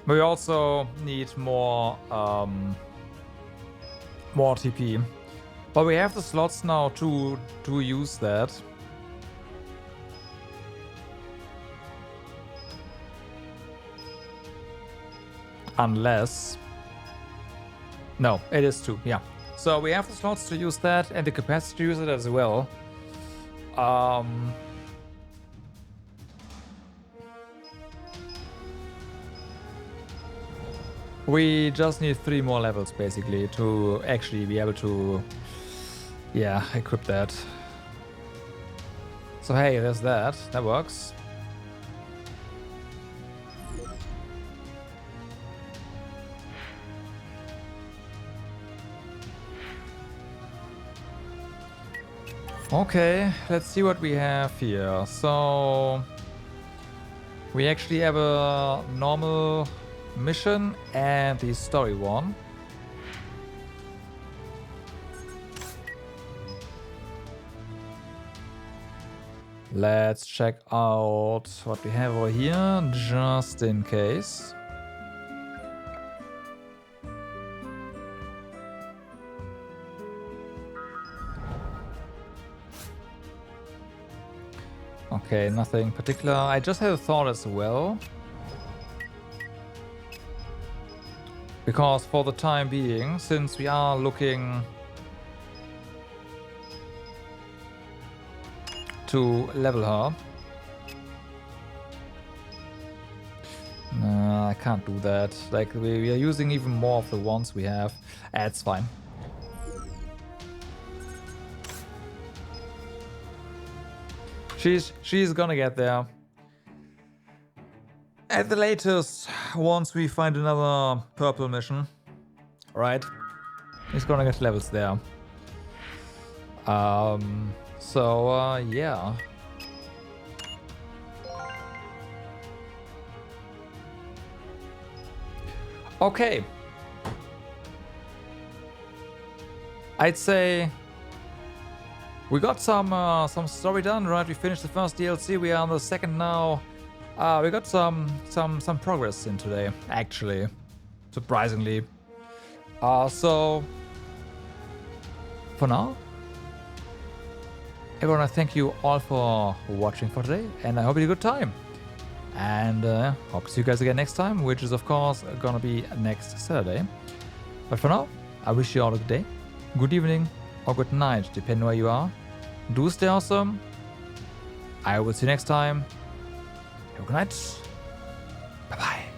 We also need more TP. But we have the slots now to use that. Unless... No, it is 2, yeah. So we have the slots to use that and the capacity to use it as well. We just need 3 more levels basically to actually be able to, yeah, equip that. So hey, there's that. That works. Okay, let's see what we have here. So we actually have a normal mission and the story one. Let's check out what we have over here, just in case. Okay, nothing particular. I just had a thought as well. Because for the time being, since we are looking to level her. Nah, I can't do that. Like, we are using even more of the ones we have. It's fine. She's gonna get there. At the latest, once we find another purple mission, right? He's gonna get levels there. Yeah. Okay. I'd say we got some story done, right? We finished the first DLC. We are on the second now. We got some progress in today, actually, surprisingly. So for now, everyone, I thank you all for watching for today, and I hope you had a good time. And hope to see you guys again next time, which is of course gonna be next Saturday. But for now, I wish you all a good day, good evening, or good night, depending where you are. Do stay awesome. I will see you next time. Have a good night. Bye bye.